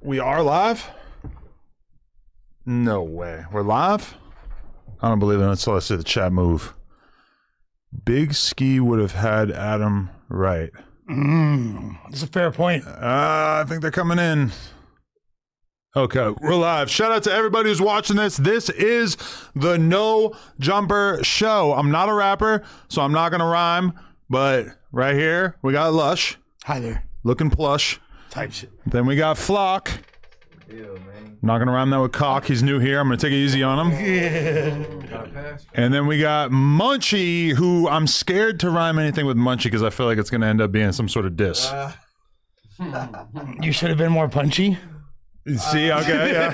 We are live? No way. We're live? I don't believe it until I see the chat move. Big Ski would have had Adam right. That's a fair point. I think they're coming in. Okay, we're live. Shout out to everybody who's watching this. This is the No Jumper Show. I'm not a rapper, so I'm not going to rhyme, but right here, we got Lush. Hi there. Looking plush. Type shit. Then we got Flock. Ew, man. Not going to rhyme that with cock. He's new here. I'm going to take it easy on him. Yeah. And then we got Munchie, who I'm scared to rhyme anything with Munchie because I feel like it's going to end up being some sort of diss. You should have been more punchy. See, okay, yeah.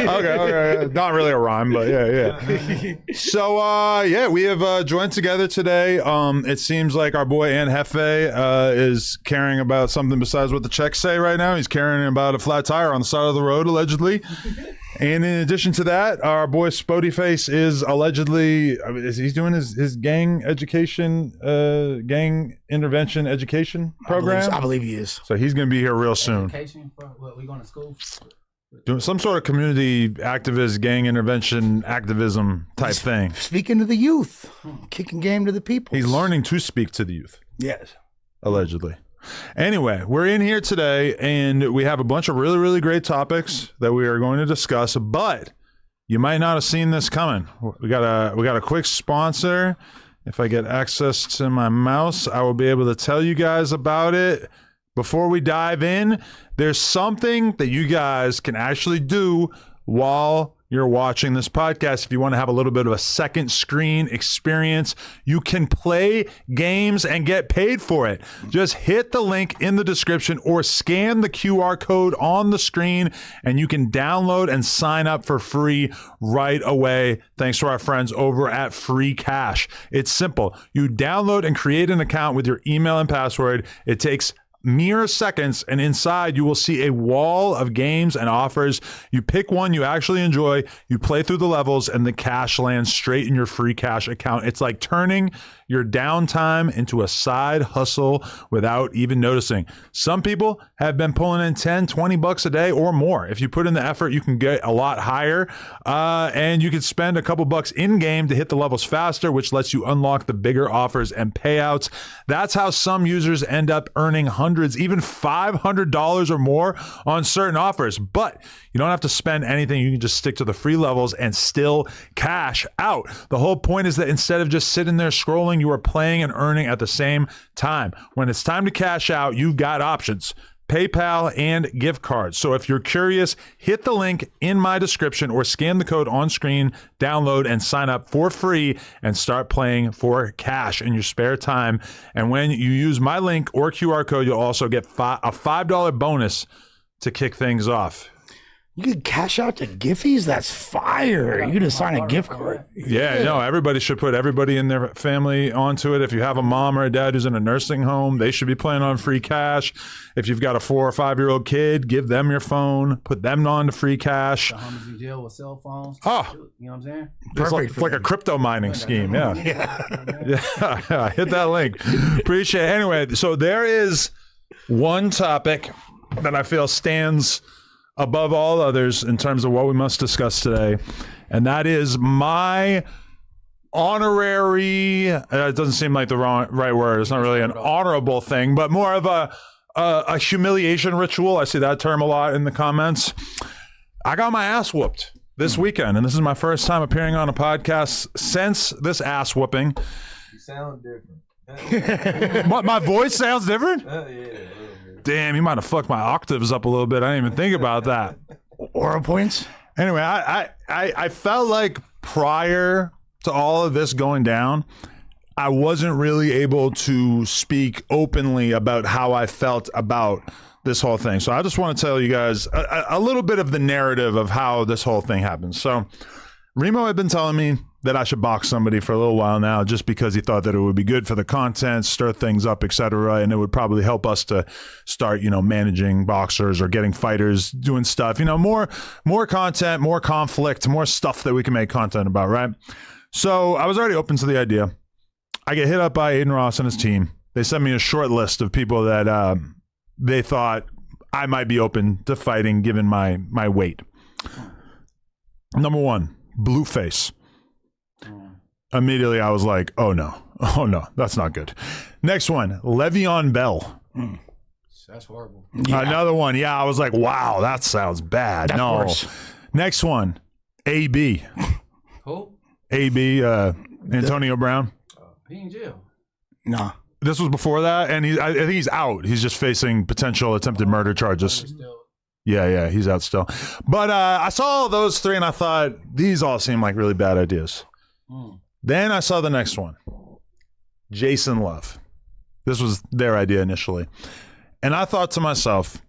Okay. Not really a rhyme, but yeah. So, we have joined together today. It seems like our boy Jefe is caring about something besides what the checks say right now. He's caring about a flat tire on the side of the road, allegedly. And in addition to that, our boy Spodyface is allegedly, he's doing his gang education, gang intervention education program. I believe he is. So he's going to be here real soon. Education? What, we going to school? Doing some sort of community activist, gang intervention, activism type thing. Speaking to the youth, kicking game to the people. He's learning to speak to the youth. Yes. Allegedly. Anyway, we're in here today, and we have a bunch of really, really great topics that we are going to discuss, but you might not have seen this coming. We got a quick sponsor. If I get access to my mouse, I will be able to tell you guys about it. Before we dive in, there's something that you guys can actually do while you're watching this podcast. If you want to have a little bit of a second screen experience, you can play games and get paid for it. Just hit the link in the description or scan the QR code on the screen and you can download and sign up for free right away. Thanks to our friends over at Free Cash. It's simple. You download and create an account with your email and password. It takes mere seconds, and inside you will see a wall of games and offers. You pick one you actually enjoy, you play through the levels, and the cash lands straight in your Free Cash account. It's like turning your downtime into a side hustle without even noticing. Some people have been pulling in 10, 20 bucks a day or more. If you put in the effort, you can get a lot higher, and you can spend a couple bucks in game to hit the levels faster, which lets you unlock the bigger offers and payouts. That's how some users end up earning hundreds, even $500 or more on certain offers. But you don't have to spend anything. You can just stick to the free levels and still cash out. The whole point is that instead of just sitting there scrolling, you are playing and earning at the same time. When it's time to cash out, you've got options: PayPal and gift cards. So if you're curious, hit the link in my description or scan the code on screen, download and sign up for free and start playing for cash in your spare time. And when you use my link or QR code, you'll also get a $5 bonus to kick things off. You could cash out to Giphies? That's fire. You could assign a gift card. Yeah, no, everybody should put everybody in their family onto it. If you have a mom or a dad who's in a nursing home, they should be playing on Free Cash. If you've got a 4 or 5 year old kid, give them your phone, put them on to Free Cash. The homies in jail with cell phones. Oh, you know what I'm saying? It's like a crypto mining scheme. Yeah. Yeah. Hit that link. Appreciate it. Anyway, so there is one topic that I feel stands above all others in terms of what we must discuss today, and that is my honorary, it doesn't seem like the right word, it's not really an honorable thing, but more of a humiliation ritual. I see that term a lot in the comments. I got my ass whooped this weekend, and this is my first time appearing on a podcast since this ass whooping. You sound different. What, my voice sounds different? Yeah. Damn, you might have fucked my octaves up a little bit. I didn't even think about that. Aura points? Anyway, I felt like prior to all of this going down, I wasn't really able to speak openly about how I felt about this whole thing. So I just want to tell you guys a little bit of the narrative of how this whole thing happened. So Remo had been telling me that I should box somebody for a little while now just because he thought that it would be good for the content, stir things up, etc. And it would probably help us to start, managing boxers or getting fighters doing stuff, more content, more conflict, more stuff that we can make content about, right? So I was already open to the idea. I get hit up by Aiden Ross and his team. They sent me a short list of people that they thought I might be open to fighting given my weight. Number 1, Blueface. Immediately I was like, oh no, that's not good. Next one, Le'Veon Bell. That's horrible. Yeah. Another one, I was like, wow, that sounds bad. That's no. worse. Next one, AB. Who? AB, Antonio Brown. He in jail. Nah. This was before that, and I think he's out. He's just facing potential attempted murder charges. Still, Yeah, he's out still. But I saw those 3, and I thought, these all seem like really bad ideas. Then I saw the next one, Jason Love. This was their idea initially. And I thought to myself,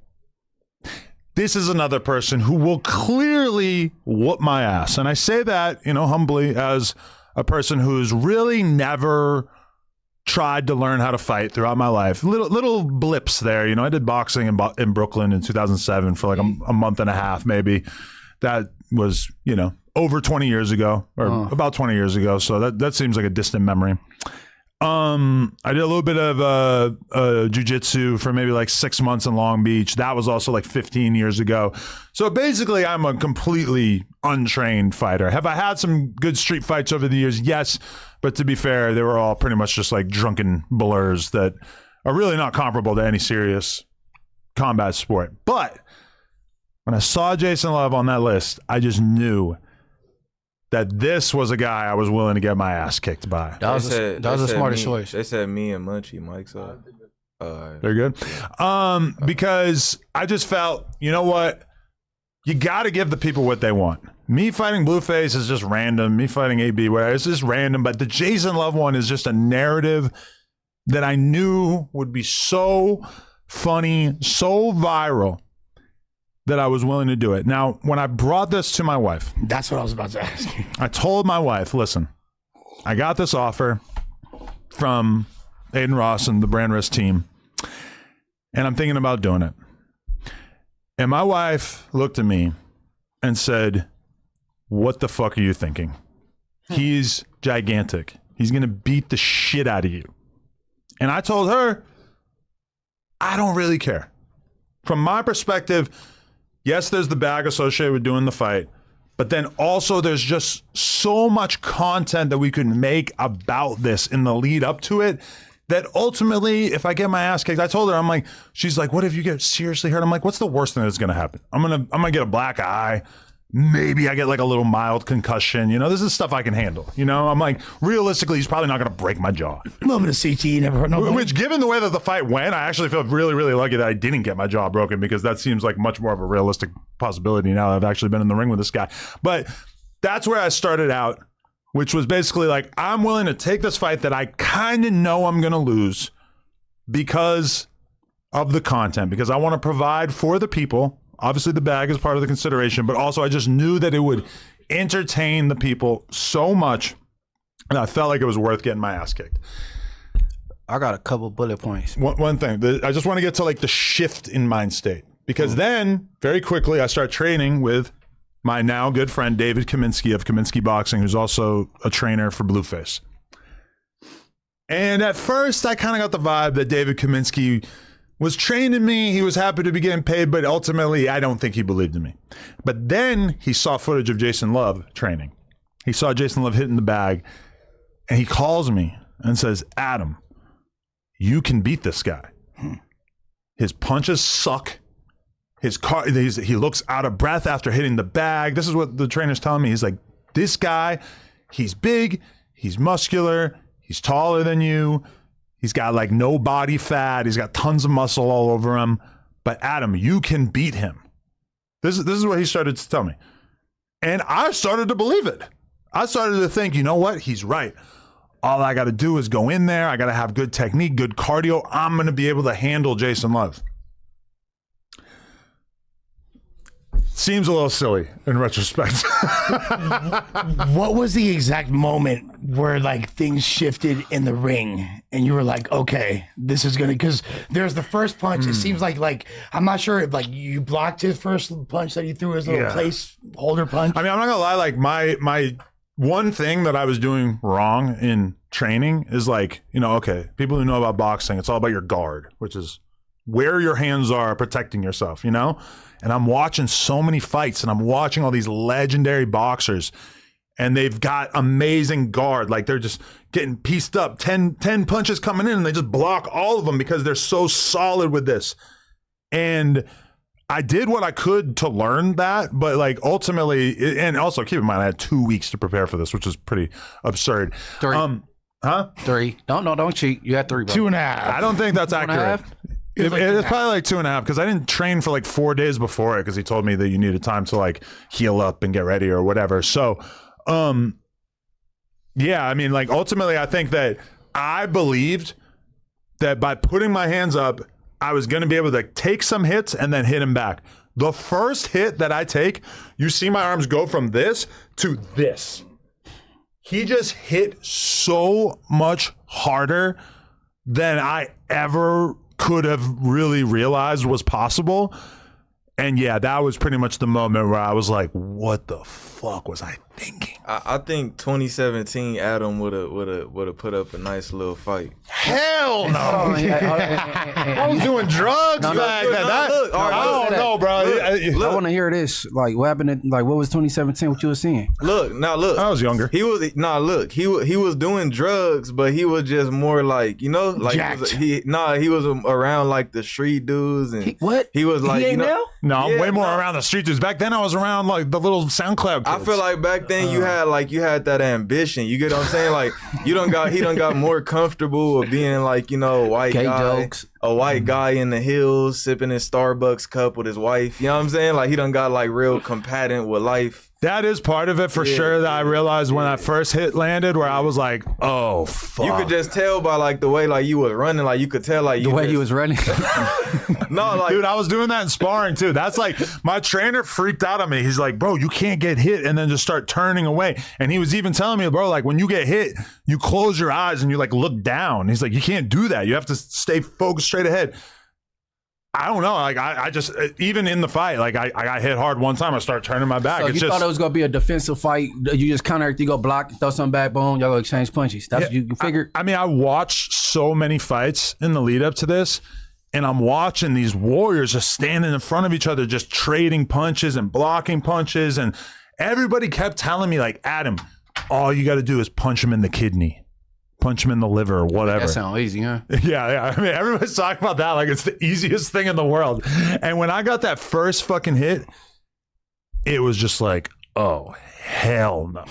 this is another person who will clearly whoop my ass. And I say that, humbly, as a person who's really never tried to learn how to fight throughout my life. Little blips there. I did boxing in Brooklyn in 2007 for like a month and a half, maybe. That was, over 20 years ago, or about 20 years ago. So that seems like a distant memory. I did a little bit of jiu-jitsu for maybe like 6 months in Long Beach. That was also like 15 years ago. So basically, I'm a completely untrained fighter. Have I had some good street fights over the years? Yes. But to be fair, they were all pretty much just like drunken blurs that are really not comparable to any serious combat sport. But when I saw Jason Love on that list, I just knew that this was a guy I was willing to get my ass kicked by. That was the smartest choice. They said me and Munchie, Mike's up. They're good. Because I just felt, you know what? You got to give the people what they want. Me fighting Blueface is just random. Me fighting AB, whatever, it's just random. But the Jason Love one is just a narrative that I knew would be so funny, so viral, that I was willing to do it. Now, when I brought this to my wife, That's what I was about to ask you. I told my wife, listen, I got this offer from Aiden Ross and the Brand Risk team, and I'm thinking about doing it. And my wife looked at me and said, what the fuck are you thinking? He's gigantic. He's going to beat the shit out of you. And I told her, I don't really care. From my perspective, yes, there's the bag associated with doing the fight, but then also there's just so much content that we could make about this in the lead up to it that ultimately, if I get my ass kicked, I told her, she's like, what if you get seriously hurt? I'm like, what's the worst thing that's going to happen? I'm going to get a black eye. Maybe I get like a little mild concussion. This is stuff I can handle. I'm like, realistically, he's probably not going to break my jaw. A little bit of CT, never hurt nobody. Which, given the way that the fight went, I actually feel really, really lucky that I didn't get my jaw broken, because that seems like much more of a realistic possibility now that I've actually been in the ring with this guy. But that's where I started out, which was basically like, I'm willing to take this fight that I kind of know I'm going to lose because of the content, because I want to provide for the people. Obviously, the bag is part of the consideration, but also I just knew that it would entertain the people so much, and I felt like it was worth getting my ass kicked. I got a couple bullet points. One thing, I just want to get to like the shift in mind state, because then very quickly I start training with my now good friend David Kaminsky of Kaminsky Boxing, who's also a trainer for Blueface. And at first, I kind of got the vibe that David Kaminsky was training me. He was happy to be getting paid, but ultimately, I don't think he believed in me. But then he saw footage of Jason Love training. He saw Jason Love hitting the bag, and he calls me and says, Adam, you can beat this guy. His punches suck. He looks out of breath after hitting the bag. This is what the trainer's telling me. He's like, this guy, he's big, he's muscular, he's taller than you. He's got like no body fat. He's got tons of muscle all over him. But Adam, you can beat him. This is what he started to tell me. And I started to believe it. I started to think, you know what? He's right. All I got to do is go in there. I got to have good technique, good cardio. I'm going to be able to handle Jason Love. seems a little silly in retrospect. What was the exact moment where like things shifted in the ring and you were like, okay, this is gonna, because there's the first punch. It seems like I'm not sure if like you blocked his first punch that he threw, his little placeholder punch. I mean, I'm not gonna lie, like my one thing that I was doing wrong in training is like, okay, people who know about boxing, it's all about your guard, which is where your hands are protecting yourself, And I'm watching so many fights and I'm watching all these legendary boxers and they've got amazing guard. Like they're just getting pieced up, 10 punches coming in and they just block all of them because they're so solid with this. And I did what I could to learn that, but like ultimately, and also keep in mind, I had 2 weeks to prepare for this, which is pretty absurd. 3. 3. Don't cheat. You had 3, bro. 2.5. I don't think that's accurate. It's probably like 2.5 because I didn't train for like 4 days before it because he told me that you needed time to like heal up and get ready or whatever. So, yeah, I mean, like ultimately, I think that I believed that by putting my hands up, I was going to be able to take some hits and then hit him back. The first hit that I take, you see my arms go from this to this. He just hit so much harder than I ever could have really realized was possible. And yeah, that was pretty much the moment where I was like, what the fuck was I thinking? I think 2017 Adam would have put up a nice little fight. Hell no. I was doing drugs back then. I don't know, bro. I want to hear this. Like, what happened? What was 2017? What you were seeing? Look. I was younger. He was doing drugs, but he was just more like, like jacked. he was around like the street dudes and What? he was like, He ain't now? No, I'm Yeah, way more no. around the street dudes. Back then I was around like the little SoundCloud kids. I feel like back then you had that ambition. You get what I'm saying? Like he done got more comfortable with being like, a white Gay guy. jokes. A white guy in the hills sipping his Starbucks cup with his wife. You know what I'm saying? Like he done got like real compatient with life. that is part of it for sure that I realized when that first hit landed where I was like, oh fuck. You could just tell by like the way like you was running, like you could tell like The way he was running. No, like Dude, I was doing that in sparring too. That's like, my trainer freaked out on me. He's like, bro, you can't get hit and then just start turning away. And he was even telling me, bro, like when you get hit, you close your eyes and you like look down. He's like, you can't do that. You have to stay focused straight ahead. I don't know. Like I just, even in the fight, like I got hit hard one time. I start turning my back. So It's you thought it was gonna be a defensive fight? You just counter everything, go block, throw something back, boom, y'all go exchange punches. That's what you figured. I mean, I watched so many fights in the lead up to this, and I'm watching these warriors just standing in front of each other, just trading punches and blocking punches. And everybody kept telling me, like, Adam, all you got to do is punch him in the kidney, punch him in the liver, or whatever. That sounds easy, huh? Yeah. I mean, everybody's talking about that like it's the easiest thing in the world. And when I got that first fucking hit, it was just like, oh, hell no.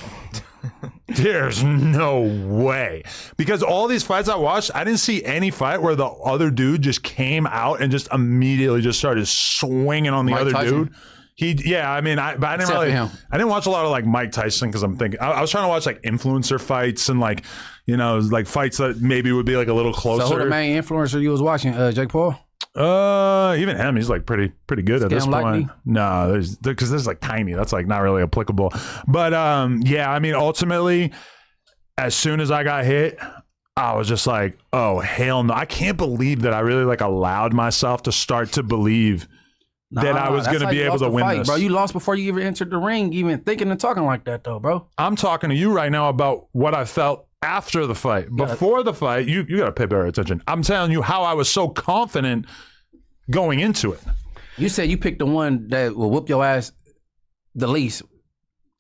There's no way. Because all these fights I watched, I didn't see any fight where the other dude just came out and just immediately just started swinging on the Mike other Tyson? dude. I mean, I didn't Except really, for him. I didn't watch a lot of like Mike Tyson because I'm thinking, I was trying to watch like influencer fights and like, like fights that maybe would be like a little closer. So who the main influencer you was watching? Jake Paul? Even him, he's like pretty good at this Scam like point. me? No, because this is like tiny. That's like not really applicable. But yeah, I mean, ultimately, as soon as I got hit, I was just like, oh hell no! I can't believe that I really like allowed myself to start to believe that I was that's going to how be you able lost to the win fight, this. bro. You lost before you even entered the ring, even thinking and talking like that, though, bro. I'm talking to you right now about what I felt after the fight. Before the fight, you got to pay better attention. I'm telling you how I was so confident going into it. You said you picked the one that will whoop your ass the least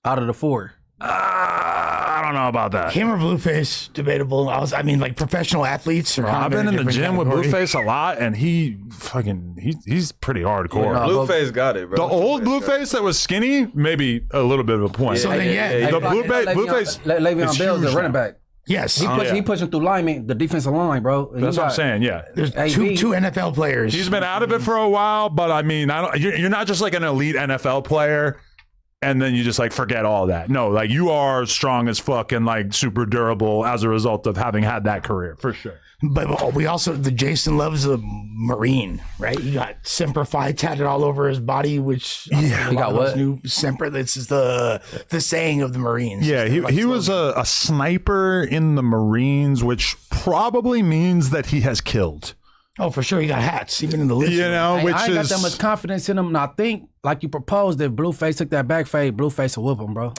out of the 4. I don't know about that. Him or Blueface, debatable. I mean, like professional athletes. Are I've been in the gym with Blueface. Blueface a lot, and he's pretty hardcore. Yeah. Blueface got it, bro. The old Blueface that was skinny, maybe a little bit of a point. So then, yeah. The Blueface, Le'Veon is Bell's huge the running now. back. Yes. He pushing through lineman, the defensive line, bro. And That's you what I'm got- saying. Yeah, There's AB. two NFL players. he's been out of it for a while, but I mean, you're not just like an elite NFL player and then you just like forget all that. No, like you are strong as fuck and like super durable as a result of having had that career for sure. But we also, the Jason Love's a Marine, right? He got Semper Fi tatted all over his body, which he got what? New Semper. This is the saying of the Marines. Yeah, he was a sniper in the Marines, which probably means that he has killed. Oh, for sure. He got hats, even in the list. You know, which I ain't is got that much confidence in him, and I think, like you proposed, if Blueface took that back fade, Blueface will whoop him, bro.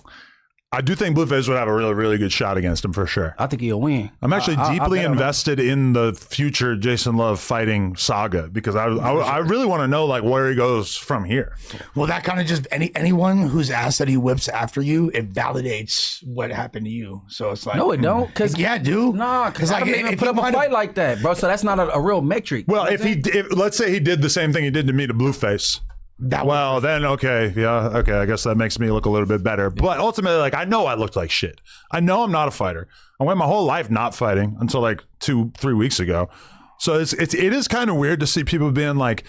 I do think Blueface would have a really, really good shot against him for sure. I think he'll win. I'm actually deeply invested in the future Jason Love fighting saga because I really want to know like where he goes from here. Well, that kind of just anyone whose ass that he whips after you, it validates what happened to you. So it's like No, it don't. Cause yeah, dude. Nah, because I like, didn't even if put he up a fight like that, bro. So that's not a real metric. Well, if let's say he did the same thing he did to me to Blueface. Then okay, yeah, okay. I guess that makes me look a little bit better. But ultimately, like I know I looked like shit. I know I'm not a fighter. I went my whole life not fighting until like 2-3 weeks ago. So it is kind of weird to see people being like,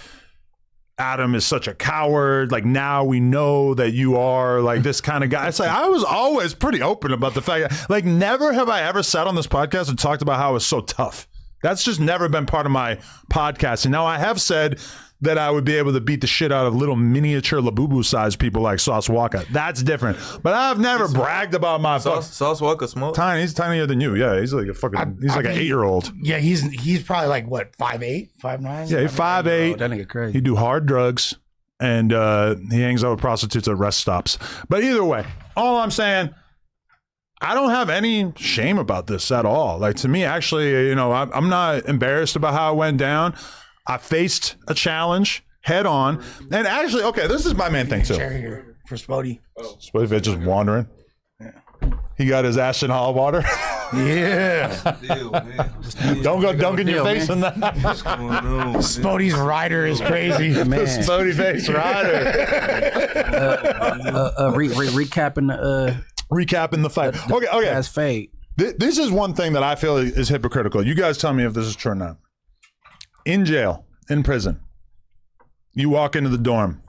Adam is such a coward. Like now we know that you are like this kind of guy. It's like I was always pretty open about the fact that, like never have I ever sat on this podcast and talked about how I was so tough. That's just never been part of my podcast. And now I have said that I would be able to beat the shit out of little miniature Labubu sized people like Sauce Walker. That's different. But I've never bragged about my Sauce Walker small. tiny. He's tinier than you. Yeah, he's like a fucking. He's like an 8-year-old. Yeah, he's probably like what 5'8", 5'9". Yeah, he's 5'8". Oh, that nigga crazy. He do hard drugs and he hangs out with prostitutes at rest stops. But either way, all I'm saying, I don't have any shame about this at all. Like to me, actually, you know, I'm not embarrassed about how it went down. I faced a challenge head on. And actually, okay, this is my main thing too. Chair here for Spody. Spody just wandering. Yeah. He got his ass in hot water. Yeah. Deal, man. Don't go dunking your deal, face in that. What's going on? Spody's rider is crazy. Man. Spody face rider. Recapping the fight. Okay. That's fade. This is one thing that I feel is hypocritical. You guys tell me if this is true or not. In jail, in prison, you walk into the dorm.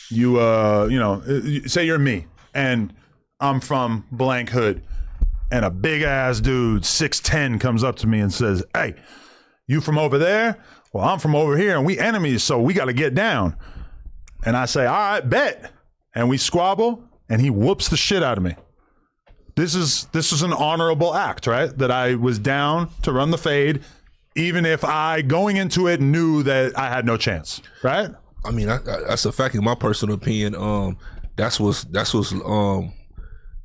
You say you're me, and I'm from blank hood, and a big ass dude, 6'10", comes up to me and says, "Hey, you from over there? Well, I'm from over here, and we enemies, so we got to get down." And I say, "All right, bet," and we squabble, and he whoops the shit out of me. This is an honorable act, right? That I was down to run the fade. Even if I, going into it, knew that I had no chance, right? I mean, that's a fact. In my personal opinion, that's what's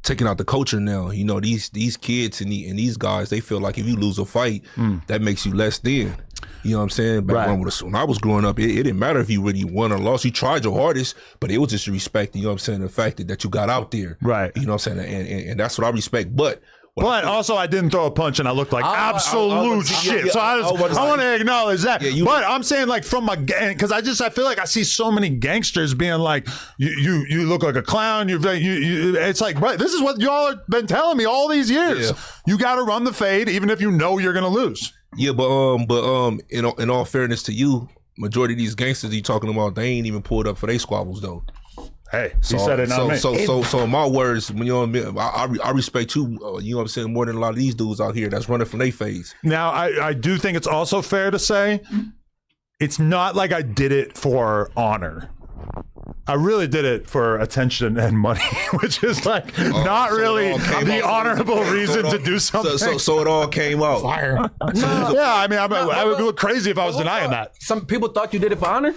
taking out the culture now. You know, these kids and these guys, they feel like if you lose a fight, that makes you less than. You know what I'm saying? Back when I was growing up, it didn't matter if you really won or lost. You tried your hardest, but it was just respect. You know what I'm saying? The fact that you got out there, right? You know what I'm saying? And that's what I respect. But also, I didn't throw a punch and I looked like absolute shit. So I want to acknowledge that. Yeah, but I'm saying like from my gang, because I feel like I see so many gangsters being like, you look like a clown. It's like, right, this is what y'all have been telling me all these years. Yeah. You got to run the fade even if you know you're gonna lose. Yeah, but in all fairness to you, majority of these gangsters you talking about, they ain't even pulled up for their squabbles though. Hey, he said it, not me. So in my words, when I respect you, you know what I'm saying, more than a lot of these dudes out here that's running from their phase. Now, I do think it's also fair to say it's not like I did it for honor. I really did it for attention and money, which is like not really the honorable reason to do something. So it all came out. Fire. Yeah, I mean, I would look crazy if I was denying that. Some people thought you did it for honor?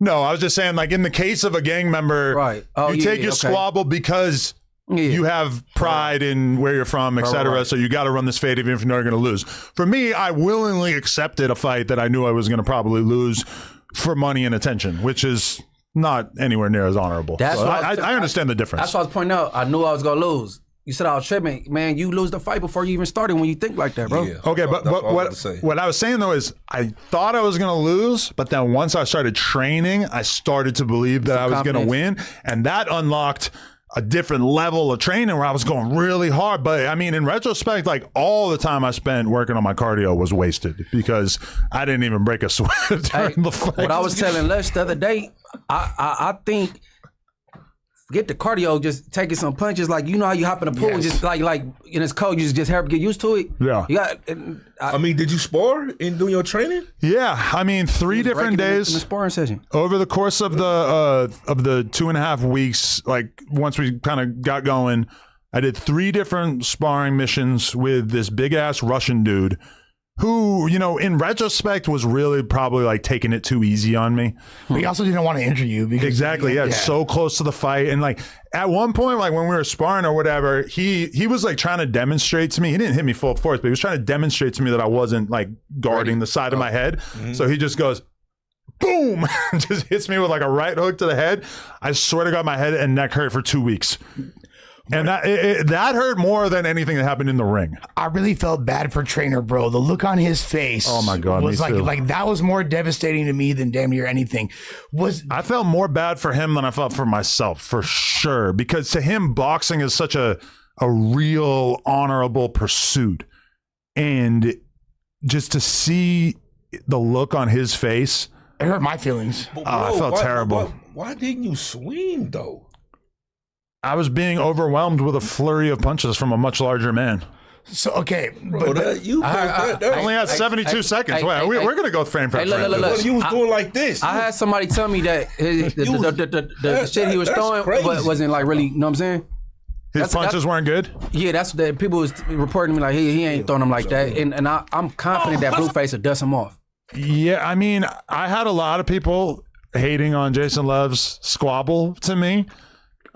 No, I was just saying, like in the case of a gang member, right? You take your squabble because you have pride in where you're from, etc. Right. So you got to run this fade even if you know you're going to lose. For me, I willingly accepted a fight that I knew I was going to probably lose for money and attention, which is not anywhere near as honorable. So I understand the difference. That's what I was pointing out. I knew I was going to lose. You said I was tripping. Man, you lose the fight before you even started when you think like that, bro. Yeah, okay, but what I was saying, though, is I thought I was going to lose, but then once I started training, I started to believe that I was going to win, and that unlocked a different level of training where I was going really hard. But, I mean, in retrospect, like all the time I spent working on my cardio was wasted because I didn't even break a sweat during the fight. What I was telling Les the other day, I think forget the cardio, just taking some punches. Like, you know how you hop in the pool and just like in it's cold, you just have to get used to it. Yeah. You got. I mean, did you spar in doing your training? Yeah, I mean, 3 different days in the sparring session. over the course of the 2.5 weeks. Like once we kind of got going, I did 3 different sparring missions with this big ass Russian dude who, you know, in retrospect was really probably like taking it too easy on me. But he also didn't want to injure you. Because Exactly. Yeah, so close to the fight. And like at one point, like when we were sparring or whatever, he was like trying to demonstrate to me. He didn't hit me full force, but he was trying to demonstrate to me that I wasn't like guarding the side of my head. So he just goes, boom, just hits me with like a right hook to the head. I swear to God, my head and neck hurt for 2 weeks. And that hurt more than anything that happened in the ring. I really felt bad for Trainer Bro. The look on his face. Oh my God, was me too. like that was more devastating to me than damn near anything. I felt more bad for him than I felt for myself, for sure. Because to him, boxing is such a real honorable pursuit. And just to see the look on his face, it hurt my feelings. But I felt terrible. Why didn't you swing though? I was being overwhelmed with a flurry of punches from a much larger man. So okay, Bro, I only had 72 seconds. Wait, we're going to go frame for frame. Look. You was doing like this. I had somebody tell me that the shit he was throwing wasn't like really, you know what I'm saying? His punches weren't good? Yeah, that's what people was reporting to me like, he ain't throwing them like that. And I'm confident that Blueface will dust him off. Yeah, I mean, I had a lot of people hating on Jason Love's squabble to me.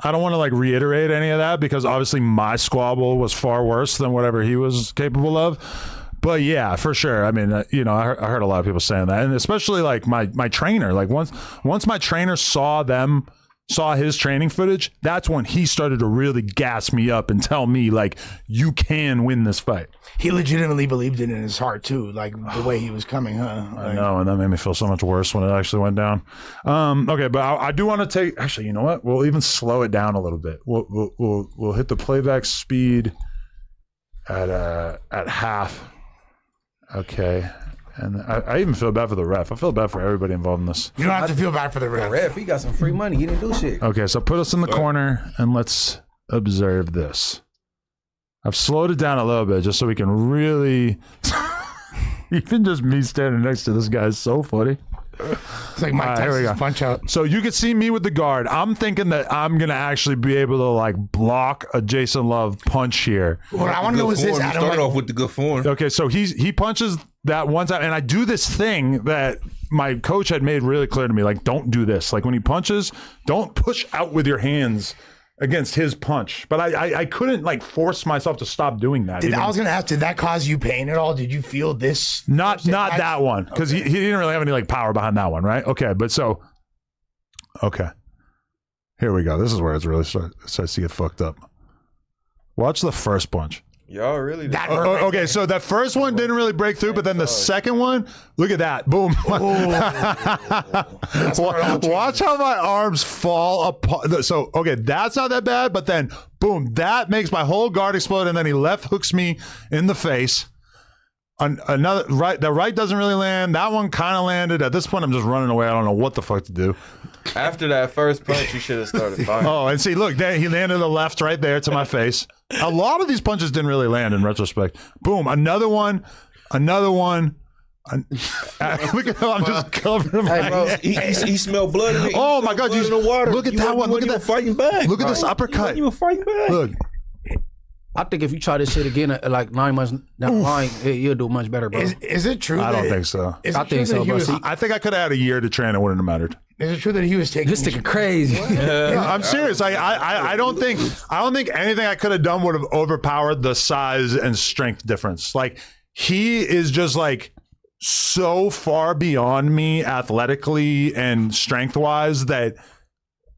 I don't want to like reiterate any of that because obviously my squabble was far worse than whatever he was capable of. But yeah, for sure. I mean, you know, I heard a lot of people saying that, and especially like my trainer. Like once my trainer saw his training footage, that's when he started to really gas me up and tell me like, you can win this fight. He legitimately believed it in his heart too, like the way he was coming, huh? Like, I know, and that made me feel so much worse when it actually went down. Okay, but I do want to take. Actually, you know what? We'll even slow it down a little bit. We'll hit the playback speed at half. Okay, and I even feel bad for the ref. I feel bad for everybody involved in this. You don't have to feel bad for the ref. He got some free money. He didn't do shit. Okay, so put us in the corner and let's observe this. I've slowed it down a little bit just so we can really. Even just me standing next to this guy is so funny. It's like Mike Tyson's punch out. So you can see me with the guard. I'm thinking that I'm gonna actually be able to like block a Jason Love punch here. What I want to know is this. You Adam, started like, off with the good form. Okay, so he punches that one time, and I do this thing that my coach had made really clear to me, like, don't do this. Like when he punches, don't push out with your hands against his punch. But I couldn't like force myself to stop doing that. I was gonna ask, did that cause you pain at all? Did you feel this? Not that one, because he didn't really have any like power behind that one, right? Okay, but so okay, here we go. This is where it's really starts to get fucked up. Watch the first punch. Y'all really That did. hurt right Okay, there. so that first one didn't really break through, but then the second one, look at that. Boom. Watch how my arms fall apart. So, okay, that's not that bad, but then, boom, that makes my whole guard explode, and then he left hooks me in the face. Another right, the right doesn't really land. That one kind of landed. At this point, I'm just running away. I don't know what the fuck to do. After that first punch, you should have started fighting. Oh, and see, look, there he landed the left right there to my face. A lot of these punches didn't really land in retrospect. Boom, another one. Look at how I'm just covering my bro, He smelled blood in the Oh my God! blood in the water. Look at You that wasn't one. Look at even that fighting back. Look at this uppercut. You were fighting back. Look, I think if you try this shit again, like 9 months down the line, you'll do much better, bro. Is it true? I don't that- think so. Is I it true think so, that he bro. was? See, I think I could have had a year to train. It wouldn't have mattered. Is it true that he was taking? this nigga crazy. No, I'm serious. I don't think anything I could have done would have overpowered the size and strength difference. Like he is just like so far beyond me athletically and strength wise that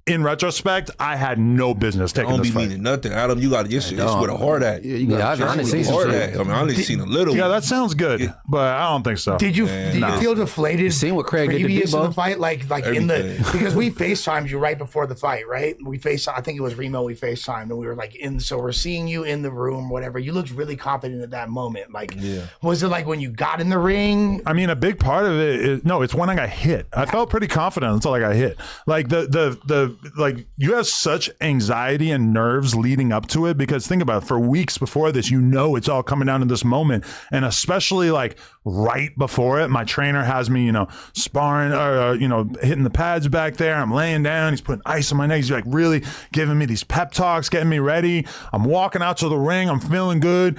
in retrospect I had no business taking Don't this be fight. meaning nothing. Adam, you got to just with a hard at. Yeah, I done seen some hard shit. at. I mean, I only seen a little. Yeah, that sounds good, but I don't think so. Did you feel deflated? seen what Craig did to previous to Debo? the fight, like in the Everything. because we FaceTimed you right before the fight, right? We I think it was Remo. We FaceTimed and we were like so we're seeing you in the room, whatever. You looked really confident at that moment. Like, was it like when you got in the ring? I mean, a big part of it is it's when I got hit. I felt pretty confident until I got hit. Like the like you have such anxiety and nerves leading up to it, because think about it, for weeks before this, it's all coming down to this moment, and especially like right before it, my trainer has me, sparring or hitting the pads back there. I'm laying down. He's putting ice on my neck. He's like really giving me these pep talks, getting me ready. I'm walking out to the ring. I'm feeling good.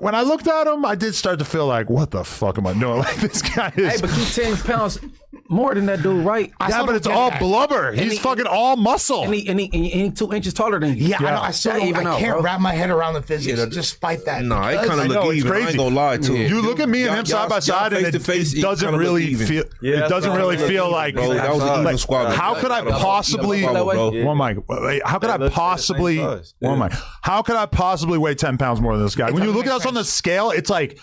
When I looked at him, I did start to feel like, what the fuck am I doing? Like, this guy is... Hey, but you 10 pounds more than that dude, right? Yeah, but it's all blubber. He's fucking all muscle. And he 2 inches taller than you. Yeah, I can't wrap my head around the physics despite that. No, it kind of look even. I ain't gonna lie to you. You look at me and him side by side, and it doesn't really feel. It doesn't really feel like. Bro, that was an even squad. How could I possibly? How could I possibly? How could I possibly weigh 10 pounds more than this guy? When you look at us on the scale, it's like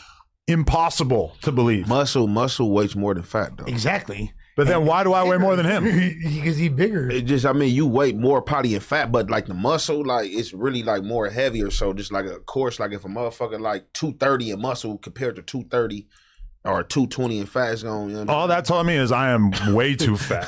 impossible to believe. Muscle weighs more than fat, though. Exactly. But then why do I weigh more than him? Because he's bigger. It just, you weigh more probably in fat, but like the muscle, like it's really like more heavier. So just like of course, like if a motherfucker like 230 in muscle compared to 230 or 220 in fat, it's going. All that telling me is I am way too fat.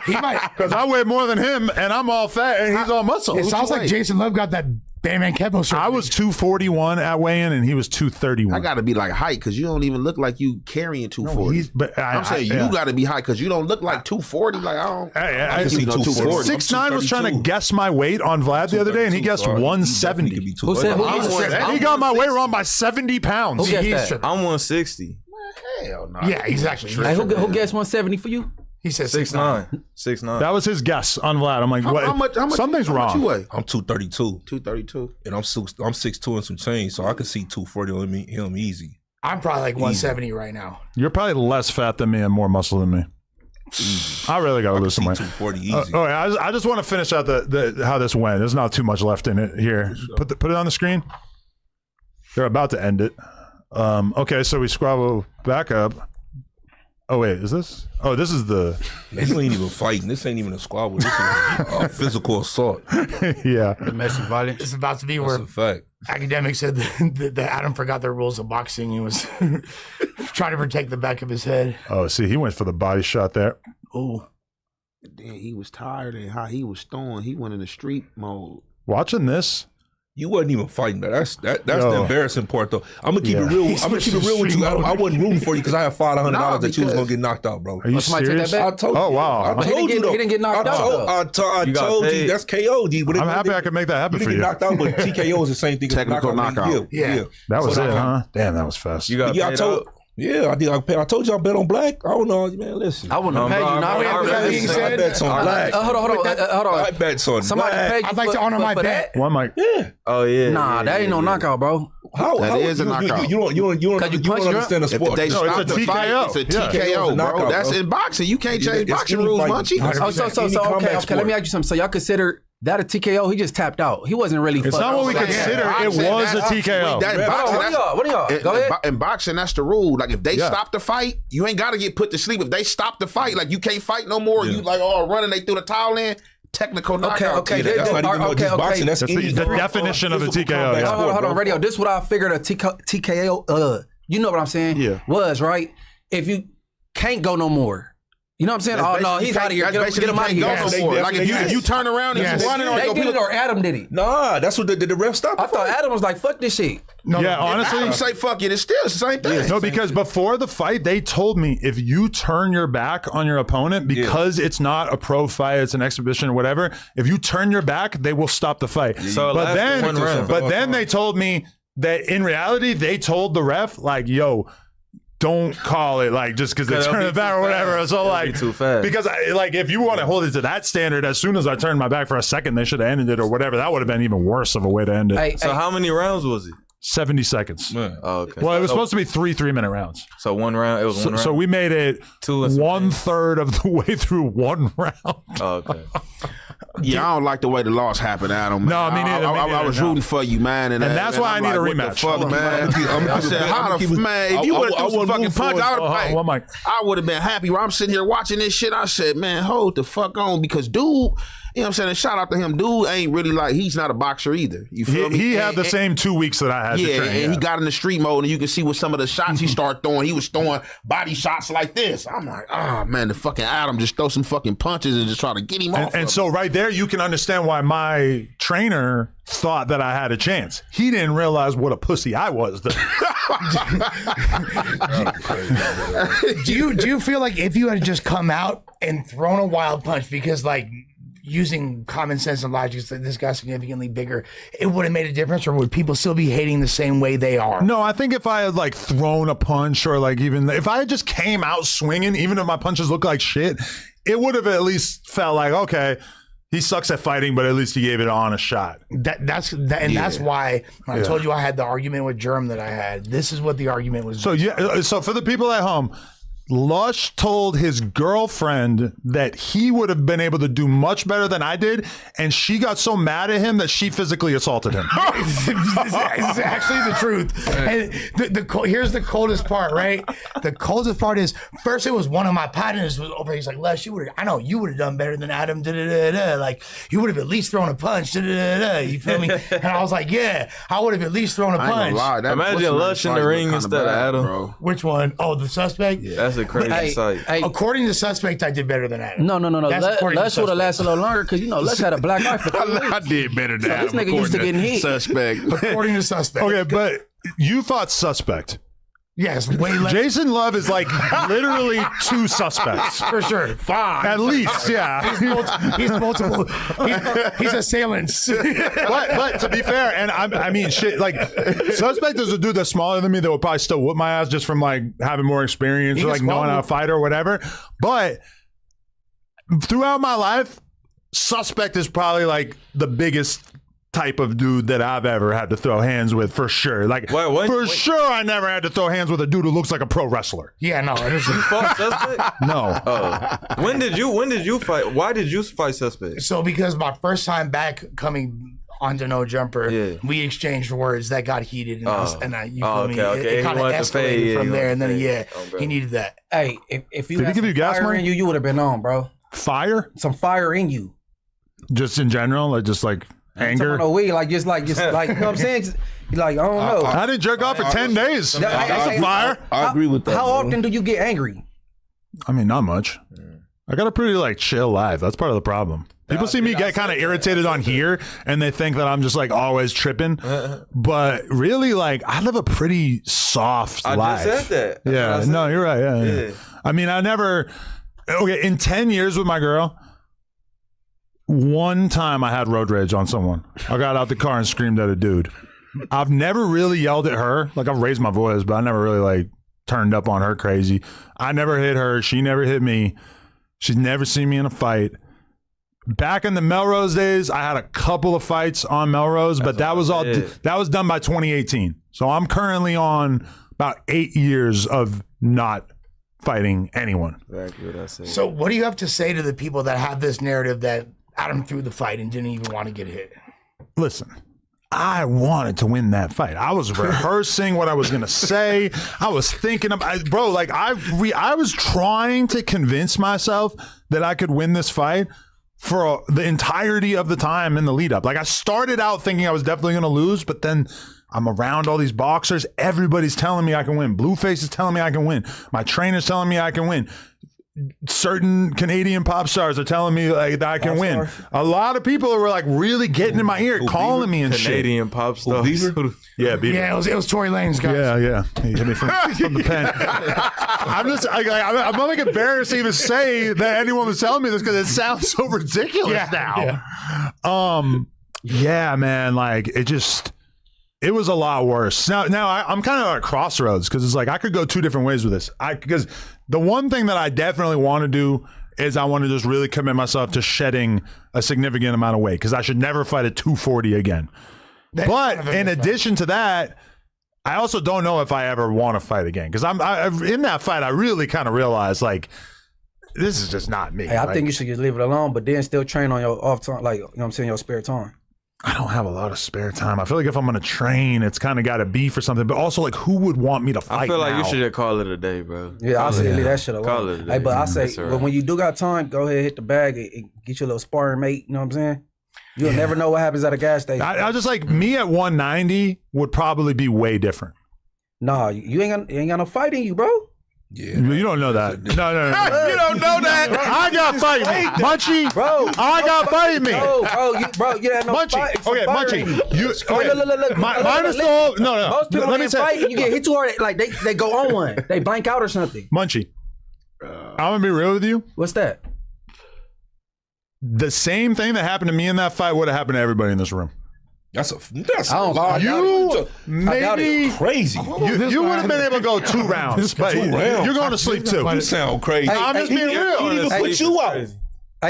He might, because I weigh more than him, and I'm all fat, and he's all muscle. It sounds like Jason Love got that Bandman Kevo shirt. I was 241 at weigh-in, and he was 231. I got to be like height, because you don't even look like you carrying 240. I'm saying you got to be height, because you don't look like 240. Like I can see 240. 6'9" was trying to guess my weight on Vlad the other day, and he guessed 170. Who said he got my weight wrong by 70 pounds. Who guessed that? I'm 160. Hell no. Yeah, exactly. Hey, who guessed 170 for you? He said 6'9". 6'9". That was his guess on Vlad. I'm like, what? How much, something's how much wrong. you weigh? I'm 232. 232. And I'm 6'2" and some change, so I can see 240 on him easy. I'm probably like 170 right now. You're probably less fat than me and more muscle than me. I really got to lose some weight. 240 easy. I just want to finish out the how this went. There's not too much left in it here. Put it on the screen. They're about to end it. Okay, so we scrabble back up. Oh wait, is this? Oh, this is the. This ain't even fighting. This ain't even a squabble. This is a physical assault. Yeah. Domestic violence. It's about to be That's where a fact. academics said that Adam forgot the rules of boxing. He was trying to protect the back of his head. Oh, see, he went for the body shot there. Oh, Then he was tired and how he was throwing. He went in the street mode. Watching this. You wasn't even fighting that. That's the embarrassing part, though. I'm gonna keep it real. I'm gonna keep it real with you. I wasn't rooting for you because I had $500 that you was gonna get knocked out, bro. Are you serious? I told you. Oh wow. I told you though. He didn't get knocked out. I told you that's KOed. I'm happy I could make that happen You for didn't you. get knocked out, but TKO is the same thing. Technical knockout. Yeah. That was So it, huh? Damn, that was fast. You got paid out? Yeah, I did. I told you I bet on black. I don't know, man. Listen, I wouldn't have paid you. Now I bet on black. Hold on. I bet on Somebody black. paid you. I'd like to honor my bet. One mic. Yeah. Oh yeah. Nah, that ain't no knockout, bro. That is a knockout. You don't understand the If sport. they No, it's stop a the fight, TKO. it's a Yeah. TKO, bro. Knockout, That's bro. in boxing. You can't change It's boxing any rules, fight. Munchie. Okay. Let me ask you something. So y'all consider that a TKO? He just tapped out. He wasn't really. It's not what we consider. It was a TKO. What are y'all? Go ahead. In boxing, that's the rule. Like if they stop the fight, you ain't got to get put to sleep. If they stop the fight, like you can't fight no more. You like running. They threw the towel in. Technical knockout. Okay. That's not even just boxing. That's the definition of a TKO. Yeah. Hold on, radio. This is what I figured a TKO. You know what I'm saying? Yeah. Was right. If you can't go no more. You know what I'm saying? Oh no, he's out of here. Get him out of here. Like if you turn around and you running, They did it or Adam did it. Nah, that's what the ref stopped. I thought Adam was like, "Fuck this shit." no. Yeah, honestly. Adam say fuck it, it's still the same thing. No, because before the fight, they told me if you turn your back on your opponent, because it's not a pro fight, it's an exhibition or whatever, if you turn your back, they will stop the fight. So but then they told me that in reality, they told the ref, like, yo, don't call it like just because they turn it back or whatever. So like, too fast. because if you want to hold it to that standard, as soon as I turned my back for a second, they should have ended it or whatever. That would have been even worse of a way to end it. So how many rounds was it? 70 seconds. Oh, okay. Well, it was supposed to be 3-3-minute rounds. So one round. It was one round. So we made it 1/3 of the way through one round. Oh, okay. Yeah, I don't like the way the loss happened, Adam. Man. No, me neither. I was rooting for you, man, and that's why I need a rematch. What the fuck, man? I said, how the man? If you would have threw some fucking punch, I would have been happy. Where I'm sitting here watching this shit, I said, man, hold the fuck on, because dude, You know what I'm saying? And shout out to him. Dude ain't really like, he's not a boxer either. You feel me? He had And- the and- same 2 weeks that I had to Yeah, train. and he got in the street mode, and you can see with some of the shots he started throwing. He was throwing body shots like this. I'm like, oh man, the fucking Adam just throw some fucking punches and just try to get him off. And so right there, you can understand why my trainer thought that I had a chance. He didn't realize what a pussy I was. Do you feel like if you had just come out and thrown a wild punch, because like using common sense and logic, that this guy's significantly bigger, it would have made a difference, or would people still be hating the same way they are? No, I think if I had like thrown a punch, or like even if I had just came out swinging, even if my punches look like shit, it would have at least felt like, okay, he sucks at fighting, but at least he gave it on a shot. That's why when I told you I had the argument with Germ that I had. This is what the argument was. So yeah, so for the people at home, Lush told his girlfriend that he would have been able to do much better than I did, and she got so mad at him that she physically assaulted him. It's actually the truth. And here's the coldest part, right? The coldest part is, first it was one of my partners was over. He's like, Les, I know you would have done better than Adam. Like, you would have at least thrown a punch. You feel me? And I was like, yeah, I would have at least thrown a I ain't punch. gonna lie, that Imagine pussy Lush in the fight ring look instead kinda of bad, Adam. bro. Which one? Oh, the suspect? Yeah. That's a crazy sight. Hey, According to suspect, I did better than Adam. no. That's according to Les would have suspect. lasted a little longer because, Les had a black eye for 3 weeks. I did better than So Adam. this nigga used to according getting hit. Suspect. According to suspect. Okay, but you fought suspect. Yes, way less. Jason Love is like literally 2 suspects. For sure. Fine. At least, yeah. He's multiple. He's assailants. But to be fair, and I mean, shit, like, suspect is a dude that's smaller than me that would probably still whoop my ass just from like having more experience He or just like knowing how to squabbled. fight or whatever. But throughout my life, suspect is probably like the biggest type of dude that I've ever had to throw hands with, for sure. Like, Wait. sure, I never had to throw hands with a dude who looks like a pro wrestler. Yeah, no. It was, Fuck suspect? No. When did you fight? Why did you fight suspect? so because my first time back coming onto No Jumper, Yeah. we exchanged words that got heated, and you feel me? okay. It kind He of wanted to fade, escalated yeah, from he there, wanted and to then fade. Okay. he needed that. Hey, if you Did he had give you some gas fire money? in you would have been on, bro. Fire? Some fire in you. Just in general? Like, just like anger? Some weed, just like, you know what I'm saying? Like, I don't know. I didn't jerk off for 10 days. That's a fire. I agree with that. How bro. often do you get angry? I mean, not much. I got a pretty like chill life. That's part of the problem. People see me get kind of irritated on here, and they think that I'm just like always tripping. But really, like, I live a pretty soft I life. just said that. That's Yeah, what I said. no, you're right. Yeah, yeah. Yeah. I mean, I never. Okay, in 10 years with my girl, one time I had road rage on someone. I got out the car and screamed at a dude. I've never really yelled at her. Like, I've raised my voice, but I never really like turned up on her crazy. I never hit her. She never hit me. She's never seen me in a fight. Back in the Melrose days, I had a couple of fights on Melrose, but that was all that was done by 2018. So I'm currently on about 8 years of not fighting anyone. Exactly what I said. So what do you have to say to the people that have this narrative that Adam threw the fight and didn't even want to get hit? Listen, I wanted to win that fight. I was rehearsing what I was going to say. I was thinking about, bro, like I was trying to convince myself that I could win this fight for the entirety of the time in the lead up. Like, I started out thinking I was definitely going to lose, but then I'm around all these boxers. Everybody's telling me I can win. Blueface is telling me I can win. My trainer's telling me I can win. Certain Canadian pop stars are telling me like that I can win. A lot of people were like really getting in my ear, calling me and Canadian pop stars. Yeah, Beaver. Yeah, it was Tory Lanez, guys. Yeah. He hit me from the pen. I'm not like embarrassed to even say that anyone was telling me this because it sounds so ridiculous now. Yeah, man. Like, it was a lot worse. Now I'm kind of at a crossroads because it's like I could go 2 different ways with this. Because the one thing that I definitely want to do is I want to just really commit myself to shedding a significant amount of weight because I should never fight at 240 again. But in addition to that, I also don't know if I ever want to fight again because I'm in that fight. I really kind of realized like this is just not me. Hey, I think you should just leave it alone, but then still train on your off time, like, you know what I'm saying, your spare time. I don't have a lot of spare time. I feel like if I'm going to train, it's kind of got to be for something. But also, like, who would want me to fight I feel like now? you should just call it a day, bro. Yeah, I say leave that shit alone. Call it a day. Hey, but I say, That's all but right. when you do got time, go ahead, hit the bag and get your little sparring mate. You know what I'm saying? You'll never know what happens at a gas station. I just like me at 190 would probably be way different. Nah, you ain't got no fight in you, bro. Yeah, You don't know that. No. You don't know that. I got fight me. Munchie. Bro, I got fight me. bro, you had no Munchie. fight. Okay, Munchie. You, okay. Look. Mine is still, no. Most people Let me get say, fight and you get hit too hard, like they go on one. They blank out or something. Munchie, I'm going to be real with you. What's that? The same thing that happened to me in that fight would have happened to everybody in this room. that's a I don't- lie. I doubt You I doubt maybe crazy. you would have been able to go 2 rounds, but 2 rounds. you're going to sleep too. You sound crazy. I'm just being He real. didn't even Hey, put you out.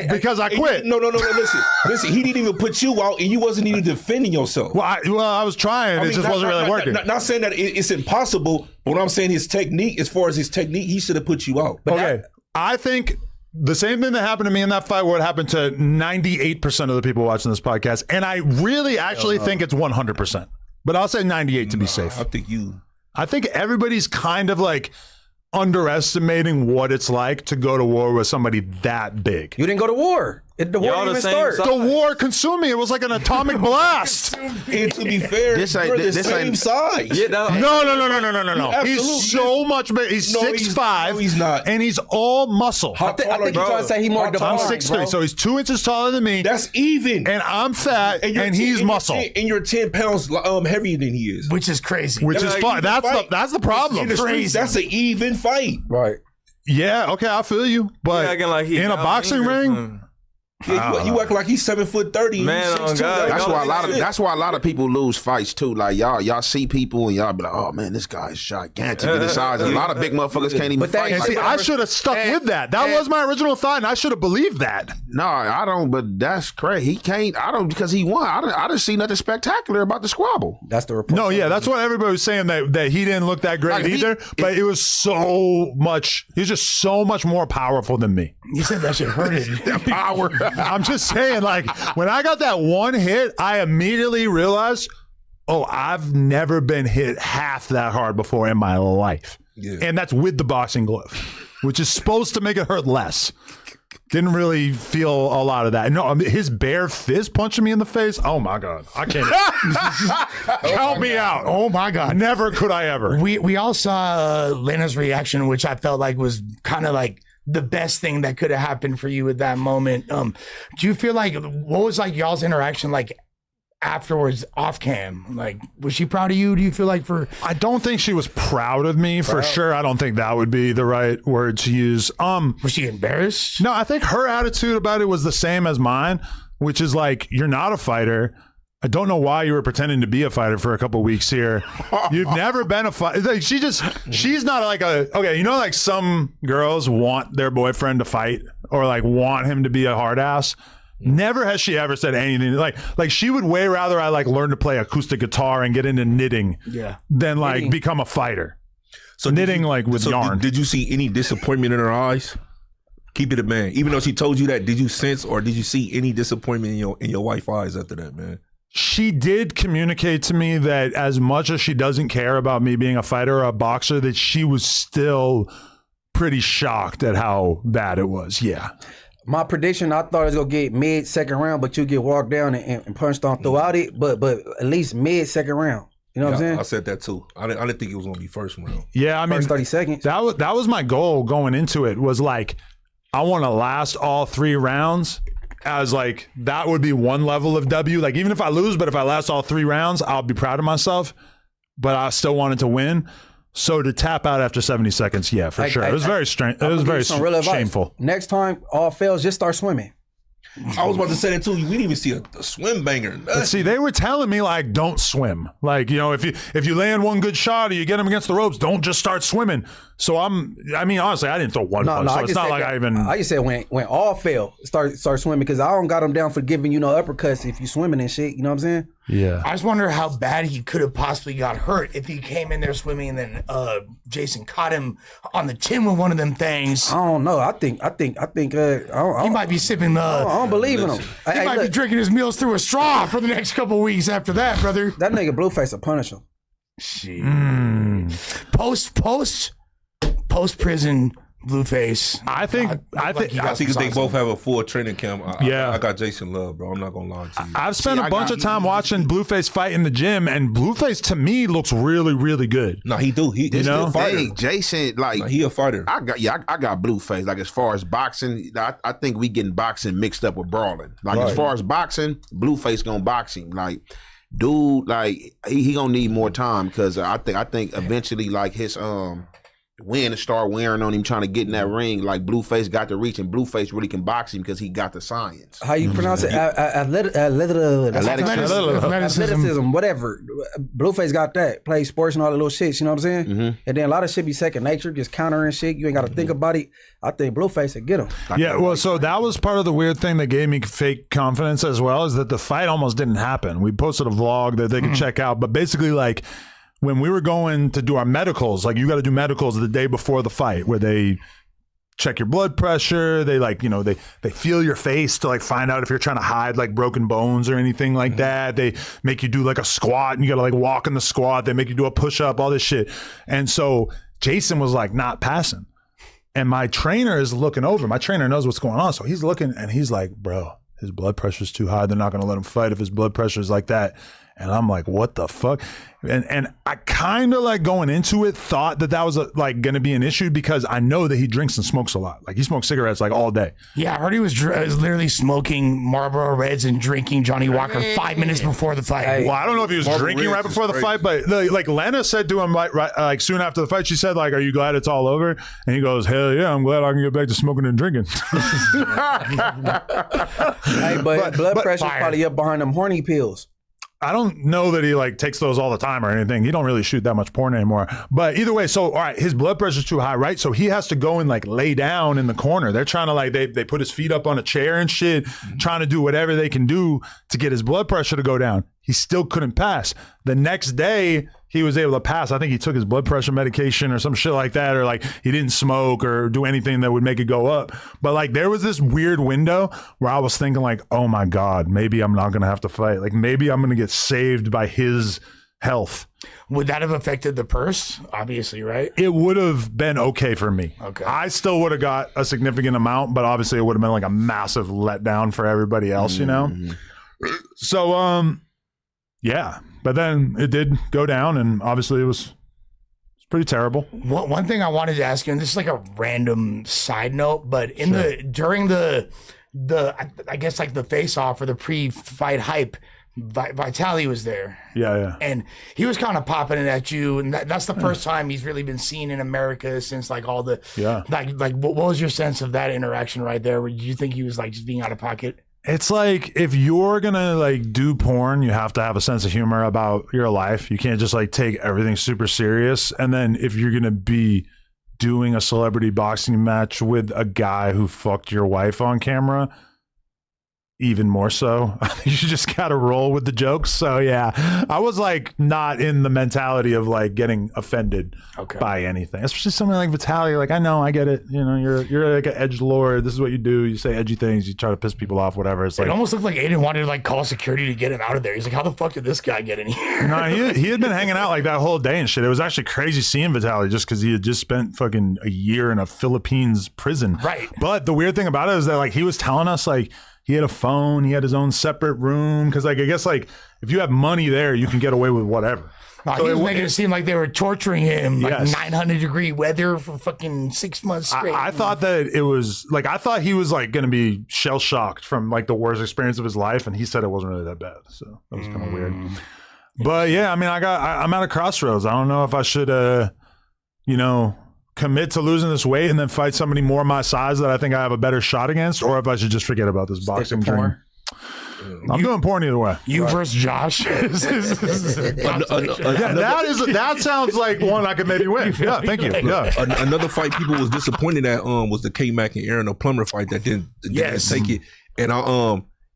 Because I quit. No. Listen. He didn't even put you out, and you wasn't even defending yourself. Well, I was trying. It just wasn't really working. Not saying that it's impossible, but what I'm saying, his technique, as far as his technique, he should have put you out. Okay, I think the same thing that happened to me in that fight would happen to 98% of the people watching this podcast, and I really actually think it's 100%. But I'll say 98 to be safe. I think you. I think everybody's kind of like underestimating what it's like to go to war with somebody that big. You didn't go to war. The war Y'all didn't the even same start. size. The war consumed me. It was like an atomic blast. And to be fair, This ain't- you're the this same ain't- size. Yeah, no. No. Absolutely. He's so much bigger. He's No, 6'5". no, he's not. And he's all muscle. I think you're trying to say he more I'm I'm defined, 6'3", bro. so he's 2 inches taller than me. That's even. And I'm fat, you're and 10 he's you're muscle, 10 and you're 10 pounds heavier than he is. Which is crazy. which is Like, fun. you That's fight. the problem. In the streets, that's an even fight. Right. Yeah, okay, I feel you. But acting like he in a got boxing fingers, ring, man. Yeah, you act like he's 7'30". Man, and you on 6'2". God. That's Y'all why a ain't lot of shit. that's why a lot of people lose fights too. Like y'all see people and y'all be like, oh man, this guy's gigantic in his size. And a lot of big motherfuckers can't even But that- fight. and Like, see, I should have stuck with that. That was my original thought, and I should have believed that. no, I don't. But that's crazy. He can't. I don't because he won. I didn't see nothing spectacular about the squabble. That's the report. No, yeah, that's what everybody was saying, that he didn't look that great Like, he- either. But it was so much. He's just so much more powerful than me. You said that shit hurted. Power. I'm just saying, like, when I got that one hit, I immediately realized, oh, I've never been hit half that hard before in my life. Yeah. And that's with the boxing glove, which is supposed to make it hurt less. Didn't really feel a lot of that. No, I mean, his bare fist punching me in the face. Oh my God. I can't. Count me out. Oh my God. Never could I ever. We all saw Lena's reaction, which I felt like was kind of like the best thing that could have happened for you at that moment. Do you feel like, what was like y'all's interaction like afterwards off cam? Like, was she proud of you? Do you feel like I don't think she was proud of me for sure. I don't think that would be the right word to use. was she embarrassed? No, I think her attitude about it was the same as mine, which is like, you're not a fighter. I don't know why you were pretending to be a fighter for a couple weeks here. You've never been a fighter. Like, she's not like okay, you know, like some girls want their boyfriend to fight or like want him to be a hard ass. Never has she ever said anything like she would way rather I like learn to play acoustic guitar and get into knitting than like become a fighter. So knitting like with yarn. Did you see any disappointment in her eyes? Keep it a man. Even though she told you that, did you sense or did you see any disappointment in your wife's eyes after that, man? She did communicate to me that as much as she doesn't care about me being a fighter or a boxer, that she was still pretty shocked at how bad it was. Yeah. My prediction, I thought it was gonna get mid-second round, but you get walked down and punched on throughout it. But at least mid-second round. You know what I'm saying? I said that too. I didn't think it was gonna be first round. Yeah, I mean, First 30 seconds. that was my goal going into it, was like, I want to last all 3 rounds. As like, that would be one level of W. Like, even if I lose, but if I last all 3 rounds, I'll be proud of myself. But I still wanted to win. So to tap out after 70 seconds, yeah, for sure. It was very strange. It was very shameful. Next time, all fails, just start swimming. I was about to say that too. We didn't even see a swim banger. But see, they were telling me like, don't swim. Like, you know, if you land one good shot or you get them against the ropes, don't just start swimming. So I mean, honestly, I didn't throw one punch. So it's not like I just said when all fail, start swimming, because I don't got them down for giving you no uppercuts if you swimming and shit. You know what I'm saying? Yeah. I just wonder how bad he could have possibly got hurt if he came in there swimming and then Jason caught him on the chin with one of them things. I don't know. I think. He might be sipping. I don't believe in him. He Hey, might be look, drinking his meals through a straw for the next couple weeks after that, brother. that nigga Blueface will punish him. Shit. Post prison Blueface. I think they both have a full training camp. I got Jason Love, bro. I'm not gonna lie to you. I've spent a bunch of time watching Blueface fight in the gym, and Blueface to me looks really, really good. No, he do. He's know? a fighter. Hey, Jason, like No, he a fighter. I got Blueface. Like as far as boxing, I think we getting boxing mixed up with brawling. Like as far as boxing, Blueface gonna box him. Like, dude, like he gonna need more time because I think eventually like his wind to start wearing on him trying to get in that ring. Like Blueface got the reach, and Blueface really can box him because he got the science. How you pronounce it? Athleticism, whatever. Blueface got that. Play sports and all the little shit, you know what I'm saying? Mm-hmm. And then a lot of shit be second nature, just countering shit. You ain't got to think about it. I think Blueface would get him. Yeah, well, so that was part of the weird thing that gave me fake confidence as well, is that the fight almost didn't happen. We posted a vlog that they could check out, but basically like when we were going to do our medicals, like you got to do medicals the day before the fight where they check your blood pressure. They like, they feel your face to like find out if you're trying to hide like broken bones or anything like that. They make you do like a squat and you got to like walk in the squat. They make you do a push up, all this shit. And so Jason was like not passing. And my trainer is looking over. My trainer knows what's going on. So he's looking and he's like, bro, his blood pressure's too high. They're not going to let him fight if his blood pressure is like that. And I'm like, what the fuck? And I kind of like going into it thought that was like going to be an issue because I know that he drinks and smokes a lot. Like he smokes cigarettes like all day. Yeah, I heard he was literally smoking Marlboro Reds and drinking Johnny Walker 5 minutes before the fight. Hey. Well, I don't know if he was Marlboro drinking Reds right before the is fight, but like Lena said to him like soon after the fight, she said like, are you glad it's all over? And he goes, hell yeah, I'm glad I can get back to smoking and drinking. Hey, but blood pressure's fire. probably up behind them horny pills. I don't know that he like takes those all the time or anything. He don't really shoot that much porn anymore. But either way, so all right, his blood pressure's too high, right? So he has to go and like lay down in the corner. They're trying to like they put his feet up on a chair and shit, trying to do whatever they can do to get his blood pressure to go down. He still couldn't pass. The next day, he was able to pass. I think he took his blood pressure medication or some shit like that, or like he didn't smoke or do anything that would make it go up. But like there was this weird window where I was thinking like, oh my God, maybe I'm not going to have to fight. Like maybe I'm going to get saved by his health. Would that have affected the purse? Obviously, right? It would have been okay for me. Okay. I still would have got a significant amount, but obviously it would have been like a massive letdown for everybody else, you know? So, yeah, but then it did go down, and obviously it's pretty terrible. One thing I wanted to ask you, and this is like a random side note, but in during the I guess like the face off or the pre-fight hype, Vitaly was there. Yeah. And he was kind of popping it at you, and that's the first time he's really been seen in America since like all the like what was your sense of that interaction right there? Did you think he was like just being out of pocket? It's like if you're gonna like do porn, you have to have a sense of humor about your life. You can't just like take everything super serious. And then if you're gonna be doing a celebrity boxing match with a guy who fucked your wife on camera, even more so, you just gotta roll with the jokes. So yeah, I was like not in the mentality of like getting offended by anything, especially something like Vitaly. Like I know, I get it. You know, you're like an edgelord. This is what you do. You say edgy things. You try to piss people off. Whatever. It's like It almost looked like Aiden wanted to like call security to get him out of there. He's like, how the fuck did this guy get in here? no, he had been hanging out like that whole day and shit. It was actually crazy seeing Vitaly just because he had just spent fucking a year in a Philippines prison. Right. But the weird thing about it is that like he was telling us like he had a phone, he had his own separate room because like I guess like if you have money there, you can get away with whatever. He was making it seem like they were torturing him, like Yes. 900-degree weather for fucking 6 months straight. I thought that it was like I thought he was like going to be shell shocked from like the worst experience of his life, and he said it wasn't really that bad. So that was kind of weird. But yeah, I mean, I'm at a crossroads. I don't know if I should, commit to losing this weight and then fight somebody more my size that I think I have a better shot against, or if I should just forget about this boxing dream. I'm doing porn either way. You versus Josh. That sounds like one I could maybe win. Yeah, thank you. Yeah. Another fight people was disappointed at was the K-Mac and Aaron the Plumber fight that didn't Yes. take it. And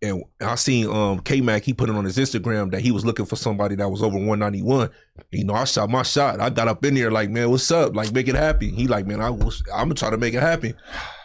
And I seen K-Mac, he put it on his Instagram that he was looking for somebody that was over 191. You know, I shot my shot. I got up in there like, man, what's up? Like, make it happen. He like, man, I'm gonna try to make it happen.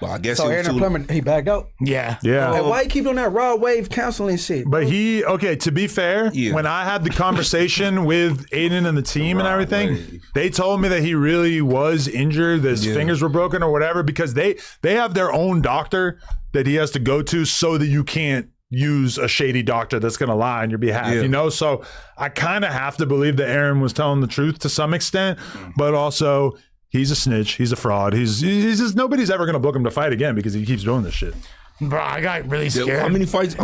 But I guess So Aaron Plummer, he backed out. Yeah. Yeah. And why he keep doing that raw wave counseling shit? But to be fair, when I had the conversation with Aiden and the team and everything, they told me that he really was injured, that his fingers were broken or whatever, because they have their own doctor that he has to go to so that you can't use a shady doctor that's going to lie on your behalf, you know? So I kind of have to believe that Aaron was telling the truth to some extent, but also he's a snitch. He's a fraud. He's just, nobody's ever going to book him to fight again because he keeps doing this shit. Bro, I got really scared. How many fights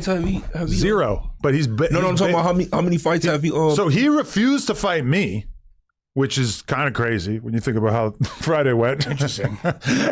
have he? Zero. But he's... No, I'm talking about how many fights have he... So he refused to fight me, which is kind of crazy when you think about how Friday went. Interesting.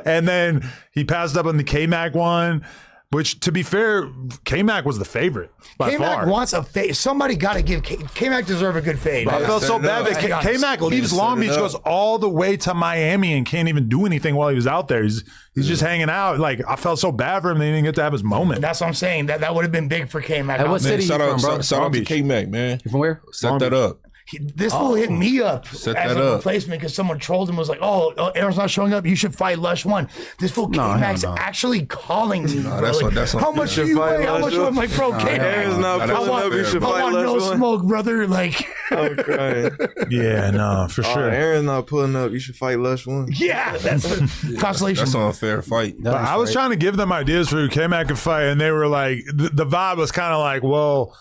And then he passed up on the K-Mac one, which, to be fair, K-Mac was the favorite by K-Mac far. wants a fade. Somebody got to give K-Mac deserve a good fade. I felt so bad that K-Mac leaves Long Beach, goes all the way to Miami and can't even do anything while he was out there. He's just hanging out. Like, I felt so bad for him that he didn't get to have his moment. That's what I'm saying. That would have been big for K-Mac. Hey, what city you from, bro? Shout out to K-Mac, man. You from where? Set that up. This fool hit me up Set as that a up. replacement because someone trolled him, was like, oh, Aaron's not showing up. You should fight Lush 1. This fool K-Mac's actually calling me. Bro. That's how much do you weigh? How much? I'm like, bro, Aaron's not pulling up. You should I fight want no Lush 1. smoke, brother. Like, I'm crying. Yeah, no, for sure. Aaron's not pulling up. You should fight Lush 1. yeah, that's a consolation. That's an unfair fight. But I was trying to give them ideas for who K-Mac could fight, and they were like, the vibe was kind of like, well,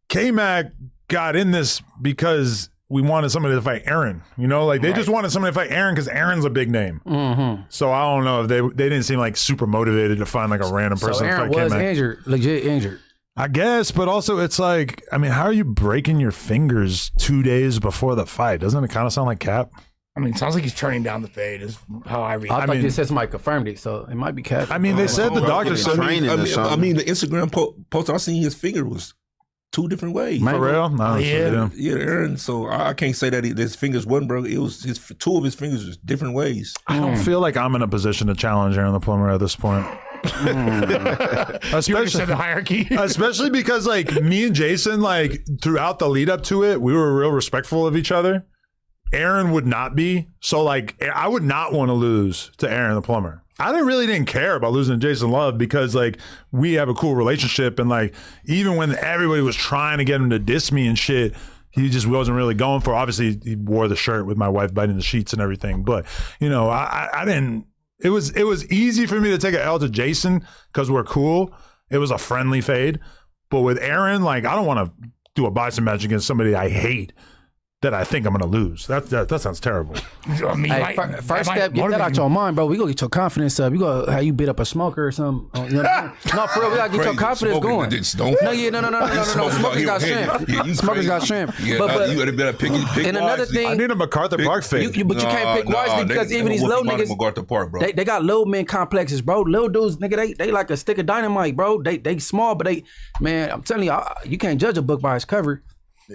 K-Mac got in this because we wanted somebody to fight Aaron. You know, like they just wanted somebody to fight Aaron because Aaron's a big name. Mm-hmm. So I don't know if they didn't seem like super motivated to find like a random person So to Aaron fight was K-Mac. injured, legit injured. I guess, but also it's like, I mean, how are you breaking your fingers 2 days before the fight? Doesn't it kind of sound like cap? I mean, it sounds like he's turning down the fade is how I read it. I thought mean- you said somebody confirmed it, so it might be cat. I mean, they said the doctor getting said training or something. I mean, the Instagram post I seen his finger was 2 different ways. for real. No, Yeah. Yeah, Aaron. So I can't say that his fingers wasn't broken. It was 2 of his fingers was different ways. I don't feel like I'm in a position to challenge Aaron the Plumber at this point. You understand the hierarchy? Especially because like me and Jason, like throughout the lead up to it, we were real respectful of each other. Aaron would not be. So like I would not want to lose to Aaron the Plumber. I didn't care about losing to Jason Love because like we have a cool relationship, and like even when everybody was trying to get him to diss me and shit, he just wasn't really going for it. Obviously he wore the shirt with my wife biting the sheets and everything, but you know, I didn't. It was easy for me to take an L to Jason because we're cool. It was a friendly fade, but with Aaron, like I don't want to do a boxing match against somebody I hate that I think I'm going to lose. That sounds terrible. I mean, Hey, first step, get that out your mind, bro. We gonna get your confidence up. You go how you bit up a smoker or something. You know what I'm saying? No, for real, we gotta get your confidence going. No. Smokers got shrimp. Smokers got shrimp. Yeah, But you better pick and another wisely. I thing, need a MacArthur Park fade. you can't pick wisely because even these little niggas, MacArthur Park, bro. they got little men complexes, bro. Little dudes, nigga, they like a stick of dynamite, bro. They small, but man, I'm telling you, you can't judge a book by its cover.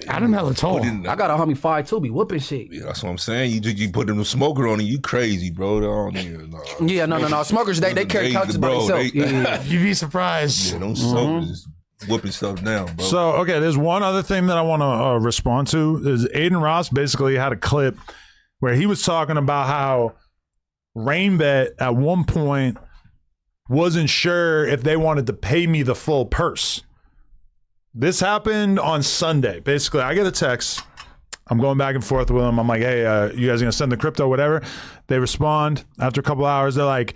Adam hella tall. I got a homie 5'2" be whooping shit. Yeah, that's what I'm saying. You put them smoker on it, you crazy, bro. They don't even, Yeah, no. Smokers, they carry couches by bro, themselves. Yeah. You'd be surprised. Yeah, them smokers is whooping stuff down, bro. So, okay, there's one other thing that I want to respond to. Is Aiden Ross basically had a clip where he was talking about how Rainbet at one point wasn't sure if they wanted to pay me the full purse. This happened on Sunday. Basically, I get a text. I'm going back and forth with them. I'm like, hey, you guys going to send the crypto, whatever? They respond after a couple hours. They're like,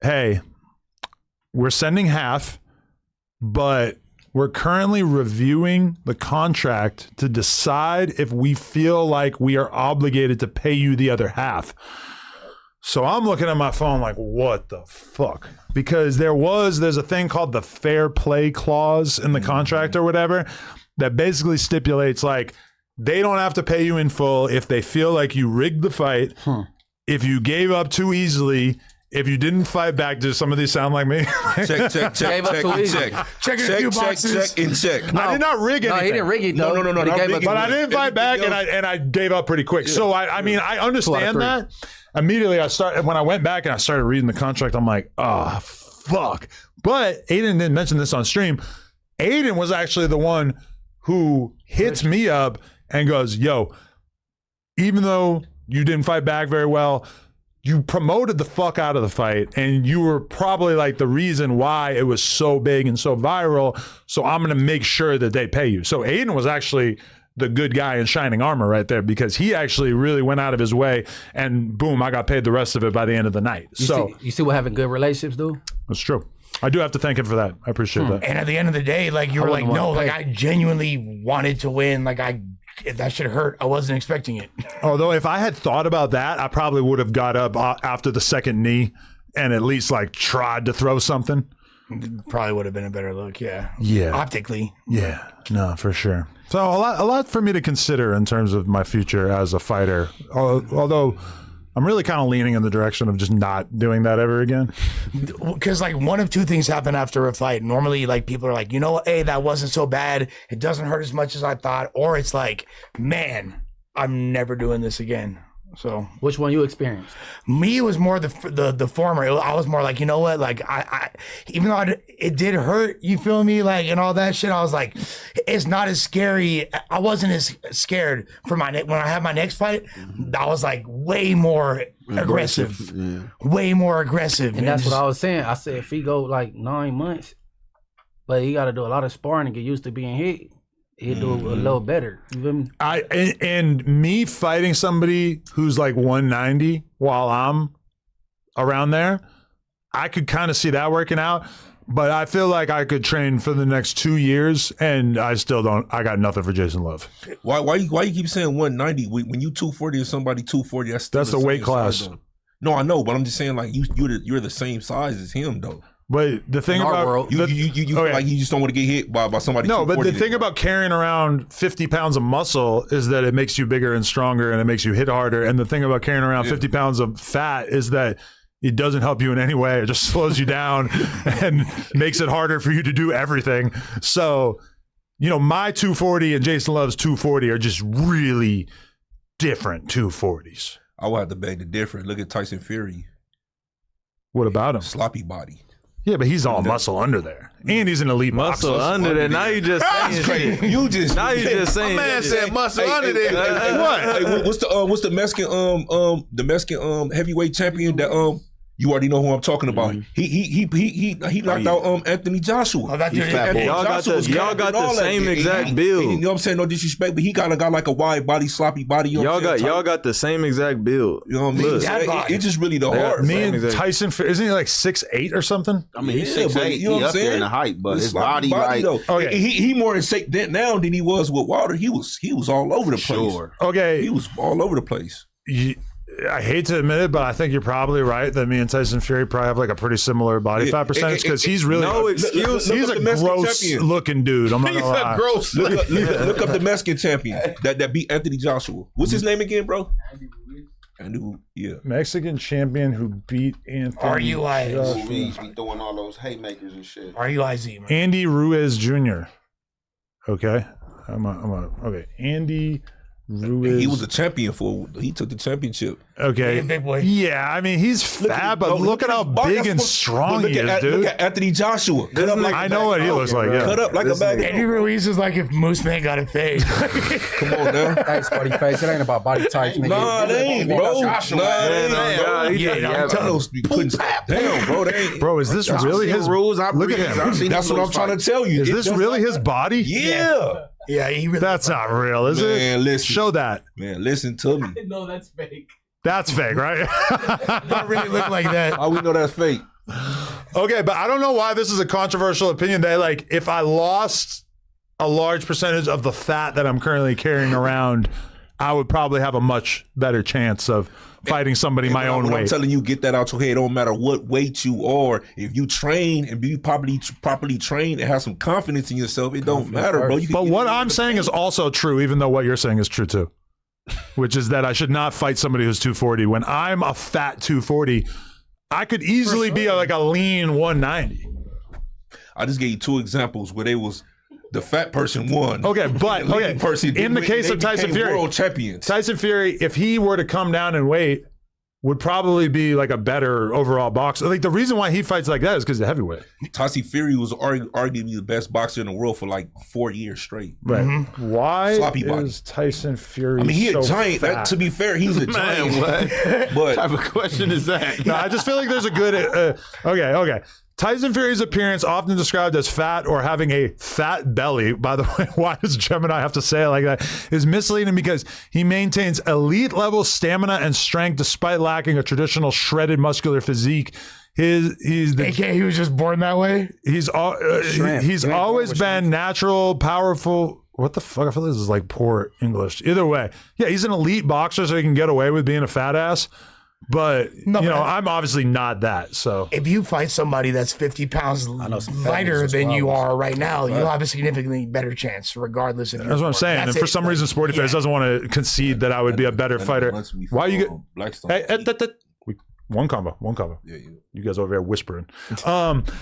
hey, we're sending half, but we're currently reviewing the contract to decide if we feel like we are obligated to pay you the other half. So I'm looking at my phone like, what the fuck? Because there's a thing called the fair play clause in the contract or whatever that basically stipulates like they don't have to pay you in full if they feel like you rigged the fight, if you gave up too easily, if you didn't fight back. Do some of these sound like me? check. Check a few boxes. Check. I did not rig anything. No, he didn't rig it though. No, But he not gave rigging. us- But I didn't fight back, and I gave up pretty quick. So I mean, I understand that. Immediately, when I went back and I started reading the contract, I'm like, oh fuck. But Aiden didn't mention this on stream. Aiden was actually the one who hits me up and goes, yo, even though you didn't fight back very well, you promoted the fuck out of the fight, and you were probably like the reason why it was so big and so viral. So I'm going to make sure that they pay you. So Aiden was actually the good guy in shining armor right there, because he actually really went out of his way, and boom, I got paid the rest of it by the end of the night. You see what having good relationships do? That's true. I do have to thank him for that. I appreciate that. And at the end of the day, like you were like, no, like I genuinely wanted to win. Like if that shit hurt, I wasn't expecting it. Although if I had thought about that, I probably would have got up after the second knee and at least like tried to throw something. Probably would have been a better look, yeah. Optically. Yeah, no, for sure. So a lot for me to consider in terms of my future as a fighter. Although I'm really kind of leaning in the direction of just not doing that ever again. Because like one of two things happen after a fight. Normally, like people are like, you know what, hey, that wasn't so bad. It doesn't hurt as much as I thought. Or it's like, man, I'm never doing this again. So which one you experienced? Me, it was more the former. I was more like, you know what, like I even though it did hurt, you feel me, like, and all that shit, I was like, it's not as scary. I wasn't as scared for when I had my next fight. I was like way more aggressive. Way more aggressive. And that's what I was saying. I said if he go like 9 months, but he got to do a lot of sparring to get used to being hit. He'd do a little better. You feel me? And me fighting somebody who's like 190 while I'm around there, I could kind of see that working out. But I feel like I could train for the next 2 years, and I still don't. I got nothing for Jason Love. Why you keep saying 190 when you 240 or somebody 240? That's the weight class. No, I know, but I'm just saying like you're the same size as him though. But the thing about you feel like you just don't want to get hit by somebody. No, but the thing about carrying around 50 pounds of muscle is that it makes you bigger and stronger, and it makes you hit harder. And the thing about carrying around 50 pounds of fat is that it doesn't help you in any way. It just slows you down and makes it harder for you to do everything. So, you know, my 240 and Jason Love's 240 are just really different 240s. I would have to beg the difference. Look at Tyson Fury. What about him? Sloppy body. Yeah, but he's all muscle under there, and he's an elite muscle boxer. Under there. Now you just saying shit. You just saying. My man said muscle under there. What? What's the Mexican heavyweight champion that you already know who I'm talking about. He knocked out Anthony Joshua. Y'all got the same exact build. You know what I'm saying? No disrespect, but he got like a wide body, sloppy body. Y'all got the same exact build. You know what I mean? It's just really the hard. Me and Tyson, isn't he like 6'8" or something? I mean, he's 6'8". You know what I'm up saying? there in the height, but his body like he more in shape now than he was with Wilder. He was all over the place. Sure. Okay, he was all over the place. I hate to admit it, but I think you're probably right that me and Tyson Fury probably have like a pretty similar body fat percentage, because he's really no excuse. He's a gross looking dude. I'm not gonna lie. Gross. Look up the Mexican champion that beat Anthony Joshua. What's his name again, bro? Mexican champion who beat Anthony. Ruiz be doing all those haymakers and shit. RUIZ, man. Andy Ruiz Jr. Okay, okay. Andy Ruiz. He was a champion he took the championship. Okay. Big boy. Yeah, I mean, he's fat, but look at how big and strong he is, dude. Look at Anthony Joshua. I know what he looks like, yeah. Cut up like a bag. Andy Ruiz is like if Moose Man got a face. Come on now. Hey, Spuddy face. It ain't about body types, nigga. Nah, they ain't, bro. Damn, bro. They ain't. Bro, is this really his rules? Look at him. That's what I'm trying to tell you. Is this really his body? Yeah. Yeah, he really. That's not real, is it? Man, listen. Show that. Man, listen to me. No, that's fake. That's fake, right? don't really look like that. How we know that's fake? Okay, but I don't know why this is a controversial opinion that, like, if I lost a large percentage of the fat that I'm currently carrying around, I would probably have a much better chance of fighting somebody my own weight. I'm telling you, get that out your head. It don't matter what weight you are. If you train and be properly trained and have some confidence in yourself, it don't matter, bro. But what I'm saying is also true, even though what you're saying is true too, which is that I should not fight somebody who's 240. When I'm a fat 240, I could easily be like a lean 190. I just gave you two examples where they was the fat person won. Okay, but person in the case of Tyson Fury, world champions. Tyson Fury, if he were to come down in weight, would probably be like a better overall boxer. Like the reason why he fights like that is because he's a heavyweight. Tyson Fury was arguably the best boxer in the world for like 4 years straight. Right. Why Sloppy body. is Tyson Fury I mean, he so a giant. fat? To be fair, he's a giant. What But type of question is that? No, I just feel like there's a good. Okay. Tyson Fury's appearance, often described as fat or having a fat belly, by the way, why does Gemini have to say it like that, is misleading because he maintains elite level stamina and strength despite lacking a traditional shredded muscular physique. He's the AKA he was just born that way. he's always been natural, powerful. What the fuck? I feel like this is like poor English. Either way, yeah, he's an elite boxer, so he can get away with being a fat ass. But I'm obviously not that. So If you fight somebody that's 50 pounds lighter than you are right now, you'll have a significantly better chance, regardless of your that's what I'm sport. saying. That's And for it. some reason, Sporty Face doesn't want to concede that I would be a better fighter. Why you get? Blackstone? One combo. Yeah. You guys over there whispering.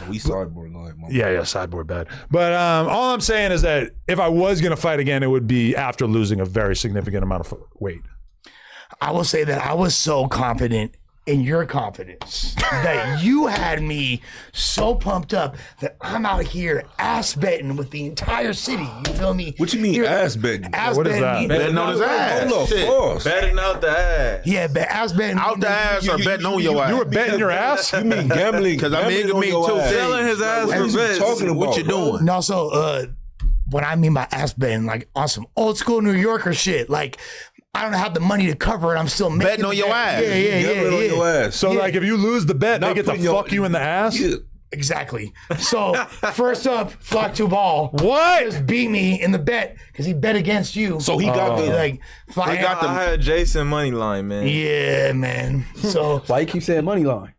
We sideboard. Go ahead, Mom. Yeah, sideboard bad. But all I'm saying is that if I was going to fight again, it would be after losing a very significant amount of weight. I will say that I was so confident in your confidence that you had me so pumped up that I'm out here ass betting with the entire city. You feel me? What you mean You're- ass betting? Ass What is betting that? mean- Betting on his ass. Hold on, Shit. pause. Betting out the ass. Yeah, but ass betting Out the ass or betting on your ass? You were betting your ass? You mean gambling? Because I mean, Gambling on two your ass. things. Selling his ass What for is you bets. talking about? What you doing? And also, what I mean by ass betting, like on some old school New Yorker shit, like I don't have the money to cover it. I'm still making Betting on the your bet. ass. Gambling on your ass. So like if you lose the bet, they Not get to putting your- fuck you in the ass? Yeah. Exactly. So first up, Flock 2 Ball. What? Just beat me in the bet because he bet against you. So he got the. like, Flock, I had Jason money line, man. yeah, man. So Why you keep saying money line?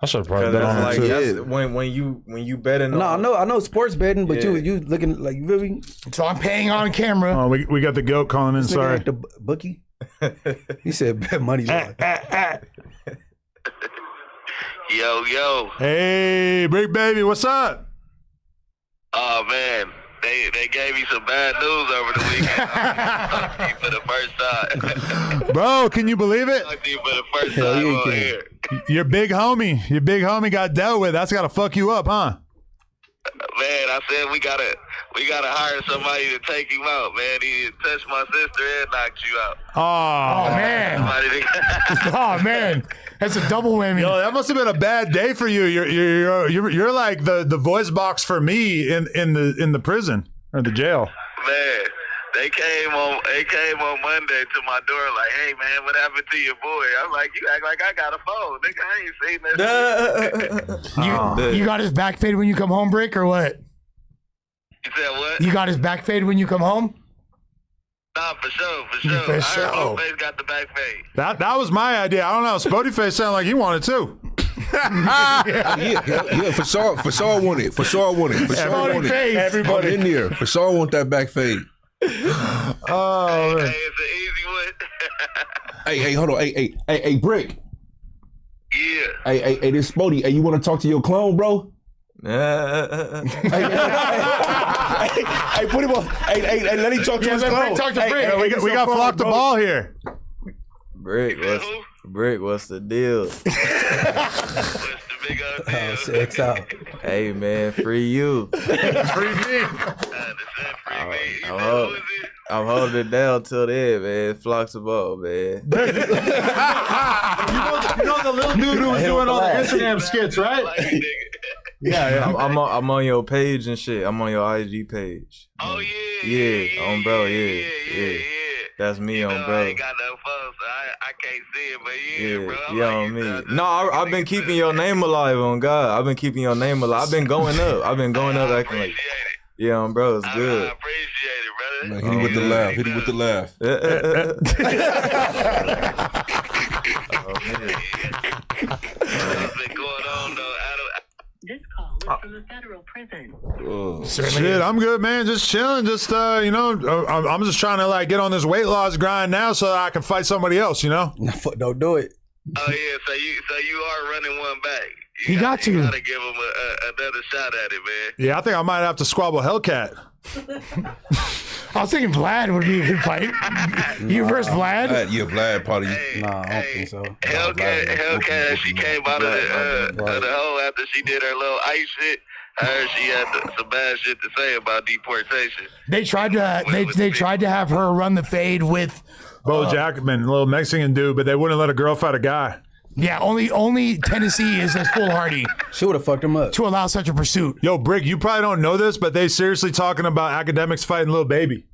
I should have probably Because bet on that's it like too. that's when you betting No, on I know sports betting, but Yeah. you looking like you really so I'm paying on camera. Oh, we got the goat calling in. looking Sorry. like the bookie. He said bet money line. Yo. Hey, Big Baby, what's up? Oh man, they gave me some bad news over the weekend. Talk to you for the first time. Bro, can you believe it? Talk to you for the first Hell, time you on can. here. Your big homie got dealt with. That's got to fuck you up, huh? Man, I said we gotta hire somebody to take him out. Man, he touched my sister and knocked you out. Oh, Oh man. Somebody to- Oh man. That's a double whammy. Yo, that must have been a bad day for you. You're like the voice box for me in the prison or the jail. Man, they came on Monday to my door like, hey man, what happened to your boy? I'm like, you act like I got a phone. Nigga, I ain't seen that shit. You got his back fade when you come home, Brick, or what? You said what? You got his back fade when you come home? Nah, for sure. For I sure. heard Blueface got the back fade. That was my idea. I don't know. Spody Face sounded like he wanted too. Yeah, for sure I want it. For sure I want it. For sure I want it. Face. Everybody. I'm in there. For sure I want that back fade. Oh, man. Hey, it's an easy one. Hey, hold on. Hey, Brick. Yeah. Hey, this Spody. Hey, you want to talk to your clone, bro? Yeah. Hey, put him on. Hey, let him talk to his let clone. Brick talk to Hey, Brick. hey, We got Flock the Ball here. Brick, what's the deal? What's the big old deal? Oh, 6 out. Hey man, free you. Free me. This ain't free me. You know who is it? I'm holding it down till then, man. Flocks the ball, man. You know the little dude who was doing all the Instagram skits, right? Like, nigga. Yeah. I'm on your page and shit. I'm on your IG page. Oh yeah. Yeah, on bro, yeah. That's me You know, on I bro. ain't got no phone, so I can't see it, but Yeah, bro. I'm yeah, like, on you me. know, No, I've been keeping your name alive on God. I've been keeping your name alive. I've been going up. I've been going up I acting like, appreciate it. yeah, on bro, it's I good. appreciate it, Man, brother. hit him with the laugh. Hit him with the laugh. What's been going on though? This call is from a federal prison. Shit, I'm good, man. Just chilling. Just I'm just trying to like get on this weight loss grind now so that I can fight somebody else. You know. Don't do it. Oh yeah, so you are running one back. You got to. You gotta give him another shot at it, man. Yeah, I think I might have to squabble Hellcat. I was thinking Vlad would be a good fight. You versus Vlad? Yeah, Vlad probably. Nah, I don't think so. Hellcat, she came out of the hole after she did her little ice shit. I heard she had some bad shit to say about deportation. They tried to they tried to have her run the fade with Bo Jackman, a little Mexican dude, but they wouldn't let a girl fight a guy. yeah, only Tennessee is as foolhardy She would have fucked him up. to allow such a pursuit. Yo, Brick, you probably don't know this, but they seriously talking about academics fighting Lil Baby.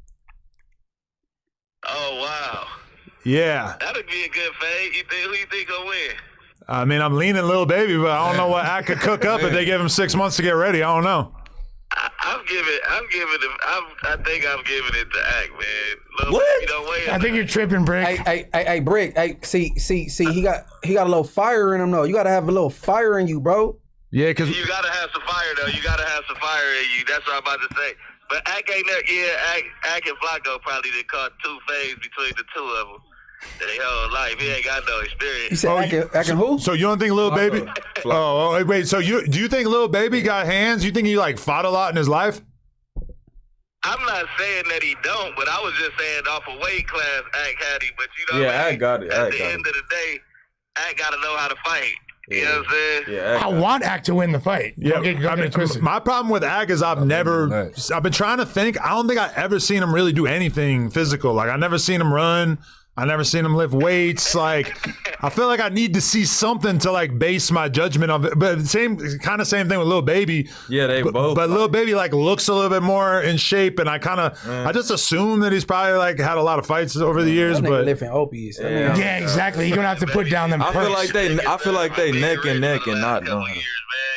Oh wow, Yeah. that'd be a good fade. Who you think gonna win? I mean, I'm leaning Lil Baby, but I don't know what Ack could cook up if they give him 6 months to get ready. I don't know. I think I'm giving it to Ack, man. Lil What? Baby don't weigh I think you're tripping, Brick. Hey, Brick. Hey, see. He got a little fire in him though. You gotta have a little fire in you, bro. Yeah, because You gotta have some fire though. You gotta have some fire in you. That's what I'm about to say. But Ack ain't there. Yeah, Ack and Flacco probably did caught 2 fades between the two of them. Their whole life, he ain't got no You experience. said acting who? So you don't think Lil Baby? Oh, wait. So do you think Lil Baby got hands? You think he like fought a lot in his life? I'm not saying that he don't, but I was just saying off a weight class, Ack had him. But you know, Yeah, what I mean? Ack got it. At Ack the got end of the day, Ack got to know how to fight. You know what I'm saying? Yeah, I want Ack to win the fight. Yeah, Don't get I mean, it twisted. my problem with Ack is I've been trying to think. I don't think I've ever seen him really do anything physical. Like I never seen him run. I never seen him lift weights. Like I feel like I need to see something to like base my judgment of it. But same thing with Lil Baby. Yeah, they both. But Lil Baby like looks a little bit more in shape, and I just assume that he's probably like had a lot of fights over the years. That nigga But lifting opiates. Yeah, exactly. You're gonna have to put down them I perks. feel like they neck and neck and not Couple doing it. years, man.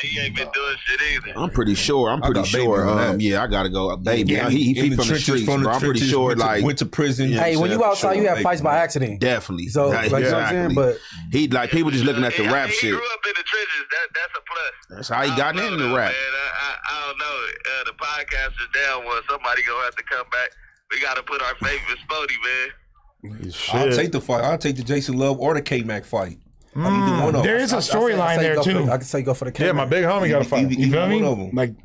He ain't been doing shit either. I'm pretty sure. got Baby on that. Yeah, I gotta go. Baby, Yeah, he In from the streets, bro. I'm pretty sure. went to, Like went to prison. Hey, when you outside, you have fights by accident. definitely. So, like, you know what I'm saying? But he like people just looking at the rap he shit. grew up in the trenches. That's a plus. That's how he got into the rap. Man, I don't know. The podcast is down one. Somebody gonna have to come back. We gotta put our favorite Spody, man. I'll take the fight. I'll take the Jason Love or the K-Mac fight. Either one of them. There is a storyline there too. I can say go for the K. yeah, my big homie got a fight. You feel me? One of them. Like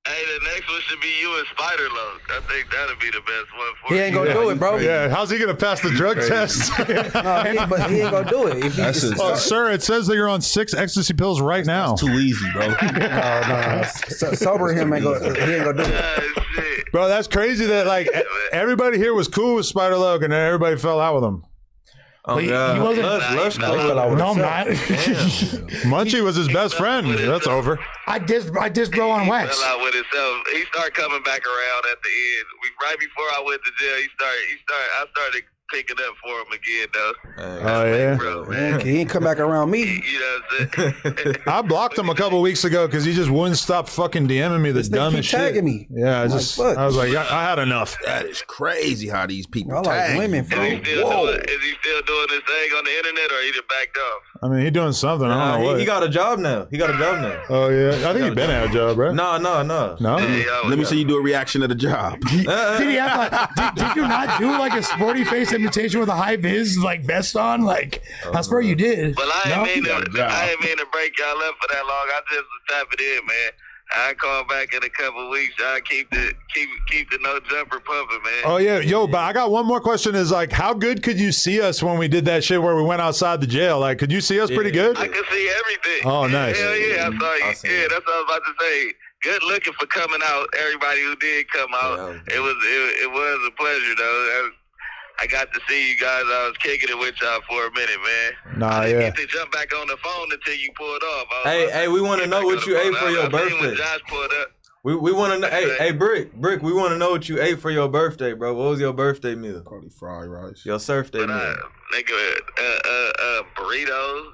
Hey, the next one should be you and Spider-Load. I think that'll be the best one for He you. ain't gonna do it, bro. Yeah, how's he gonna pass the drug test? But he ain't gonna do it. If he That's just, Oh, sir, it says that you're on 6 ecstasy pills right now. Too easy, bro. sober him ain't gonna. He ain't gonna do it. Ah, shit. Bro, that's crazy that like everybody here was cool with Spider Logan and then everybody fell out with him. Oh he God, wasn't- Lush No, cool. no, I'm not. Munchie was his best friend. That's over. I dissed bro on wax. Fell out with himself. He started coming back around at the end. Right before I went to jail, I started picking up for him again, though. Oh yeah. Bro, man. He ain't come back around me. You know what I'm saying? I blocked him a couple weeks ago because he just wouldn't stop fucking DMing me the This nigga dumbest keep shit. tagging me. Yeah, I'm like, fuck. I was like, I had enough. That is crazy how these people I like tag. women, Is bro. he still doing this thing on the internet, or he just backed off? I mean, he doing something. I don't know what. He got a job now. Oh yeah, I think he been at a job, right? No. No. Hey, Let me see you do a reaction of the job. Did he have like? Did you not do like a sporty face imitation with a high vis like vest on? Like I swear you did. Well, I No? ain't mean to break y'all up for that long. I just was tapping in, man. I call back in a couple weeks. I keep the no jumper pumping, man. Oh yeah, yo, but I got one more question. Is like, how good could you see us when we did that shit where we went outside the jail? Like, could you see us pretty good? I can see everything. Oh, nice. Hell yeah, I saw you. see Yeah, it. that's what I was about to say. Good looking for coming out. Everybody who did come out, it was a pleasure though. I got to see you guys. I was kicking it with y'all for a minute, man. Nah, I didn't yeah. get to jump back on the phone until you pulled off. Hey, we want to know what you ate for your When birthday. Josh pulled up. We want to know. Hey, Brick, we want to know what you ate for your birthday, bro. What was your birthday meal? Probably fried rice. Your surf day But meal. nigga, burritos,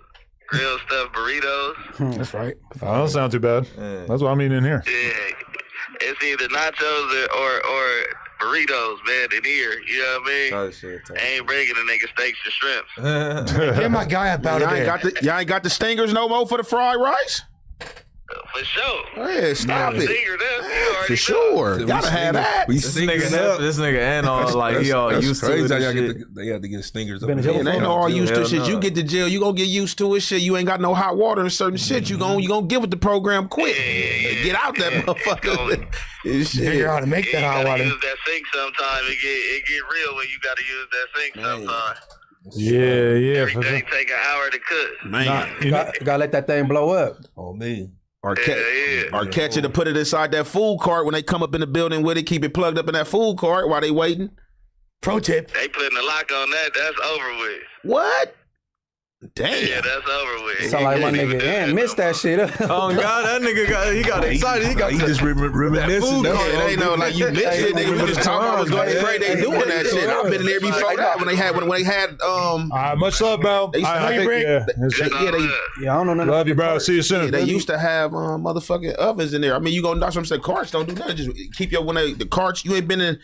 grilled stuffed burritos. That's right. Oh, don't sound too bad. Yeah. That's what I'm eating in here. Yeah, it's either nachos or burritos, man. In here, you know what I mean? Tight shit. I ain't bringing a nigga steaks and shrimps. Get my guy up out of Y'all there. ain't got the stingers no more for the fried rice. for sure. Yeah, stop it. Stinger, you already For know. sure. Gotta have that. This nigga and all like he all That's used to crazy it. how and y'all shit. get they had to get stingers. Been Up a in jail And there. ain't no all used to Hell shit. no. You get to jail, you gonna get used to it. Shit, you ain't got no hot water and certain shit. You gonna get with the program quick. Get out that motherfucker. Figure Shit. out how to make You that hot gotta water. use that sink sometime. It get real when you gotta use that sink sometime. Yeah, for sure. Everything take an hour to cook. Man. You know, Gotta let that thing blow up. Oh man. Or Yeah. catch it to put it inside that food cart when they come up in the building with it. Keep it plugged up in that food cart while they waiting. Pro tip. They putting a lock on that. That's over with. What? Damn. Yeah, that's over with. Sound like my You can't nigga even do and that missed no that shit up. Oh God, that nigga got excited. He got He just reminiscing. Yeah, That's it ain't no like you missed it, nigga. We just talking about what's going crazy. They doing that shit. I've been there before that when they had much love, bro. They used to I have- think, yeah. Yeah, I don't know nothing. Love you, bro. See you soon. they used to have motherfucking ovens in there. I mean, you gonna that's what I'm saying. Carts don't do nothing. Just keep your the carts. You ain't been in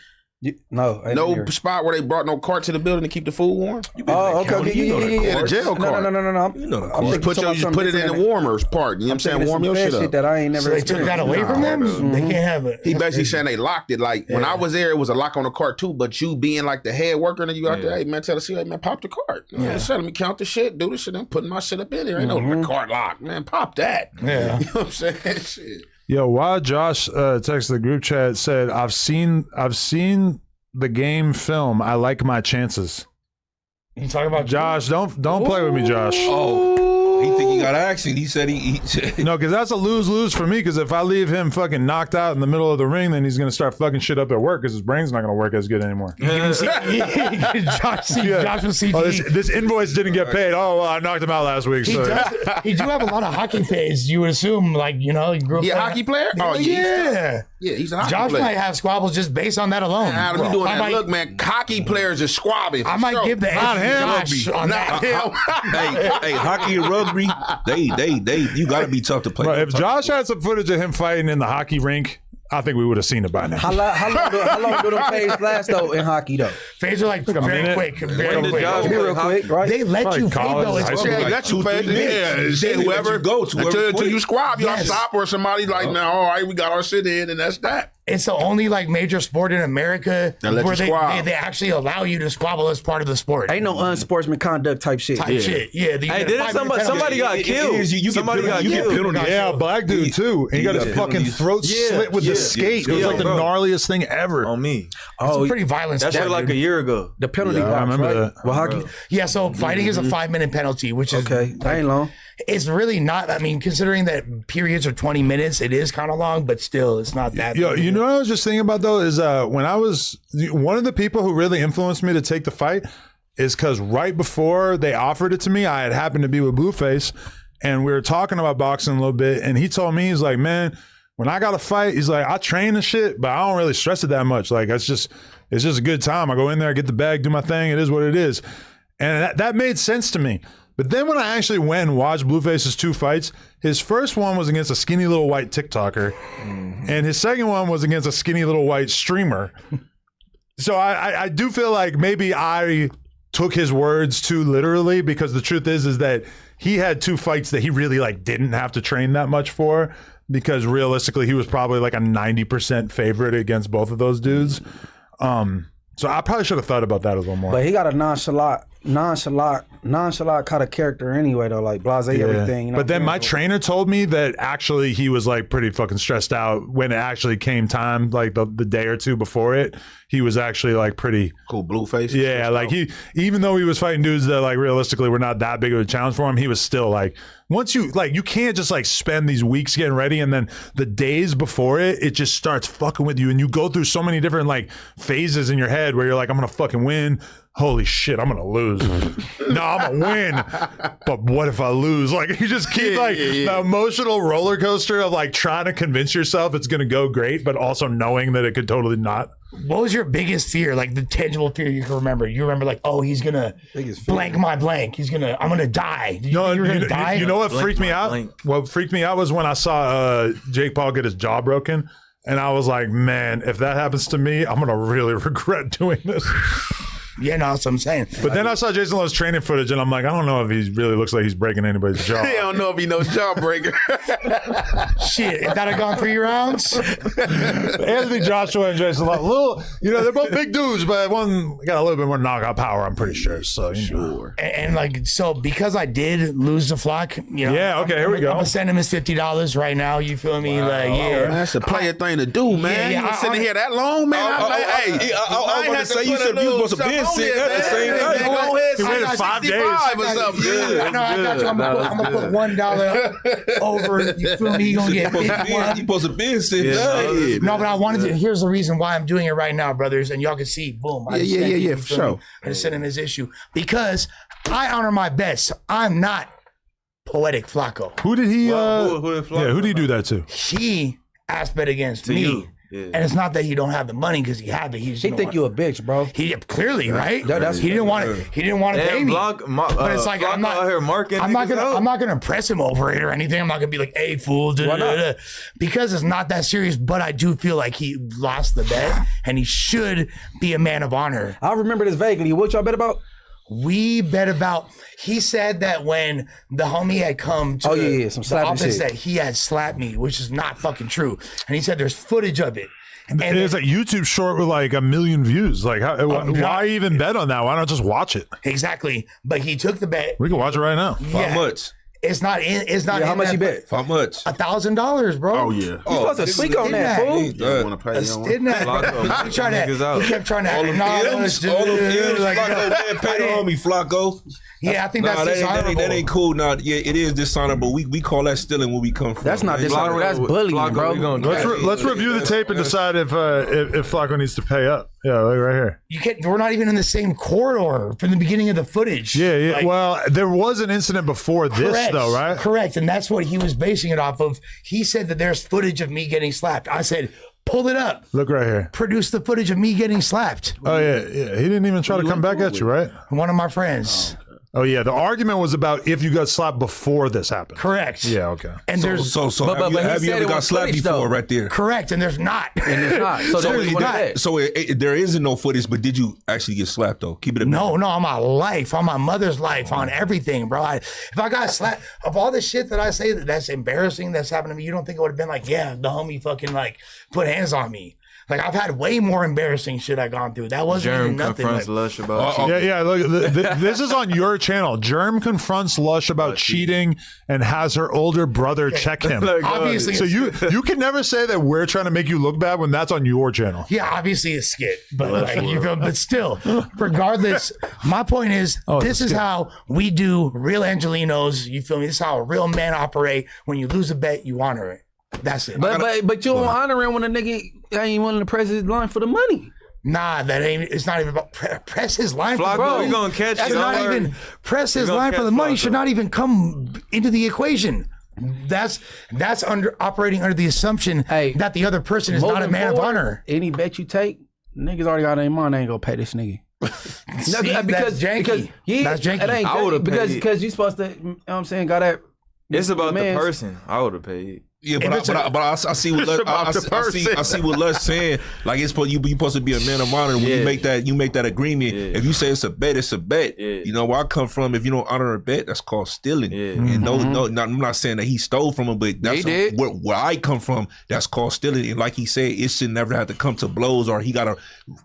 No, I ain't no here. spot where they brought no cart to the building to keep the food warm. Oh, okay, Yeah, the jail cart. No. You know the I'm You thinking put about you something put it in the different. warmers part. You know what I'm saying? Warm your shit up. That I ain't never. So they took that away from them? They can't have it. He basically saying they locked it. Like when I was there, it was a lock on the cart too. But you being like the head worker and you out there, hey man, tell the CEO, hey man, pop the cart. Yeah. Let me count the shit, do the shit. I'm putting my shit up in there. Ain't no cart lock, man. Pop that. Yeah. You know what I'm saying? Shit. Yo, while Josh texted the group chat, said, I've seen the game film. I like my chances. You talking about Josh, don't play with me, Josh. Oh, he think he got action. He said he No, because that's a lose-lose for me. Because if I leave him fucking knocked out in the middle of the ring, then he's gonna start fucking shit up at work because his brain's not gonna work as good anymore. Josh from CG. Oh, this invoice didn't get paid. Oh, well, I knocked him out last week. He So. do have a lot of hockey fans. You would assume, like, you know, he grew up. He a hockey player? Oh, yeah. Yeah, he's a hockey Josh player. might have squabbles just based on that alone. How do we doing I that? might- Look, man, hockey players are squabbing. I might give the edge to Josh on that. hey, hockey and rugby, you got to be tough to play. Bro, if Josh had some footage of him fighting in the hockey rink, I think we would have seen it by now. How long do them plays last though in hockey though? Fades are like very minute. quick. When Very did quick. Josh Be real play quick, right? They let Probably you fade college, though. high It's school. Yeah, okay. you got you 2-3 fast. minutes. Yeah, They let whoever you go to whoever until you quick. squab, you Yes. stop or somebody like now. All right, we got our shit in, and that's that. It's the only like major sport in America That let where you squabble. they actually allow you to squabble as part of the sport. Ain't no unsportsman conduct type shit. Type shit. Yeah. You Hey, get a didn't 5-minute somebody penalty. got killed? You Somebody got killed. Yeah, a black dude too. And he got his got fucking penalties. throat slit with the skate. It was like the bro. gnarliest thing ever. On me. It's a pretty violent That sport. shit like dude. a year ago. The penalty Yeah, I box, remember right? that. Well, hockey. Yeah, so fighting is a 5-minute penalty, which is Okay, that ain't long. it's really not. I mean, considering that periods are 20 minutes, it is kind of long, but still, it's not that. Yo, you know what I was just thinking about though is when I was one of the people who really influenced me to take the fight is because right before they offered it to me, I had happened to be with Blueface, and we were talking about boxing a little bit, and he told me he's like, man, when I got a fight, he's like, I train and shit, but I don't really stress it that much. Like it's just a good time. I go in there, I get the bag, do my thing. It is what it is, and that made sense to me. But then when I actually went and watched Blueface's 2 fights, his first one was against a skinny little white TikToker, and his second one was against a skinny little white streamer. So I do feel like maybe I took his words too literally, because the truth is that he had 2 fights that he really like didn't have to train that much for, because realistically he was probably like a 90% favorite against both of those dudes. So I probably should have thought about that a little more. But he got a nonchalant kind of character anyway, though, like blase everything. You know But then my what I'm saying? trainer told me that actually he was like pretty fucking stressed out when it actually came time, like the day or two before it. He was actually like pretty Cool blue face. yeah, like he, even though he was fighting dudes that like realistically were not that big of a challenge for him, he was still like, once you like, you can't just like spend these weeks getting ready and then the days before it just starts fucking with you, and you go through so many different like phases in your head where you're like, I'm gonna fucking win. Holy shit, I'm gonna lose. No, I'm gonna win. But what if I lose? Like you just keep the emotional roller coaster of like trying to convince yourself it's gonna go great, but also knowing that it could totally not. What was your biggest fear? Like the tangible fear you can remember? You remember like, oh, he's gonna blank my blank. I'm gonna die. You were gonna die? You know what Blank freaked me my out? blank. What freaked me out was when I saw Jake Paul get his jaw broken, and I was like, man, if that happens to me, I'm gonna really regret doing this. Yeah, no, that's what I'm saying. But then I saw Jason Lowe's training footage, and I'm like, I don't know if he really looks like he's breaking anybody's jaw. I don't know if he knows jawbreaker. Shit, if that had gone 3 rounds. Anthony Joshua and Jason Lowe, little, they're both big dudes, but one got a little bit more knockout power, I'm pretty sure. So, Sure. And like, so because I did lose the flock, Yeah, okay, here we go. I'm gonna send him his $50 right now. You feel me? Like, yeah. Man, that's a player thing to do, man. Yeah, You been sitting here that long, man. I was going to say, you said you was supposed to be sitting at the same time. time. Go ahead, He waited 5 days. or something. I know. I got you. I'm gonna put $1 over. You feel me? You gonna get You 51. supposed to be sitting down. No, but I wanted to. Here's the reason why I'm doing it right now, brothers, and y'all can see. Boom. I just sent Yeah, you, for feel sure. me? I just sent him his issue because I honor my best. I'm not poetic Flacco. Who did he? who did he do that to? He asked bet against me. you. Yeah. And it's not that he don't have the money because he had it. He think you a bitch, bro. He clearly right. That's- he didn't want it. He didn't want to pay me. But it's like I'm not out here marking. I'm not gonna press him over it or anything. I'm not gonna be like, "Hey, fool," because it's not that serious. But I do feel like he lost the bet, and he should be a man of honor. I remember this vaguely. What y'all bet about? We bet about. He said that when the homie had come to some the slapping office, shit. that he had slapped me, which is not fucking true. And he said there's footage of it. And It's a YouTube short with like 1 million views. Like, why even bet on that? Why not just watch it? Exactly. But he took the bet. We can watch it right now. How much? It's not in. It's not. How in much that, you bet? How much? $1,000, bro. Oh, yeah. You supposed to speak on that, fool. You don't want to pay. You don't want Didn't that? Flacco, He tried niggas to. out. He kept trying to. All them M's, Flacco, man, pay the homie, Flacco. Yeah, I think Nah, that's that ain't cool. Nah, yeah, it is dishonorable. We call that stealing where we come from. That's not man. dishonorable. That's bullying, bro. Let's review the tape and decide if Flacco needs to pay up. Yeah, like right here. You can't. We're not even in the same corridor from the beginning of the footage. Yeah. Like, Well, there was an incident before this, correct, though, right? Correct, and that's what he was basing it off of. He said that there's footage of me getting slapped. I said, pull it up. Look right here. Produce the footage of me getting slapped. Oh yeah. He didn't even try to come back at you, right? One of my friends. Oh yeah. The argument was about if you got slapped before this happened. Correct. Yeah. Okay. And there's So But he have you said ever it got was slapped footage, before though. right there? correct, and there's not. And it's not. So Seriously, there's one not. bet. So there isn't no footage, but did you actually get slapped though? Keep it a No, on my life, on my mother's life, on everything, bro. If I got slapped, of all the shit that I say that's embarrassing that's happened to me, you don't think it would have been like, yeah, the homie fucking like put hands on me. Like I've had way more embarrassing shit I've gone through. That wasn't even Germ nothing. confronts Like, Lush about you. Yeah. Look, this is on your channel. Germ confronts Lush about cheating and has her older brother check him. obviously, So you can never say that we're trying to make you look bad when that's on your channel. yeah, obviously it's skit, but like you feel, but still, regardless, my point is this is how we do real Angelinos. You feel me? This is how a real man operate. When you lose a bet, you honor it. That's it. But you don't honor him when a nigga ain't willing to press his line for the money. Nah, that ain't. It's not even about press his line. Flacco, bro, you gonna catch That's it. not Don't worry. even press his You gonna line for catch the money. Flacco. Should not even come into the equation. That's operating under the assumption that the other person is not a Moving man of forward, honor. Any bet you take, niggas already got their mind. They ain't gonna pay this nigga. See, that's janky. That's janky. It ain't I would've paid. because you supposed to. You know what I'm saying? Got that. It's about the man's- person. I would have paid. Yeah, but I see what Lush, I see what Lush saying. Like it's supposed you supposed to be a man of honor when you make that agreement. Yeah. If you say it's a bet, it's a bet. Yeah. You know where I come from. If you don't honor a bet, that's called stealing. Yeah. And I'm not saying that he stole from him, but that's did. where I come from. That's called stealing. And like he said, it should never have to come to blows or he gotta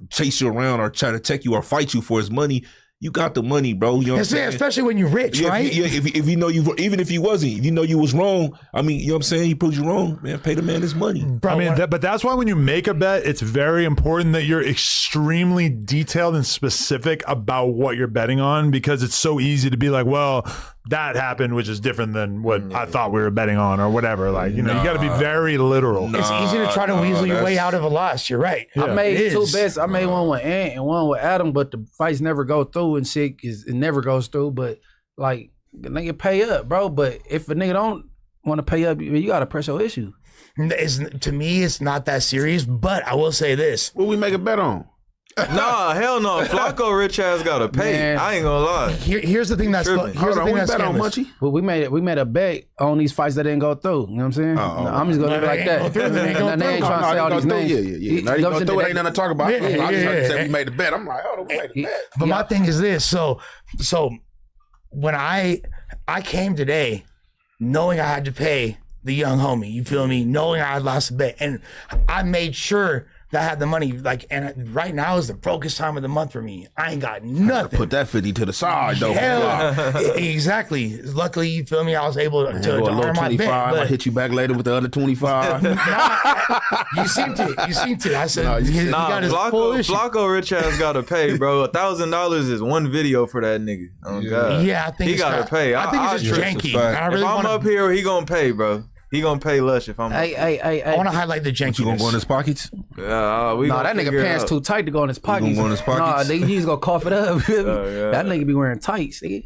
chase you around or try to take you or fight you for his money. You got the money, bro. You know what I'm saying? Especially when you're rich, Yeah, right? if you know even if you wasn't, if you know you was wrong, I mean, you know what I'm saying? He proved you wrong, man. Pay the man his money. Bro, I mean, but that's why when you make a bet, it's very important that you're extremely detailed and specific about what you're betting on because it's so easy to be like, well, that happened, which is different than what I thought we were betting on or whatever. Like, you know, you got to be very literal. it's easy to try to weasel your way out of a loss. You're right. I made It two is. bets. I made one with Ant and one with Adam, but the fights never go through and shit. It never goes through. But like, the nigga pay up, bro. But if a nigga don't want to pay up, you got to press your issue. To me, it's not that serious. But I will say this: What we make a bet on? Nah, hell no. Flacco rich ass gotta pay. Man. I ain't gonna lie. Here's the thing that's Tripping. here's the thing that's bet on scandalous. Munchie. Well, we made a bet on these fights that didn't go through. You know what I'm saying? I'm just gonna leave it like that. They ain't trying to say all these names. Yeah. Now you go through it, ain't nothing to talk about. I just heard you say we made the bet. I'm like, oh, we made the bet. But my thing is this. So when I came today knowing I had to pay the young homie, you feel me? Knowing I had lost the bet. And I made sure that I had the money. Like, and right now is the brokest time of the month for me. I ain't got nothing. Put that 50 to the side, though. Exactly. Luckily, you feel me? I was able to Go a little honor my 25. bet. I But hit you back later with the other 25. you seemed to. I said, he Nah, got his full issue. Flacco rich ass gotta pay, bro. $1,000 is one video for that nigga. Oh God. Yeah, I think he it's gotta kinda- pay. I think it's just janky. I really if I'm wanna- up here, he gonna pay, bro. He gonna pay Lush if I'm up here. I want to highlight the jankiness. You gonna go in his pockets? Yeah, we Nah, gonna that nigga figure it pants out. too tight to go in his pockets. gonna go in his pockets? Nah, he's gonna cough it up. yeah. That nigga be wearing tights, nigga.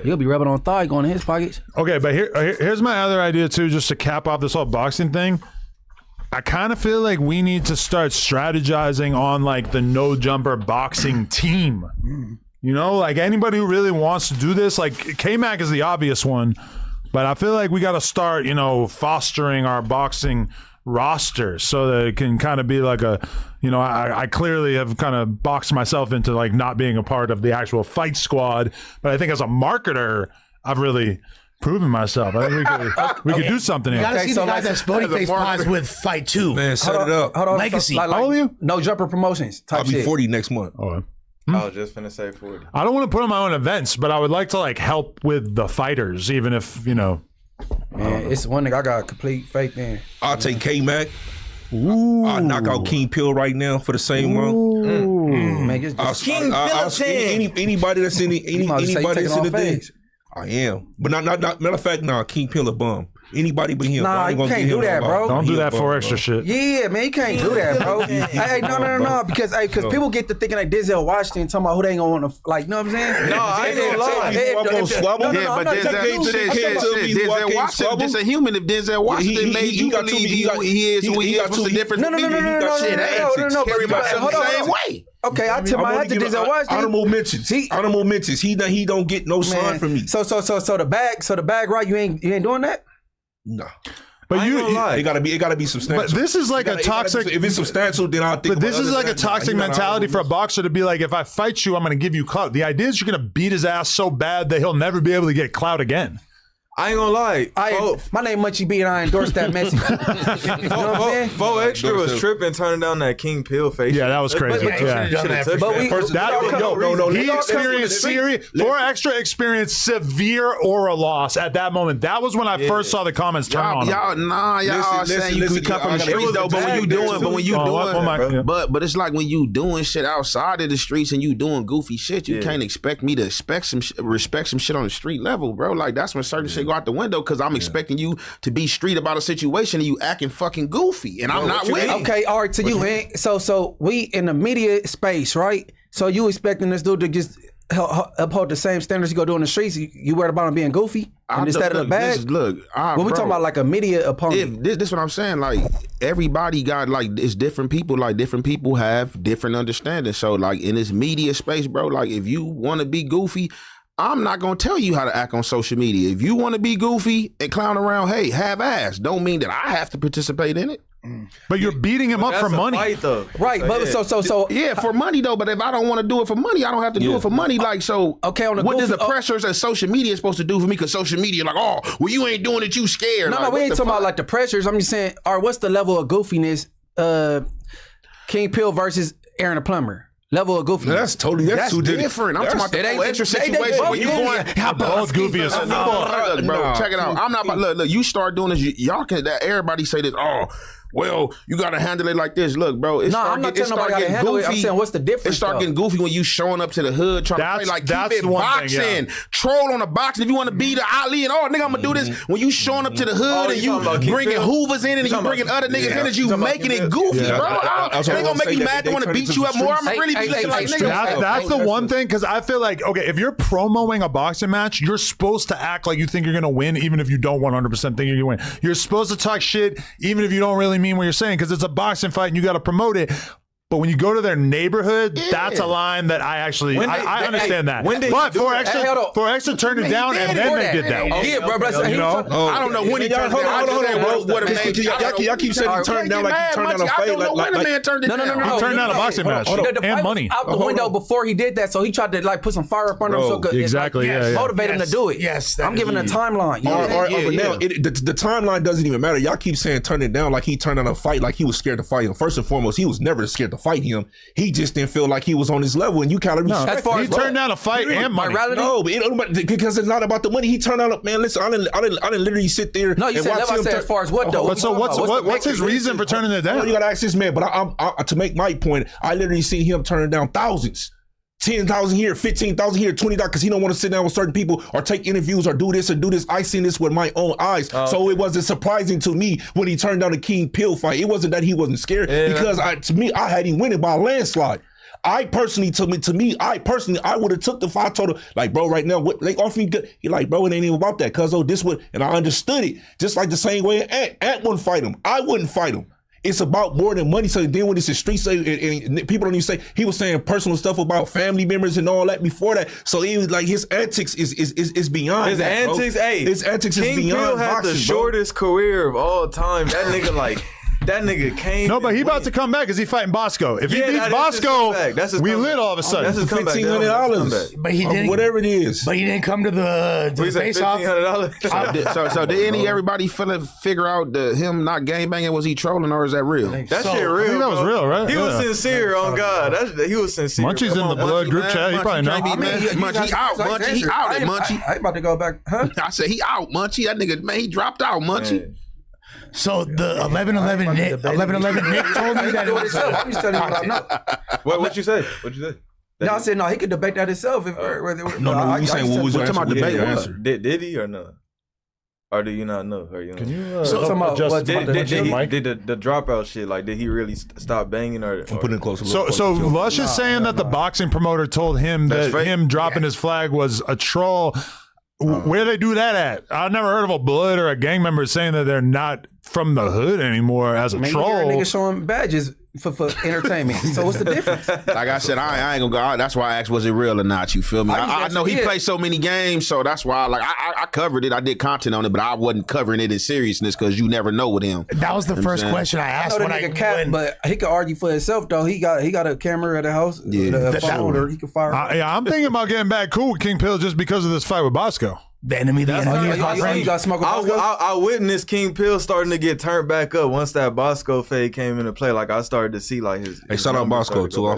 He'll be rubbing on thigh going in his pockets. Okay, but here's my other idea too, just to cap off this whole boxing thing. I kind of feel like we need to start strategizing on like the no jumper boxing team. You know, like anybody who really wants to do this, like K-Mac is the obvious one, but I feel like we got to start, you know, fostering our boxing roster so that it can kind of be like a, you know, I clearly have kind of boxed myself into like not being a part of the actual fight squad, but I think as a marketer, I've really proven myself. I think we could do something You here. gotta see so the guy like- that Spody Face pies with Fight 2. Man, set it up. Hold on. Legacy. Like, How old are you? No jumper promotions type I'll be shit. 40 next month. Oh, I was just finna say 40. I don't want to put on my own events, but I would like to like help with the fighters, even if, you know. Man, it's one thing I got complete faith in. I'll take K-Mac. I'll knock out King Pill right now for the same amount. Man, just I'll anybody that's in the might as well say anybody you that's in the taking thing. off face. I am, but not matter of fact, nah. King Pill a bum. Anybody but him. Nah, I ain't you gonna can't give him do that, no bro. bum. Don't do He a that bum, for bro. extra shit. Yeah, man, you can't do that, bro. Hey, no, because people get to thinking like Denzel Washington talking about who they ain't gonna want to, like, you know what I'm saying? No, I ain't gonna lie. Yeah, but Denzel Washington just a human. If Denzel Washington made you believe he is who he is, what's the difference? No. Carry myself the same Hold on. way. Okay, I tip my hat to Denzel Washington. Honorable mentions. Honorable mentions. He don't get no sign from me. So the bag, right? You ain't doing that? No. But it gotta be substantial. But this is like a toxic. If it's substantial, then I'll think. But this is like a toxic mentality for a boxer to be like, if I fight you, I'm going to give you clout. The idea is you're going to beat his ass so bad that he'll never be able to get clout again. I ain't gonna lie. My name Munchie B and I endorse that message. You know what I'm saying? 4 Extra was tripping turning down that King Pill face. Yeah, that was crazy. He experienced serious. 4 Extra experienced severe aura loss at that moment. That was when I first saw the comments turn on him. Y'all saying you can cut from the streets though, but when it's like when you doing shit outside of the streets and you doing goofy shit, you can't expect me to respect some shit on the street level, bro. Like that's when certain shit go out the window because I'm expecting you to be street about a situation and you acting fucking goofy and I'm not with it. Okay, all right, to you, man. So we in the media space, right? So you expecting this dude to just uphold the same standards you go do in the streets? You worried about him being goofy instead of the bag? When we talking about like a media opponent, this is what I'm saying. Like everybody got like it's different people. Like different people have different understanding. So like in this media space, bro. Like if you want to be goofy, I'm not going to tell you how to act on social media. If you want to be goofy and clown around, hey, have ass. Don't mean that I have to participate in it. But you're beating him up for money. Fight, though. Right, but so yeah, for money though. But if I don't want to do it for money, I don't have to do it for money. Like so, okay. What is the pressures that social media is supposed to do for me? Because social media, like, oh, well, you ain't doing it, you scared. No, we ain't talking about like the pressures. I'm just saying, all right, what's the level of goofiness? King Pill versus Aaron the Plumber. Level of goofiness. That's too different. I'm talking about the extra situation when you going. How both goofy as fuck, bro. Check it out. I'm not about look. You start doing this. Y'all can. Everybody say this. Oh, well, you got to handle it like this. Look, bro. I'm not telling nobody how to handle it. I'm saying, what's the difference? It start getting goofy when you showing up to the hood trying to play like keep it boxing, troll on the boxing. If you want to be the Ali and nigga, I'm gonna do this. When you showing up to the hood and you bringing Hoovers in and you bringing other niggas in, and you making it goofy, bro. They gonna make me mad. They want to beat you up more. I'm really be looking like niggas. That's the one thing, because I feel like, okay, if you're promoting a boxing match, you're supposed to act like you think you're gonna win, even if you don't 100% think you're gonna win. You're supposed to talk shit, even if you don't really mean what you're saying, because it's a boxing fight and you got to promote it. But when you go to their neighborhood, that's a line that I actually I understand that. But for extra turn it down and then they did that. Yeah, bro. I don't know when he turned it down. Hold on, bro. Y'all keep saying he turned down like he turned down a fight. I don't know when the man turned it down. No. He turned down a boxing match and money. Out the window before he did that, so he tried to like put some fire up under him, so exactly, motivate him to do it. Yes, I'm giving a timeline. The timeline doesn't even matter. Y'all keep saying turn it down like he turned down a fight, like he was scared to fight him. First and foremost, he was never scared to fight him. He just didn't feel like he was on his level, and you kind of respect. He turned down a fight and money. No, but because it's not about the money. He turned down. Man, listen, I didn't literally sit there. No, you said never. I said as far as what though? What's his reason for turning it down? You gotta ask this man. But I to make my point, I literally see him turning down thousands. 10,000 here, 15,000 here, 20,000 because he don't want to sit down with certain people or take interviews or do this or do this. I seen this with my own eyes. So it wasn't surprising to me when he turned down the King Pill fight. It wasn't that he wasn't scared because to me, I had him winning by a landslide. I personally, I would have took the fight. I told him, like, bro, right now, what they offer me good. He like, bro, it ain't even about that. Cause this would, and I understood it. Just like the same way Ant wouldn't fight him. I wouldn't fight him. It's about more than money. So then when it's a street say, and people don't even say, he was saying personal stuff about family members and all that before that. So he was like, his antics is beyond his that, antics. Bro. Hey, his antics King is beyond Pill had boxing, the shortest career of all time. That nigga like. That nigga came. No, but he about to come back because he fighting Bosco. If he beats Bosco, we lit all of a sudden. That's his comeback. $1,500. But he didn't. Whatever it is. But he didn't come to the face off. So did everybody figure out him not gangbanging? Was he trolling or is that real? That shit real. I think that was real, right? He was sincere. On God, he was sincere. Munchie's in the blood group chat. He probably knows. Munchie out. Munchie, he out. Munchie. I ain't about to go back. Huh? I said he out. Munchie. That nigga, man, he dropped out. Munchie. So the 11-11 Nick told me that it was. I'm just telling you what I know. What you say? No, I said no. He could debate that himself. No, you saying what was your answer? Did he or no? Or do you not know? Can you did the dropout shit? Like, did he really stop banging or put it closer? So Lush is saying that the boxing promoter told him that him dropping his flag was a troll. Where they do that at? I've never heard of a blood or a gang member saying that they're not from the hood anymore as a troll. You hear niggas showing badges for entertainment. So what's the difference? Like I said, I ain't gonna go. That's why I asked, was it real or not? You feel me? I know he plays so many games, so that's why. I covered it. I did content on it, but I wasn't covering it in seriousness because you never know with him. That was the first question I asked when I cat, but he could argue for himself though. He got a camera at the house. Yeah, a phone, or he could fire. I'm thinking about getting back cool with King Pill just because of this fight with Bosco. The enemy is my friend. You got smoke with Bosco? I witnessed King Pill starting to get turned back up once that Bosco fade came into play. Like I started to see like his. Hey, shout out Bosco too.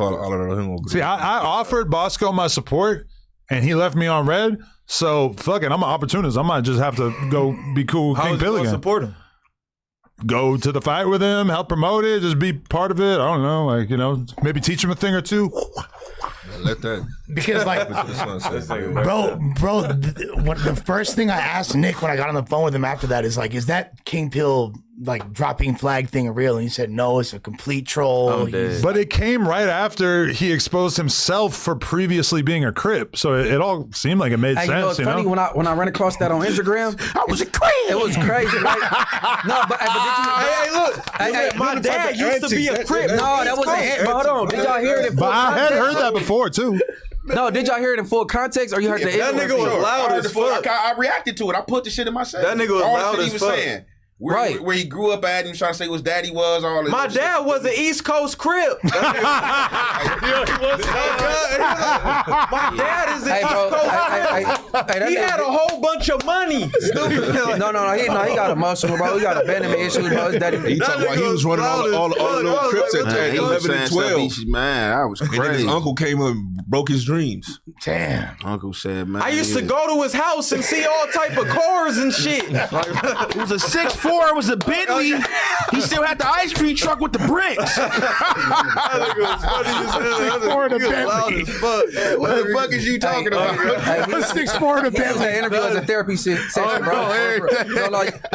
See, I offered Bosco my support, and he left me on red. So fuck it, I'm an opportunist. I might just have to go be cool with King Pill again. Support him. Go to the fight with him, help promote it, just be part of it. I don't know, maybe teach him a thing or two. Let that. Because bro, the first thing I asked Nick when I got on the phone with him after that is like, is that King Pill like dropping flag thing real? And he said, no, it's a complete troll. But it came right after he exposed himself for previously being a Crip. So it all seemed like it made sense. You know, it's funny when I ran across that on Instagram. I was a Crip. It was crazy. Like, no, but did you? My dad used to be a Crip. No, that wasn't it. Hold on. Did y'all hear it? But I had heard that before too. No, did y'all hear it in full context, or you heard the that nigga was loud as fuck. I reacted to it. I put the shit in my set. That nigga was loud as fuck. Saying. Where he grew up at and trying to say his daddy was all this. My dad was an East Coast Crip. My dad is an East Coast Crip. He had a whole bunch of money. No, he got emotional, bro. He got abandonment issues, bro. His daddy. He talking about he was running all the little Crips at 11 and 12. Man, that was crazy. And his uncle came and broke his dreams. Damn. Uncle said, man. I used to go to his house and see all type of cars and shit. It was a 6'4". It was a Bentley. He still had the ice cream truck with the bricks. That nigga was funny as hell. He was loud as fuck. What the fuck is you talking about? 6'4" in a Bentley. That interview was a therapy session, bro. You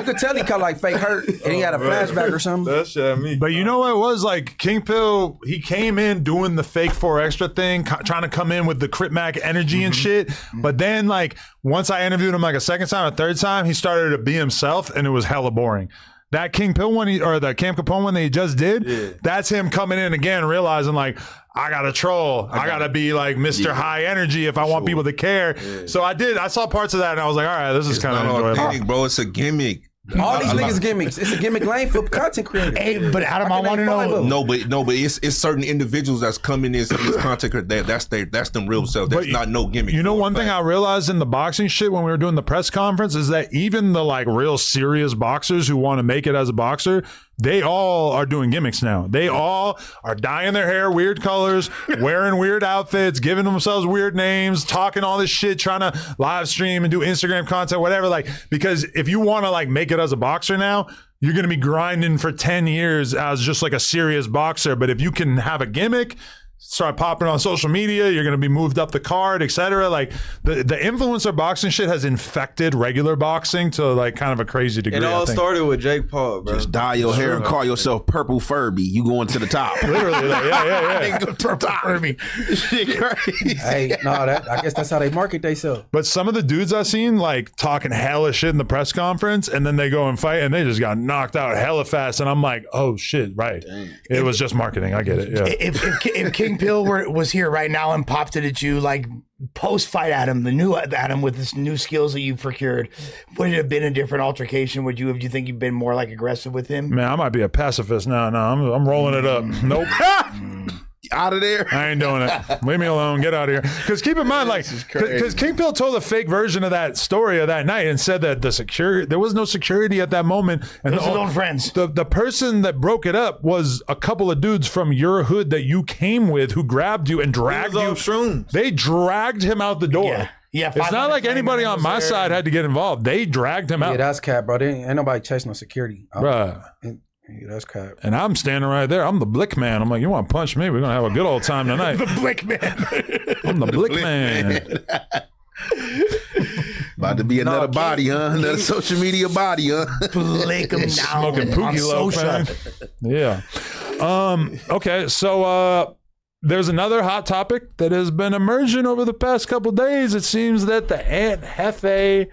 could tell he kind of like fake hurt, and he had a flashback or something. That shit at me. But you know what it was like? King Pill, he came in doing the fake 4 extra thing, trying to come in with the Crip Mac energy and shit. But then, like, once I interviewed him like a second time or third time, he started to be himself, and it was hella boring. That King Pill one, or the Cam Capone one that he just did, that's him coming in again, realizing like, I gotta troll. I gotta be like Mr. High Energy if I want people to care. Yeah. So I saw parts of that and I was like, all right, this is kind of enjoyable. Authentic, bro. It's a gimmick. All these niggas gimmicks. It's a gimmick lane for content creators. Hey, but Adam, I want to know. No, but it's certain individuals that's coming in as content creators. That's them real self. That's not no gimmick. You know, one thing I realized in the boxing shit when we were doing the press conference is that even the like real serious boxers who want to make it as a boxer, they all are doing gimmicks now. They all are dyeing their hair weird colors, wearing weird outfits, giving themselves weird names, talking all this shit, trying to live stream and do Instagram content, whatever. Like, because if you want to like make it as a boxer now, you're going to be grinding for 10 years as just like a serious boxer. But if you can have a gimmick, start popping on social media, you're going to be moved up the card, etc. Like the influencer boxing shit has infected regular boxing to like kind of a crazy degree. It all started with Jake Paul, bro. Just dye your hair and call yourself Purple Furby. You going to the top. Literally, like, yeah. Purple Furby. Shit crazy. Hey, no, I guess that's how they market themselves. But some of the dudes I've seen like talking hella shit in the press conference, and then they go and fight, and they just got knocked out hella fast. And I'm like, oh shit, right? Dang. It was just marketing. I get it. Yeah. If King Pill was here right now and popped it at you, like post-fight Adam, the new Adam with this new skills that you've procured, would it have been a different altercation? Would you think you've been more like aggressive with him? Man, I might be a pacifist now. No, I'm rolling it up. Nope. Out of there. I ain't doing it. Leave me alone. Get out of here. Because keep in mind, like, because King Pill told a fake version of that story of that night and said that there was no security at that moment. And those are his own friends. The person that broke it up was a couple of dudes from your hood that you came with who grabbed you and dragged you. They dragged him out the door. Yeah. It's not like anybody on my side had to get involved. They dragged him out. Yeah, that's cap, bro. Ain't nobody chasing no security. Bruh. Yeah, that's cap. And I'm standing right there. I'm the blick man. I'm like, you want to punch me? We're going to have a good old time tonight. The blick man. I'm the blick man. About to be another body, huh? Another social media body, huh? Blick him down. Smoking Pookie Low, man. Yeah. Okay, so there's another hot topic that has been emerging over the past couple days. It seems that the Aunt Jefe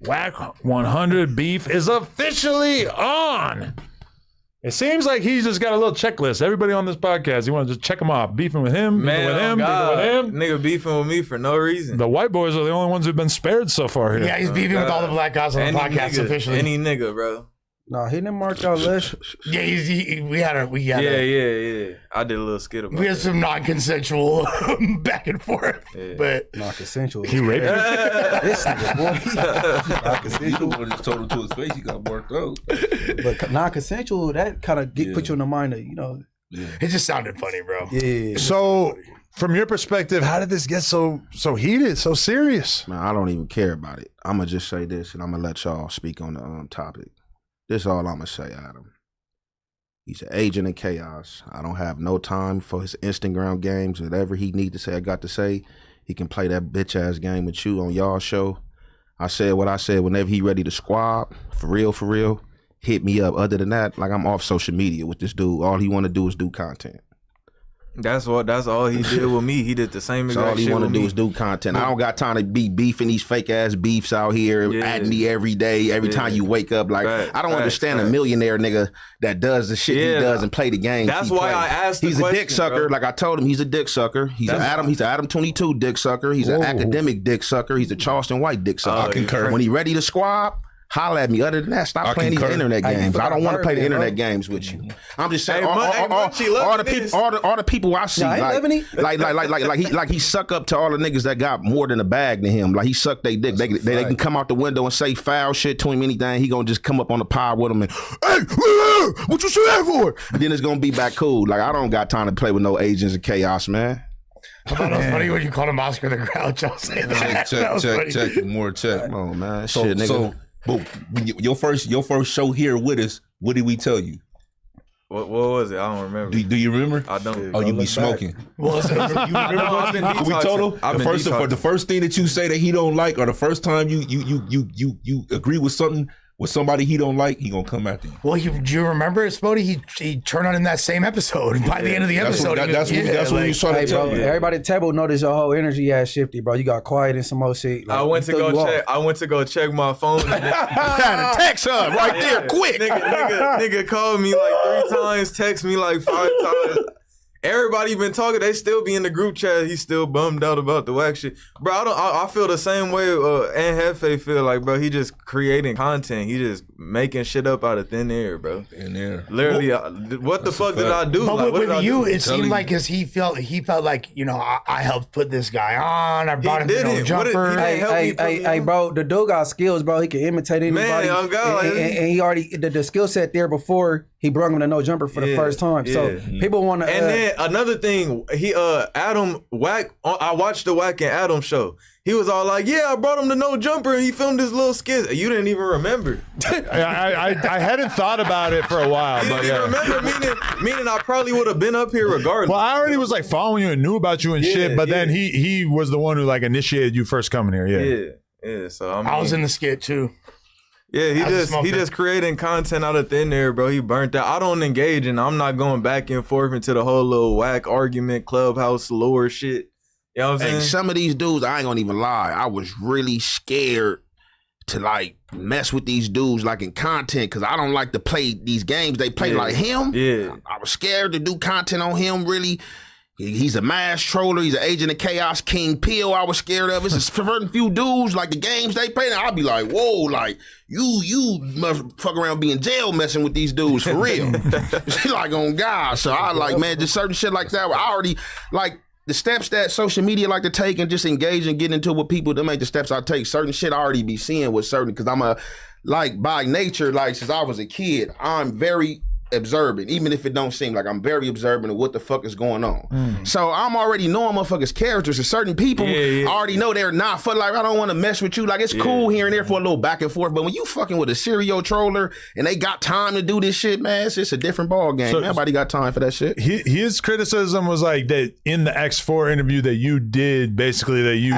Wack 100 beef is officially on. It seems like he's just got a little checklist. Everybody on this podcast, you want to just check him off. Beefing with him, beefing with him, beefing with him. Nigga beefing with me for no reason. The white boys are the only ones who've been spared so far here. Yeah, he's beefing with all the black guys on the podcast officially. Any nigga, bro. No, he didn't mark out less. Yeah, we had a. Yeah. I did a little skit about We had some non-consensual back and forth, but non-consensual. He raped me. This nigga, boy. Non-consensual. When he told him to his face, he got marked out. But non-consensual, that kind of put you in the mind of, you know. Yeah. It just sounded funny, bro. Yeah. So, from your perspective, how did this get so heated, so serious? Man, I don't even care about it. I'm gonna just say this, and I'm gonna let y'all speak on the topic. This is all I'm gonna say, Adam. He's an agent of chaos. I don't have no time for his Instagram games. Whatever he need to say, I got to say. He can play that bitch ass game with you on y'all show. I said what I said. Whenever he ready to squab, for real, hit me up. Other than that, like, I'm off social media with this dude. All he want to do is do content. That's all he did with me. He did the same exact shit. All he want to do is do content. I don't got time to be beefing these fake ass beefs out here at me every day, every time you wake up. Like, I don't understand a millionaire nigga that does the shit he does and play the game. That's why I asked the question. He's a dick sucker. Bro. Like I told him, he's a dick sucker. He's an Adam 22 dick sucker. He's an academic dick sucker. He's a Charleston White dick sucker. I concur. When he ready to squab, holla at me. Other than that, stop playing these internet games. I don't want to play the internet games with you. I'm just saying, all the people I see, like he suck up to all the niggas that got more than a bag to him. Like, he suck they dick. They can come out the window and say foul shit to him, anything. He gonna just come up on the pod with him and, hey, what you say that for? And then it's gonna be back cool. Like, I don't got time to play with no agents of chaos, man. I thought it was funny when you called him Oscar the Grouch. I'll say that. Check, more check. Come on, man. Shit, nigga. But your first show here with us, what did we tell you? What was it? I don't remember. Do you remember? I don't. Oh, you be smoking. Well, you remember we told him the first thing that you say that he don't like, or the first time you agree with something with somebody he don't like, he gonna come after you. Well, do you remember Spody? He turned on in that same episode. By the end of the episode, That's what you saw that bro, tell you. everybody at the table noticed your whole energy has shifted, bro. You got quiet and some more shit. Like, I went to go check my phone. Had a text up right there, quick. Nigga called me like 3 times, text me like 5 times. Everybody been talking. They still be in the group chat. He's still bummed out about the Wack shit, bro. I feel the same way. And Jefe feel like, bro. He just creating content. He just making shit up out of thin air, bro. In there, literally. What the fuck did I do? But like, with you, it seemed like because he felt like I helped put this guy on. I brought him to no jumper. Hey, bro. The dude got skills, bro. He can imitate anybody. Man, God, and he already the skill set there before he brought him to no jumper for the first time. So people want to. And then another thing, he Adam Wack. I watched the Wack and Adam show. He was all like, "Yeah, I brought him to no jumper," and he filmed this little skit. You didn't even remember. I hadn't thought about it for a while, but didn't remember, meaning I probably would have been up here regardless. Well, I already was like following you and knew about you and shit, but then he was the one who like initiated you first coming here. Yeah. So I was in the skit too. Yeah, he just creating content out of thin air, bro. He burnt out. I don't engage, and I'm not going back and forth into the whole little Wack argument, clubhouse lore shit. You know what I'm saying? Some of these dudes, I ain't gonna even lie, I was really scared to like mess with these dudes like in content because I don't like to play these games they play like him. Yeah, I was scared to do content on him. Really. He's a mass troller. He's an agent of chaos. King Peel, I was scared of. It's a certain few dudes, like the games they play. I'll be like, whoa, like, you must fuck around be in jail messing with these dudes for real. Like, on God. So I like, man, just certain shit like that. I already, like, the steps that social media like to take and just engage and get into with people to make the steps I take. Certain shit I already be seeing with certain, because I'm like, by nature, like, since I was a kid, I'm very observant, even if it don't seem like I'm very observant of what the fuck is going on. So I'm already knowing motherfuckers' characters, and certain people I already know they're not for like, I don't want to mess with you. Like, it's cool here and there for a little back and forth, but when you fucking with a serial troller and they got time to do this shit, man, it's just a different ball game. So, nobody got time for that shit. His criticism was like that in the X4 interview that you did, basically that you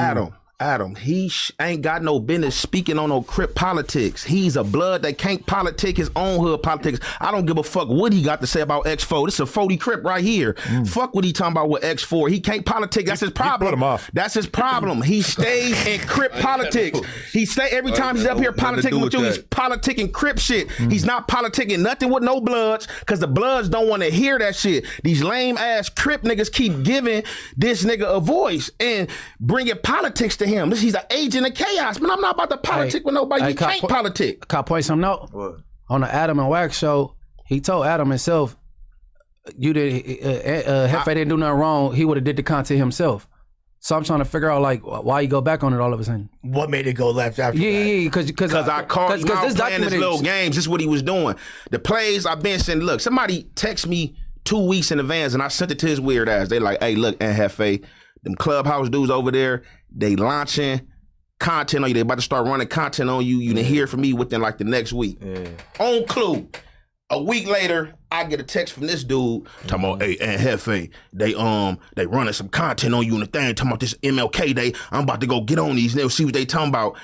Adam, he ain't got no business speaking on no Crip politics. He's a blood that can't politic his own hood politics. I don't give a fuck what he got to say about X4. This is a 40 Crip right here. Fuck what he talking about with X4. He can't politic. That's his problem. Put him off. That's his problem. He stays in Crip politics. He stay every time he's up here politicking with you, he's politicking Crip shit. He's not politicking nothing with no bloods, because the bloods don't want to hear that shit. These lame ass Crip niggas keep giving this nigga a voice and bringing politics to him. He's an agent of chaos, man. I'm not about to politic with nobody. You can't politic. Can I point something out? What? On the Adam and Wack show, he told Adam himself, "You did. Jefe didn't do nothing wrong. He would have did the content himself." So I'm trying to figure out like why you go back on it all of a sudden. What made it go left after that? Yeah, because I caught him out playing his little games. This is what he was doing. The plays I've been saying. Look, somebody text me 2 weeks in advance, and I sent it to his weird ass. They like, "Hey, look, and Jefe, them clubhouse dudes over there, they launching content on you. They about to start running content on you. You can hear from me within like the next week." On clue. A week later, I get a text from this dude talking about, "Hey, and Jefe, they running some content on you and the thing, talking about this MLK Day. I'm about to go get on these and they'll see what they talking about."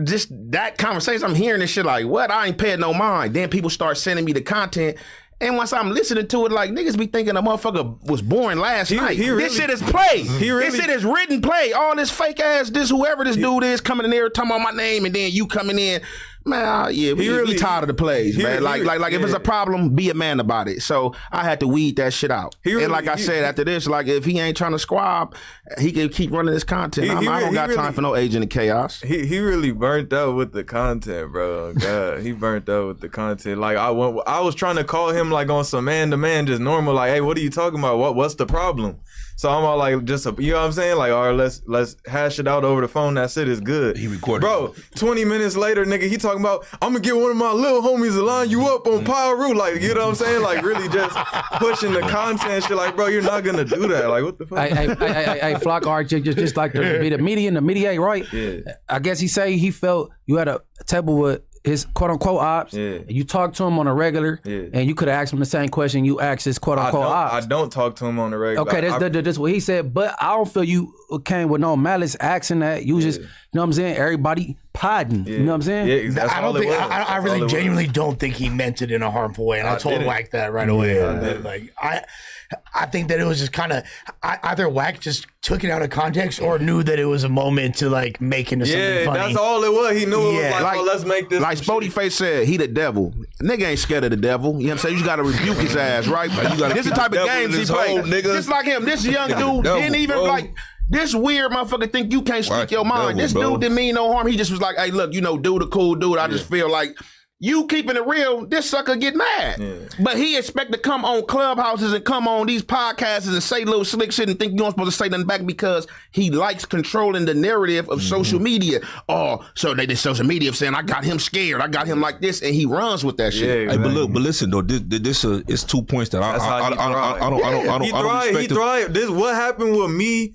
Just that conversation, I'm hearing this shit like, what? I ain't paying no mind. Then people start sending me the content. And once I'm listening to it, like, niggas be thinking a motherfucker was born last night. This shit is play. This shit is written play. All this fake ass, whoever this dude is coming in there talking about my name, and then you coming in. Man, we tired of the plays, man. Like if it's a problem, be a man about it. So I had to weed that shit out. And like I said, after this, like if he ain't trying to squab, he can keep running his content. I don't got time for no agent of chaos. He really burnt out with the content, bro. God, he burnt out with the content. Like I was trying to call him like on some man to man, just normal. Like, hey, what are you talking about? What's the problem? So I'm all like, you know what I'm saying? Like, all right, let's hash it out over the phone. That's it. It's good. He recorded, bro. 20 minutes later, nigga, he talking about, I'm gonna get one of my little homies to line you up on Pyro. Like, you know what I'm saying? Like, really just pushing the content shit. Like, bro, you're not gonna do that. Like, what the fuck? Hey, Flock Art, just like to be the mediate, right? Yeah. I guess he felt you had a table with his quote unquote ops. Yeah. You talked to him on a regular, and you could have asked him the same question you asked his quote unquote ops. I don't talk to him on a regular. Okay, that's what he said. But I don't feel you came with no malice asking that. You just know what I'm saying? Everybody podding. You know what I'm saying? Yeah, that's I all don't think it was. I That's really all it genuinely was. don't think he meant it in a harmful way, and I told didn't. Wack that right away. didn't. Like I think that it was just kind of either Wack just took it out of context or knew that it was a moment to like make into something Yeah, funny. that's all it was. He knew it was Yeah. like, oh, let's make this. Like some Spody shit. Face said, he the devil. Nigga ain't scared of the devil. You know what I'm saying? You just gotta rebuke his ass, right? This is the type of devil games in he his play. hole, nigga. Just like him, this young dude devil, didn't even bro. like. This weird motherfucker think you can't speak Wack your the mind. devil, This bro. dude didn't mean no harm. He just was like, hey, look, you know, dude a cool dude. I just feel like you keeping it real, this sucker get mad. Yeah. But he expect to come on clubhouses and come on these podcasts and say little slick shit and think you don't supposed to say nothing back because he likes controlling the narrative of social media. Oh, so they did social media saying I got him scared, I got him like this, and he runs with that shit. Hey, but look, but listen though, this is 2 points that That's how he I don't He thrived. respect He the- thrived. This what happened with me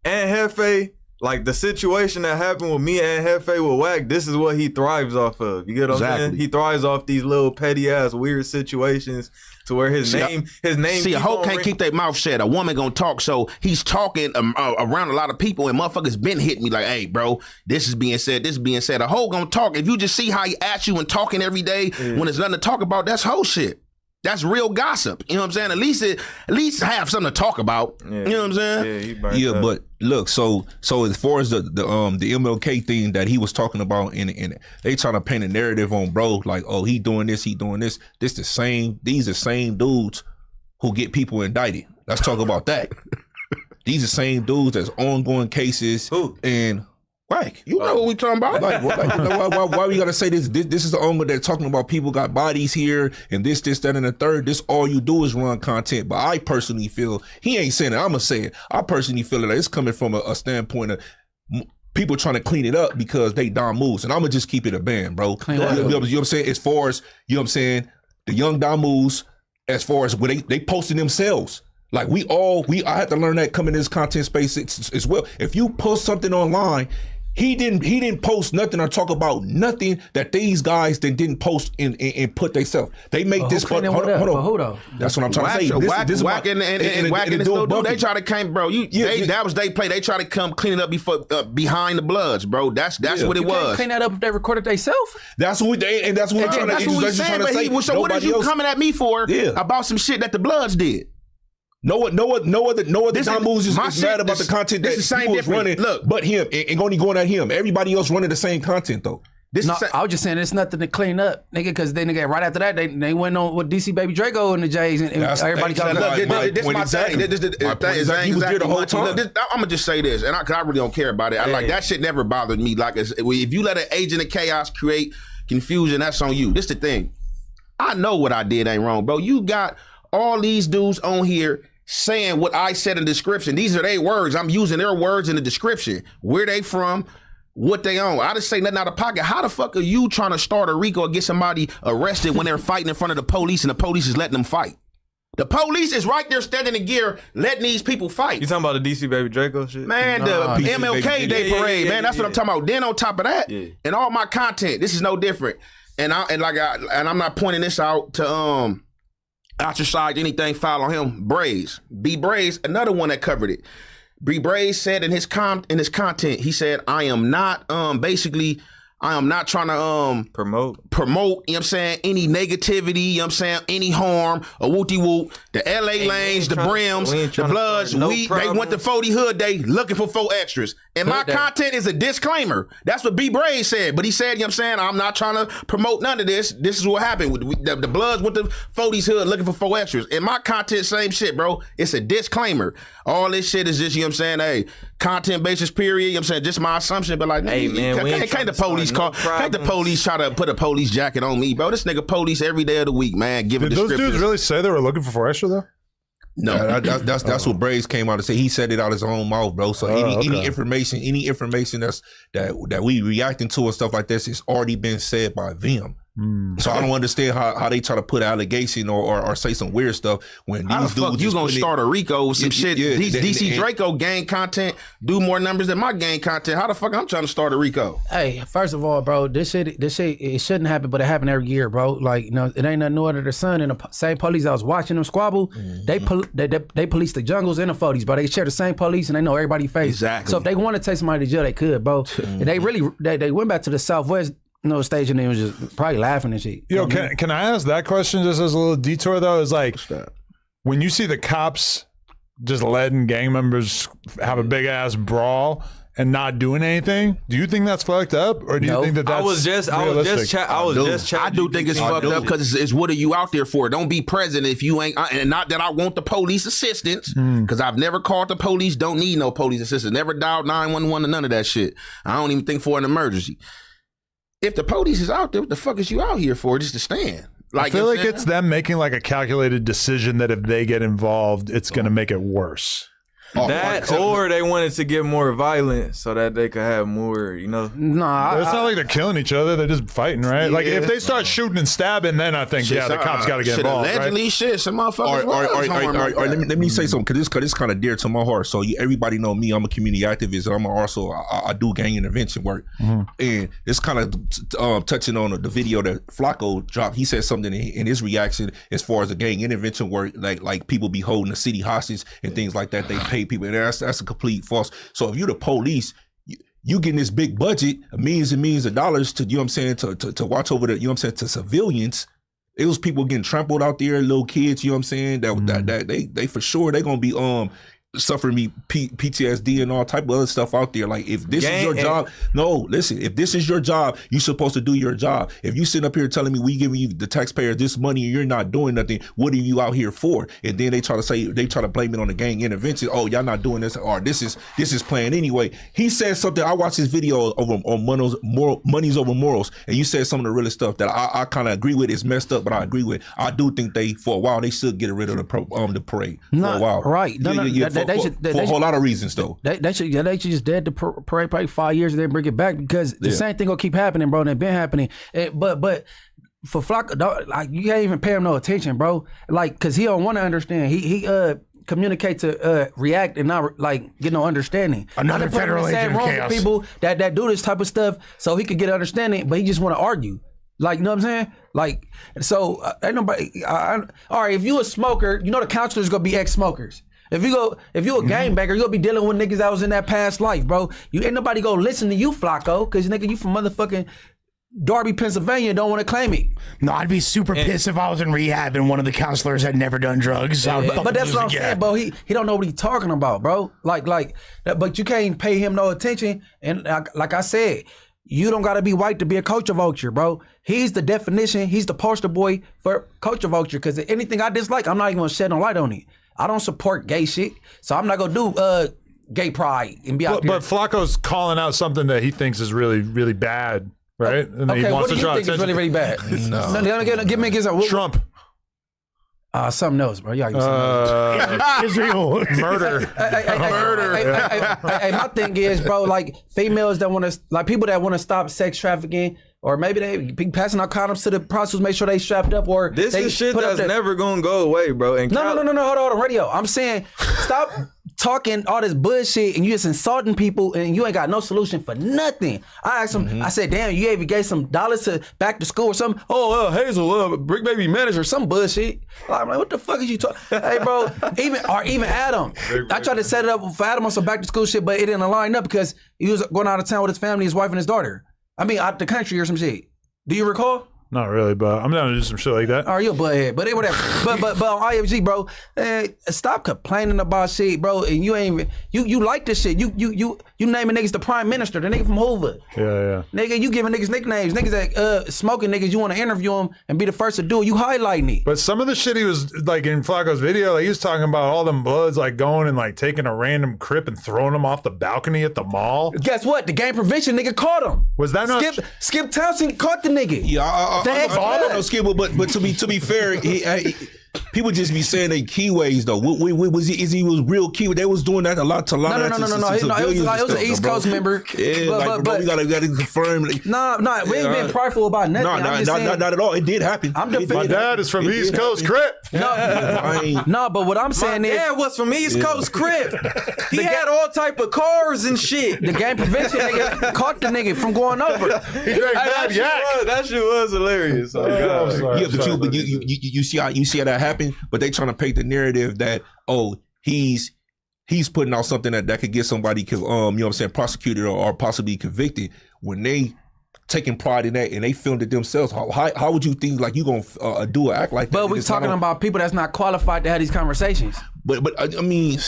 and Jefe. Like the situation that happened with me and Jefe with Wack, this is what he thrives off of. You get what I'm saying? He thrives off these little petty ass weird situations to where his name. See, a hoe can't keep their mouth shut. A woman gonna talk, so he's talking around a lot of people, and motherfuckers been hitting me like, "Hey, bro, this is being said. This is being said." A hoe gonna talk. If you just see how he at you and talking every day when there's nothing to talk about, that's hoe shit. That's real gossip. You know what I'm saying? At least have something to talk about. Yeah. You know what I'm saying? Yeah, he burnt Yeah, up. but look, so as far as the MLK thing that he was talking about, and they trying to paint a narrative on bro, like, oh, he doing this. These the same dudes who get people indicted. Let's talk about that. These the same dudes that's ongoing cases. Who? And Wack. You know what we talking about? Like, why we gotta say this? This is the only they're talking about. People got bodies here, and this, that, and the third. This all you do is run content. But I personally feel he ain't saying it. I'm gonna say it. I personally feel that it's coming from a standpoint of people trying to clean it up because they Don moves, and I'm gonna just keep it a band, bro. You know what I'm saying? As far as you know, what I'm saying the young Don moves. As far as when they posting themselves. Like I had to learn that coming in this content space as well. If you post something online, he didn't post nothing or talk about nothing that these guys didn't post and put themselves. They make this. Hold on. That's what I'm trying to say. Wack and this little dude, they try to come, bro. That was they play. They try to come clean it up before behind the Bloods, bro. That's what it was. Clean that up if they recorded themselves. That's what we saying. But so what are you coming at me for about some shit that the Bloods did? No other Don moves is mad about the content that he was running. Look, but him and only going at him. Everybody else running the same content though. I was just saying it's nothing to clean up, nigga. Because then nigga, right after that, they went on with DC Baby Draco and the Jays, and everybody got this my thing. He was there the whole time. I'm gonna just say this, and I really don't care about it. I like that shit. Never bothered me. Like if you let an agent of chaos create confusion, that's on you. This the thing. I know what I did ain't wrong, bro. You got all these dudes on here saying what I said in the description. These are their words. I'm using their words in the description. Where they from, what they own. I just say nothing out of pocket. How the fuck are you trying to start a RICO or get somebody arrested when they're fighting in front of the police and the police is letting them fight? The police is right there standing in gear letting these people fight. You talking about the DC Baby Draco shit? Man, the MLK Day Parade, man. That's what I'm talking about. Then on top of that, and all my content, this is no different. And I'm not pointing this out to ostracize anything foul on him. Braze, B Braze, another one that covered it. B Braze said in his content, he said, I am not trying to promote, you know what I'm saying, any negativity, you know what I'm saying, any harm, a wooty whoop. The LA lanes, the brims, the bloods, they went to 40 Hood Day looking for 4 extras. And my content is a disclaimer. That's what B Braze said. But he said, you know what I'm saying, I'm not trying to promote none of this. This is what happened. The bloods went to 40's Hood looking for 4 extras. And my content, same shit, bro. It's a disclaimer. All this shit is just, you know what I'm saying, hey, content basis, period. You know what I'm saying, just my assumption. But like, hey, man, can't the police try to put a police jacket on me, bro? This nigga police every day of the week, man. Did those dudes really say they were looking for 4 extra though? No, that's what Braze came out to say. He said it out his own mouth, bro. So any information that we reacting to and stuff like this has already been said by them. So I don't understand how they try to put allegation or say some weird stuff when How these the fuck dudes you just gonna putting start a RICO with some shit? These DC and- Draco gang content do more numbers than my gang content. How the fuck I'm trying to start a RICO? Hey, first of all, bro, this shit, it shouldn't happen, but it happen every year, bro. Like, you know, it ain't nothing new under the sun. And the same police I was watching them squabble, they police the jungles and the 40s, bro. They share the same police and they know everybody's face. Exactly. So if they want to take somebody to jail, they could, bro. And they really, they went back to the Southwest, stage and they was just probably laughing and shit. Yo, can I ask that question just as a little detour though? Is like when you see the cops just letting gang members have a big ass brawl and not doing anything, do you think that's fucked up, or do you think that that's realistic? I do think it's fucked up because it's what are you out there for? Don't be present if you ain't. And not that I want the police assistance, because I've never called the police. Don't need no police assistance. Never dialed 911 or none of that shit. I don't even think for an emergency. If the police is out there, what the fuck is you out here for? Just to stand? I feel like it's them making like a calculated decision that if they get involved, it's going to make it worse. That or they wanted to get more violent so that they could have more, Nah, it's not like they're killing each other; they're just fighting, right? Like if they start shooting and stabbing, then I think the cops got to get involved. Allegedly, right? some motherfuckers. Let me say something because this kind of dear to my heart. So everybody know me. I'm a community activist, and I'm also I do gang intervention work, and it's kind of touching on the video that Flacco dropped. He said something in his reaction as far as the gang intervention work, like people be holding the city hostage and things like that. They pay people, and that's a complete false. So if you're the police, you getting this big budget, millions and millions of dollars to, to watch over the, to civilians. It was people getting trampled out there, little kids, that they for sure they gonna be suffering PTSD and all type of other stuff out there. Like if this is your job, if this is your job, you're supposed to do your job. If you sit up here telling me we giving you the taxpayer this money and you're not doing nothing, what are you out here for? And then they try to blame it on the gang intervention. Oh, y'all not doing this, or this is planned anyway. He said something. I watched his video on Money's Over Morals, and you said some of the realest stuff that I kind of agree with. It's messed up, but I agree with. I do think for a while they should get rid of the parade for a while. Right. For a whole lot of reasons, though. They should just dead the parade probably 5 years and then bring it back because the same thing gonna keep happening, bro. And it been happening. But for Flacco, like you can't even pay him no attention, bro. Like, cause he don't want to understand. He communicate to react and not like get no understanding. Another federal agent of chaos. People that do this type of stuff so he could get understanding, but he just want to argue. Like, you know what I'm saying? Like, so ain't nobody. All right, if you a smoker, the counselor's gonna be ex-smokers. If you a gangbanger, you gonna be dealing with niggas that was in that past life, bro. You ain't nobody gonna listen to you, Flacco, cause nigga, you from motherfucking Darby, Pennsylvania, and don't want to claim it. No, I'd be super pissed if I was in rehab and one of the counselors had never done drugs. But that's what I'm saying, bro. He don't know what he's talking about, bro. Like, but you can't pay him no attention. And like I said, you don't gotta be white to be a culture vulture, bro. He's the definition. He's the poster boy for culture vulture. Cause anything I dislike, I'm not even gonna shed no light on it. I don't support gay shit, so I'm not gonna do gay pride and be out there. But Flacco's calling out something that he thinks is really, really bad, right? And okay, he wants what do to you draw think is really, really bad? No. Give me an example. Trump. Something else, bro. Y'all give something else. Israel. Murder. Hey, my thing is, bro, like females that want to, like people that want to stop sex trafficking, or maybe they be passing out condoms to the prostitutes, make sure they strapped up, or this they is shit that's never gonna go away, bro. And no, hold on, radio. I'm saying stop talking all this bullshit and you just insulting people and you ain't got no solution for nothing. I asked him, I said, damn, you even gave some dollars to back to school or something? Oh, Hazel, Brick Baby manager, some bullshit. I'm like, what the fuck is you talking? Hey, bro, even Adam. I tried to set it up for Adam on some back to school shit, but it didn't line up because he was going out of town with his family, his wife, and his daughter. I mean, out the country or some shit. Do you recall? Not really, but I'm down to do some shit like that. Oh, you a butthead, but whatever. but on IFG, bro, stop complaining about shit, bro. And you ain't even, you like this shit. You naming niggas the prime minister, the nigga from Hoover. Yeah. Nigga, you giving niggas nicknames. Niggas that smoking niggas, you want to interview them and be the first to do it. You highlighting it. But some of the shit he was like in Flacco's video, like he was talking about all them bloods like going and like taking a random crip and throwing them off the balcony at the mall. Guess what? The gang prevention nigga caught him. Was that not Skip Townsend caught the nigga. Yeah, I don't know Skip, but to be fair, people just be saying they keyways though. Is he was real key? They was doing that a lot to No. It was an East Coast member. Yeah, but we gotta confirm. No, we ain't being prideful about nothing. Not at all. It did happen. My dad is from East Coast Crip. No, but what I'm saying is, dad was from East Coast Crip. He had all type of cars and shit. the game prevention nigga caught the nigga from going over. He drank bad yak. That shit was hilarious. Oh, God. Yeah, but you see how that happened, but they trying to paint the narrative that he's putting out something that could get somebody you know what I'm saying, prosecuted or possibly convicted when they taking pride in that and they filmed it themselves. How would you think like you gonna do or act like that? But we're talking about people that's not qualified to have these conversations. But I mean,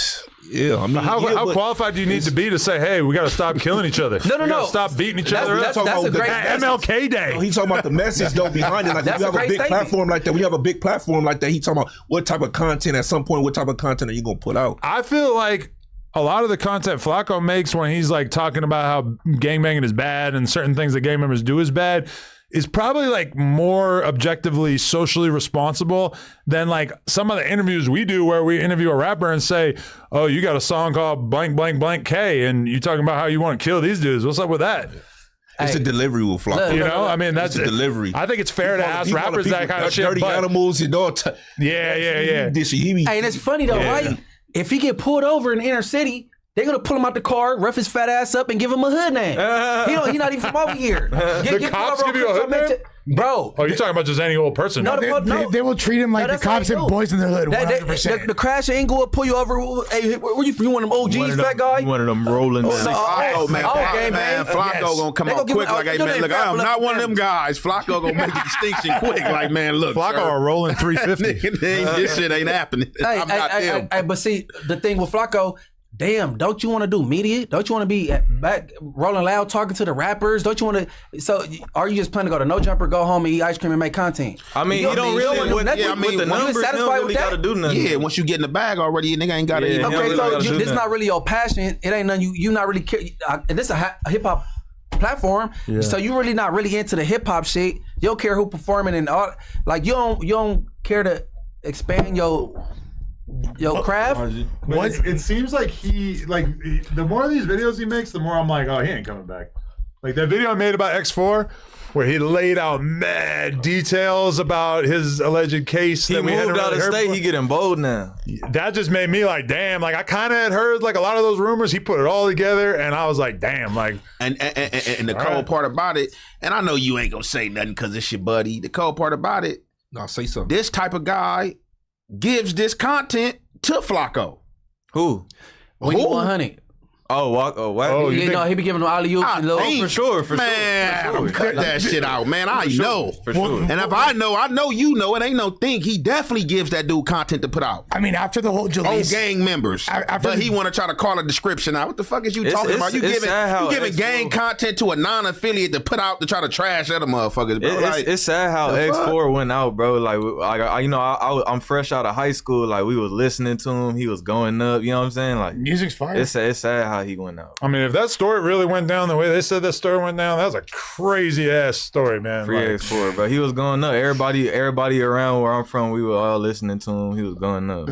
yeah. I mean, how qualified do you need to be to say, hey, we got to stop killing each other? No. Stop beating each other up. That's a great MLK Day. No, he's talking about the message though behind it. Like That's you have a a great big statement. platform like that. When you have a big platform like that, he's talking about what type of content at some point. What type of content are you gonna put out? I feel like a lot of the content Flacco makes when he's like talking about how gangbanging is bad and certain things that gang members do is bad is probably like more objectively socially responsible than like some of the interviews we do where we interview a rapper and say, oh, you got a song called blank, blank, blank K and you talking about how you want to kill these dudes. What's up with that? It's a delivery with Flacco. You know, I mean, that's a delivery. I think it's fair to ask rappers that kind of shit. Dirty animals and all. Yeah. Hey, and it's funny though, right? If he get pulled over in the inner city, they're gonna pull him out the car, rough his fat ass up, and give him a hood name. He not even from over here. The cops give you a hood name? Bro. Oh, you're talking about just any old person. No, They will treat him like the cops and boys in the hood. 100%. The crash ain't gonna pull you over. Hey, where you one of them OGs, fat guy? One of them rolling. Flacco, man. Okay, man. Flacco gonna come out quick like, hey, man, look, I'm not one of them guys. Flacco gonna make the distinction quick. Like, man, look. Flacco are rolling 350. This shit ain't happening. I'm not them. Hey, but see, the thing with Flacco, damn, don't you want to do media? Don't you want to be back rolling loud talking to the rappers? Don't you want to? So are you just planning to go to No Jumper, go home and eat ice cream and make content? I mean, you don't really with the numbers. You don't really got to do nothing. Yeah, once you get in the bag already, you nigga ain't got to eat. Okay, so this not really your passion. It ain't nothing you not really care. And this is a hip hop platform, so you really not really into the hip hop shit. You don't care who performing and all. Like you don't care to expand your craft. It seems like the more of these videos he makes, the more I'm like, oh, he ain't coming back. Like that video I made about X4, where he laid out mad details about his alleged case. He moved out of state. He getting bold now. That just made me like, damn. Like I kind of had heard like a lot of those rumors. He put it all together, and I was like, damn. Like, and the cold part about it, and I know you ain't gonna say nothing because it's your buddy. The cold part about it, no, say something. This type of guy gives this content to Flacco. Who? When you 100. Wack. He be giving them alley-oops and little. For sure. Man, cut that shit out, man. I know. For sure. And if I know you know. It ain't no thing. He definitely gives that dude content to put out. I mean, after the whole Jalise gang members. But he want to try to call a description out. What the fuck is you talking about? You giving gang content to a non-affiliate to put out to try to trash other motherfuckers, bro. It's sad how X4 went out, bro. I'm fresh out of high school. Like, we was listening to him. He was going up. You know what I'm saying? Like, music's fire. It's sad how he went out. I mean, if that story really went down the way they said that story went down, that was a crazy ass story, man. Free X4, bro. He was going up. Everybody around where I'm from, we were all listening to him. He was going up.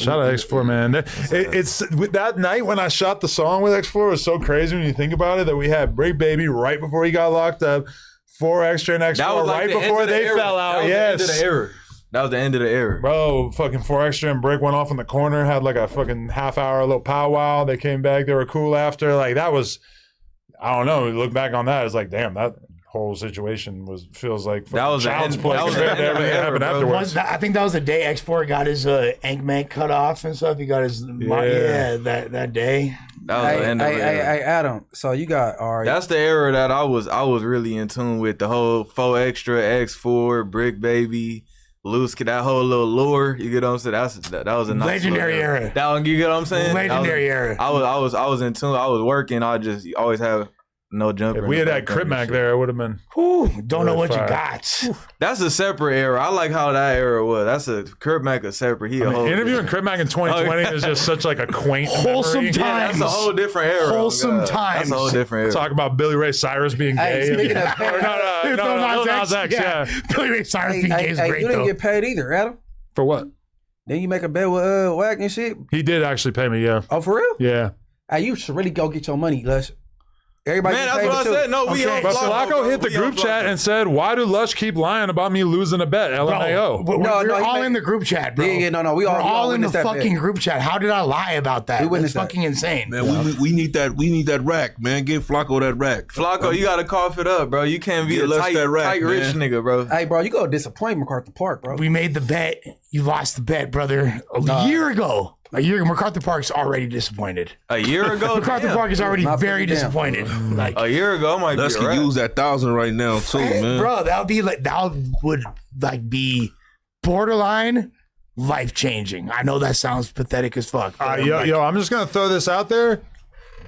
Shout out X4, man. It's that night when I shot the song with X4 was so crazy when you think about it, that we had Break Baby right before he got locked up, 4Extra and X4 right before they fell out. Yes. That was the end of the era. Bro, fucking 4Extra and Break went off in the corner, had like a fucking half-hour little powwow. They came back. They were cool after. Like, that was, I don't know. Look back on that, it's like, damn, that whole situation feels like that was child's play. Everything happened afterwards. I think that was the day X4 got his Ankman cut off and stuff. He got his that day. That was the end of the era. Hey, Adam. So you got That's the era that I was really in tune with. The whole 4Extra, X4, Brick Baby, Loose, that whole little lure, you get what I'm saying? That was a nice legendary era. That one, you get what I'm saying? Legendary era. I was in tune. I was working. I just always have No Jumper. If we had that Crip Mac there, it would have been. Don't know what you got. That's a separate era. I like how that era was. That's a Crip Mac a separate. Interviewing Crip Mac in 2020 is just such like a quaint, wholesome memory. times. Yeah, that's a whole different era. Wholesome times. That's a whole different era. Talk about Billy Ray Cyrus being gay. Speaking of no, Nas X, yeah. Billy Ray Cyrus being gay is great, you didn't though. get paid either, Adam. For what? Then you make a bet with Wack and shit. He did actually pay me, yeah. Oh, for real? Yeah. Hey, you should really go get your money, Lush. Everybody, Man, that's what I said. No, we on But Flacco, Flacco hit the we on group chat Flacco. and said, "Why do Lush keep lying about me losing a bet?" LMAO. We're he all made- in the group chat, bro. Yeah, no, we all We're all in the witnessed that fucking bet. group chat. How did I lie about that? We It's witnessed that. fucking insane. Man, we need that. We need that rack, man. Give Flacco that rack. Flacco, you gotta cough it up, bro. You can't be Get a less tight, that rack, tight rich man. nigga, bro. Hey, bro, you go disappoint MacArthur Park, bro. We made the bet. You lost the bet, brother. A year ago. MacArthur Park's already disappointed. A year ago, MacArthur damn. Park is already Not very pretty damn. disappointed. Like, A year ago, I might Let's be a wrap. use that 1,000 right now too, man. bro, that would like be borderline life changing. I know that sounds pathetic as fuck. but I'm like, Yo, I'm just gonna throw this out there.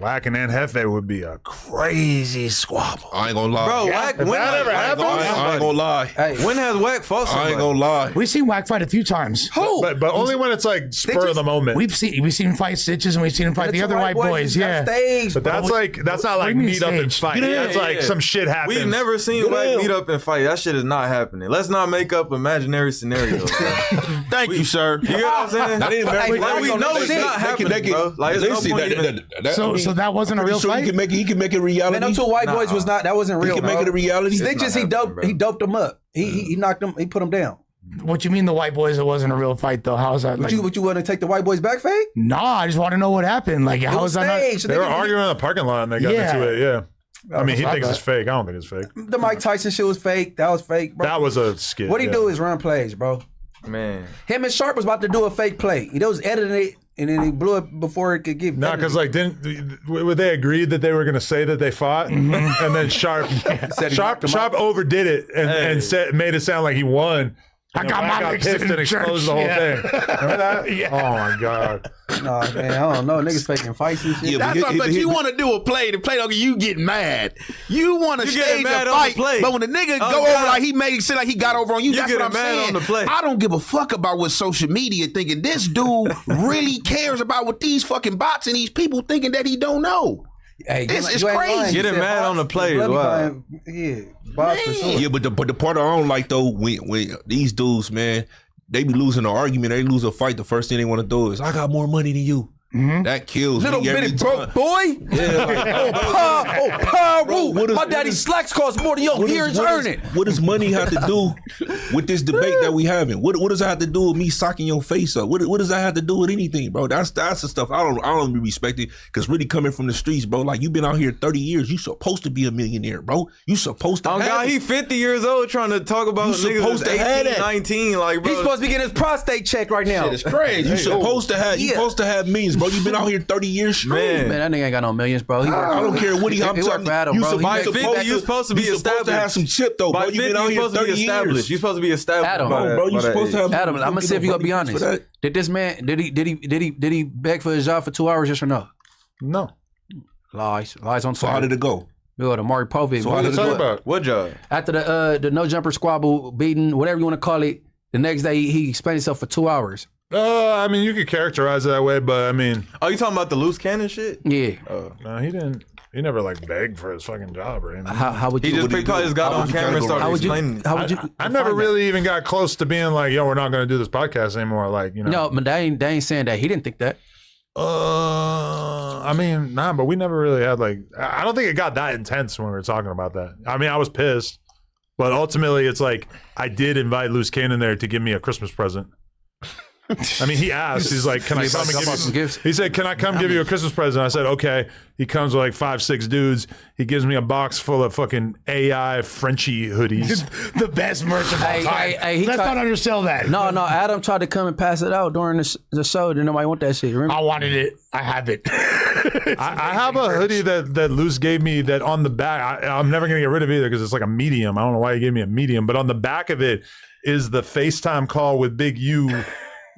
Wack and Jefe would be a crazy squabble. I ain't gonna lie. Bro, Wack, if when that ever happens- I ain't gonna lie. Hey, When has Wack fought I somebody? ain't gonna lie. we've seen Wack fight a few times. But only when it's like spur of the moment. We've seen him fight Stitches and we've seen him fight the other white boys. Yeah. Stage, But that's that's not like do you mean meet up and stage? fight. Yeah, That's like yeah. some shit happens. We've never seen Get Wack in. meet up and fight. That shit is not happening. Let's not make up imaginary scenarios. Bro. Thank you, sir. You get what I'm saying? That ain't Hey, Like, we know it's not happening, bro. Like, it's no listen, point even- So that wasn't a real He fight? can make it reality. Man, them two white boys was not. That wasn't real. He can make it a reality. Stitches, he not doped. happening, bro. He doped them up. He knocked them. He put them down. What you mean the white boys? It wasn't a real fight though. How is that? Like, Would you want to take the white boys back, Fade? nah, I just want to know what happened. Like, how is that not? Stage. They were arguing in the parking lot and they got Yeah. into it. Yeah. I mean, he I thinks bet. it's fake. I don't think it's fake. The Mike Tyson shit was fake. That was fake, bro. That was a skit. What he yeah. do is run plays, bro. Man. Him and Sharp was about to do a fake play. He was editing it, and then he blew it before it could get. No, because like would they agreed that they were going to say that they fought, and then Sharp Said he knocked him Sharp overdid it and said made it sound like he won. I got Wack my pissed and exposed the whole thing. Remember that? Yeah. Oh my god. Nah, man, I don't know. Niggas faking fights and shit. Yeah, That's why, but you want to do a play. The play, okay, you get mad. You want to You getting stage mad a on the fight, play. but when the nigga Oh, go God. over like he made it seem like he got over on you, that's what getting I'm mad saying. on the play. I don't give a fuck about what social media thinking. This dude really cares about what these fucking bots and these people thinking that he don't know. Hey, It's you ain't crazy. lying. You Getting said mad bots, on the play bloody is wild. buying- Yeah, bots for sure. Yeah, but the part I don't like though, when these dudes, man, they be losing an argument, they lose a fight. The first thing they want to do is, I got more money than you. That kills Little me every bitty time. broke boy. Yeah, like, Bro, what is- my what daddy's is- slacks cost more than your years earning. What does money have to do with this debate that we having? What does that have to do with me socking your face up? What does that have to do with anything, bro? That's the stuff I don't be respected, because really coming from the streets, bro, like you been out here 30 years, you supposed to be a millionaire, bro. You supposed to Oh have God, it. he 50 years old trying to talk about You niggas supposed that's to have 18, that. 19. Like, bro. He's supposed to be getting his prostate checked right now. Shit is crazy. You supposed to have Yeah. millions, bro. You been out here 30 years straight. Man. Man, that nigga ain't got no millions, bro. He I don't care what he. I'm He worked telling for Adam, you, bro. He By made 50, you supposed to be you supposed to have some chip though, bro. By You 50, been out you're here supposed to be 30 established. years. You're supposed to be established. Adam. by No, that- bro, you by that supposed to age. have. Adam, I'm gonna see if you gonna be money for honest. that. Did this man did he beg for his job for 2 hours? Yes or no? No. Lies on So how did it go? We go to Mari Povich. So how did it Talk go? about. What job? After the no jumper squabble beating, whatever you want to call it, the next day he explained himself for 2 hours. I mean, you could characterize it that way, but I mean, Oh, you talking about the loose cannon shit? Yeah. no, he didn't. He never like begged for his fucking job or anything. How would you? He just What do you probably do? just got How on would you camera and categorize started how would you? explaining. How would you? I never define really even got close to being like, yo, we're not going to do this podcast anymore. Like, you know. that? No, but they ain't saying that. He didn't think that. I mean, nah, but we never really had like. I don't think it got that intense when we were talking about that. I mean, I was pissed, but ultimately, it's like I did invite Loose Cannon there to give me a Christmas present. I mean, he asked. He's like, "Can I come and give you some gifts? He said, "Can I come give you a Christmas present?" I said, "Okay." He comes with like 5-6 dudes. He gives me a box full of fucking AI Frenchie hoodies. The best merch of all Hey, time. hey, he Let's tried- not undersell that. No, Adam tried to come and pass it out during the show. Didn't nobody want that shit. Remember? I wanted it. I have it. I have a hoodie that Luce gave me that on the back. I'm never gonna get rid of either because it's like a medium. I don't know why he gave me a medium, but on the back of it is the FaceTime call with Big U,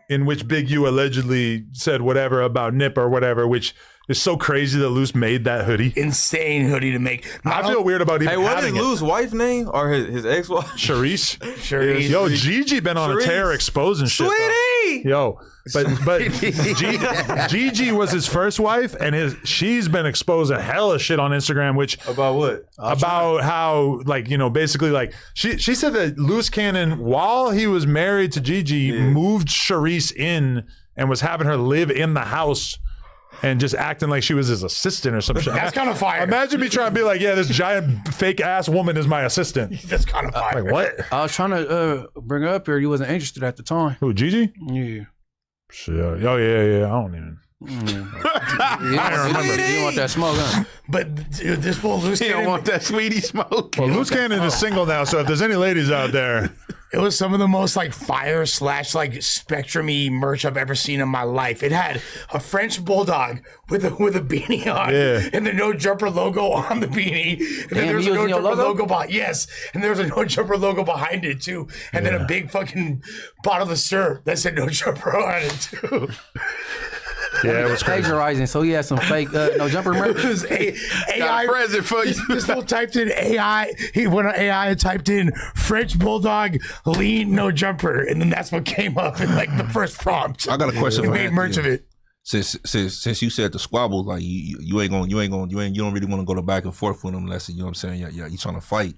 in which Big U allegedly said whatever about Nip or whatever, which is so crazy that Luce made that hoodie. Insane hoodie to make. I feel weird about even Hey, what is having it. Lou's wife name or his ex-wife? Charisse. Charisse. Yo, Gigi been on a tear exposing shit. though. me. Yo, but Gigi was his first wife, and she's been exposing hella shit on Instagram. Which About what? about how basically she said that Loose Cannon, while he was married to Gigi, moved Charisse in and was having her live in the house. And just acting like she was his assistant or some shit. That's kind of fire. Imagine me trying to be like, yeah, this giant fake ass woman is my assistant. That's kind of fire. Like, what? I was trying to bring her up here. You wasn't interested at the time. Who, Gigi? Yeah. Shit. Oh, yeah. I don't even. You want that smoke, huh? But dude, this fool Loose You don't Cannon, want that sweetie smoke. Well, Loose Cannon is single now, so if there's any ladies out there. it was some of the most fire / spectrum-y merch I've ever seen in my life. It had a French bulldog with a beanie on, and the No Jumper logo on the beanie. And then there's a No Jumper logo behind. Yes, and there's a No Jumper logo behind it too, and then a big fucking bottle of syrup that said No Jumper on it too. Yeah, it was crazy. Plagiarizing, so he had some fake No Jumper merch. It was AI. Got a present for you. This fool typed in AI. He went on AI and typed in French bulldog lean No Jumper, and then that's what came up in the first prompt. I got a question. He for made merch of it. Since you said the squabble, like you don't really want to go to back and forth with him unless you know what I'm saying. Yeah, you trying to fight.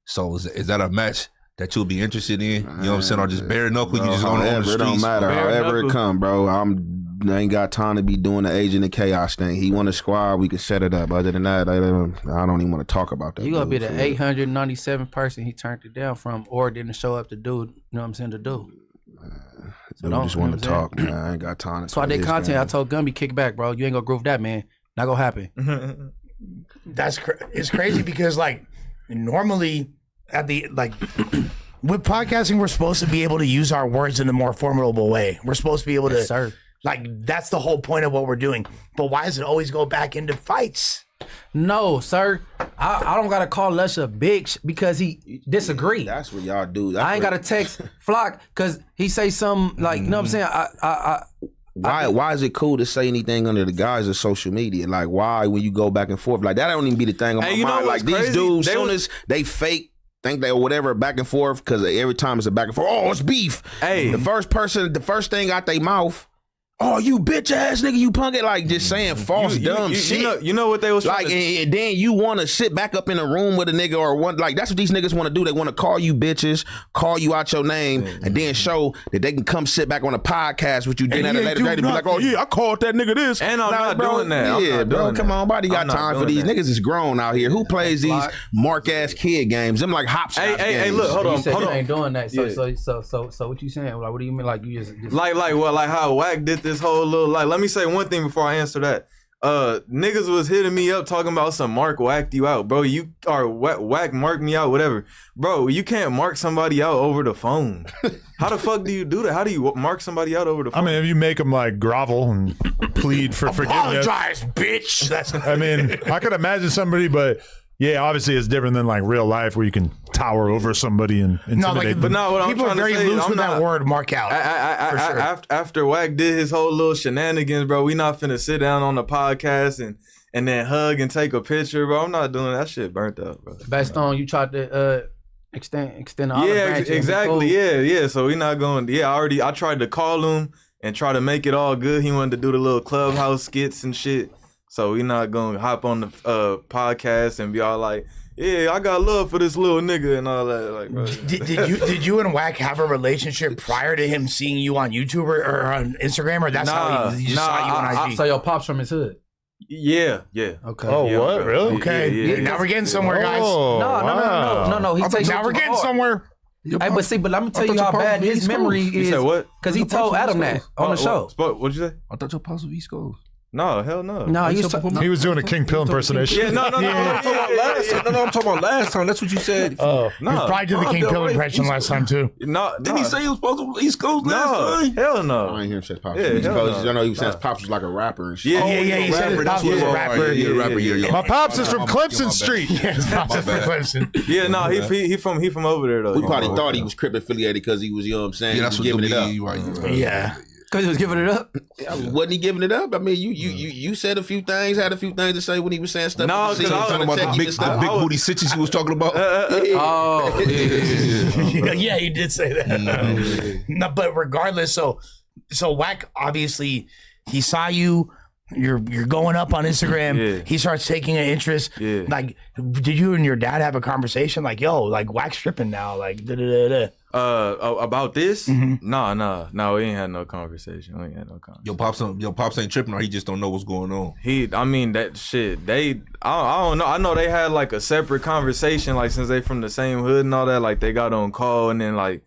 So is that a match that you'll be interested in? You know what I'm saying? Or just bare knuckle? You just going on the streets? It don't matter. However it come, bro. I ain't got time to be doing the Agent of Chaos thing. He want a squad, we can set it up. Other than that, I don't even want to talk about that. You gonna be the 897th person he turned it down from, or didn't show up to do. You know what I'm saying? To do. So I just want to talk, man. I ain't got time. That's why that content. Game. I told Gumby, kick back, bro. You ain't gonna groove that, man. Not gonna happen. It's crazy because normally at the with podcasting, we're supposed to be able to use our words in a more formidable way. We're supposed to be able to. That's the whole point of what we're doing. But why does it always go back into fights? No, sir. I don't gotta call Lush a bitch because he disagree. That's what y'all do. I ain't gotta text Flock because he say something you know what I'm saying? Why is it cool to say anything under the guise of social media? Why when you go back and forth that don't even be the thing on my mind. These dudes, soon as they fake. Think they or whatever back and forth because every time it's a back and forth. Oh, it's beef. Hey, the first thing out their mouth. Oh, you bitch ass nigga, you punk it, just saying false dumb shit. You know what they was and then you want to sit back up in a room with a nigga or one that's what these niggas want to do. They want to call you bitches, call you out your name, and then show that they can come sit back on a podcast with you. Then at a later date, be like, oh yeah, I called that nigga this, and I'm not doing that. Yeah, bro, come on, nobody got time for these niggas. Is grown out here. Who plays these mark ass kid games? Them hopscotch games. Hey, look, hold on. You ain't doing that. So what you saying? What do you mean? You just like how Wack did this whole little let me say one thing before I answer that. Niggas was hitting me up talking about some Mark whacked you out, bro. You are Wack marked me out, whatever. Bro, you can't mark somebody out over the phone. How the fuck do you do that? How do you mark somebody out over the phone? I mean, if you make them grovel and plead for forgiveness. Apologize, bitch. I mean, I could imagine somebody, but yeah, obviously it's different than real life where you can tower over somebody and intimidate them. But what I'm people trying are very to say, loose with that word, mark out. For sure. After Wack did his whole little shenanigans, bro, we not finna sit down on the podcast and then hug and take a picture, bro. I'm not doing that shit. Burnt up, bro. Based on you tried to extend the olive branch. Exactly. Yeah. So we not going. Yeah, I tried to call him and try to make it all good. He wanted to do the little clubhouse skits and shit. So we not gonna hop on the podcast and be all like, yeah, I got love for this little nigga and all that. Bro. Did you and Wack have a relationship prior to him seeing you on YouTube or on Instagram, or that's how he just saw you on IG? So your pops from his hood. Yeah. Okay. Oh, yeah, what? bro. Really? Okay. Yeah. Now we're getting somewhere, guys. Oh, No. Now we're getting somewhere. Hey, but let me tell you how bad his memory is. You said what? Because he told Adam that on the show. What'd you say? I thought your pops was East Coast. No, hell no. No, he was doing a King Pill impersonation. Yeah, no. I'm talking about last time. That's what you said. Oh, no. He probably did the King Pill impression last time too. Didn't he say he was supposed to East Coast last time? Hell no. I ain't hear him say Pops was East Coast. I know he was saying Pops was like a rapper and shit. Yeah. He said his Pops was a rapper. Yeah. My Pops is from Clemson Street. His Pops is from Clemson. Yeah, no, he from over there though. We probably thought he was Crip affiliated because he was, you know what I'm saying? Yeah, that's what giving it up. Yeah. Because he was giving it up? Wasn't he giving it up? I mean, you said a few things, had a few things to say when he was saying stuff. No, because I was talking about the big booty stitches he was talking about. Yeah, he did say that. No, but regardless, so So Wack, obviously, he saw you. You're going up on Instagram. Yeah. He starts taking an interest. Yeah. Like, did you and your dad have a conversation? Like, yo, like Wack's stripping now. Like, da da da da. About this? Mm-hmm. No, we ain't had no conversation. Your pops ain't tripping, or he just don't know what's going on. That shit. I don't know. I know they had like a separate conversation, like since they from the same hood and all that. Like they got on call and then like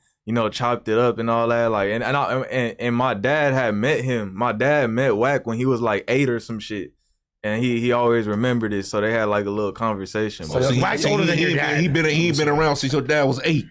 chopped it up and all that. Like and my dad had met him. My dad met Wack when he was like 8 or some shit. And he always remembered it, so they had like a little conversation. So Wack's older than your dad. He ain't been around since your dad was 8.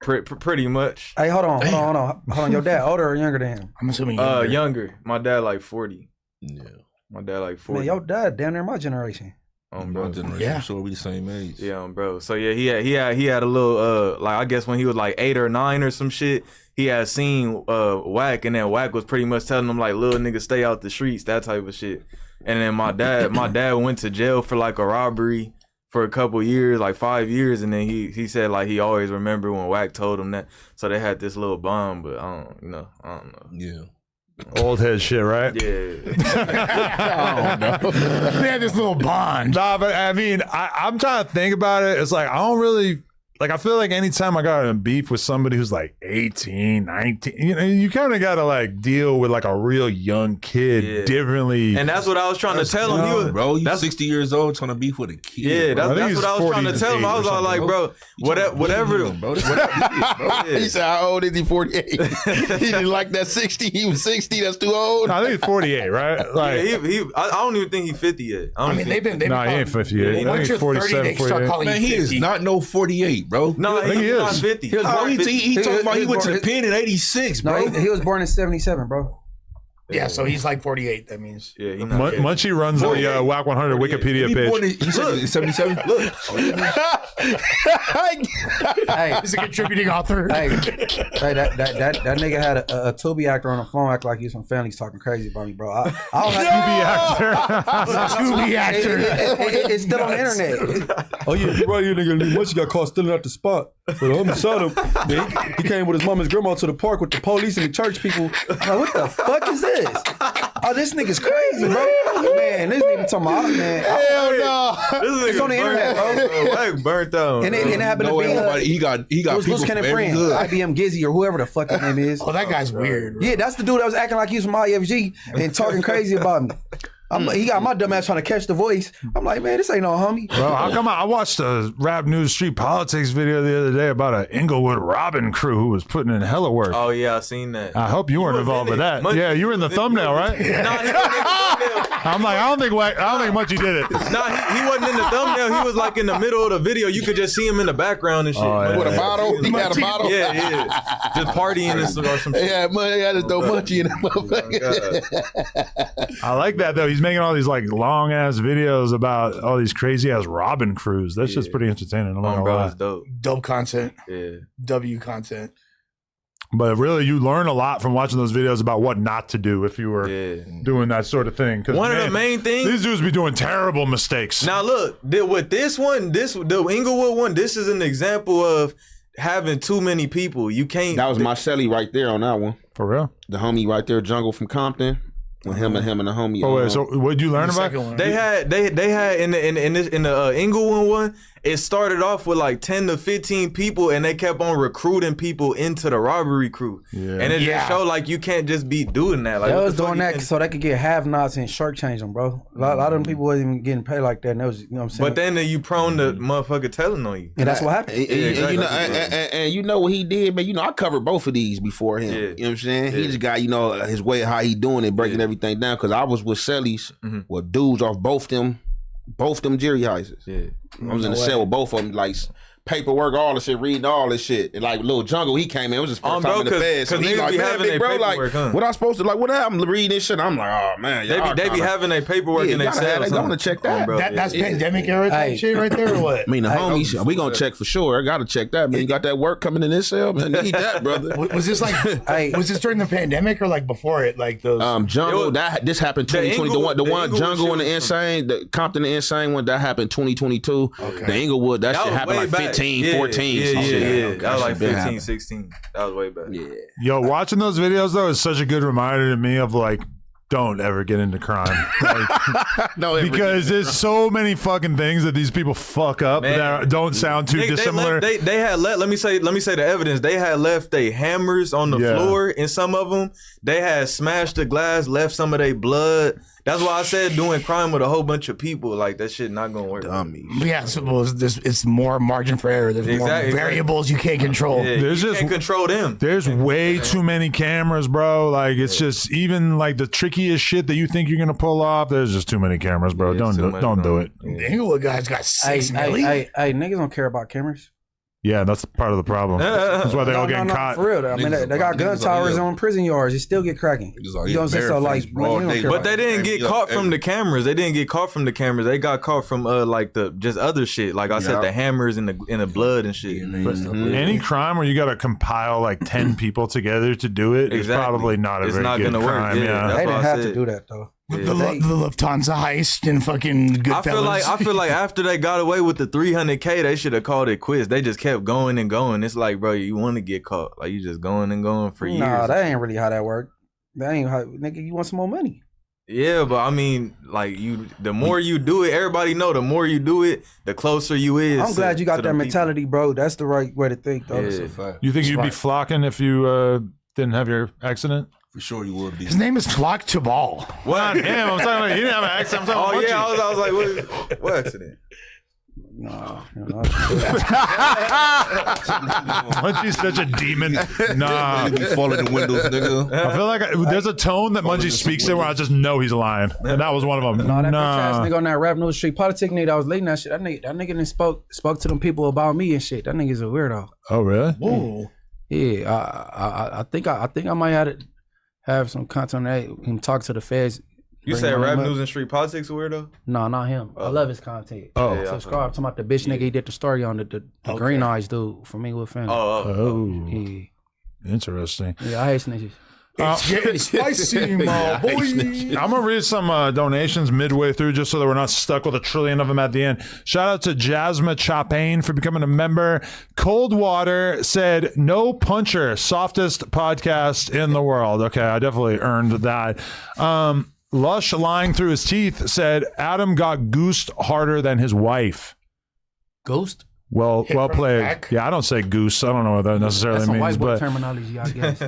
Pretty much. Hey, hold on. Your dad older or younger than him? I'm assuming younger. My dad like 40. Yeah. My dad like 40. Man, your dad damn near my generation. Bro. My generation, yeah. So we the same age. Yeah, bro. So yeah, he had a little like I guess when he was like 8 or 9 or some shit, he had seen Wack, and then Wack was pretty much telling him like, little nigga, stay out the streets, that type of shit. And then my dad went to jail for like a robbery for a couple years, like 5 years, and then he said like he always remembered when Wack told him that. So they had this little bond, but I don't know. Yeah. Old head shit, right? Yeah. I don't know. They had this little bond. Nah, but I mean, I'm trying to think about it. It's like I don't really like. I feel like anytime I got in beef with somebody who's like 18, 19, you kind of got to like deal with like a real young kid differently. And that's what I was trying to tell him. He was, bro, you 60 years old trying to beef with a kid. Yeah, bro. that's what I was trying to tell him. I was all like, bro, whatever. Bro. He said, how old is he? 48. He didn't like that 60. He was 60. That's too old. No, I think he's 48, right? Like, yeah, I don't even think he's 50 yet. I mean, they've been he ain't 58. I think he's 47, they start 48. calling Man, you he 50. is not no 48, bro. No, think he he's not is. 50. He was Oh, born- he talking about he went to the born- pen in 86, bro. No, he was born in 77, bro. Yeah, so he's like 48. That means. Yeah, he's not. Munchie runs the Wack 100 Wikipedia He born page. in, he said 77. Look. Hey, He's a contributing author. hey, that nigga had a Tubi actor on the phone act like he was from Family talking crazy about me, bro. I don't have Tubi actor. It's still on the internet. Oh yeah, you're right here, nigga. Once he got caught stealing out the spot. But the homie shot him. Man, he came with his mom and his grandma to the park with the police and the church people. I'm like, what the fuck is this? Oh, this nigga's crazy, bro. Man, this nigga talking about, man. Hell no. It's on the internet, bro. Wack burnt out. And it happened No, to be everybody, he got it was people Loose from Cannon every Friends, hood. IBM Gizzy or whoever the fuck his name is. Oh, that guy's weird. Yeah, that's the dude that was acting like he was from IFG and talking crazy about me. He got my dumb ass trying to catch the voice. I'm like, man, this ain't no homie. Bro, how come I watched a Rap News Street Politics video the other day about an Inglewood Robin crew who was putting in hella work. Oh yeah, I seen that. I hope you weren't involved with that. Yeah, you were in the thumbnail, right? Nah, he wasn't in the thumbnail. I'm like, I don't think Munchie did it. Nah, he wasn't in the thumbnail. He was like in the middle of the video. You could just see him in the background and shit. Oh, yeah. With a bottle? He had a bottle? Yeah. Just partying or some shit. Yeah, money. He had to throw Munchie in that motherfucker. I like that though. He's making all these like long ass videos about all these crazy ass Robin crews. That's just pretty entertaining. I'm not gonna Bro, lie. it's dope. Dope content. Yeah. W content. But really, you learn a lot from watching those videos about what not to do if you were doing that sort of thing. 'Cause, One of man, the main things. these dudes be doing terrible mistakes. Now look, with this one, the Inglewood one, this is an example of having too many people. You can't. That was my Shelly right there on that one. For real? The homie right there, Jungle from Compton. With him and the homie. Oh wait, so what did you learn about? They had in the Inglewood one, it started off with like 10 to 15 people, and they kept on recruiting people into the robbery crew. Yeah. And it just showed like you can't just be doing that. Like They what was the fuck doing you that can- so they could get have-nots and shark change them, bro. A lot of them people wasn't even getting paid like that. And that was, you know what I'm saying? But then you prone to motherfucker telling on you. and that's what happened. And you know what he did, man. You know, I covered both of these before him. Yeah. You know what I'm saying? Yeah. He just got, his way how he doing it, breaking everything down. Because I was with Selly's, with dudes off both them Jerry houses. Yeah. I was in the cell with both of them, like paperwork, all the shit, reading all this shit. And like Lil Jungle, he came in. It was his first time in the feds. So he niggas like, be man, having big their bro, like, paperwork, huh? what I supposed to, like, what I'm reading this shit. I'm like, oh man, They be having their paperwork in their they cells. gonna check that. That's pandemic era type shit right there, or what? I mean, the homies, we gonna check for sure. I gotta check that, man. You got that work coming in this cell, man. Need that, brother. Was this like? Was this during the pandemic or like before it? Like those. Jungle. This happened 2020. The one Jungle and the Insane, the Compton and the Insane one that happened 2022. Okay. The Inglewood, that shit was happened way like back. 15, 14. Yeah. That was like Been 15, happening. 16. That was way back. Yeah. Yo, watching those videos though is such a good reminder to me of like, don't ever get into crime. Like, No, because there's so many fucking things that these people fuck up Man. that don't sound too dissimilar. They had let me say the evidence. They had left their hammers on the floor in some of them. They had smashed the glass, left some of their blood. That's why I said doing crime with a whole bunch of people, like that shit not gonna work. Dummy. Yeah, so it's more margin for error. There's more variables you can't control. Yeah, There's you just- can't control them. There's way too many cameras, bro. Like it's just even like the trickiest shit that you think you're gonna pull off. There's just too many cameras, bro. Yeah, Don't too do, much, don't bro. do it. The Inglewood guy's got 6 million. Hey, niggas don't care about cameras. Yeah, that's part of the problem. That's why they all getting caught. For real, though. I mean, they got gun towers on prison yards. You still get cracking. You know what I'm saying? So, like, we don't care But about they didn't get caught from the cameras. They didn't get caught from the cameras. They got caught from like the just other shit. Like I said, the hammers and the blood and shit. Any crime where you got to compile like 10 people together to do it is probably not a It's very not good gonna work. crime. Yeah, Yeah. that's They why didn't I have to said. do that, though. The Lufthansa heist and fucking Goodfellas. I feel like after they got away with the 300K, they should have called it quits. They just kept going and going. It's like, bro, you want to get caught. Like, you just going and going for years. Nah, that ain't really how that worked. That ain't how, nigga, you want some more money. Yeah, but I mean, like, the more you do it, everybody know the more you do it, the closer you is. I'm glad you got to that them mentality, bro. That's the right way to think, though. Yeah. You think you'd be flocking if you didn't have your accident? For sure you would be. His name is Flock Chabal. What? Damn, I'm talking about he didn't have an accident. I'm talking Oh about yeah, Munchie. I was like, what accident? No. Munchie's such a demon. Nah. You fall in the windows, nigga. I feel like there's a tone that Munchie speaks in where I just know he's lying. And that was one of them. No, that bitch ass Nah. nigga on that rap news street politic nigga that was leading that shit. That nigga done spoke to them people about me and shit. That nigga's a weirdo. Oh, really? Whoa. Yeah, I think I might have some content on that. Him talk to the feds. You bring said my rap name up. news and street politics weirdo? No, not him. I love his content. Oh. Yeah, Subscribe. Talking about the bitch nigga he did the story on the green eyes dude from Inglewood family. Oh. Yeah. Interesting. Yeah, I hate snitches. It's getting spicy, my boy. I'm gonna read some donations midway through, just so that we're not stuck with 1 trillion of them at the end. Shout out to Jasmine Chapane for becoming a member. Cold Water said, "No puncher, softest podcast in the world." Okay, I definitely earned that. Lush lying through his teeth said, "Adam got goosed harder than his wife." Ghost? Well from the played. back? Yeah, I don't say goose. I don't know what that necessarily That's some means, white boy but terminology, I guess.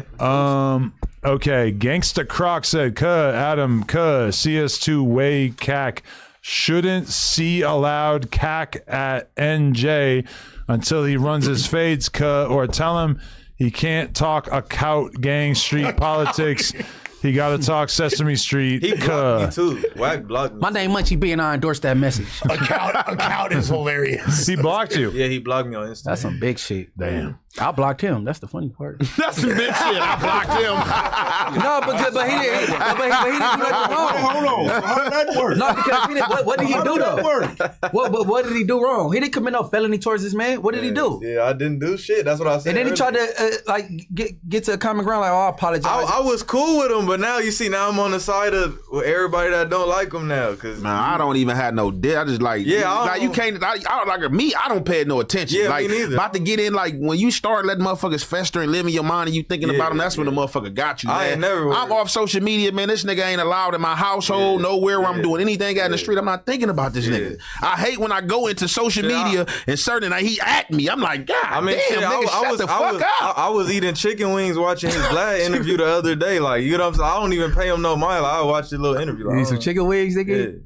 okay. Gangsta Croc said, Adam, CS2 way cack. Shouldn't see allowed cack at NJ until he runs his fades, or tell him he can't talk a cout gang street politics. He got to talk Sesame Street. He blocked me too. Wack blocked me. My name Munchie B and I endorse that message. Account is hilarious. He blocked you. Yeah, he blocked me on Instagram. That's some big shit. Damn. I blocked him. That's the funny part. That's some big shit. I blocked him. No, but he didn't. But he didn't do nothing wrong. Hold on. How did that work? No, because he didn't. What did he do though? Work. What did he do wrong? He didn't commit no felony towards this man. What did he do? Yeah, I didn't do shit. That's what I said. And then he earlier. tried to get to a common ground. Like, oh, I apologize. I was cool with him, but now you see, now I'm on the side of everybody that don't like him now. Cause Man, I don't even have no dick. I just like, like you can't. I don't like me. I don't pay no attention. Yeah, like me neither. about to get in. Like when you start letting motherfuckers fester and live in your mind and you thinking about them, that's when the motherfucker got you. Man. I ain't never worried. I'm off social media, man. This nigga ain't allowed in my household. Nowhere where I'm doing anything out in the street. I'm not thinking about this nigga. I hate when I go into social media and certain like he at me. I'm like, God, damn, nigga, shut the fuck up. I was eating chicken wings watching his Vlad interview the other day. Like, you know what I'm saying? I don't even pay him no mind. Like, I watched the little interview. Like, You need some chicken wings, nigga?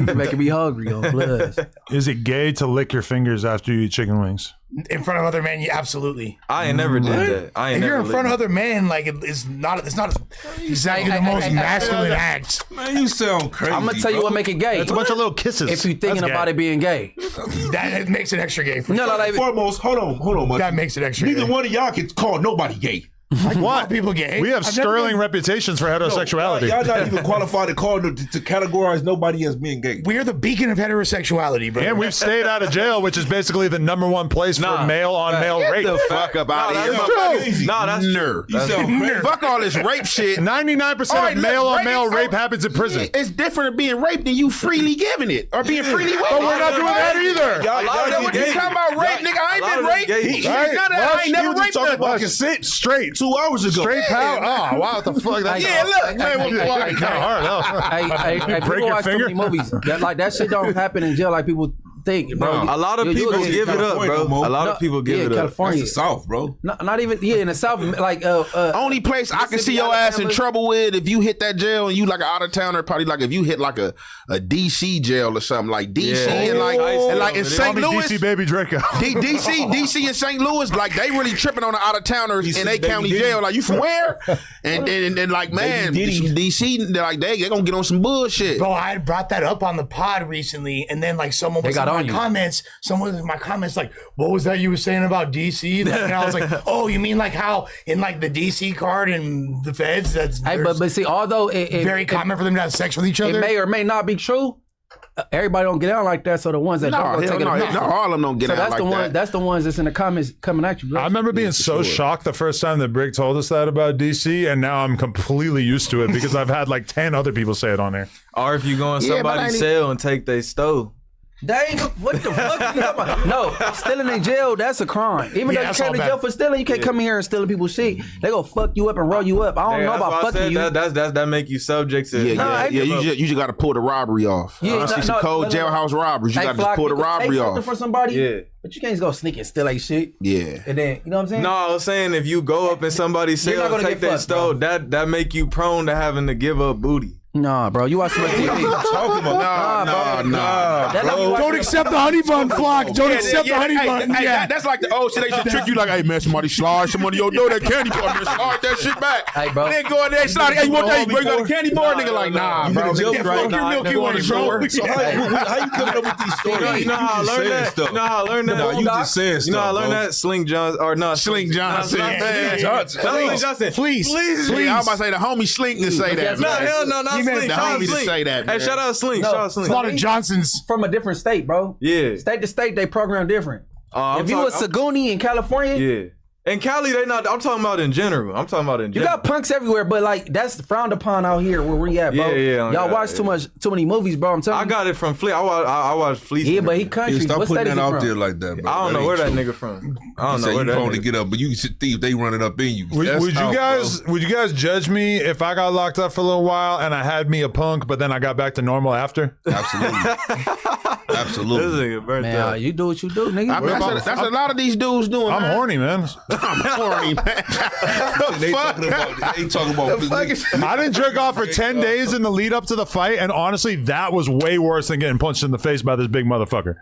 You making me hungry on blood. Is it gay to lick your fingers after you eat chicken wings? In front of other men, yeah, absolutely. I ain't never did that. I ain't If never you're in front of licked. other men, like it's not exactly the most masculine act. Man, you sound crazy. I'm gonna tell you what make it gay. It's a bunch of little kisses. If you're thinking That's about gay. it being gay. That makes it extra gay. For No, sure. like, Foremost, hold on, Mike. That makes it extra Neither gay. one of y'all can call nobody gay. What? People gay. We have I've never sterling been- reputations for heterosexuality. Y'all not even qualified to call to categorize nobody as being gay. We're the beacon of heterosexuality, bro. And we've stayed out of jail, which is basically the number one place for male-on-male rape. The fuck up out of here. No, that's Nerd. You sound crazy. Fuck all this rape shit. 99% All right, of look, male-on-male rape- rape happens in prison. It's different than being raped than you freely giving it or being freely raped. But we're not doing that either. Y'all What you gay. talking about rape, nigga? I ain't been raped. He Right? none of that. I ain't never raped talking nothing. about consent straight 2 hours ago. Straight power. Oh, wow. What the fuck? That's Yeah, look, man, what the fuck? kind of hard. Hey, Break people your watch so finger? many movies. That shit don't happen in jail like people think, bro. A lot of people give it up, bro. A lot of people give it up. California. That's the South, bro. Not even in the South. Like Only place I can see your ass in trouble with if you hit that jail and you like an out of towner, probably like if you hit like a DC jail or something like DC and like in St. Louis. DC Baby Draco. DC and St. Louis, like they really tripping on the out of towners in a county jail. Like you from where? And like man, DC, like they gonna get on some bullshit. Bro, I had brought that up on the pod recently, and then like someone was in my comments like, what was that you were saying about DC? Like, and I was like, oh, you mean like how in like the DC card and the feds, that's but see, although very common for them to have sex with each other. It may or may not be true. Everybody don't get out like that, so the ones that don't take it. All of them don't get out like that. That's the ones that's in the comments coming at you. Bro. I remember being so shocked the first time that Brick told us that about DC, and now I'm completely used to it because I've had like 10 other people say it on there. Or if you go in somebody's cell and take their stove. Dang, what the fuck you talking about? No, stealing in jail, that's a crime. Even though you can't be jail for stealing, you can't come in here and stealing people's shit. They gonna fuck you up and roll you up. I don't know about fucking you. That make you subject to. You just gotta pull the KOed off. I see some cold jailhouse robberies. You gotta just pull the robbery off. For somebody, but you can't just go sneak and steal like shit. Yeah, and then you know what I'm saying? No, I was saying if you go up in somebody's cell and take their stove, that make you prone to having to give up booty. Nah, bro, you watch too much TV. What are you talking about? Nah. Don't accept the honey bun, Flock. Don't accept the honey bun. That's like the old shit. They should trick you like, hey man, somebody slide some of your know that candy bar, man, slide that shit back. Hey, bro. Then go in there, slide. Hey, you want that? You got a candy bar? Nigga, like, nah, bro. Fuck your Milky Way, bro. So how you coming up with these stories? You know how I learned that? You know how I learned that? No, you just saying stuff. You know how I learned that? Sling Johnson. Please. I was about to say the homie Slink to say that. No, hell no, not Sling. The homie to say that. Hey, shout out Sling. Shout out Sling. A lot of Johnsons from a different state, bro. Yeah. State to state, they program different. If you a Saguni in California, yeah. In Cali, they not. I'm talking about in general. You got punks everywhere, but like that's frowned upon out here where we at, bro. Yeah. Y'all watch too many movies, bro. I'm telling you. I got it from Fleet. I watched Fleet. Yeah, but he country. Stop what putting state that is he out from? there like that, bro. I don't know where that nigga from. I don't know where that prone nigga. to get up, but you thief. They running up in you. Would you guys judge me if I got locked up for a little while and I had me a punk, but then I got back to normal after? Absolutely. Absolutely. This nigga burnt up. Man, you do what you do, nigga. I mean, that's a lot of these dudes doing. I'm horny, man. I'm horny, man. They talking about. I didn't jerk off for 10 days in the lead up to the fight, and honestly, that was way worse than getting punched in the face by this big motherfucker.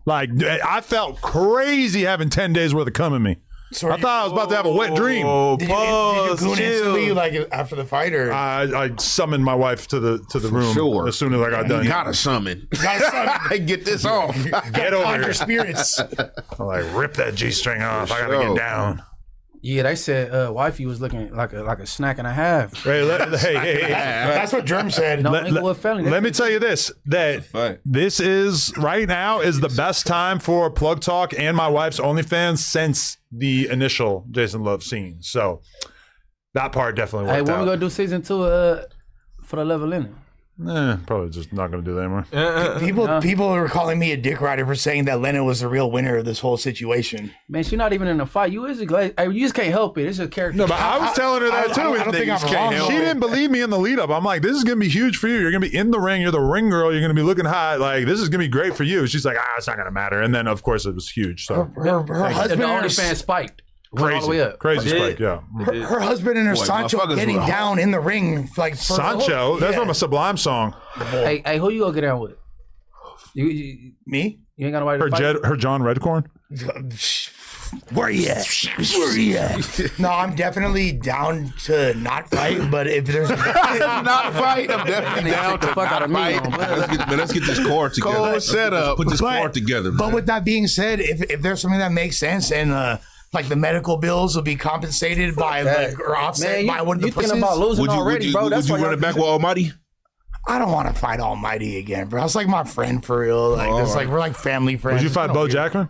Like, I felt crazy having 10 days worth of cum in me. So I thought I was about to have a wet dream. Did you goon instantly, like after the fight, or I summoned my wife to the room as soon as I got done. You gotta summon. Get this off. Get over your here. spirits. I'm like, rip that G-string off. I gotta get down. Yeah, they said wifey was looking like a snack and a half. Hey, That's what Germ said. No, let me tell you this: that this is right now is the best time for Plug Talk and my wife's OnlyFans since the initial Jason Love scene. So that part definitely worked out. Hey, when we gonna do season 2 for the Level In? Probably just not going to do that anymore. People are calling me a dick rider for saying that Lena was the real winner of this whole situation. Man, she's not even in a fight. You just can't help it. It's a character. No, but I was telling her that too. I don't think I'm wrong. She didn't believe me in the lead up. I'm like, this is going to be huge for you. You're going to be in the ring. You're the ring girl. You're going to be looking hot. Like, this is going to be great for you. She's like, it's not going to matter. And then, of course, it was huge. So her husband the OnlyFans spiked. Crazy, all the way up. Crazy spike, yeah. Her husband and her Sancho getting down in the ring, like Sancho. That's from a Sublime song. Hey, who you gonna get down with? Me? You ain't got nobody to fight? Her John Redcorn. Where you at? Where you at? No, I'm definitely down to not fight, but if there's not fight, I'm definitely down to fuck out of me. Let's get this car together. Cold setup. Put this car together. But with that being said, if there's something that makes sense and like the medical bills will be compensated by or offset by one of the pussies. You thinking about losing already, bro? Would you run it back with Almighty? I don't want to fight Almighty again, bro. It's like my friend for real. Like we're like family friends. Would you fight Bo Jackman?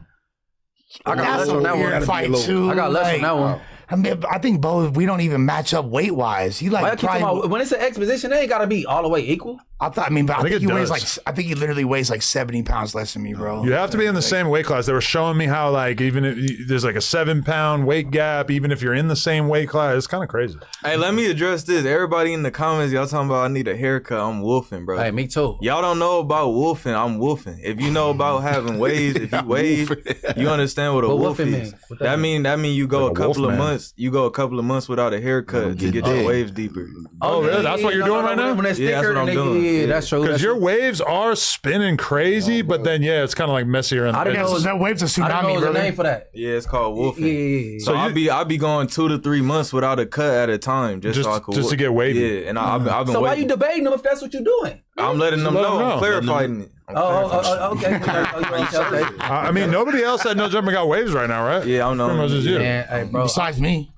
I got less on that one. Fight too. I got less on that one. I mean, I think Bo, we don't even match up weight wise. He like when it's an exposition, they ain't gotta be all the way equal. I think he weighs does. I think he literally weighs like 70 pounds less than me, bro. You have to be in the same weight class. They were showing me how like even if there's like a 7-pound weight gap, even if you're in the same weight class, it's kind of crazy. Hey, let me address this. Everybody in the comments, y'all talking about I need a haircut. I'm wolfing, bro. Hey, me too. Y'all don't know about wolfing. I'm wolfing. If you know about having waves, if you wave, you understand what a What wolf wolfing is. mean? What That mean you go Like a a couple wolf of man. months. You go a couple of months without a haircut to get your waves deeper. Oh, really? That's what you're doing right now? Yeah, that's what I'm doing. Yeah, that's true. Because That's your waves are spinning crazy, but then it's kind of like messier. In I didn't know That wave's a I didn't know tsunami, there was a brother. name for that. Yeah, it's called wolfing. Yeah. So I'll be going 2 to 3 months without a cut at a time, just so I could to get wavy. Yeah, and I've been So why waiting. you debating them if that's what you're doing? I'm letting them Let know. them know. I'm clarifying it. I'm clarifying Okay. I mean, nobody else that No Jumper got waves right now, right? Yeah, I know. Pretty much just you. Man, hey, bro. Besides me.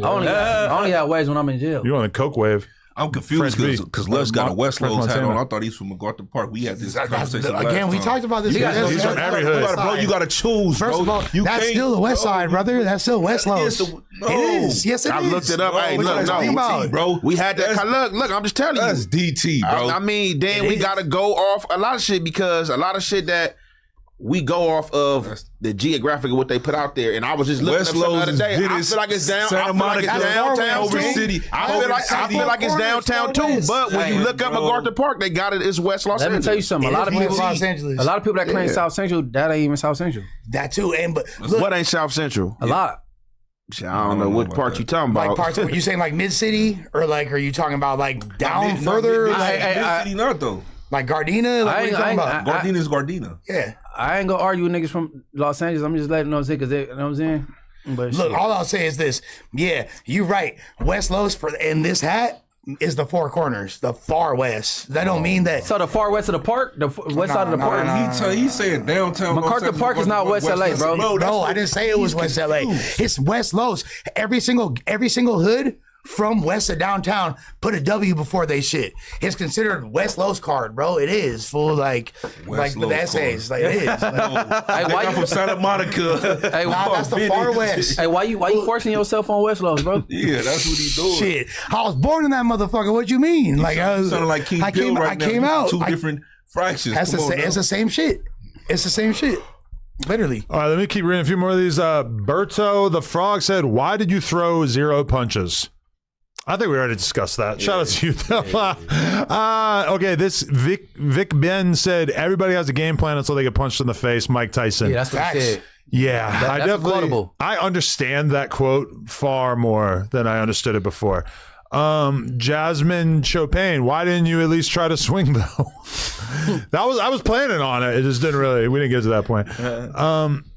I only got waves when I'm in jail. You on the Coke wave? I'm confused French because beat. Les got a French Westlow's hat Montana. on. I thought he's from MacArthur Park. We had this Again, conversation we last talked time. about this. He's from every hood. Bro, you gotta choose, bro. First of all, You that's can't- still the West Side, brother. That's still West Los. It's the- no. It is. Yes, it is. I looked it up. Hey, What look, you talking no, about? bro. We had that. Look, I'm just telling you. That's DT, bro. I mean, then we got to go off a lot of shit because a lot of shit that we go off of the geographic of what they put out there. And I was just looking up something the other day. I feel like it's down. I feel like it's downtown over too. city. I feel like it's downtown too. But when you look up MacArthur Park, they got it as West Los Let me Angeles. tell you something. A lot of people, Los Angeles. a lot of people that claim South Central, that ain't even South Central. That too. And but look, What ain't South Central? A lot. Shit, I don't know what part you talking about. like parts. Are you saying like mid city or like are you talking about like down further, like City not though. like Gardena? Like what are you talking about? Gardena is Gardena. Yeah. I ain't gonna argue with niggas from Los Angeles. I'm just letting them know because you know what I'm saying. But Look, shit. all I'll say is this. Yeah, you're right. West Los in this hat is the four corners, the far west. That don't mean that. So the far west of the park, the west side of the park. He's saying downtown. MacArthur Park is not West LA, bro. No, I didn't say it was West LA. It's West Los. Every single hood from west of downtown put a W before they shit. It's considered West Los card, bro. It is full like West the Los essays. Like it is. Like, Hey, why I'm from you? Santa Monica. Hey, nah, that's the far west. Hey, why you forcing yourself on West Los, bro? Yeah, that's what he's doing. Shit, I was born in that motherfucker. What you mean? Like I was, Sounding like King I Bill came, right I now. came out. Two different fractions. That's Come on now. it's the same shit. It's the same shit. Literally. All right, let me keep reading a few more of these. Berto the Frog said, "Why did you throw 0 punches?" I think we already discussed that. Shout out to you, though. Okay, this Vic Ben said, "Everybody has a game plan until they get punched in the face." Mike Tyson. Yeah, that's what he said. Yeah, I that's definitely. quotable. I understand that quote far more than I understood it before. Jasmine Chopin, why didn't you at least try to swing though? I was planning on it. It just didn't really. We didn't get to that point.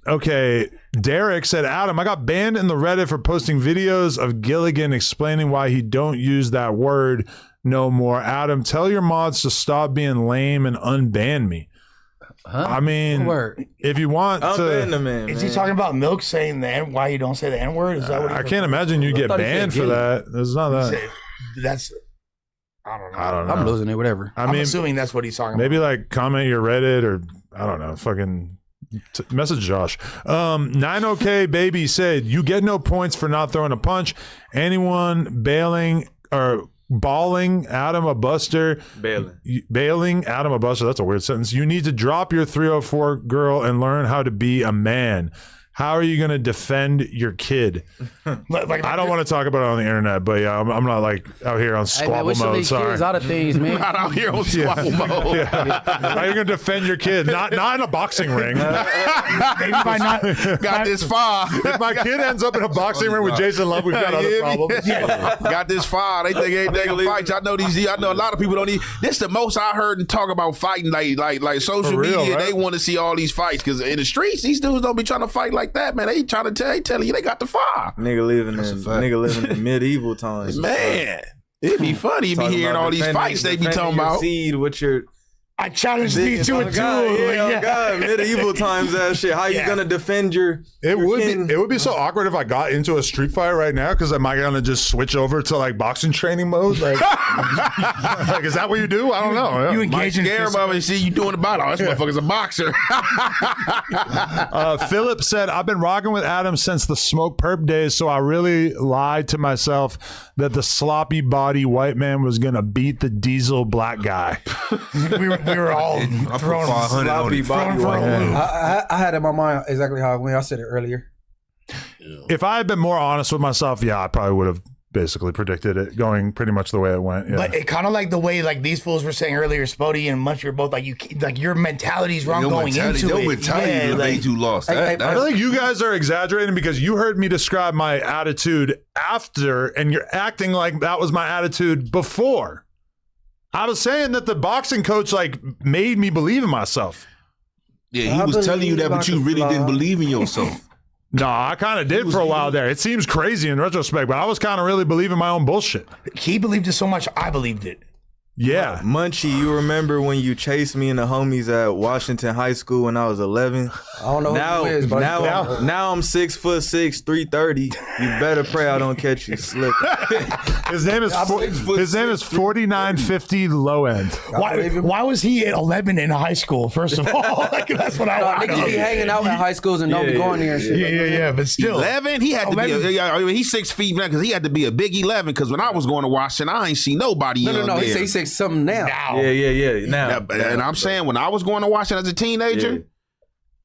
Okay, Derek said, "Adam, I got banned in the Reddit for posting videos of Gilligan explaining why he don't use that word no more. Adam, tell your mods to stop being lame and unban me." Huh? I mean, Word. if you want I'm to, betting the man. Is he talking about Milk saying the N? Why you don't say the N word? Is that what? I can't imagine you get thought he said banned for Gilligan. that. There's not that. That's. I don't know. I don't know. I'm losing it, whatever. I I'm mean, assuming that's what he's talking maybe about. like comment your Reddit or I don't know, fucking message Josh. 90K baby said, "You get no points for not throwing a punch. Anyone bailing or bawling Adam a buster, bailing Adam a buster. That's a weird sentence. You need to drop your 304 girl and learn how to be a man. How are you going to defend your kid?" Like, I don't want to talk about it on the internet, but yeah, I'm not like out here on Hey, man, squabble we should mode. leave Sorry. kids out of things, man. Not out here on squabble mode. Yeah. How are you going to defend your kid? Not in a boxing ring. maybe by not. Got this fire. If my kid ends up in a boxing ring with Jason Love, we've got other problems. Got this fire. They think everything gonna fight. I know I know a lot of people don't need. This the most I heard and talk about fighting like social For real, media. right? They want to see all these fights because in the streets, these dudes don't be trying to fight like that, man. They trying to tell you they got the fire. Nigga living in medieval times. Man, it'd be funny. You be hearing all these fights they be talking about. Seed with your I challenge thee to a duel. Yeah, God, medieval times that shit. How you gonna defend your? It would be so awkward if I got into a street fight right now because am I gonna just switch over to like boxing training mode? Like, like is that what you do? I don't know. You engage in everybody see you doing the battle. Oh, this motherfucker's a boxer. Philip said, I've been rocking with Adam since the smoke perp days, so I really lied to myself that the sloppy body white man was gonna beat the diesel black guy. we were all thrown Sloppy body white man. I had in my mind exactly how it went. I said it earlier. If I had been more honest with myself, yeah, I probably would have basically predicted it going pretty much the way it went. Yeah. But it kind of like the way like these fools were saying earlier, Spody and Munch, you're both like your mentality's wrong going into your it. mentality made you lost. I feel like you guys are exaggerating because you heard me describe my attitude after, and you're acting like that was my attitude before. I was saying that the boxing coach like made me believe in myself. Yeah, he was telling you that, but you really didn't believe in yourself. No, I kind of did for a while there. It seems crazy in retrospect, but I was kind of really believing my own bullshit. He believed it so much, I believed it. Yeah. Munchie, you remember when you chased me and the homies at Washington High School when I was 11? I don't know now, who it is, but now I'm 6'6", 330. You better pray I don't catch you slipping. His name is 4950 low end. Why was he at 11 in high school? First of all, like, that's what I want to know. Niggas be hanging out in high schools and don't be going there and shit. Yeah, but still 11. He had to be. I mean, he's 6 feet now because he had to be a big 11. Because when I was going to Washington, I ain't see nobody. No. He say something now. Yeah. Now, and I'm saying when I was going to Washington as a teenager,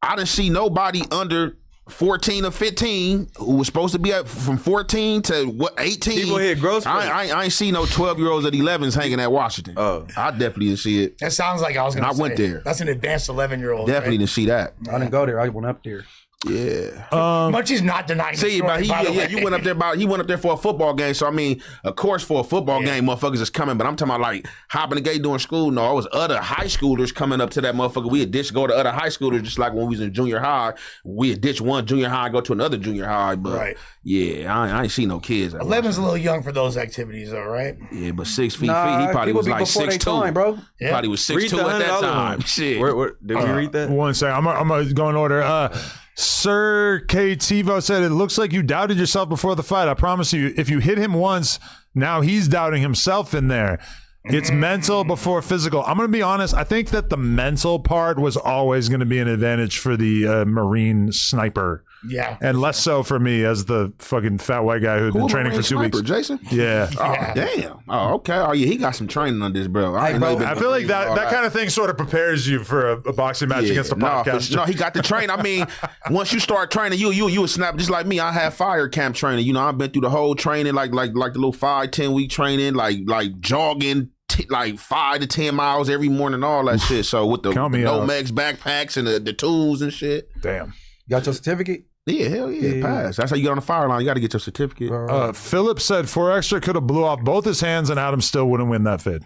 I didn't see nobody under 14 or 15 who was supposed to be from 14 to 18. People hit gross. I ain't see no 12-year-olds at 11s hanging at Washington. Oh, I definitely didn't see it. That sounds like I was going to say. I went there. That's an advanced 11-year-old. Definitely didn't see that. I didn't go there. I went up there. Yeah. Munchie's not denying. See, but you went up there he went up there for a football game. So I mean, of course, for a football game, motherfuckers is coming. But I'm talking about like hopping the gate during school. No, it was other high schoolers coming up to that motherfucker. We had ditched go to other high schoolers, just like when we was in junior high. We had ditched one junior high, go to another junior high. But yeah, I ain't see no kids. 11's a little young for those activities, though, right? Yeah, but 6 feet. He probably was like 6'2", bro. Yeah. Probably was 6'2" at that time. Shit. Where, did we read that? One second. I'm gonna go in order. Sir K. Tivo said, it looks like you doubted yourself before the fight. I promise you, if you hit him once, now he's doubting himself in there. It's mental before physical. I'm going to be honest. I think that the mental part was always going to be an advantage for the Marine sniper. Yeah. And less so for me as the fucking fat white guy who'd been training for 2 weeks. Jason? Yeah. Oh, damn. Oh, okay. Oh, yeah. He got some training on this, bro. I feel like that kind of thing sort of prepares you for a boxing match against a podcast. No, he got the train. I mean, once you start training, you would snap just like me. I had fire camp training. You know, I've been through the whole training, like the little 5-10 week training, like jogging. Like 5 to 10 miles every morning, all that shit. So with the Nomex backpacks and the tools and shit. Damn. Got your certificate? Yeah, hell yeah, pass. That's how you get on the fire line. You got to get your certificate. Philip said 4 extra could have blew off both his hands and Adam still wouldn't win that vid.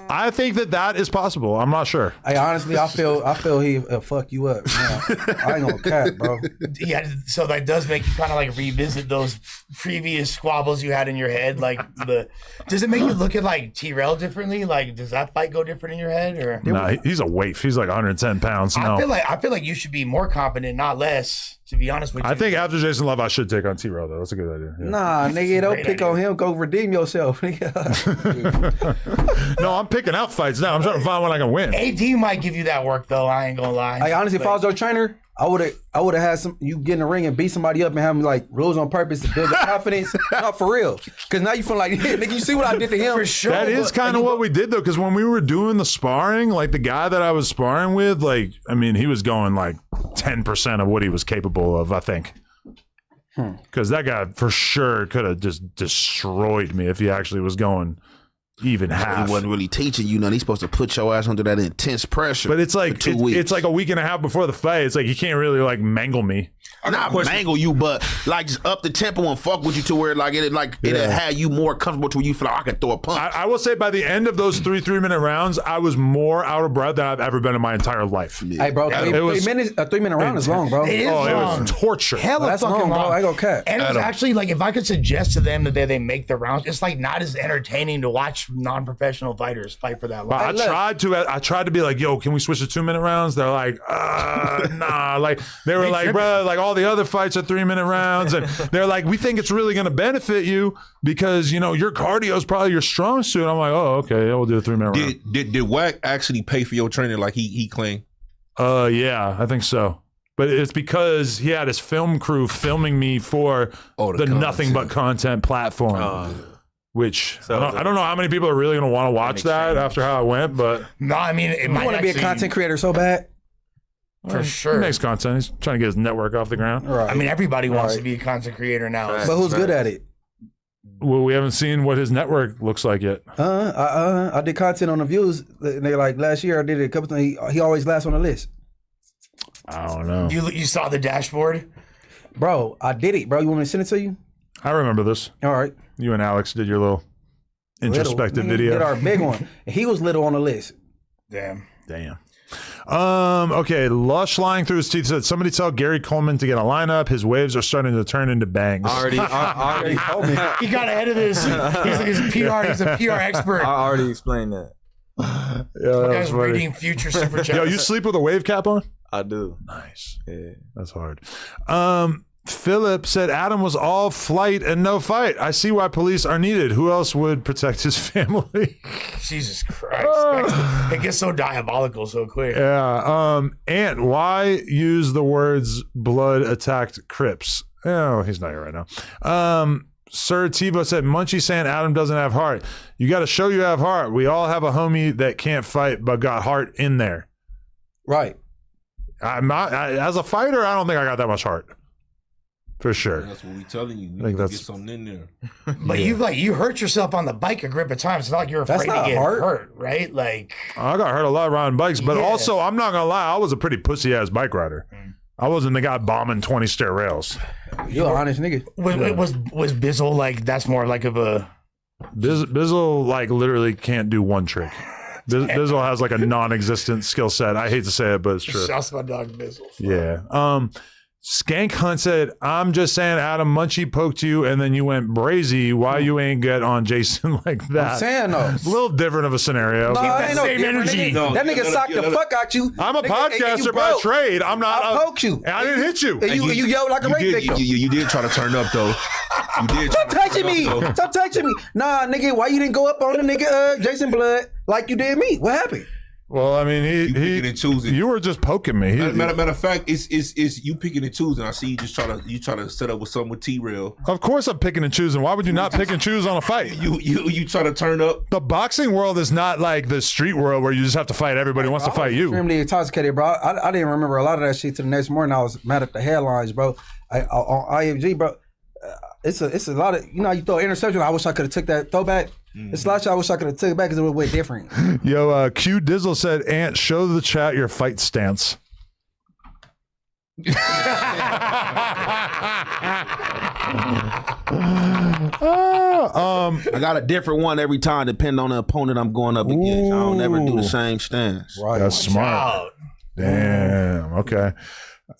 I think that is possible. I'm not sure. Hey, honestly, I feel he fuck you up. Man. I ain't gonna cap, bro. Yeah, so that does make you kind of like revisit those previous squabbles you had in your head. Like does it make you look at like T-Rail differently? Like, does that fight go different in your head? Or nah, he's a waif. He's like 110 pounds. No, I feel like you should be more confident, not less. To be honest with you, I think after Jason Love, I should take on T-Rail though. That's a good idea. Yeah. Nah, nigga, don't pick on him. Go redeem yourself. No, I'm picking out fights now. I'm trying to find one I can win. AD might give you that work though. I ain't gonna lie. Hey, honestly, if I was your trainer, I would have had you get in the ring and beat somebody up and have them like rules on purpose to build your confidence. Not for real. Because now you feel like, yeah, nigga, you see what I did to him? For sure. That is kind of what we did though. Because when we were doing the sparring, like the guy that I was sparring with, like, I mean, he was going like 10% of what he was capable of, I think. Because that guy for sure could have just destroyed me if he actually was going even half. He wasn't really teaching you nothing. He's supposed to put your ass under that intense pressure. But it's like it's like a week and a half before the fight. It's like you can't really like mangle me. Not mangle you, but like just up the tempo and fuck with you to where like it had you more comfortable to where you feel like I can throw a punch. I will say by the end of those 3-minute rounds, I was more out of breath than I've ever been in my entire life. Hey, bro, 3-minute round is long, bro. It is long. It was torture. Hella fucking long, bro. I go cat. And it was actually like if I could suggest to them that they make the rounds, it's like not as entertaining to watch watch non-professional fighters fight for that long. I tried to be like, yo, can we switch to 2-minute rounds? They're like, nah. Like they were like, bro, like all the other fights are 3-minute rounds, and they're like, we think it's really going to benefit you because your cardio is probably your strong suit. I'm like, oh, okay, yeah, we'll do a 3-minute round. Did Wack actually pay for your training like he claimed? Yeah, I think so. But it's because he had his film crew filming me for the Nothing But Content platform. Which I don't know how many people are really going to want to watch that after how it went, but no, I mean, it might want to be a content creator so bad. For sure. He makes content. He's trying to get his network off the ground. Right. I mean, everybody wants to be a content creator now. But who's good at it? Well, we haven't seen what his network looks like yet. I did content on the views. And they're like, last year I did it a couple times. He always last on the list. I don't know. You saw the dashboard? Bro, I did it, bro. You want me to send it to you? I remember this. All right. You and Alex did your little introspective video. We did our big one. He was little on the list. Damn. Okay, Lush lying through his teeth said, somebody tell Gary Coleman to get a lineup. His waves are starting to turn into bangs. Already told me. He got ahead of this. He's a PR expert. I already explained that. Yeah, that guy's reading future super chats. Yo, you sleep with a wave cap on? I do. Nice. Yeah. That's hard. Philip said Adam was all flight and no fight. I see why police are needed. Who else would protect his family? Jesus Christ. It gets so diabolical so quick. Yeah. Ant, why use the words blood attacked Crips? Oh, he's not here right now. Sir Tivo said, Munchie saying Adam doesn't have heart. You got to show you have heart. We all have a homie that can't fight but got heart in there. Right. I'm not, as a fighter, I don't think I got that much heart. For sure. That's what we telling you. I think that's get something in there. But you hurt yourself on the bike a grip of times. It's not like you're afraid to get hurt, right? Like I got hurt a lot riding bikes, but also I'm not gonna lie, I was a pretty pussy ass bike rider. I wasn't the guy bombing 20 stair rails. You're an honest nigga. Was Bizzle like that's more like of a Bizzle like literally can't do one trick. Bizzle has like a non-existent skill set. I hate to say it, but it's true. Shouts my dog Bizzle. Yeah. Skank Hunt said, I'm just saying Adam Munchie poked you and then you went brazy. Why you ain't get on Jason like that? I'm saying though. It's a little different of a scenario. No, that ain't no same energy. No, that nigga socked the fuck out you. I'm a podcaster by trade. I'm not. I poked you. And I didn't hit you. And you yelled like a rape victim. You did try to turn up though. You did. Stop touching me. Stop touching me. Nah, nigga, why you didn't go up on the nigga Jason Blood like you did me? What happened? Well, I mean, he picking and choosing. You were just poking me. Matter of fact, it's you picking and choosing. I see you just try to set up with something with T-Rail. Of course, I'm picking and choosing. Why would you not pick and choose on a fight? You try to turn up. The boxing world is not like the street world where you just have to fight everybody who wants to fight you. Extremely intoxicated, bro. I didn't remember a lot of that shit till the next morning. I was mad at the headlines, bro. On IFG, bro. It's a lot of you throw interception. I wish I could have took that throwback. It's a lot of shit I wish I could have took it back because it would have went different. Yo, Q Dizzle said, Ant, show the chat your fight stance. I got a different one every time, depending on the opponent I'm going up against. I don't ever do the same stance. Right. That's smart. Damn. Okay.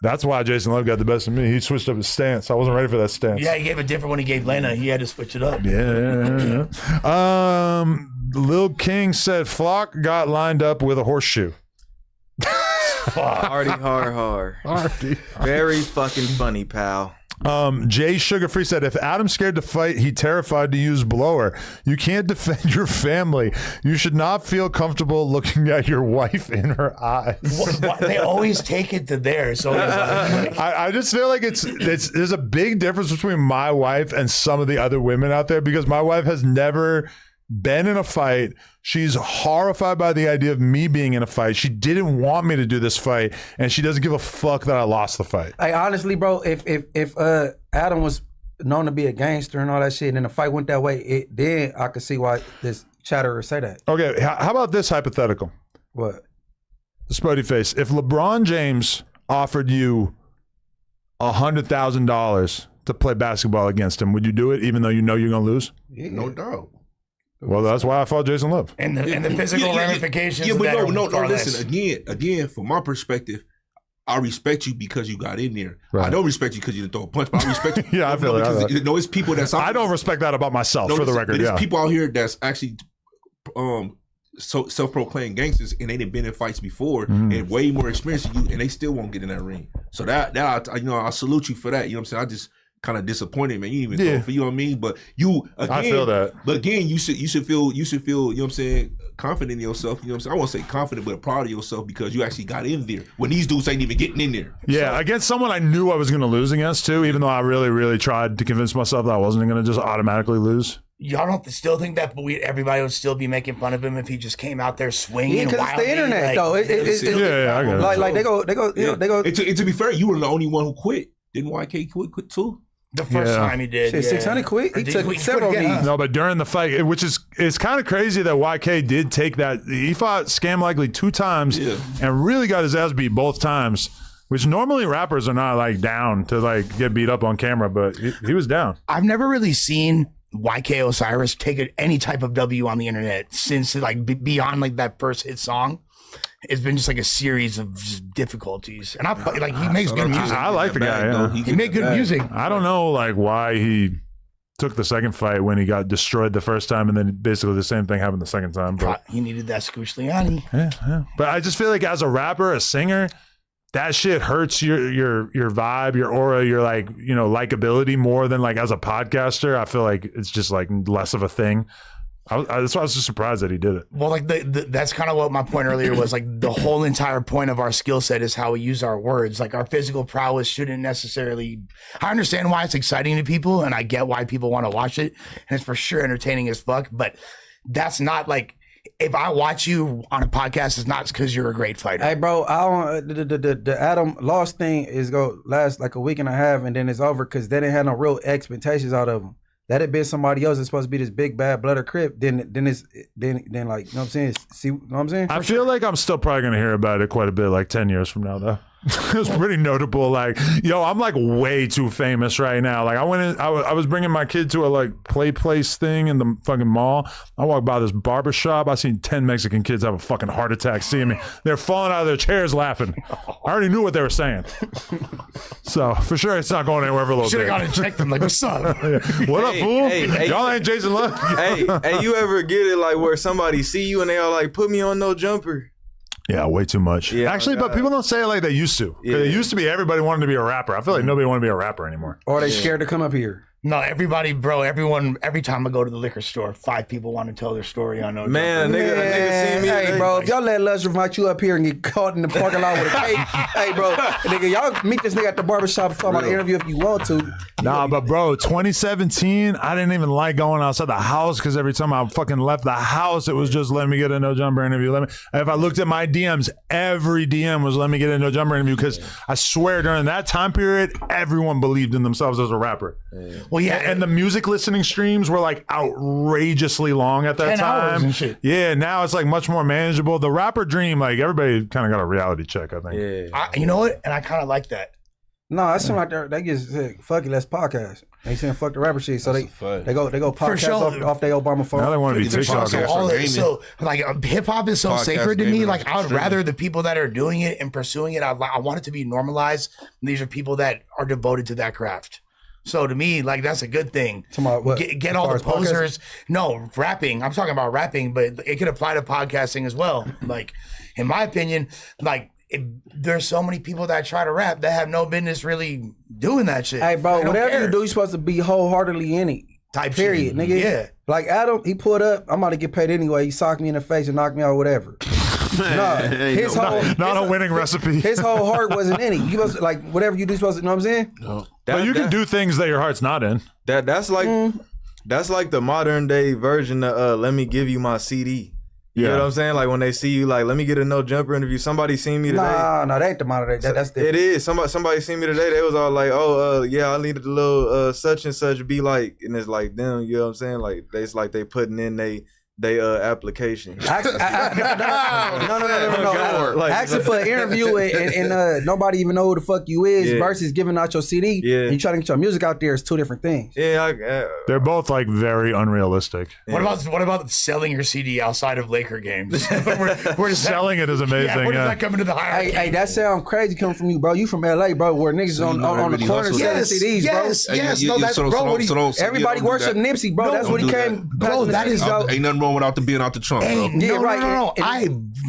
That's why Jason Love got the best of me. He switched up his stance. I wasn't ready for that stance. Yeah, he gave a different one. He gave Lena. He had to switch it up. Yeah. Lil King said Flock got lined up with a horseshoe. Hardy har. Very fucking funny, pal. Jay Sugarfree said, if Adam's scared to fight, he terrified to use blower. You can't defend your family. You should not feel comfortable looking at your wife in her eyes. They always take it to there. So I just feel like there's a big difference between my wife and some of the other women out there because my wife has never been in a fight. She's horrified by the idea of me being in a fight. She didn't want me to do this fight, and she doesn't give a fuck that I lost the fight. Hey, honestly, bro, if Adam was known to be a gangster and all that shit, and the fight went that way, then I could see why this chatterer say that. Okay, how about this hypothetical? What? The Spodey face. If LeBron James offered you $100,000 to play basketball against him, would you do it even though you know you're going to lose? Yeah. No doubt. Well, that's why I fought Jason Love. And the physical ramifications. Yeah, but no. Listen, again, from my perspective, I respect you because you got in there. Right. I don't respect you because you didn't throw a punch, but I respect you. Yeah, I feel it. No, it's people that's. I don't respect that about myself, for the record. There's people out here that's actually so self-proclaimed gangsters, and they done been in fights before and way more experience than you, and they still won't get in that ring. So that I salute you for that. You know what I'm saying? I just kind of disappointed, man. You didn't even go for, you know what I mean? But you again, I feel that. But again, you should feel, you know what I'm saying, confident in yourself. You know what I'm saying? I won't say confident, but proud of yourself because you actually got in there when these dudes ain't even getting in there. Yeah, against someone I knew I was going to lose against too, even though I really, really tried to convince myself that I wasn't going to just automatically lose. Y'all don't still think that everybody would still be making fun of him if he just came out there swinging? Yeah, because it's the internet, like, though. I get it. Like they go. And to be fair, you were the only one who quit. Didn't YK quit too? The first time he did. 600 quit. He took several of these. No, but during the fight, which is it's kind of crazy that YK did take that. He fought Scam Likely 2 times and really got his ass beat both times. Which normally rappers are not like down to like get beat up on camera, but he was down. I've never really seen YK Osiris take any type of W on the internet since like beyond like that first hit song. It's been just like a series of just difficulties, and he makes good music. I like the guy. Yeah. He made good music. I don't know like why he took the second fight when he got destroyed the first time, and then basically the same thing happened the second time. But he needed that Scooch Liani. Yeah. But I just feel like as a rapper, a singer, that shit hurts your vibe, your aura, your like, you know, likability more than like as a podcaster. I feel like it's just like less of a thing. That's why I was just surprised that he did it. Well, like that's kind of what my point earlier was. Like the whole entire point of our skill set is how we use our words. Like our physical prowess shouldn't necessarily. I understand why it's exciting to people, and I get why people want to watch it, and it's for sure entertaining as fuck. But that's not like. If I watch you on a podcast, it's not because you're a great fighter. Hey, bro, I don't. The Adam Loss thing is go last like a week and a half, and then it's over because they didn't have no real expectations out of him. That had been somebody else that's supposed to be this big bad blood or crip, then like, you know what I'm saying? See what I'm saying? I feel like I'm still probably gonna hear about it quite a bit, like 10 years from now, though. It's pretty notable. Like, yo, I'm like way too famous right now. Like, I went in, I was bringing my kid to a like play place thing in the fucking mall. I walked by this barber shop. I seen 10 Mexican kids have a fucking heart attack seeing me. They're falling out of their chairs laughing. I already knew what they were saying. So for sure, it's not going anywhere for a little bit. Should have gone and checked them. Like, what's up? What up, fool? Y'all ain't Jason Love. hey, you ever get it like where somebody see you and they are like, put me on no jumper? Yeah, way too much. Yeah, actually, but people don't say it like they used to. Yeah. It used to be everybody wanted to be a rapper. I feel like nobody wanted to be a rapper anymore. Or they scared to come up here. No, everybody, bro, everyone, every time I go to the liquor store, 5 people want to tell their story on no Man, a nigga see me. Hey, bro, if y'all let Luz invite you up here and get caught in the parking lot with a cake, hey, bro, nigga, y'all meet this nigga at the barbershop and talk about the interview if you want to. Nah, but bro, 2017, I didn't even like going outside the house because every time I fucking left the house, it was just let me get a no jumper interview. If I looked at my DMs, every DM was let me get a no jumper interview because I swear during that time period, everyone believed in themselves as a rapper. Yeah. Well, yeah, and the music listening streams were like outrageously long at that 10 hours time. And shit. Yeah, now it's like much more manageable. The rapper dream, like everybody kind of got a reality check, I think. Yeah, you know what? And I kind of like that. No, that seems like they just said, fuck it, let's podcast. They saying fuck the rapper shit, so they go podcast off their Obama phone. Now they want to be TikTok. So like hip hop is so podcast sacred to me. Like I would rather the people that are doing it and pursuing it. I want it to be normalized. These are people that are devoted to that craft. So to me, like that's a good thing. Get all the posers. No, rapping. I'm talking about rapping, but it could apply to podcasting as well. Like, in my opinion, like there's so many people that try to rap that have no business really doing that shit. Hey, bro, whatever you do, you're supposed to be wholeheartedly in it. Type period, shit. Nigga. Yeah. Like Adam, he pulled up. I'm about to get paid anyway. He socked me in the face and knocked me out, whatever. Not a winning recipe. His whole heart wasn't in it. You must like whatever you do, supposed to. You know what I'm saying? No. But you can do things that your heart's not in. That's like the modern day version of let me give you my CD. You know what I'm saying? Like when they see you, like let me get a no jumper interview. Somebody seen me today. Nah, that ain't the modern day. That's it is. Somebody seen me today. They was all like, oh, yeah, I needed a little such and such be like, and it's like them. You know what I'm saying? Like it's like they putting in they application. No. Asking for an interview and nobody even know who the fuck you is versus giving out your CD. Yeah. And you try to get your music out there is two different things. Yeah, they're both like very unrealistic. Yeah. What about selling your CD outside of Laker games? where selling it is amazing. Yeah, where does that come into the hierarchy? Hey, that sound crazy coming from you, bro. You from LA, bro, where niggas on the corner selling CDs, bro. Yes. No, that's bro. Everybody worship Nipsey, bro. That's what he came. Bro, that is ain't nothing wrong wrong without the being out the trunk, bro. No.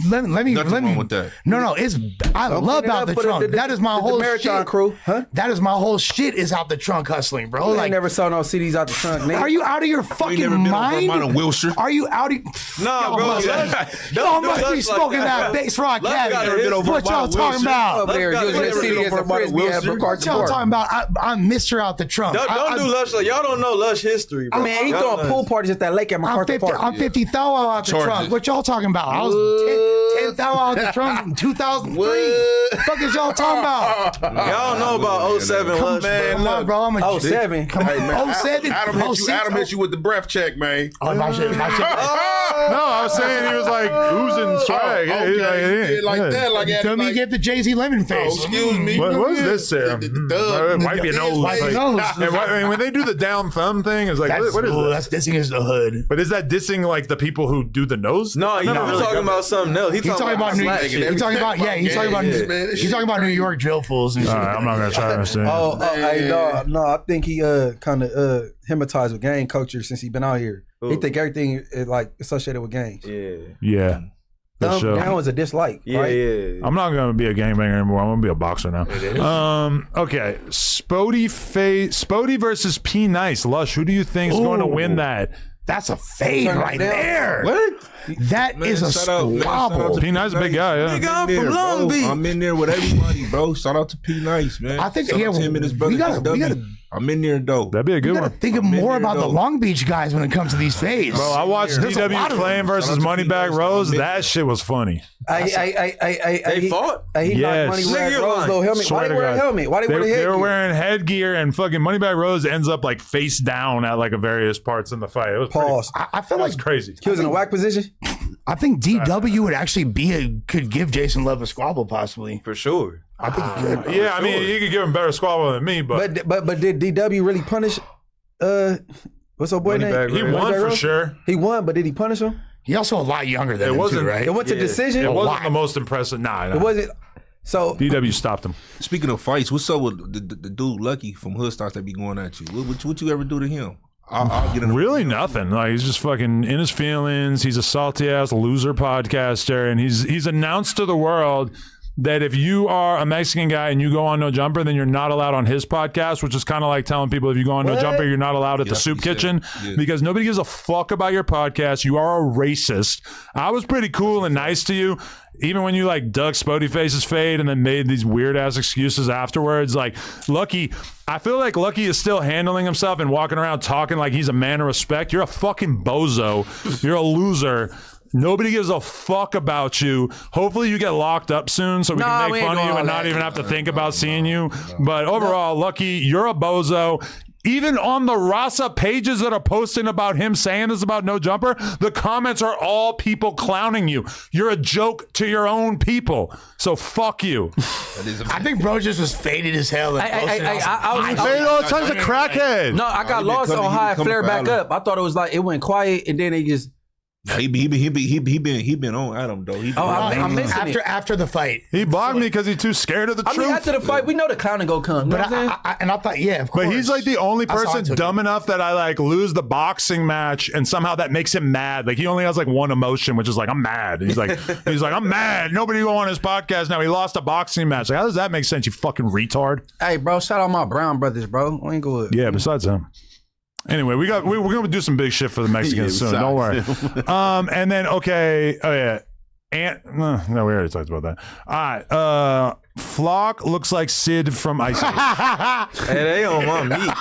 Let me. Wrong with that. No. I love out the trunk. That is my whole marathon shit. crew, huh? That is my whole shit. Is out the trunk hustling, bro. I never saw no CDs out the trunk, nigga. Are you out of your fucking mind? Mine in Wilshire. Are you out of? Nah, bro. Y'all must be smoking that bass rock caddy. What y'all talking about? Over there using that CD as a frisbee. What y'all talking about? I'm Mr. Out the Trunk. Don't do Lush. Like, y'all don't know Lush history, bro. I mean, he throwing pool parties at that lake at MacArthur Park. I'm 50 thou out the trunk. What y'all talking about? I was 10 thou out the trunk in 2003. Fuck is y'all talking about? Y'all know about 07 Lush, man, Come on, bro. I'm a 07. Come on. 07. Adam hit you with the breath check, man. Oh, my shit. No, I was saying he was like oozing swag. Okay. Like that. Like Tell me, give the Jay-Z lemon face. excuse me. What is this, Sam? Wipe your nose. Wipe your nose. And when they do the down thumb thing, it's like, what is that? That's dissing is the hood. But is that dissing like the people who do the nose? No, he's talking about something else. He's talking about New slack shit. He's talking about he's talking about New York drill fools and shit. All right, I'm not gonna try to understand. No, I think he kind of hypnotized with gang culture since he been out here. He think everything is like associated with gangs. Yeah. That was a dislike. Right? Yeah. I'm not gonna be a gangbanger anymore. I'm gonna be a boxer now. Okay. Spody versus P Nice. Lush, who do you think is going to win that? That's a fade right there. What? That is a squabble. P Nice, big guy. Yeah. Nigga, I'm from Long Beach. I'm in there with everybody, bro. Shout out to P Nice, man. I think Shout out to him and his brother. I'm in there though. That'd be a good You one. gotta think more about the Long Beach guys when it comes to these fades. Bro, I watched DW Flame versus Moneybag Rose. That shit was funny. They fought? He knocked Moneybag Rose little helmet. Why they wear a helmet? Why they wear the headgear? They were wearing headgear, and fucking Moneybag Rose ends up like face down at like various parts in the fight. It was Pause. I feel like crazy. He was in a whack position. I think DW would actually could give Jason Love a squabble possibly. For sure. I think he could. Yeah, I mean, he could give him better squabble than me, but did DW really punish? What's her boy name? He won for sure. He won, but did he punish him? He also a lot younger than him too, right? It went to decision. It wasn't the most impressive. Nah. It wasn't. So DW stopped him. Speaking of fights, what's up with the dude Lucky from Hood Stars that be going at you? What you ever do to him? I'll get him. Really nothing. Like he's just fucking in his feelings. He's a salty ass loser podcaster, and he's announced to the world that if you are a Mexican guy and you go on No Jumper, then you're not allowed on his podcast, which is kind of like telling people if you go on No Jumper, you're not allowed at the soup kitchen because nobody gives a fuck about your podcast. You are a racist. I was pretty cool and nice to you. Even when you like dug Spody Face's fade and then made these weird ass excuses afterwards, like Lucky, I feel like Lucky is still handling himself and walking around talking like he's a man of respect. You're a fucking bozo. You're a loser. Nobody gives a fuck about you. Hopefully you get locked up soon so we can make fun of you and not even have to think about seeing you. But overall, Lucky, you're a bozo. Even on the Rasa pages that are posting about him saying this about No Jumper, the comments are all people clowning you. You're a joke to your own people. So fuck you. I think bro just was faded as hell. I faded all the time as a crackhead. No, I got lost on how it flared back up. I thought it was like it went quiet and then it just. He been on Adam though. I'm missing it. After the fight, he blocked me because he's too scared of the truth. I mean, after the fight, we know the clowning go come. But I thought, yeah, of course. But he's like the only person dumb enough that I like lose the boxing match, and somehow that makes him mad. Like he only has like one emotion, which is like I'm mad. He's like I'm mad. Nobody go on his podcast now. He lost a boxing match. Like how does that make sense? You fucking retard. Hey, bro, shout out my Brown brothers, bro. We ain't good. Yeah, besides him. Anyway, we're gonna do some big shit for the Mexicans soon. Don't worry. And then no, we already talked about that. All right, Flock looks like Sid from Ice Age. Hey, they on my meat.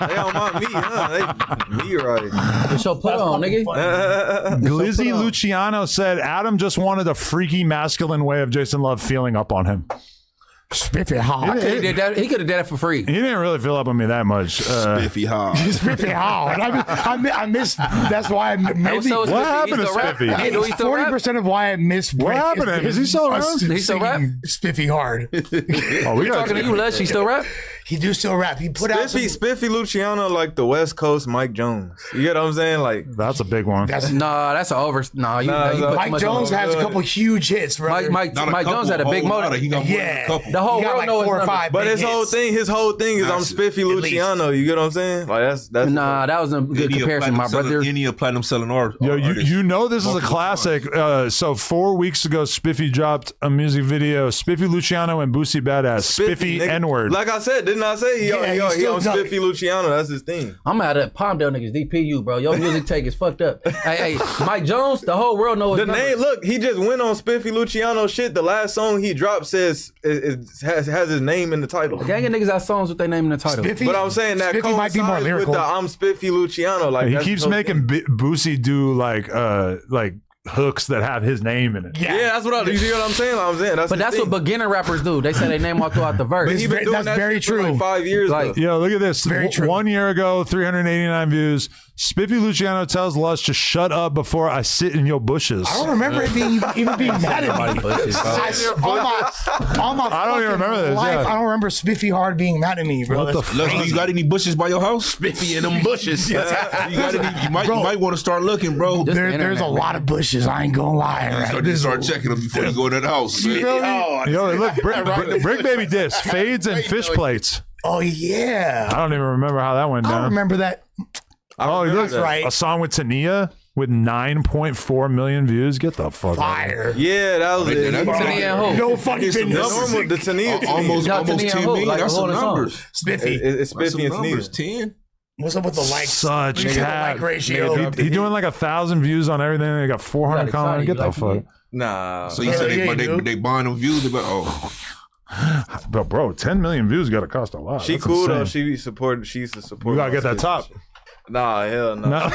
They on my meat, huh? They meat right. So put on, nigga. Glizzy Luciano said Adam just wanted a freaky masculine way of Jason Love feeling up on him. Spiffy hard. He could have did that for free. He didn't really fill up on me that much. Spiffy hard. Spiffy hard. I missed. That's why I missed. What happened to Spiffy? 40% of why I missed. What happened to him? Is he still around? He still rap? Spiffy hard. Oh, we talking to you, Les. He still rap? He do still rap. He put out Spiffy Luciano like the West Coast Mike Jones. You get what I'm saying? Like that's a big one. That's an over. You put Mike Jones has a couple huge hits, bro. Mike Jones had a big motor. He got the whole world like knows 4 or 5. But his whole thing is I'm Spiffy Luciano. You get what I'm saying? Like that's that was a good comparison, my brother. Any of platinum selling art. Yo, you know this is a classic. So 4 weeks ago, Spiffy dropped a music video. Spiffy Luciano and Boosie Badass. Spiffy N-word. Like I said, didn't I say he on Spiffy Luciano? That's his thing. I'm out of Palmdale niggas, DPU, bro. Your music take is fucked up. hey, Mike Jones, the whole world knows the name. Look, he just went on Spiffy Luciano shit. The last song he dropped says has his name in the title. Gang of niggas got songs with their name in the title. Spiffy, but I'm saying that Spiffy might be more coincides lyrical. with the I'm Spiffy Luciano. Like he keeps making Boosie do like hooks that have his name in it. Yeah, that's what you see what I'm saying? That's what beginner rappers do. They say they name all throughout the verse. But he been doing that's that very shit for true. like 5 years. Like, Yo, look at this. Very true. 1 year ago, 389 views. Spiffy Luciano tells Lush to shut up before I sit in your bushes. I don't remember it even being mad at me. I don't even remember this. I don't remember Spiffy Hard being mad at me, bro. What the Lush, you got any bushes by your house? Spiffy in them bushes. You might want to start looking, bro. There's a lot of bushes. I ain't gonna lie. Right? You start checking them before you go to the house. You feel me? Yo, look, Brick Baby disc, fades and fish plates. Oh yeah. I don't even remember how that went I down. don't remember that. Oh, look, right. A song with Tania with 9.4 million views. Get the fuck out. Fire. Yeah, that was it. Tania and who? No fucking business. Normal, the Tania. Almost Tania 10 who? million. Like, That's some hold on, numbers. Spiffy. It's Spiffy and Tania. 10. What's up with the likes? Such What's up with the cat. like ratio? He doing like 1,000 views on everything. They got 400 comments. Get the fuck. Nah. So you said they buying them views. They But bro, 10 million views got to cost a lot. She That's cool insane. though. She used to support. You gotta get that top. Nah, hell no. No.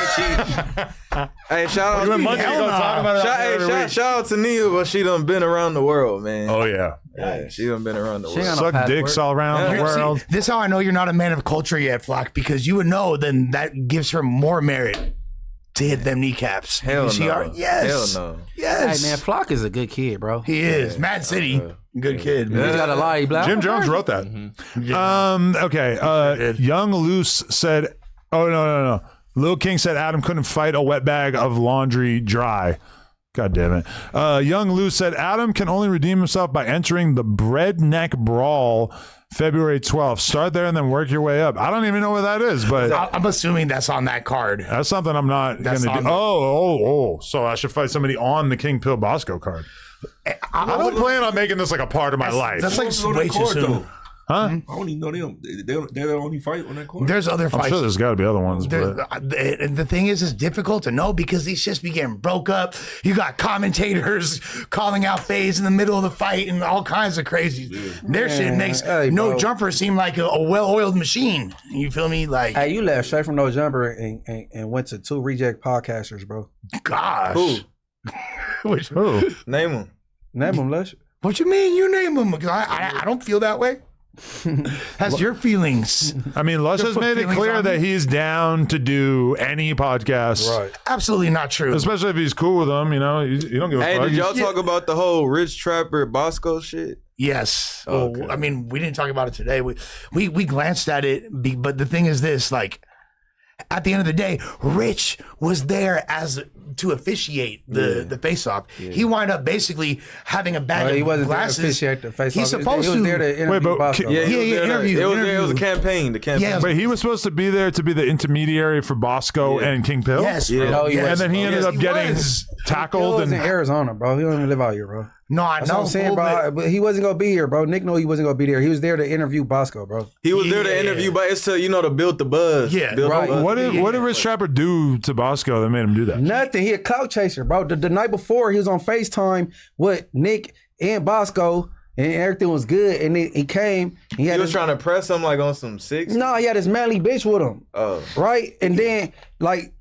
Hey, shout out to shout out to Nia, but she done been around the world, man. Oh yeah. Yeah, she done been around the She world. ain't got no Suck dicks passport. all around the world. See, this is how I know you're not a man of culture yet, Flock, because you would know then that gives her more merit to hit them kneecaps. Hell Because no. Yes. Hell no. Yes. Hey man, Flock is a good kid, bro. He is. Mad City. Good kid. He's got a lie. Jim Jones wrote that. Okay. Young Loose said, "Oh no. Lil King said Adam couldn't fight a wet bag of laundry dry." God damn it. Young Lou said Adam can only redeem himself by entering the Breadneck Brawl February 12th. Start there and then work your way up. I don't even know what that is, but I'm assuming that's on that card. that's something I'm not going to do. Oh. So I should fight somebody on the King Pill Bosco card. I don't plan on making this like a part of my life. That's like way too soon. Huh? I don't even know them. They don't only fight on that court. There's other I'm fights. sure there's got to be other ones. But And the thing is, it's difficult to know because these shits be getting broke up. You got commentators calling out FaZe in the middle of the fight and all kinds of crazy. Their shit makes No Jumper seem like a well-oiled machine. You feel me? Like, hey, you left straight from No Jumper and went to 2 reject podcasters, bro. gosh. Who? who? Name them. Name them, Les. What you mean? You name them. I don't feel that way. That's your feelings. I mean, Lush has made it clear that he's down to do any podcast. Right. Absolutely not true. Especially if he's cool with them, you know. You don't give a Hey, fuck. did y'all talk about the whole Rich Trapper Bosco shit? Yes. Okay. Well, I mean, we didn't talk about it today. We glanced at it, but the thing is this, like, at the end of the day, Rich was there to officiate the face-off. Yeah. He wound up basically having a bag of wasn't glasses. There to officiate the face-off. He's supposed he was there to interview Bosco. Interview. It was a campaign. The campaign. Yeah. But he was supposed to be there to be the intermediary for Bosco and King Pill. Yes, yeah. bro. And then he ended up getting He tackled. was in Arizona, bro. He don't even live out here, bro. No, I That's know. what I'm saying, bro. But he wasn't gonna be here, bro. Nick knew he wasn't gonna be there. He was there to interview Bosco, bro. He was there to interview, but it's to build the buzz. Yeah, build right. the buzz. What did Rich Trapper do to Bosco that made him do that? Nothing. He a clout chaser, bro. The night before, he was on FaceTime with Nick and Bosco, and everything was good. And he came. He was trying to press him like on some six. No, he had his manly bitch with him. Oh, right. And then like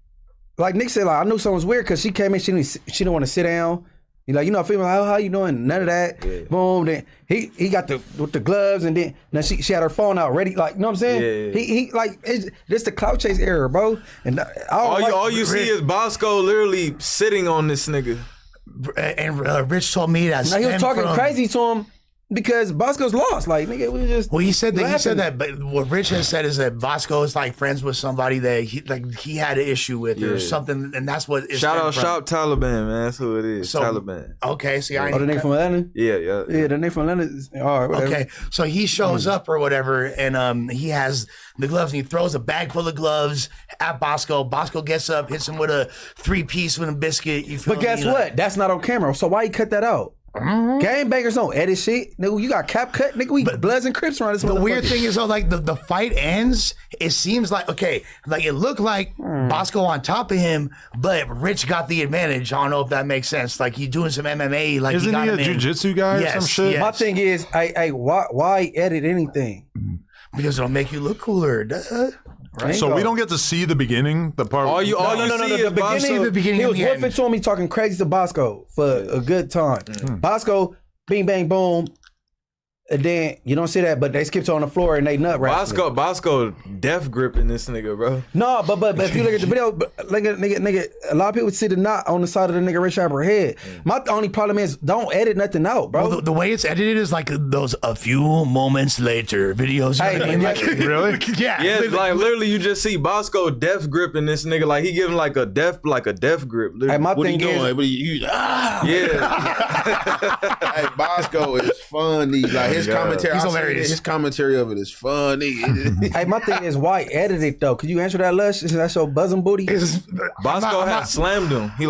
Nick said, like I knew something was weird because she came in. She didn't want to sit down. He like, female, how you doing? None of that. Yeah. Boom. Then he got with the gloves, and then now she had her phone out ready. Like, you know what I'm saying? Yeah. He like it's the clout chase era, bro. And all you see is Bosco literally sitting on this nigga. And Rich told me that. Now he was talking crazy to him. because Bosco's lost. Like, nigga, we just. Well, he said that. laughing. He said that. But what Rich has said is that Bosco is like friends with somebody that he had an issue with or something, and that's what. Shout out Shop Taliban, man. That's who it is. So, Taliban. Okay, see, I the nigga from Atlanta. Yeah. The nigga from Atlanta. All right. Whatever. Okay, so he shows up or whatever, and he has the gloves, and he throws a bag full of gloves at Bosco. Bosco gets up, hits him with a 3-piece with a biscuit. You feel But guess me? what? That's not on camera. So why you cut that out? Game bangers don't edit shit. Nigga, you got cap cut. Nigga, we Bloods and Crips around this. The weird thing is though, like the fight ends, it seems like like it looked like Bosco on top of him, but Rich got the advantage. I don't know if that makes sense. Like he doing some MMA, like Isn't he a jiu-jitsu guy or some shit? My thing is, why edit anything? Because it'll make you look cooler. Duh. Right? So we don't get to see the beginning, the part. All you see is Bosco. The beginning. He was and the end. whiffing to him, he talking crazy to Bosco for a good time. Bosco, bing bang boom. And then you don't see that, but they skipped on the floor and they nut wrestling. Bosco death gripping this nigga, bro. No, but if you look at the video, nigga, a lot of people see the knot on the side of the nigga Rich Rapper head. My only problem is don't edit nothing out, bro. Well, the way it's edited is like those a few moments later videos. You know what I mean? Like, really? Yeah, like literally you just see Bosco death gripping this nigga, like he giving like a death grip. Hey, my What are you thing is, doing? Yeah. Hey, Bosco is funny. Like his commentary, He's I seen hilarious. his commentary of it is funny. hey, my thing is why edit it though? Could you answer that, Lush? Is that your buzzing booty? Bosco had slammed him. He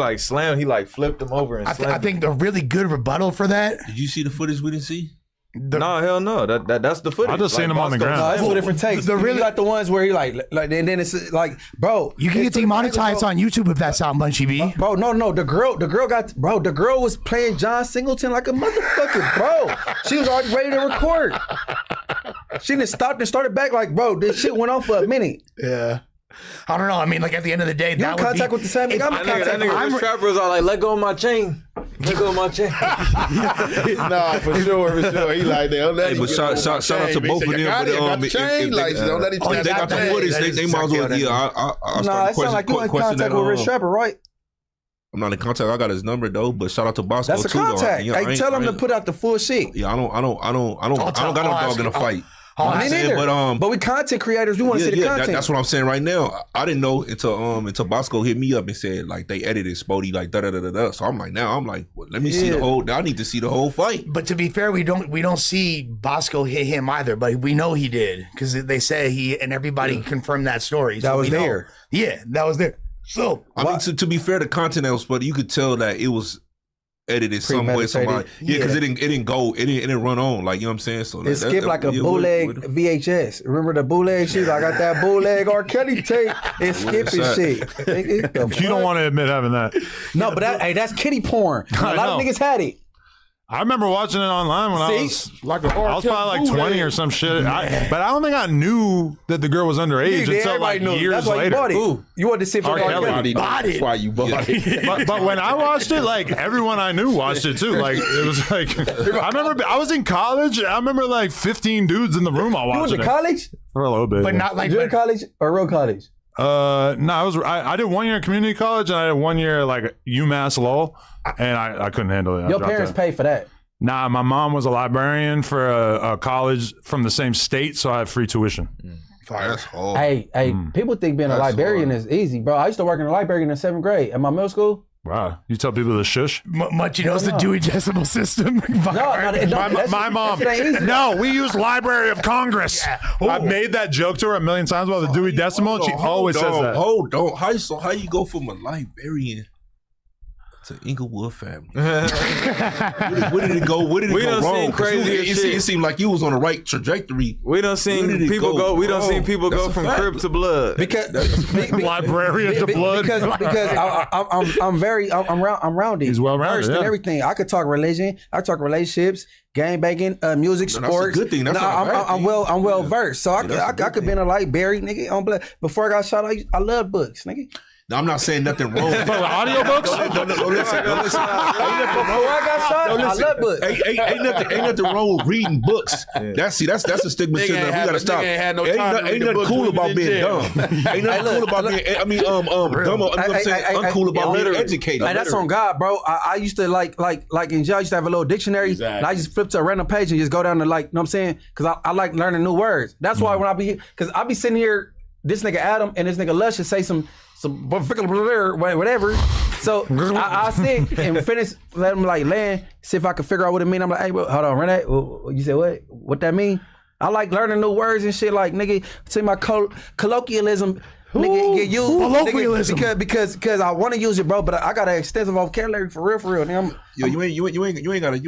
flipped him over and I slammed him. think the really good rebuttal for that. Did you see the footage we didn't see? No, hell no. That's the footage. I just seen him on the ground. No, it's two different takes. The really- You got the ones where he like, and then it's like, bro, You can get demonetized on YouTube if that's out, Munchie B. Bro, no. The girl the girl was playing John Singleton like a motherfucker, bro. She was already ready to record. She done stopped and started back like, bro, this shit went on for a minute. Yeah. I don't know. I mean, like at the end of the day, You that in would contact be, with the same nigga? I'm in That contact. nigga Rich Trapper was all like, let go of my chain. Let go of my chain. Nah, for sure. He like that. Don't let Hey, him but get shout on my out to chain. both of them. Got But it, got the chain. Like, don't let him Oh, if they got the footage, they might as well. Yeah, I'll Nah, start it sounds like you in question contact with Rich Trapper, right? I'm not in contact. I got his number though. But shout out to Bosco That's a too. Though. contact. Yeah, Hey, tell him to put out the full shit. Yeah, I don't got no dog in a fight. Me neither. But we content creators, we want to see the content. That's what I'm saying right now. I didn't know until Bosco hit me up and said like they edited Spody like da da da da da. So I'm like, well, let me see the whole. I need to see the whole fight. But to be fair, we don't see Bosco hit him either, but we know he did because they say he and everybody confirmed that story. That was we know. there. Yeah, that was there. So I mean, to be fair, the content that was Spody, you could tell that it was edited some way, somebody. Yeah, because it didn't run on. Like, you know what I'm saying? So It skipped like a bootleg VHS. Remember the bootleg shit? I got that bootleg R. Kelly tape. It skipping shit. You don't want to admit having that. No, but that's kitty porn. A lot of niggas had it. I remember watching it online when I was Like a I was probably like 20 or some shit. But I don't think I knew that the girl was underage until like years That's why later. you bought it. You wanted to see for R. R. Kelly. Kelly. That's why you bought it. But when I watched it, like everyone I knew watched it too. Like it was like I remember I was in college. I remember like 15 dudes in the room all You went watching to it college? for a little bit. but yeah. not like You in college or real college? No, I did 1 year in community college and I did 1 year like UMass Lowell, and I couldn't handle it. I Your dropped parents out. paid for that. Nah, my mom was a librarian for a college from the same state, so I had free tuition. That's hard. Hey, people think being a That's librarian hard. is easy, bro. I used to work in a library in the 7th grade at my middle school. Wow, you tell people to shush? Munchie knows the Dewey Decimal System. My mom. No, we use Library of Congress. I've made that joke to her a million times about the Dewey Decimal, and she always says that. Hold on. How you go from a librarian to Inglewood family? Where did it go? Where did it We go done wrong? seen 'Cause crazier shit. it seemed like you was on the right trajectory. We done Where seen did it people go. We done wrong? seen people That's go a from fact. crib to blood. Because Librarian to blood. because I'm rounded. He's well-rounded, Versed in yeah. everything. I could talk religion. I talk relationships, game banging, music, No, that's a sports. good thing. That's No, not a bad I'm thing. I'm well versed. So I that's a could good be in a library, nigga. On blood. Before I got shot, I love books, nigga. No, I'm not saying nothing wrong. For audiobooks? Don't listen. I got shot. I love books. Ain't nothing wrong with reading books. That's the stigmatism that we gotta stop. Ain't nothing cool about being dumb. Ain't nothing cool about being. Dumb. I'm saying uncool about being educated. And that's on God, bro. I used to like in jail. I used to have a little dictionary. Exactly. And I just flip to a random page and just go down to like, you know what I'm saying? Because I like learning new words. That's why when I be, because I be sitting here, this nigga Adam and this nigga Luscious say some whatever. So I sit and finish, let him like land, see if I can figure out what it mean. I'm like, hey, bro, hold on, Renee. You said what? What that mean? I like learning new words and shit. Like, nigga, say my colloquialism. Nigga, get used Colloquialism. because I want to use it, bro. But I got an extensive vocabulary for real. Nigga, You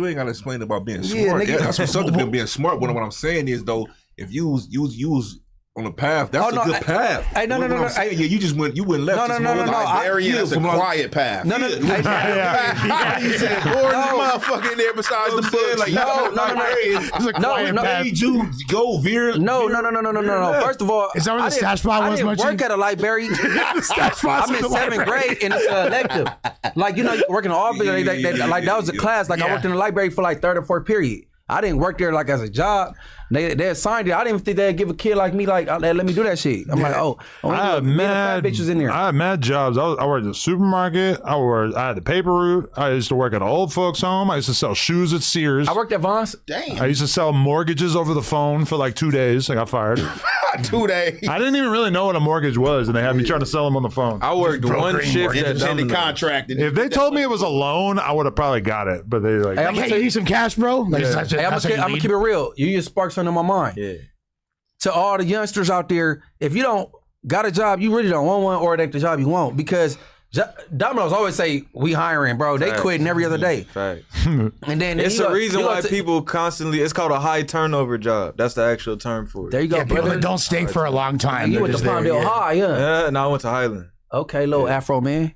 ain't gotta explain about being smart. Yeah, nigga. That's what's something being smart. What I'm saying is though, if you was on the path, that's a good path. Hey, no. You went left. No. Librarian is a quiet path. No. He said, "Lord, motherfucker in there besides the books." Like, It's a quiet path. Made you go veer. No. First of all, Is that where the stash spot was, I didn't Munchie? work at a library. Stash spot's I'm in in the 7th library. grade and it's an elective. Like, you know, you work in the office, like that was a class. Like I worked in the library for like 3rd or 4th period. I didn't work there like as a job. They assigned it. I didn't even think they'd give a kid like me like let me do that shit. I'm like, I had mad bitches in there. I had mad jobs. I worked at the supermarket. I had the paper route. I used to work at an old folks home. I used to sell shoes at Sears. I worked at Vaughn's. Damn. I used to sell mortgages over the phone for like 2 days. I got fired. 2 days. I didn't even really know what a mortgage was, and they had me trying to sell them on the phone. I worked one shift at Independent Domino's. contracting. If they told me it was a loan, I would have probably got it. But they like, Hey, Like, hey, you need some cash, bro? Like, Yeah. that's Hey, I'm how you gonna lead. keep it real. You just sparked something in my mind. Yeah. To all the youngsters out there, if you don't got a job, you really don't want one, or it ain't the job you want. Because Domino's always say, we hiring, bro. They quitting every other day. Facts. And then It's you the go- reason you go why to- people constantly. It's called a high turnover job. That's the actual term for it. There you go, Yeah, people brother. that don't stay for a long time. You they're went to just there, Palmdale yeah. High, yeah. No, I went to Highland. Okay, little Afro man.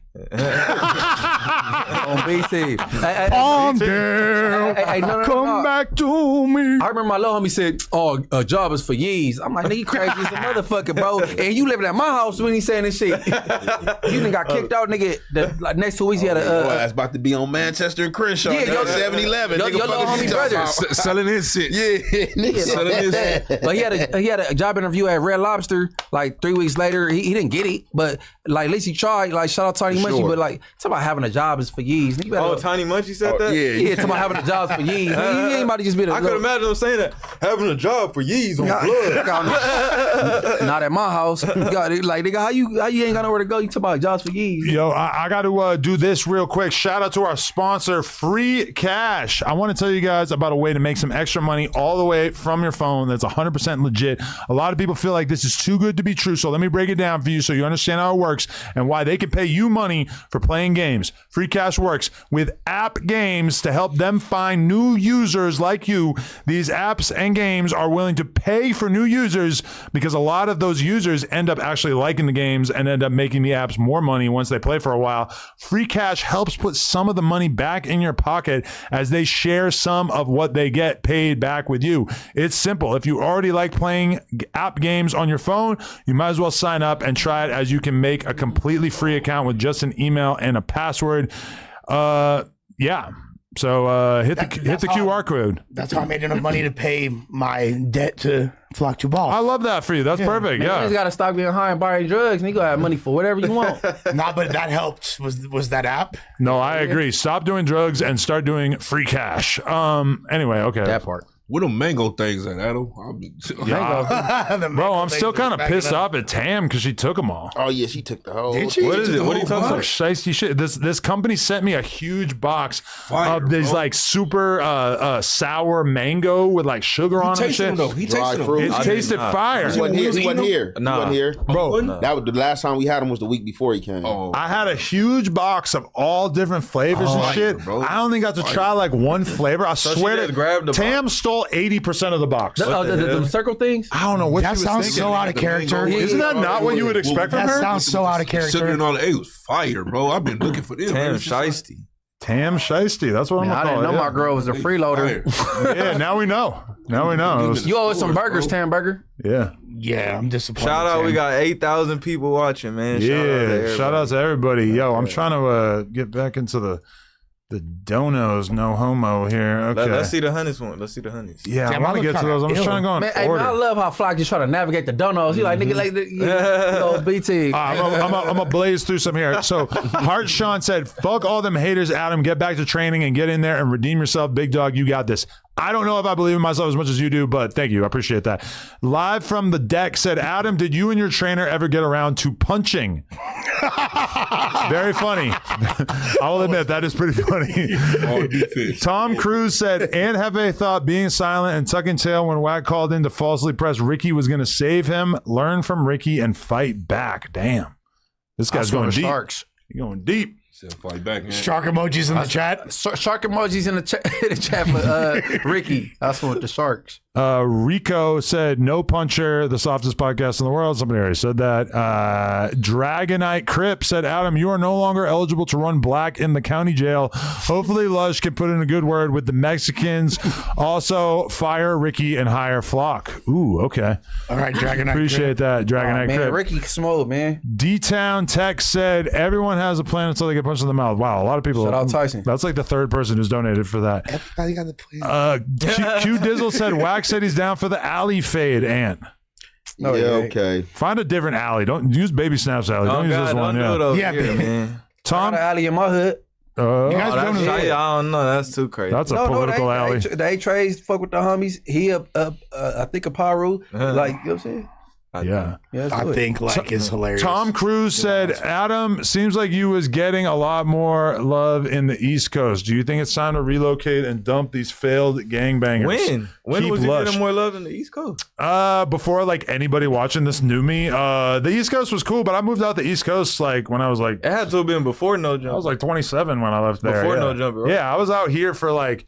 On BC. Hey, no. Come back to me. I remember my little homie said, "Oh, a job is for yees." I'm like, "Nigga, you crazy as a motherfucker, bro." And you living at my house when he saying this shit. You done got kicked out, nigga. Like next 2 weeks, he had that's about to be on Manchester and Crenshaw. Yeah, yo, 7-Eleven. yo, Nigga, your little fuck is homie you talking brother. about? Selling his shit. Yeah, nigga. Selling his shit. But he had a job interview at Red Lobster. Like 3 weeks later, he didn't get it, but like at least he tried. Like shout out Tiny Munchie, Sure. but like talk about having a job is for yees. Nigga, Oh, Tiny Munchie said that? yeah, talk about having a job is for yees. Nigga, you ain't about to just be the I could imagine him saying that. Having a job for yees on blood. Not at my house. You got it. Like nigga, how you ain't got nowhere to go? You talk about jobs for yees. Yo, I got to do this real quick. Shout out to our sponsor, Free Cash. I want to tell you guys about a way to make some extra money all the way from your phone that's 100% legit. A lot of people feel like this is too good to be true, so let me break it down for you so you understand how it works and why they can pay you money for playing games. Free Cash works with app games to help them find new users like you. These apps and games are willing to pay for new users because a lot of those users end up actually liking the games and end up making the apps more money once they play for a while. Free Cash helps put some of the money back in your pocket as they share some of what they get paid back with you. It's simple. If you already like playing app games on your phone, you might as well sign up and try it, as you can make a completely free account with just an email and a password. Yeah. So hit the QR code. That's how I made enough money to pay my debt to Flock to Ball. I love that for you. That's perfect. You Yeah. just gotta stop being high and buying drugs, and you gonna have money for whatever you want. Nah, but that helped. Was that app? No, I agree. Stop doing drugs and start doing free cash. Anyway, okay. That part. What them mango things at, Adam? Bro, I'm still kind of pissed off at Tam because she took them all. Oh yeah, she took the whole. Did she? What is it? What are you talking Some about? shiesty shit. This company sent me a huge box of these like super sour mango with like sugar on it and Tasted shit. them though. He Dry tasted them. fruit. It I did tasted not. fire. He wasn't here. He wasn't here. He Nah. wasn't here. Bro, That was the last time we had him was the week before he came. Oh, I had a huge box of all different flavors and shit. bro. I only got to try like one flavor. I she swear just to grabbed the Tam stole 80% of the box. The circle things. I don't know what That she was sounds thinking. so out of character. Isn't that not what you would expect from That her? sounds so out of Sugar character. and all that. It was fire, bro. I've been looking for this. Damn, It's just like- shiesty. Tam Shiesty. That's what I'm I gonna didn't call know it. my girl was a freeloader. Yeah, now we know. Now we know. It was- You owe us some burgers, Tam Burger. yeah. Yeah, I'm disappointed. Shout out, Sam. we got 8,000 people watching, man. Yeah. Shout out to everybody. Yo, I'm Yeah. trying to get back into the donos, no homo here. Okay. Let's see the honeys one. Let's see the honeys. Yeah, Damn, I want I to look get to those. I'm just kinda trying to go in Man, hey, order. man, I love how Flock just try to navigate the donos. He like, nigga, like, yo, BT. I'm gonna blaze through some here. So, Hart Sean said, "Fuck all them haters, Adam. Get back to training and get in there and redeem yourself, big dog. You got this." I don't know if I believe in myself as much as you do, but thank you. I appreciate that. Live from the deck said, "Adam, did you and your trainer ever get around to punching?" Very funny. I will admit that is pretty funny. Tom Cruise said, "And Jefe thought being silent and tucking tail when Wack called in to falsely press Ricky was going to save him. Learn from Ricky and fight back." Damn. This guy's going deep. Sharks. He's going deep. Fight back, man. Shark emojis in the chat. Shark emojis in the chat for Ricky. That's what the sharks. Rico said, "No puncher, the softest podcast in the world." Somebody already said that. Dragonite Crip said, "Adam, you are no longer eligible to run black in the county jail. Hopefully Lush can put in a good word with the Mexicans. Also, fire Ricky and hire Flock." Ooh, okay. All right, Dragonite. Appreciate that, Dragonite Man, Crip. Ricky Smooth, man. D-Town Tech said, "Everyone has a plan until they get punched in the mouth." Wow, a lot of people. Shout out Tyson. That's like the third person who's donated for that. Everybody got the plan. Q Dizzle said, "Wax said he's down for the alley fade, Ant. Yeah, okay. Find a different alley. Don't use Baby Snaps alley. Don't use this one. Don't do it Yeah. over Yeah, here, baby. man. Tom, Got an alley in my hood. You guys Oh, don't that's, know. I don't know. That's too crazy. that's a political alley. The A-Trays fuck with the homies. He I think a Paru. Like, you know what I'm saying? Yeah. Yeah, I think like is hilarious. Tom Cruise said, "Adam, seems like you was getting a lot more love in the East Coast. Do you think it's time to relocate and dump these failed gangbangers?" When Keep was you Lush. getting more love in the East Coast? Before like anybody watching this knew me. The East Coast was cool, but I moved out the East Coast like when I was like It had to have been before No Jump. I was like 27 when I left there. Before yeah. No Jumper, right? Yeah, I was out here for like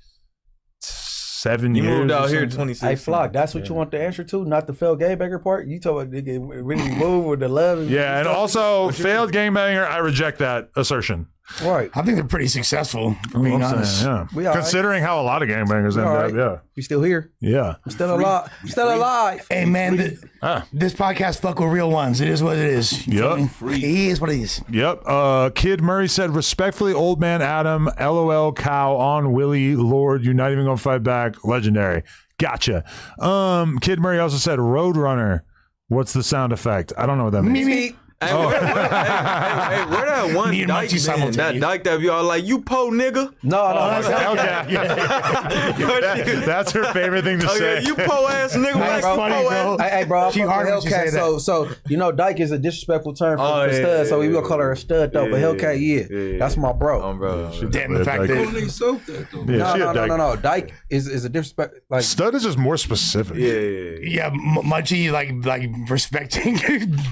7 You years. moved or out here something. 26. Hey, Flock, that's what you want the answer to, not the failed gaybanger part? You told me nigga really move with the love. Yeah, and also failed gangbanger. I reject that assertion. Right. I think they're pretty successful, for being I'm honest. saying, yeah. We all right. Considering how a lot of gangbangers end all up, right. yeah. We still here. Yeah. I'm still alive. I'm still alive. Hey, man, Ah. this podcast fuck with real ones. It is what it is. You feel Yep. me? It is what it is. Yep. Kid Murray said, "Respectfully, old man Adam, LOL cow on Willie, Lord, you're not even gonna fight back. Legendary." Gotcha. Kid Murray also said, "Roadrunner. What's the sound effect?" I don't know what that means. Me. Hey, where that one Me and dyke Munchie man? simultaneous. That dyke that be all like, "You po nigga." No, That's her favorite thing to Oh say. yeah, you po ass nigga. That's you funny, po bro. ass. Hey, bro, She I'm hard when she say Hellcat. that. So you know, dyke is a disrespectful term for, Oh, for yeah, stud. So we yeah, gonna call her a stud though. But Hellcat, yeah. that's my bro. Bro. Damn, the fact Dyke. that They soak that though. Yeah, she a dyke. No. Dyke is a disrespect. Like, Stud is just more specific. yeah, Munchie like respecting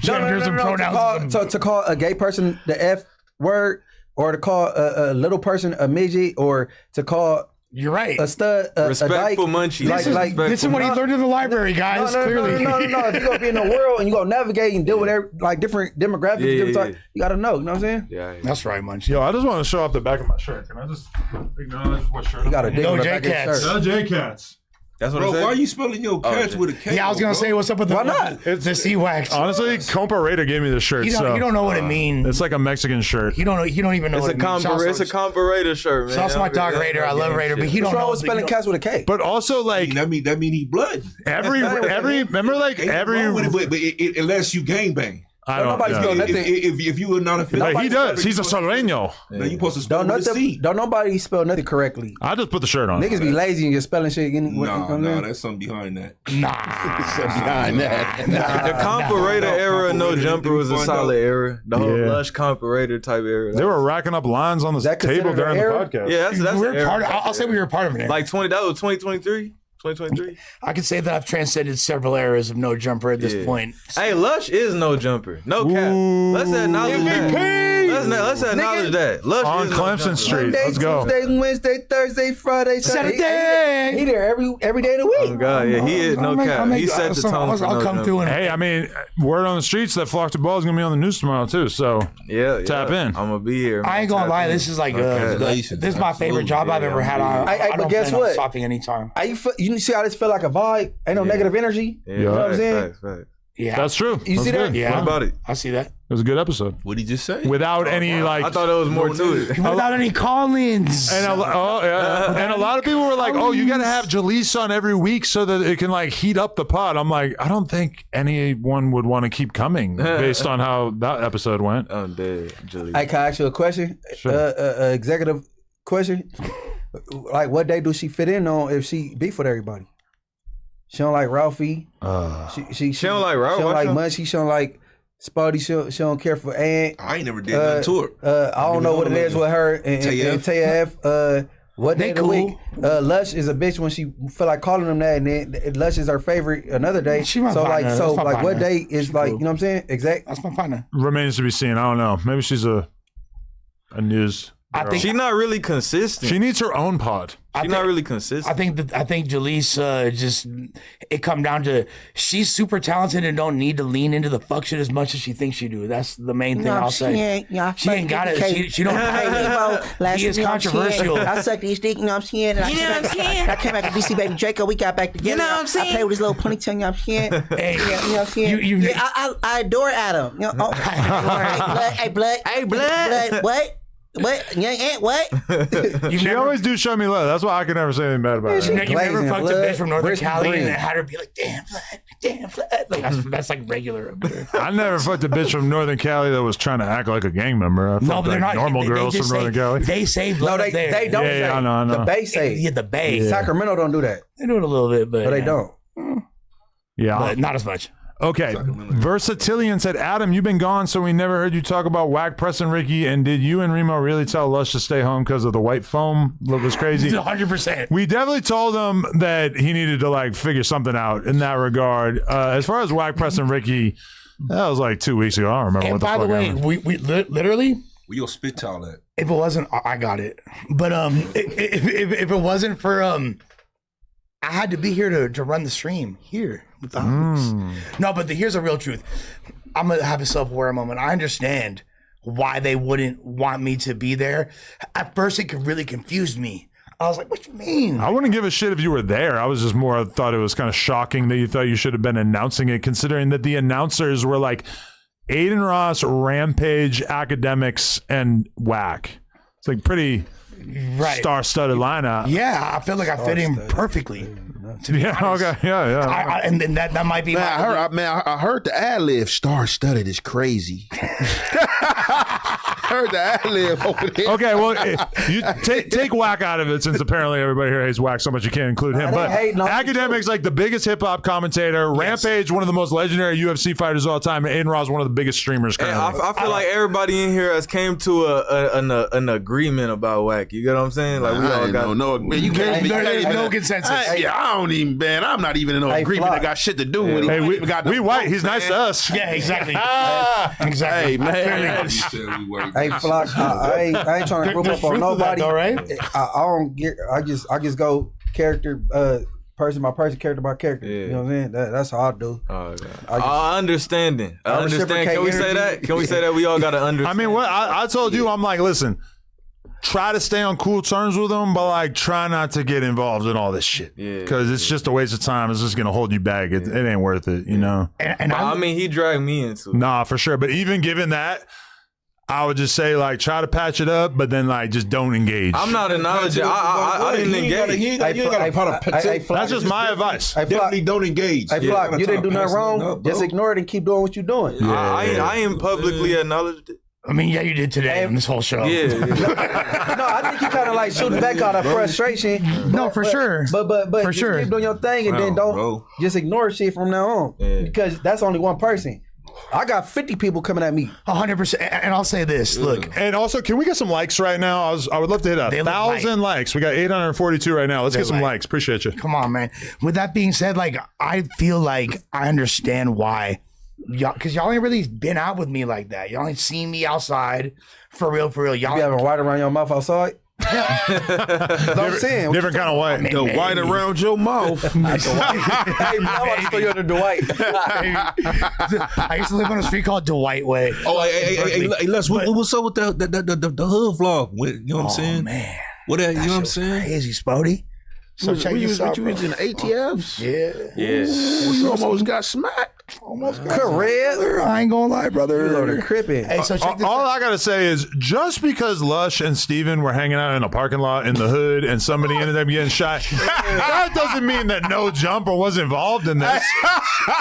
genders and pronouns. To call a gay person the F word, or to call a little person a midget, or to call You're right. a stud a Respectful dyke. Munchie. This is what he learned in the library, guys. Clearly. No. If you're gonna be in the world and you gonna navigate and deal with like different demographics, different type, you gotta know. You know what I'm saying? Yeah. That's right, Munchie. Yo, I just want to show off the back of my shirt. Can I just acknowledge what shirt? You gotta I'm dig No on the J back of his Cats. shirt. No J-Cats. That's what Bro, I said. why are you spelling your cats with a K? Yeah, I was gonna say what's up with the Why not? It's the sea wax. Honestly, Compa Raider gave me this shirt. You so don't know what it means. it's like a Mexican shirt. He don't know. He don't even know It's what a it means. it's a comparator shirt, man. Shout out to my dog Raider. I love Raider, but he don't What's know. wrong with spelling cats with a K? But also, like That mean he blood. every remember, like every. But unless you gangbang. I don't. nobody's Yeah. going nothing. If you are not a Like, he does. He's a Soleño. Now you supposed to spell Don't with a C. nobody spell nothing correctly. I just put the shirt on. Niggas be lazy and just spelling shit. No, that's something behind that. The comparator era, No Jumper was a solid era. The whole Yeah. lush comparator type era. They were racking up lines on the that table considered during an the era? podcast. Yeah, that's We were the era. part. I'll say we were part of it. Like 20. That was 2023. 2023. I can say that I've transcended several eras of No Jumper at this point. Hey, Lush is No Jumper. No cap. Ooh. Let's acknowledge that. let's acknowledge that. Lush On is Clemson Street. Monday, Let's go. Tuesday, Wednesday, Thursday, Friday, Saturday. He there every day of the week. Oh God, yeah, he is no cap. He set the tone. I'll come through and Hey, I mean, word on the streets that Flock to Ball is going to be on the news tomorrow, too. So tap in. I'm going to be here. I ain't gonna lie, this is like this is my favorite job I've ever had. I But don't guess plan on what? stopping anytime. You see how this feel like a vibe? Ain't no negative energy. Yeah, You know what I'm saying? facts. Yeah, That's true. You see that? Yeah, What about it? I see that. It was a good episode. What did you just say? Without any, like... I thought there was more to it. Without any call-ins. And and a lot of people were like, "Oh, you got to have Jaleese on every week so that it can like heat up the pod." I'm like, I don't think anyone would want to keep coming based on how that episode went. I'm dead, Julie. Hey, can I ask you a question? Sure. Executive question. Like, what day do she fit in on if she beef with everybody? She don't like Ralphie. She don't like Ralph? She don't Why like she- Munchie. She don't like Spuddy. She don't care for Ant. I ain't never did nothing to her. I don't know what it is with her and TF. What day of the week? Lush is a bitch when she feel like calling them that, and then Lush is her favorite another day. She my so partner. like, That's my what partner. day is like? You know what I'm saying? Exact. That's my partner. Remains to be seen. I don't know. Maybe she's a news. I think She's not really consistent. She needs her own pod. She's not really consistent. I think Jaleese just it come down to she's super talented and don't need to lean into the fuck shit as much as she thinks she do. That's the main thing I'll say. She ain't got it. She don't. He is controversial. I sucked his dick, you know what I'm saying? And You know what I'm saying? I came back to DC Baby Draco. We got back together. You know what I'm saying? I played with his little ponytail, you know what I'm saying? Hey, Yeah, you know what I'm saying? Yeah, I adore Adam. You know, hey, blood. Hey, blood. What? Young Ant, what? She always do show me love. That's why I can never say anything bad about her. You never Glazing fucked a blood, bitch from Northern brisk Cali green. and had her be like, damn, blood. Like, that's like regular up there. I never fucked a bitch from Northern Cali that was trying to act like a gang member. I No, fucked but they're like not. normal they girls just from Northern Cali. They say No, blood they up there. don't. Yeah, say. I know. The Bay say. Yeah, the Bay. Sacramento don't do that, They do it a little bit, but but they don't. Yeah. But not as much. Okay. Versatilian said, Adam, you've been gone, so we never heard you talk about Wack, Preston, Ricky, and did you and Remo really tell Lush to stay home because of the white foam? That was crazy. 100%. We definitely told him that he needed to like figure something out in that regard. As far as Wack, Preston, Ricky, that was like 2 weeks ago. I don't remember And what the by fuck the way, happened. we literally, Where your spit towel at? if it wasn't, I got it. But if it wasn't for I had to be here to run the stream here with the homies. No, but here's the real truth. I'm gonna have a self-aware moment. I understand why they wouldn't want me to be there. At first, it could really confuse me. I was like, "What you mean?" I wouldn't give a shit if you were there. I was just more thought it was kind of shocking that you thought you should have been announcing it, considering that the announcers were like Aiden Ross, Rampage, Academics, and Wack. It's like pretty Right. star-studded lineup. Yeah, I feel like I fit in perfectly. To be honest. Okay. Yeah. And then that might be I heard the ad lib star-studded is crazy. I heard the ad lib over there. Okay, well, you take Wack out of it, since apparently everybody here hates Wack so much you can't include him. But Academics, like the biggest hip hop commentator, Rampage, one of the most legendary UFC fighters of all time, and Aiden Ross, one of the biggest streamers Hey, currently. I feel like everybody in here has came to an agreement about Wack. You get what I'm saying? Like we all got no. Man, you can't be. There's no consensus. I don't even, man. I'm not even in no agreement that got shit to do with it. Hey, we got no white. vote, He's nice man. to us. Yeah, exactly. Hey, man. Hey, Flock, I ain't trying to group up on nobody. All right. I don't get. I just go character, person by person, character by character. You know what I'm saying? That's how I do. Oh, God. Understanding. I understand. reciprocate Can we say energy. that? Can we say that? We all got to understand. I mean, what I told you, I'm like, listen, try to stay on cool terms with them, but like, try not to get involved in all this shit. Yeah, because it's just a waste of time. It's just gonna hold you back. It ain't worth it, you know. And I mean, he dragged me into it. Nah, for sure. But even given that, I would just say like try to patch it up, but then like just don't engage. I'm not acknowledging. I didn't engage. You ain't got to pot a That's just my advice. Definitely don't engage. Hey, Flock, you didn't do nothing wrong. Just ignore it and keep doing what you're doing. I ain't publicly acknowledged it. I mean, yeah, you did today on this whole show. Yeah. No, I think you kind of like shooting back out of frustration. No, for sure. But For just sure. keep doing your thing and then don't just ignore shit from now on because that's only one person. I got 50 people coming at me. 100%. And I'll say this, look. And also, can we get some likes right now? I would love to hit They look 1,000 likes. We got 842 right now. Let's get some light. likes. Appreciate you. Come on, man. With that being said, like, I feel like I understand why y'all, because y'all ain't really been out with me like that. Y'all ain't seen me outside for real. Y'all You having white around your mouth outside? I'm saying. Different kind of white. The white around your mouth. Hey, bro, I want to throw you under Dwight. I used to live on a street called Dwight Way. Oh, hey, Les, what's up with the hood vlog? You know what I'm saying? Man, What that, you know what I'm saying? crazy, Spody. So check this out, You bro. was in the ATFs? Yeah. You almost got smacked. Almost got Correct. brother. I ain't gonna lie, brother. You loaded crippin'. Hey, so check this All out. I gotta say is, just because Lush and Steven were hanging out in a parking lot in the hood and somebody ended up getting shot, that doesn't mean that No Jumper was involved in this.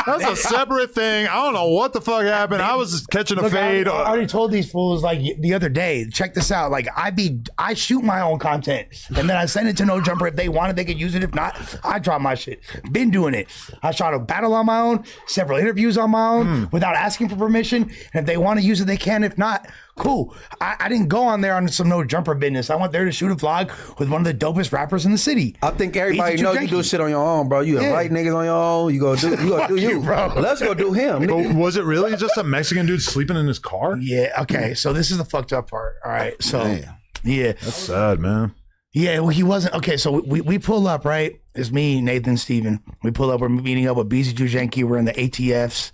That's a separate thing. I don't know what the fuck happened. I was catching a Look, fade. I already told these fools like the other day. Check this out. Like I shoot my own content and then I send it to No Jumper. If they want it, they could use it. If not, I drop my shit. Been doing it. I shot a battle on my own, several interviews on my own without asking for permission. And if they want to use it, they can. If not, cool. I didn't go on there on some No Jumper business. I went there to shoot a vlog with one of the dopest rappers in the city. I think everybody Easy know to you drink. do shit on your own, bro. You invite niggas on your own. You go do you, bro. Let's go do him. nigga. But was it really just a Mexican dude sleeping in his car? Yeah. Okay. So this is the fucked up part. All right. So Damn. yeah. That's sad, man. Yeah, well, he wasn't. Okay, so we pull up, right? It's me, Nathan, Steven. We pull up. We're meeting up with BC Janky. We're in the ATFs.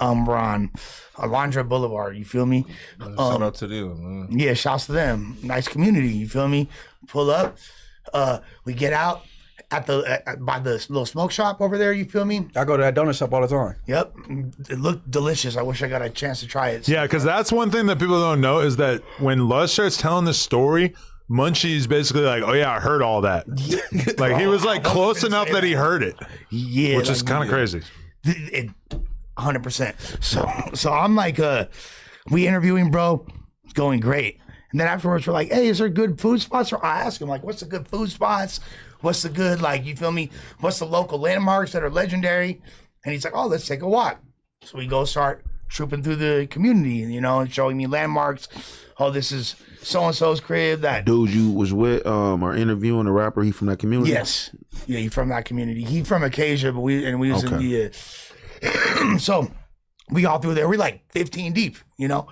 We're on Alondra Boulevard. You feel me? Shout out to them, man. Yeah, shouts to them. Nice community. You feel me? Pull up. We get out at by the little smoke shop over there. You feel me? I go to that donut shop all the time. Yep. It looked delicious. I wish I got a chance to try it. Yeah, because that's one thing that people don't know is that when Lush starts telling this story, Munchie's basically like, oh yeah, I heard all that. Like he was like close enough that he heard it. Yeah, which is kind of crazy. 100%. So I'm like, we interviewing, bro. It's going great. And then afterwards, we're like, hey, is there good food spots? Or I ask him, like, what's the good food spots? What's the good, like, you feel me? What's the local landmarks that are legendary? And he's like, oh, let's take a walk. So we go start trooping through the community, you know, and showing me landmarks. Oh, this is so-and-so's crib. That dude you was with or interviewing, the rapper, he from that community? Yes. Yeah, he from that community. He from Acacia, but we was in the so we all through there. We're like 15 deep, you know.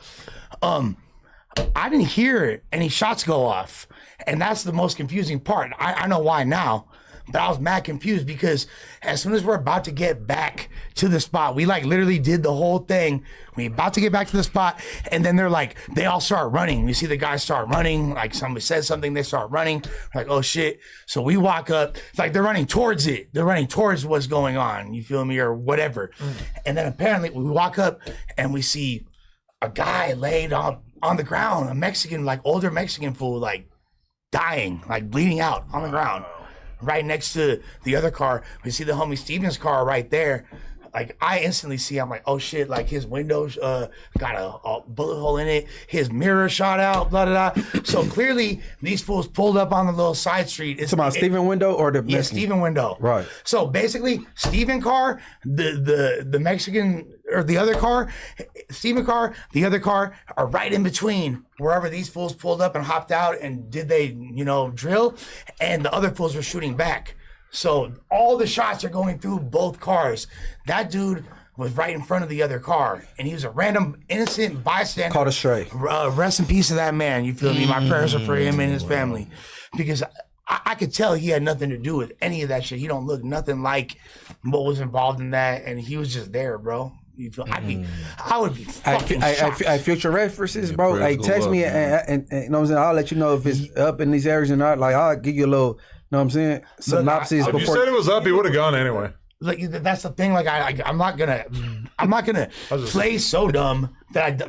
I didn't hear any shots go off. And that's the most confusing part. I know why now, but I was mad confused because as soon as we're about to get back to the spot, we like literally did the whole thing. We about to get back to the spot, and then they're like, they all start running. We see the guys start running, like somebody says something, they start running. We're like, oh shit. So we walk up, it's like they're running towards it. They're running towards what's going on, you feel me, or whatever. And then apparently we walk up and we see a guy laid on the ground, a Mexican, like older Mexican fool, like dying, like bleeding out on the ground. Right next to the other car, we see the homie Steven's car right there. Like I instantly see, I'm like, oh shit, like his windows got a bullet hole in it. His mirror shot out, blah, blah, blah. So clearly these fools pulled up on the little side street. It's about Steven window or the Yeah, Steven window. Right. So basically Steven car, the Mexican or the other car, Steven car, the other car are right in between wherever these fools pulled up and hopped out and did they, you know, drill, and the other fools were shooting back. So all the shots are going through both cars. That dude was right in front of the other car, and he was a random innocent bystander. Caught a stray. Rest in peace to that man. You feel me? My prayers are for him and his family, because I could tell he had nothing to do with any of that shit. He don't look nothing like what was involved in that, and he was just there, bro. You feel? I would be fucking shocked. I future references, bro. Hey, text me and you know what I'm saying. I'll let you know if it's up in these areas or not. Like I'll give you a little. You know what I'm saying? Synopsis. If you said it was up, he would have gone anyway. Like that's the thing. Like I'm not gonna play so dumb that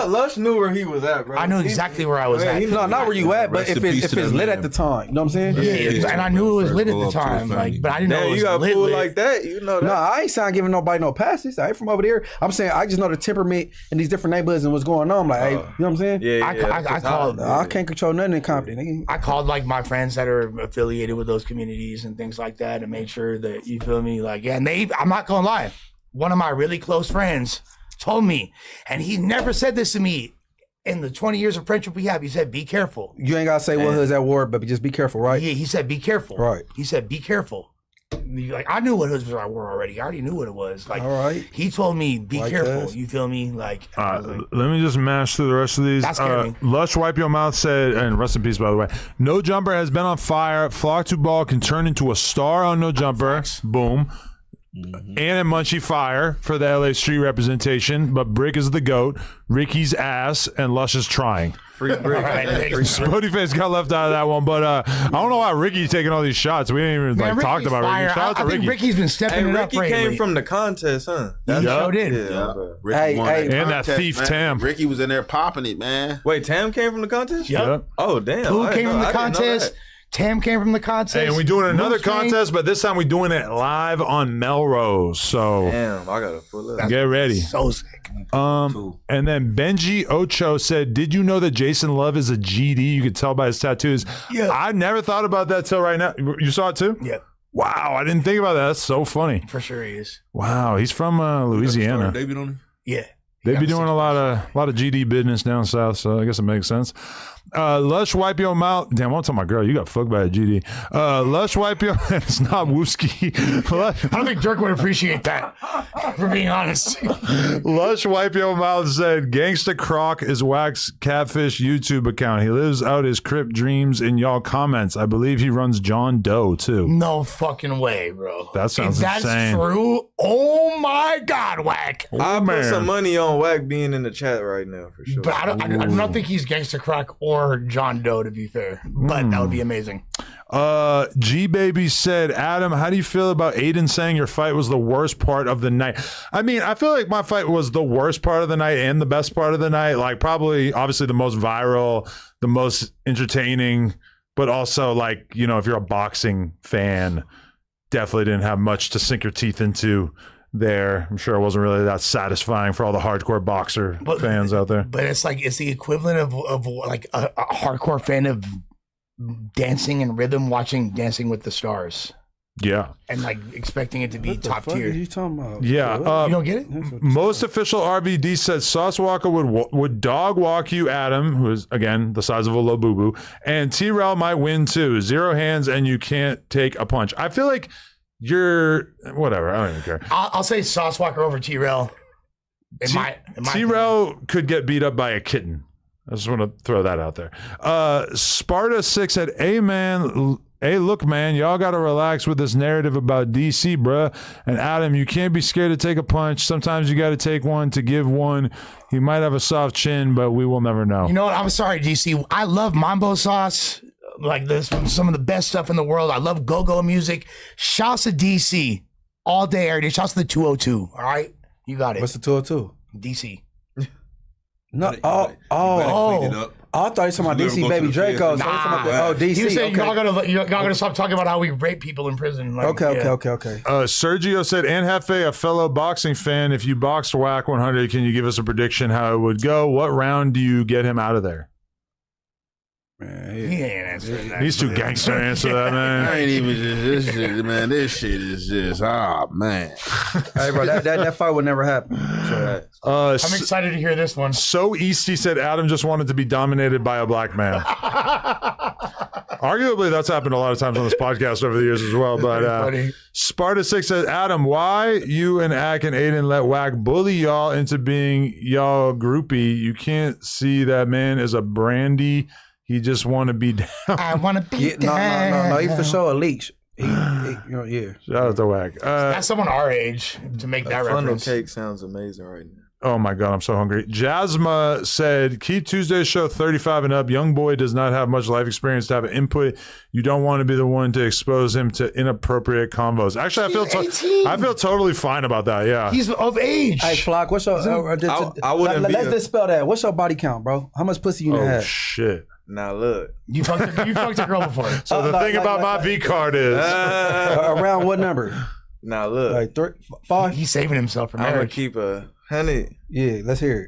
Lush knew where he was at, bro. I knew exactly where I was at. No, not where you at, but if it's lit at the time, you know what I'm saying? Yeah, and I knew it was lit at the time. Like, but I didn't know it was you got lit. fooled like that. You know that. No, I ain't saying giving nobody no passes. I ain't from over there. I'm saying I just know the temperament in these different neighborhoods and what's going on. Like, hey, you know what I'm saying? Yeah, I called. I can't control nothing in Compton. Nigga. I called like my friends that are affiliated with those communities and things like that, and made sure that, you feel me, like, yeah. And I'm not gonna lie, one of my really close friends told me, and he never said this to me in the 20 years of friendship we have. He said, "Be careful." You ain't gotta say what hood's that word, but just be careful, right? Yeah, he said, "Be careful." Right. He said, "Be careful." Like I knew what hoods I wore already. I already knew what it was. Like, all right. He told me, "Be White careful." ass. You feel me? Like, Let me just mash through the rest of these. That scared me. Lush Wipe Your Mouth said, and rest in peace, by the way. No Jumper has been on fire. Flock to Ball can turn into a star on No Jumper. Boom. And a Munchie Fire for the LA Street representation, but Brick is the GOAT, Ricky's ass, and Lush is trying. Free Brick. Spooty Face got left out of that one, but I don't know why Ricky's taking all these shots. We didn't even talked about fire. Ricky. Shout out to I think Ricky. Ricky's been stepping it up Ricky lately. came from the contest, huh? He sure did. Yeah, bro. Ricky won that and that contest, thief man. Tam. Ricky was in there popping it, man. Wait, Tam came from the contest? Yep. Oh, damn. Who I came didn't from know- the I didn't know contest? that. Tam came from the contest. Hey, and we're doing another Moose Ring. contest, but this time we're doing it live on Melrose. So Damn, I gotta pull up. get ready. So sick. And then Benji Ocho said, "Did you know that Jason Love is a GD? You could tell by his tattoos." Yeah. I never thought about that till right now. You saw it too? Yeah, Wow, I didn't think about that. That's so funny. for sure he is. Wow, he's from Louisiana. David on it. Yeah. They be doing a lot of GD business down south, so I guess it makes sense. Lush Wipe Your Mouth. Damn, I'm talking my girl. You got fucked by a GD. Lush Wipe Your. It's not Wooski. I don't think Dirk would appreciate that, for being honest. Lush Wipe Your Mouth said, Gangsta Croc is Wack's catfish YouTube account. He lives out his Crip dreams in y'all comments. I believe he runs John Doe, too. No fucking way, bro. That sounds if that's insane. true, oh my God, Wack. I put man. some money on Wack being in the chat right now for sure. But I don't think he's Gangsta Croc or John Doe, to be fair. But that would be amazing. G Baby said, Adam, how do you feel about Aiden saying your fight was the worst part of the night? I mean, I feel like my fight was the worst part of the night and the best part of the night. Like, probably, obviously, the most viral, the most entertaining, but also, like, you know, if you're a boxing fan, definitely didn't have much to sink your teeth into there. I'm sure it wasn't really that satisfying for all the hardcore boxer fans out there. But it's like, it's the equivalent of like a hardcore fan of dancing and rhythm watching Dancing with the Stars. Yeah. And like expecting it to be What the top fuck tier. are you talking about? Yeah. You don't get it? Most official RVD said Sauce Walker would dog walk you, Adam, who is, again, the size of a low boo-boo, and T-Rail might win too. 0 hands and you can't take a punch. I feel like you're whatever. I don't even care. I'll say Sauce Walker over T-Rail. T-Rail could get beat up by a kitten. I just want to throw that out there. Sparta 6 said, hey, look, man, y'all got to relax with this narrative about DC, bruh. And Adam, you can't be scared to take a punch. Sometimes you got to take one to give one. He might have a soft chin, but we will never know. You know what? I'm sorry, DC. I love Mambo sauce. Like this, some of the best stuff in the world. I love go-go music. Shouts to DC all day, every day. Shouts to the 202. All right, you got it. What's the 202? DC. No, Clean it up. I thought you were talking about You DC never go Baby to the Draco. feds. So DC. He was saying Okay. y'all gonna stop talking about how we rape people in prison. Like, Okay. Sergio said, and Jefe, a fellow boxing fan, if you boxed Wack 100, can you give us a prediction how it would go? What round do you get him out of there? Man, He ain't answering that. He's too gangster to answer that, man. I ain't even this shit, man. This shit is just man. Hey, bro, that fight would never happen. I'm excited to hear this one. So Easty said Adam just wanted to be dominated by a black man. Arguably, that's happened a lot of times on this podcast over the years as well. But Sparta 6 said, Adam, why you and Ack and Aiden let Wack bully y'all into being y'all groupie? You can't see that man is a brandy. He just want to be down. I want to be down. No. He for sure a leech. Yeah. Shout out to Wack. That's someone our age to make that Funnel reference. cake sounds amazing right now. Oh my God, I'm so hungry. Jasma said, keep Tuesday's show 35 and up. Young boy does not have much life experience to have an input. You don't want to be the one to expose him to inappropriate convos. Actually, I feel totally fine about that. Yeah. He's of age. Hey, Flock, what's your... I wouldn't be let's a- dispel that. What's your body count, bro? How much pussy you done Oh, had? shit. Now look. You fucked a girl before. So the thing about my V card is... Around what number? Now look. Like 3, 5? He's saving himself for I'm gonna marriage. keep 100. Yeah, let's hear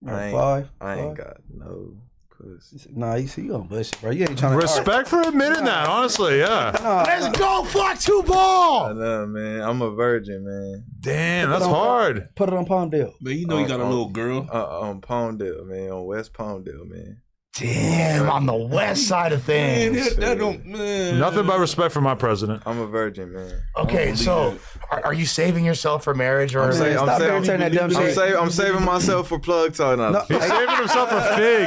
it. I ain't, 5? I ain't got no pussy. Nah, you see, you on bullshit, bro. You ain't trying to... Respect for admitting that, honestly, yeah. Let's go, Flock 2 ball. I know, man. I'm a virgin, man. Damn, that's hard. Put it on Palmdale. Man, you know you got a little girl. On Palmdale, man. On West Palmdale, man. Damn, on the west side of things. Man, that don't, man. Nothing but respect for my president. I'm a virgin, man. Okay, so are you saving yourself for marriage, or I'm saying that dumb shit. I'm saving myself for plug talk now. He's saving himself a fig.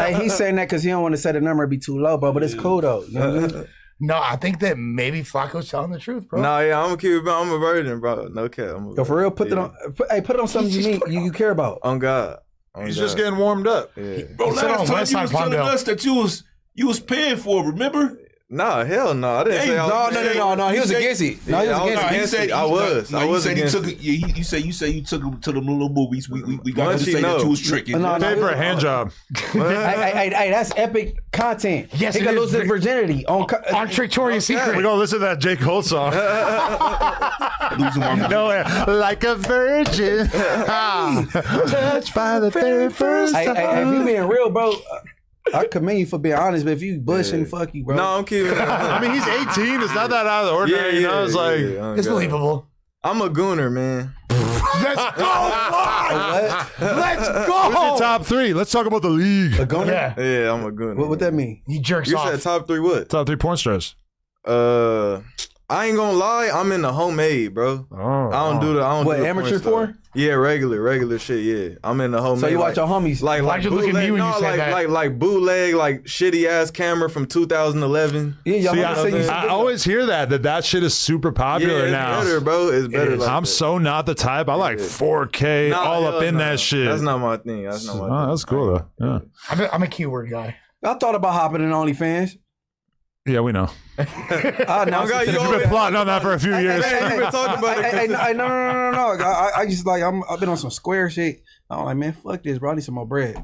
Hey, he's saying that because he don't want to say the number and be too low, bro. But it's cool though. You know what I mean? No, I think that maybe Flacco's telling the truth, bro. Nah, yeah, I'm gonna keep it. I'm a virgin, bro. No cap. Yo, for real, put it on. Put it on something you care about. On God. He's just getting warmed up. Yeah. Bro, last time you was telling us that you was paying for it, remember? Nah, hell no. I didn't say I was. No. He was against it. No, he was against it. I was against it. You said you took him to the little movies. We got to Munchie, say no. that you was tricking. No, Pay for a hand job. Hey, that's epic content. Yes, he it can is. lose his virginity on Victoria's Secret. We're going to listen to that J. Cole song. Like a virgin. Touched by the very first time. Hey, if you being real, bro, I commend you for being honest, but if you bushing, fuck you, bro. No, I'm keeping it. I mean, he's 18. It's not that out of the ordinary. You know, it's like... It's believable. I'm a gooner, man. Let's go, Wack! Let's go! Who's your top three? Let's talk about the league. A gunner? Yeah, I'm a gooner. What that mean? He jerks You off. said top three what? Top 3 porn stars. I ain't gonna lie, I'm in the homemade, bro. Oh, I don't do the What, do the amateur porn porn? stuff. Yeah, regular shit. Yeah, I'm in the homemade. So you watch your homies? like Why'd you look at me bootleg, when you no, said that? like bootleg, like shitty ass camera from 2011. Yeah, your See, homies say you I always hear that shit is super popular Yeah, it's now. better, bro. It's better. Like I'm that. so not the type. I like 4K Nah, all hell up in no. that shit. That's not my thing. That's not my thing. That's cool though. Yeah, I'm a keyword guy. I thought about hopping in OnlyFans. yeah, we know. Now God, you You've been plotting on that for a few years. You've been talking about it. No. I just like I've been on some square shit. I'm like, man, fuck this, bro. I need some more bread.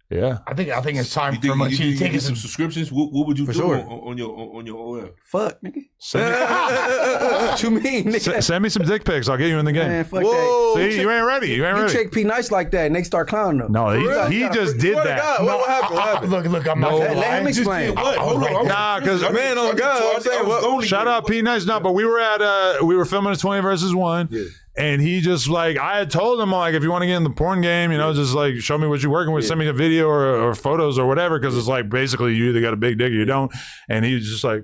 Yeah. I think it's time You for think Munchie you to take get us some subscriptions? What would you For do sure. on your OF? Fuck, nigga. Send What you mean, nigga? send me some dick pics. I'll get you in the game. Man, fuck Whoa. that. See, you ain't ready. You ain't You ready. check P nice like that and they start clowning them. No, he just did Swear to that. God, what happened? What happened? Look, I'm not gonna Let him lie. explain. What? Hold on. Nah, 'cause- Man, on God, I'm saying, what? Shout out P Nice. No, but we were filming a 20 versus 1. Yeah. And he just like, I had told him like, if you want to get in the porn game, you know, just like show me what you're working with, send me a video or photos or whatever. Cause it's like, basically you either got a big dick or you don't. And he was just like,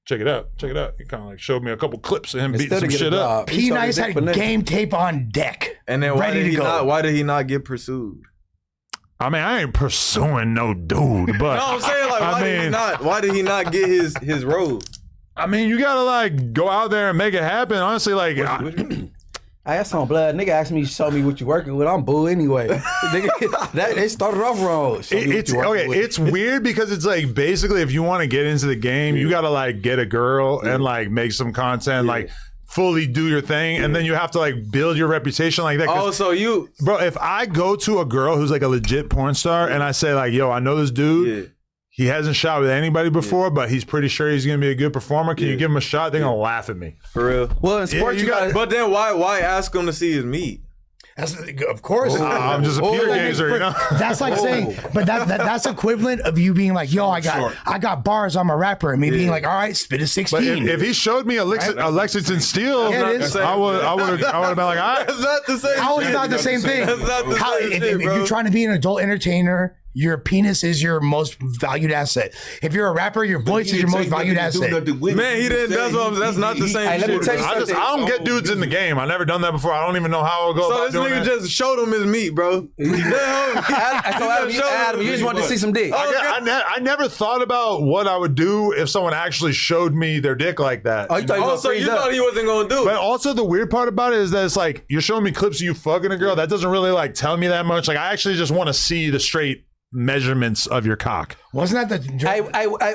check it out. He kind of like showed me a couple clips of him beating some shit up. P Nice had game tape on deck. And then why Ready did to he go. not? Why did he not get pursued? I mean, I ain't pursuing no dude, but No, I'm saying like, why did he not get his role? I mean, you gotta like go out there and make it happen. Honestly, like, I got some blood. Nigga asked me to show me what you working with. I'm boo anyway. Nigga, they started off wrong. it's okay. It's weird because it's like basically if you want to get into the game, you gotta like get a girl and like make some content, like fully do your thing, and then you have to like build your reputation like that. Oh, so you, bro, if I go to a girl who's like a legit porn star and I say like, yo, I know this dude. He hasn't shot with anybody before, but he's pretty sure he's going to be a good performer. Can you give him a shot? They're going to laugh at me. For real. Well, in sports, you got. But then why ask him to see his meat? Of course. I'm just a peer gazer, you know? That's like saying, but that's equivalent of you being like, yo, I got bars, I'm a rapper, and me being like, all right, spit a 16. But if he showed me a Lexington Steel, Yeah, it is. I would have been like, all right. That's not the same. How is not the same thing? That's not the How, same if shit, bro. you're trying to be an adult entertainer, your penis is your most valued asset. If you're a rapper, your voice is your most valued asset. Man, he didn't. That's not the same let me shit. tell you I something. don't get dudes in the game. I've never done that before. I don't even know how I'll go So about this doing nigga that. just showed him his meat, bro. Adam, you just wanted to see some dick. I never thought about what I would do if someone actually showed me their dick like that. Oh, you thought you Oh, was so you thought he wasn't gonna do But it? also the weird part about it is that it's like you're showing me clips of you fucking a girl. That doesn't really like tell me that much. Like I actually just want to see the straight measurements of your cock. Wasn't that the?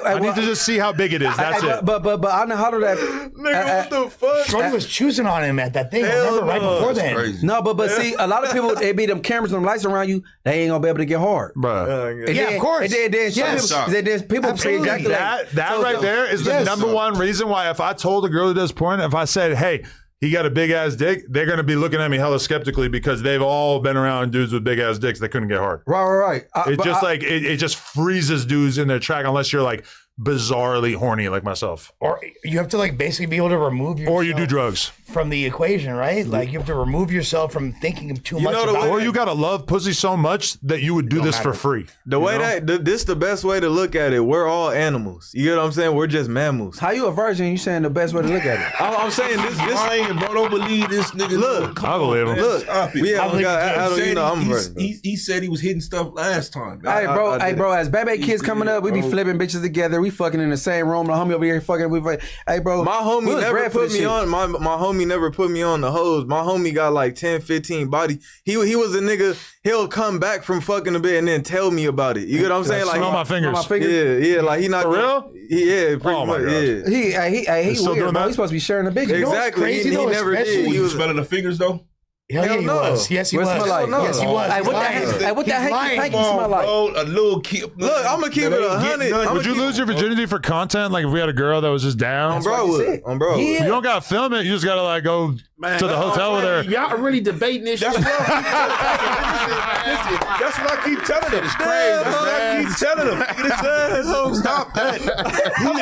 I need to just see how big it is. That's it. But I know how to that. Nigga, what the fuck? Shorty was choosing on him at that thing. I remember right before then. No, but see, a lot of people they be them cameras and them lights around you. They ain't gonna be able to get hard. Bruh. And Yeah, then- of course. And then Yes. people Absolutely. ejaculate. That right there is the number one reason why if I told a girl who does porn, if I said, hey, he got a big ass dick, they're gonna be looking at me hella skeptically because they've all been around dudes with big ass dicks that couldn't get hard. Right. It just freezes dudes in their track unless you're like bizarrely horny like myself. Or you have to like basically be able to remove yourself. Or you do drugs. From the equation, right? Like you have to remove yourself from thinking too much about Or it. you gotta love pussy so much that you would do this for free. The way this the best way to look at it. We're all animals. You get what I'm saying? We're just mammals. How you a virgin? You saying the best way to look at it? I'm saying this. Lying, bro. Don't believe this nigga. Look, I believe him. Look, Stop it. I'm a virgin. He said he was hitting stuff last time. Hey, bro. As baby kids coming up, we be flipping bitches together. We fucking in the same room. The homie over here fucking. Hey, bro. My homie never put me on. My homie never put me on the hose. My homie got like 10, 15 body. He was a nigga. He'll come back from fucking a bit and then tell me about it. You get what I'm saying? Like smell my fingers. Yeah. Like he not for real. Yeah, pretty much. Yeah. He still weird, doing bro. that? He's supposed to be sharing the bitch. Exactly. crazy He though, never did. especially- He was smelling the fingers though. Hell yeah, he no. was. Yes, he What was. it smell like? Yes, he was. Hey, what that hanky smell like? Bro, a little kid. Look, I'm gonna keep it 100. Would you lose your virginity for content? Like if we had a girl that was just down? Bro, bro. You don't gotta film it. You just gotta like go to the hotel with her. Y'all are really debating this shit. That's what I keep telling them. It's crazy. That's what I keep telling them. Nigga, stop that.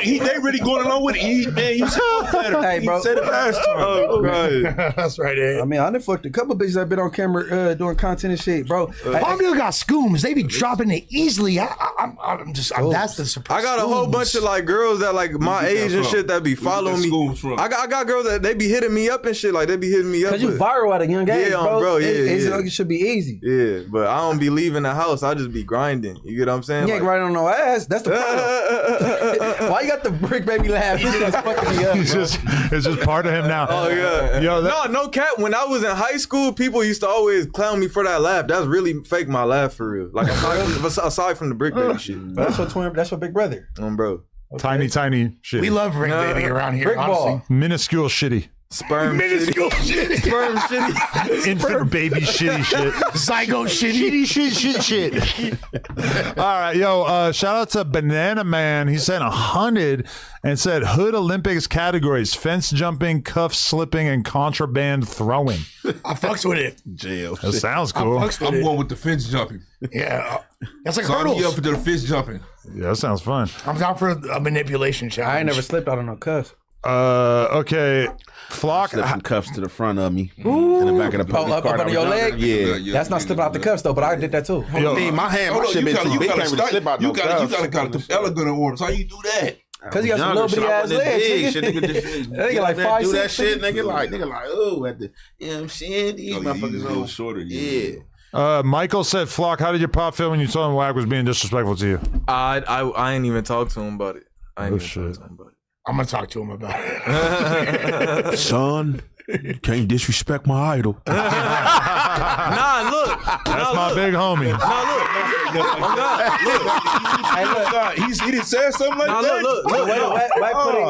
They really going along with it. You said better. Hey, bro. He said it last time. Oh, God. That's right, Ed. I mean, I done fucked a couple bitches that been on camera doing content and shit, bro. Palmville got scooms. They be dropping it easily. I'm just. That's the surprise. I got a whole bunch of like girls that like my age and shit that be following me. I got girls that they be hitting me up and shit. Like they be hitting me up. Cause you viral at a young age, bro. Yeah. Like it should be easy. Yeah, but I don't be leaving the house. I just be grinding. You get what I'm saying? You ain't grinding on no ass. That's the problem. Why you got the brick baby laugh? This shit's fucking me up, It's just part of him now. Oh yeah. Yo, no cap. When I was in high school, people used to always clown me for that laugh. That's really fake my laugh for real. Like aside from the brick baby shit. That's your twin. That's your big brother. Bro. Tiny shit. We love brick baby around here. Brick honestly. ball. Minuscule shitty. Sperm Minuscule shit. Sperm shitty. Infant baby shitty shit. Zygote shitty. Shit. All right, yo, shout out to Banana Man. He sent 100 and said Hood Olympics categories: fence jumping, cuff slipping, and contraband throwing. I fucks with it. Jail. That sounds cool. I fucks with I'm it. going with the fence jumping. Yeah. That's like Sign me up hurdles. for the fence jumping. Yeah, that sounds fun. I'm down for a manipulation challenge. I ain't never slipped out on no cuff. Okay. Flock. Slip some cuffs to the front of me. In the back of the police Up car. under your leg? Yeah. That's not slipping out the cuffs though, but I did that too. I mean, my hand, my shit been too big. Can't really slip out no You got the elegant arms. How you do that? Cause he got some little bitty ass legs. Shit, nigga just Nigga like 5'6". do that shit, nigga like, oh, at the, you know what I'm saying? These motherfuckers little on shorter. Yeah. Michael said, Flock, how did your pop feel when you told him Wack was being disrespectful to you? I ain't even talked to him about it. I'm gonna talk to him about it. Son, you can't disrespect my idol. Nah, look. That's my big homie. He didn't say something like that. Look.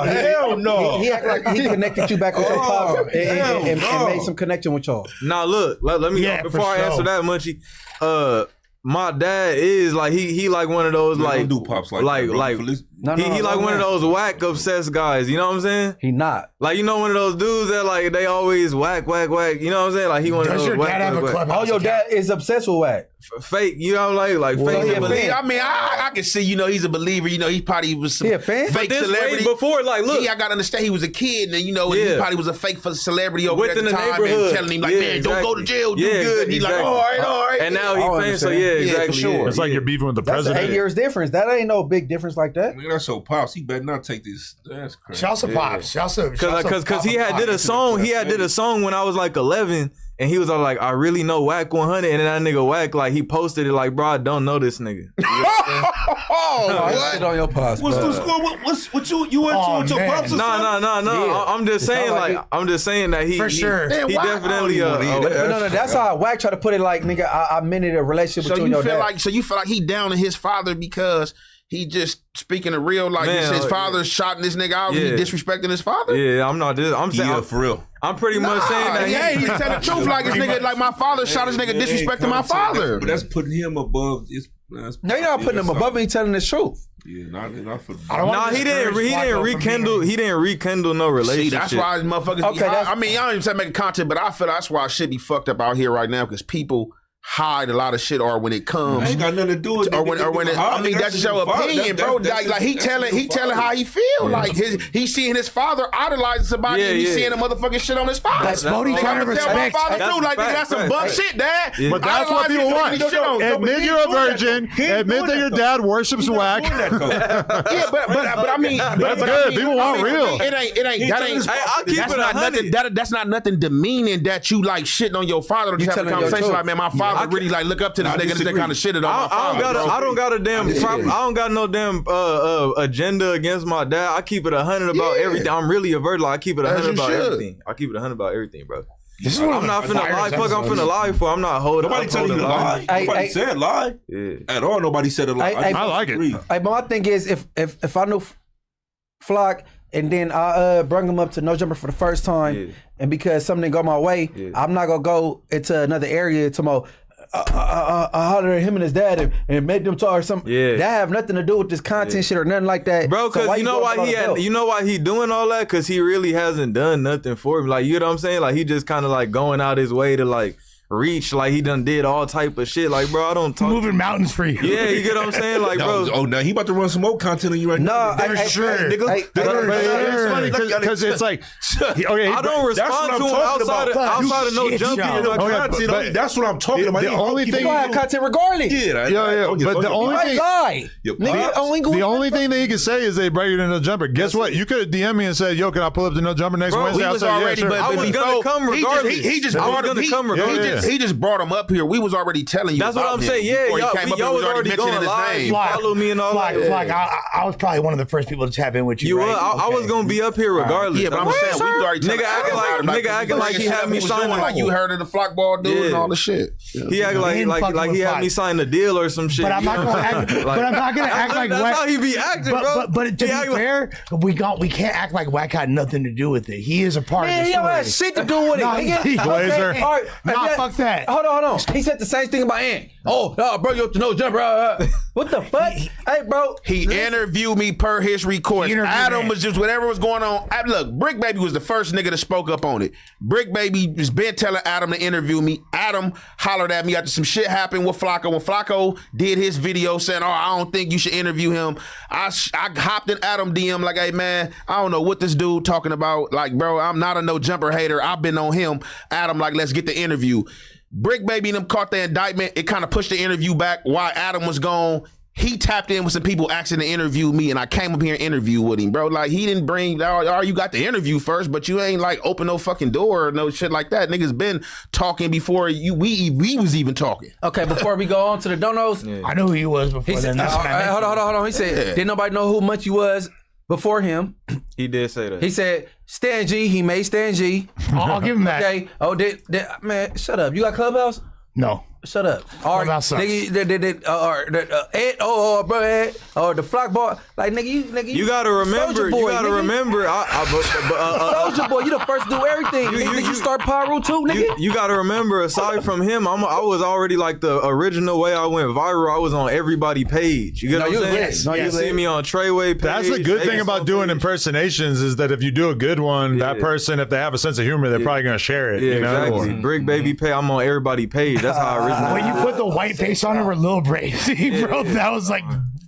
Hell no. He act like he connected you back with your pop and made some connection with y'all. Nah, look. Let me before I answer that, Munchie. My dad is like he like one of those like don't do pops like that, he like one of those whack obsessed guys. You know what I'm saying? He not like one of those dudes that like they always whack. You know what I'm saying? Like he one of those. Does your whack, dad have a club? Oh, your dad is obsessed with Wack. Fake. You know like fake. I mean, I can see. He's a believer. He probably was some fake but this celebrity before. Like, look, I gotta understand he was a kid, and he probably was a fake celebrity over within at the the time, neighborhood, and telling him like, man, don't go to jail, do good. And he's like, all right. And now he famous, so exactly. for sure. It's like you're beefing with the That's president. 8 years difference. That ain't no big difference like that. Nigga, that's your pops. He better not take this. That's crazy. Shouts to pops. Because he had did a song. He had did a song when I was like 11. And he was all like, I really know Wack 100. And then that nigga Wack, like, he posted it like, bro, I don't know this nigga. What? Shit on your pops. What's the score? What you went to with your pops or something? No. Yeah. I'm just saying, like, I'm just saying that he For sure. He definitely No, that's how Wack try to put it. Like, nigga, I meant it a relationship with you and your dad. So you feel like he down to his father because he just speaking the real, like his father shotting this nigga out. Yeah. He disrespecting his father. Yeah, I'm not this. I'm saying for real. I'm pretty much saying that. He tell the truth. Like his nigga, like my father shot his nigga disrespecting my father. But that's putting him above. No, you're not putting him above me telling the truth. Yeah, not for. Nah, he didn't rekindle no relationship. See, that's why motherfuckers. I mean, I don't even say making content, but I feel that's why shit be fucked up out here right now because people hide a lot of shit, or when it comes, ain't got nothing to do with it. or when it, I mean, that's your opinion, bro. Like he telling how he feel. Like he's seeing his father idolizing somebody, and he's seeing a motherfucking shit on his father. That's Bodie trying to respect. My father too. Like that's some buck shit, Dad. But that's what people want. Admit you're a virgin. Admit that your dad worships Wack. Yeah, but I mean, that's good. People want real. It ain't. I'll keep it 100. That's not nothing demeaning that you like shitting on your father. Or just having a conversation like, man, my father really like look up to this nigga. This kind of shit on my father. I don't got a damn. I don't got no damn agenda against my dad. I keep it 100 about everything. I'm really a virgin. I keep it 100 about everything. I keep it 100 about everything, bro. I'm not finna lie. Fuck, I'm finna lie for. I'm not holding. Nobody telling you to lie. Nobody said lie at all. Nobody said a lie. I like it. But my thing is, if I knew Flock and then I bring him up to No Jumper for the first time, and because something didn't go my way, I'm not gonna go into another area tomorrow. I hollered at him and his dad and made them talk or something. That have nothing to do with this content shit or nothing like that, bro. Because so you know why he doing all that? Because he really hasn't done nothing for him. Like, you know what I'm saying? Like, he just kind of like going out his way to like reach, like he done did all type of shit. Like, bro, I don't talk. Moving mountains for you. Yeah, you get what I'm saying? Like, bro. Oh, now he about to run some more content on you right now. No, sure. It's funny because it's like, okay, I don't respond to him outside of No Jumper. That's what I'm talking about. The only thing you have content regardless. Yeah. But the only thing, the only thing that he can say is they bring you to No Jumper. Guess what? You could have DM'd me and said, "Yo, can I pull up to No Jumper next Wednesday?" I said, "Yeah, sure." I was gonna come regardless. He just brought him. He just brought him up here. We was already telling you. That's what I'm saying. Yeah, y'all was already going live. Follow me and all that. Like, I was probably one of the first people to tap in with you. You were. I was gonna be up here regardless. Yeah, but I'm saying we already nigga acting like he had me sign like you heard of the flock ball dude and all the shit. He acted like he had me sign a deal or some shit. But I'm not gonna act. But I'm not gonna act like that's how he be acting, bro. But to be fair, we can't act like Wack had nothing to do with it. He is a part of the story. He don't have shit to do with it. Blazer. Nah, fuck that. Hold on. He said the same thing about Ant. Bro, you up to No Jumper. What the fuck? Hey, bro. He interviewed me per his request. Adam was just whatever was going on. Look, Brick Baby was the first nigga that spoke up on it. Brick Baby has been telling Adam to interview me. Adam hollered at me after some shit happened with Flacco. When Flacco did his video saying, I don't think you should interview him, I hopped in Adam DM like, hey, man, I don't know what this dude talking about. Like, bro, I'm not a No Jumper hater. I've been on him. Adam, like, let's get the interview. Brick Baby and them caught the indictment. It kind of pushed the interview back while Adam was gone. He tapped in with some people asking to interview me, and I came up here and interviewed with him, bro. Like, he didn't bring, you got the interview first, but you ain't like open no fucking door or no shit like that. Niggas been talking before we was even talking. Okay, before we go on to the donos, I knew who he was before. He said, hold on. He said, didn't nobody know who Munchie was before him. He did say that. He said, Stan G, he made Stan G. I'll give him that. Okay. Oh, man, shut up. You got Clubhouse? No. Shut up. All right, nigga, Ed, bro, Ed, or the flock ball, like nigga, you gotta remember, remember. Soldier Boy, you the first to do everything. You start Pyro too, nigga. You gotta remember, aside from him, I was already like the original way I went viral. I was on everybody page. You get what I'm saying? Yes. You see me on Treyway page. That's the good thing about doing impersonations is that if you do a good one, that person, if they have a sense of humor, they're probably gonna share it. Yeah, you know? exactly. Brick Baby page. I'm on everybody page. That's how I when you put the white face on it with Lil Brazy, bro, that was like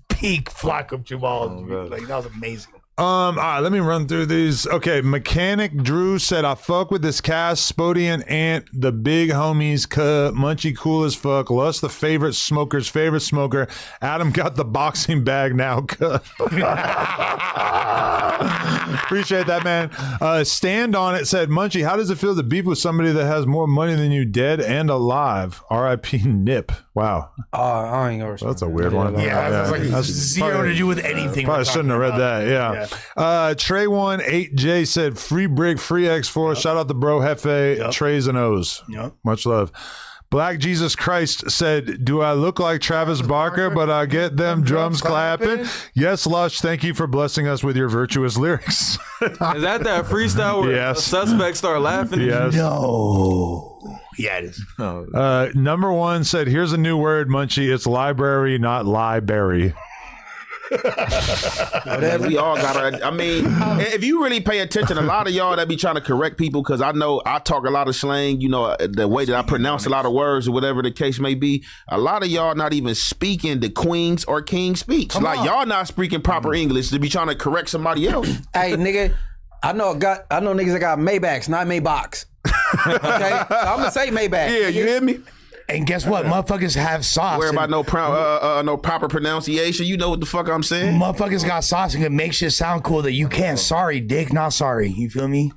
peak Flock of Jamal. Like, that was amazing. All right, let me run through these. Okay, Mechanic Drew said, I fuck with this cast. Spody and Ant, the big homies. Munchie cool as fuck. Lust, the favorite smoker's favorite smoker. Adam got the boxing bag now. Appreciate that, man. Stand on it said, Munchie, how does it feel to beef with somebody that has more money than you dead and alive? R.I.P. Nip. Wow. I ain't gonna respond. That's a weird one. Yeah, that's zero to do with anything. Probably shouldn't have read that. Yeah. Trey18J said, free Brick, free X4. Shout out to bro Jefe, Trays and O's. Much love. Black Jesus Christ said, do I look like Travis Barker, but I get them drums clapping? Yes, Lush, thank you for blessing us with your virtuous lyrics. Is that freestyle where suspects start laughing? Yes. No. Yeah, it is. Number one said, here's a new word, Munchie. It's library, not library. Whatever. We all got. I mean, if you really pay attention, a lot of y'all that be trying to correct people, because I know I talk a lot of slang. You know, the way that I pronounce a lot of words or whatever the case may be. A lot of y'all not even speaking the Queen's or King speech. Y'all not speaking proper English to be trying to correct somebody else. Hey, nigga, I know niggas that got Maybachs, not Maybachs. Okay, so I'm gonna say Maybach. Yeah, you hear me? And guess what? Motherfuckers have sauce. Worry about no proper pronunciation. You know what the fuck I'm saying? Motherfuckers got sauce and it makes shit sound cool that you can't. Sorry, dick, not sorry. You feel me?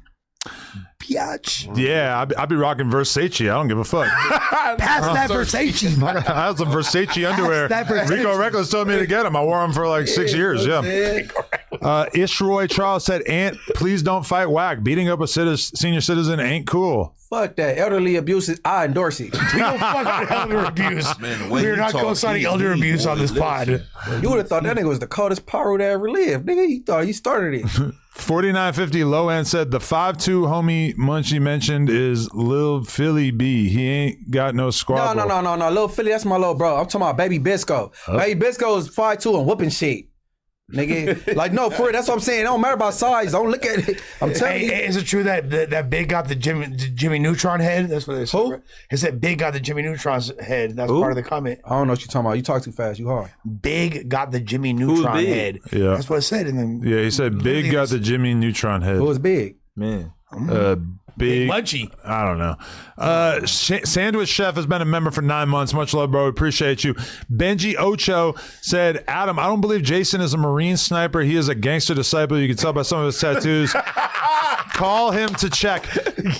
Biatch. Yeah, I'd be rocking Versace. I don't give a fuck. Pass that Versace. I have some Versace underwear. Rico Reckless told me to get them. I wore them for like 6 years. Yeah. Ishroy Charles said, "Ant, please don't fight Wack. Beating up a senior citizen ain't cool." Fuck that. Elderly abuse, I endorse it. We don't fuck with elder abuse. Man, We're not co-signing elder abuse on this pod. You would have thought that nigga was the coldest pyro that ever lived. Nigga, you thought you started it. 4950 Low End said, "The 5'2" homie Munchie mentioned is Lil Philly B. He ain't got no squabble." No. Lil Philly, that's my little bro. I'm talking about Baby Bisco. Baby Bisco is 5'2" and whooping shit. Nigga, like, no, for real, that's what I'm saying. It don't matter about size. Don't look at it. I'm telling you. Is it true that Big got the Jimmy Neutron head? That's what they said. Who? It said Big got the Jimmy Neutron's head. That's part of the comment. I don't know what you're talking about. You talk too fast. You hard. Big got the Jimmy Neutron head. Yeah. That's what it said. And then he said Big got the Jimmy Neutron head. Who was Big? Man. Big Munchie. I don't know. Sandwich Chef has been a member for 9 months. Much love, bro. Appreciate you. Benji Ocho said, "Adam, I don't believe Jason is a Marine sniper. He is a gangster disciple. You can tell by some of his tattoos. Call him to check."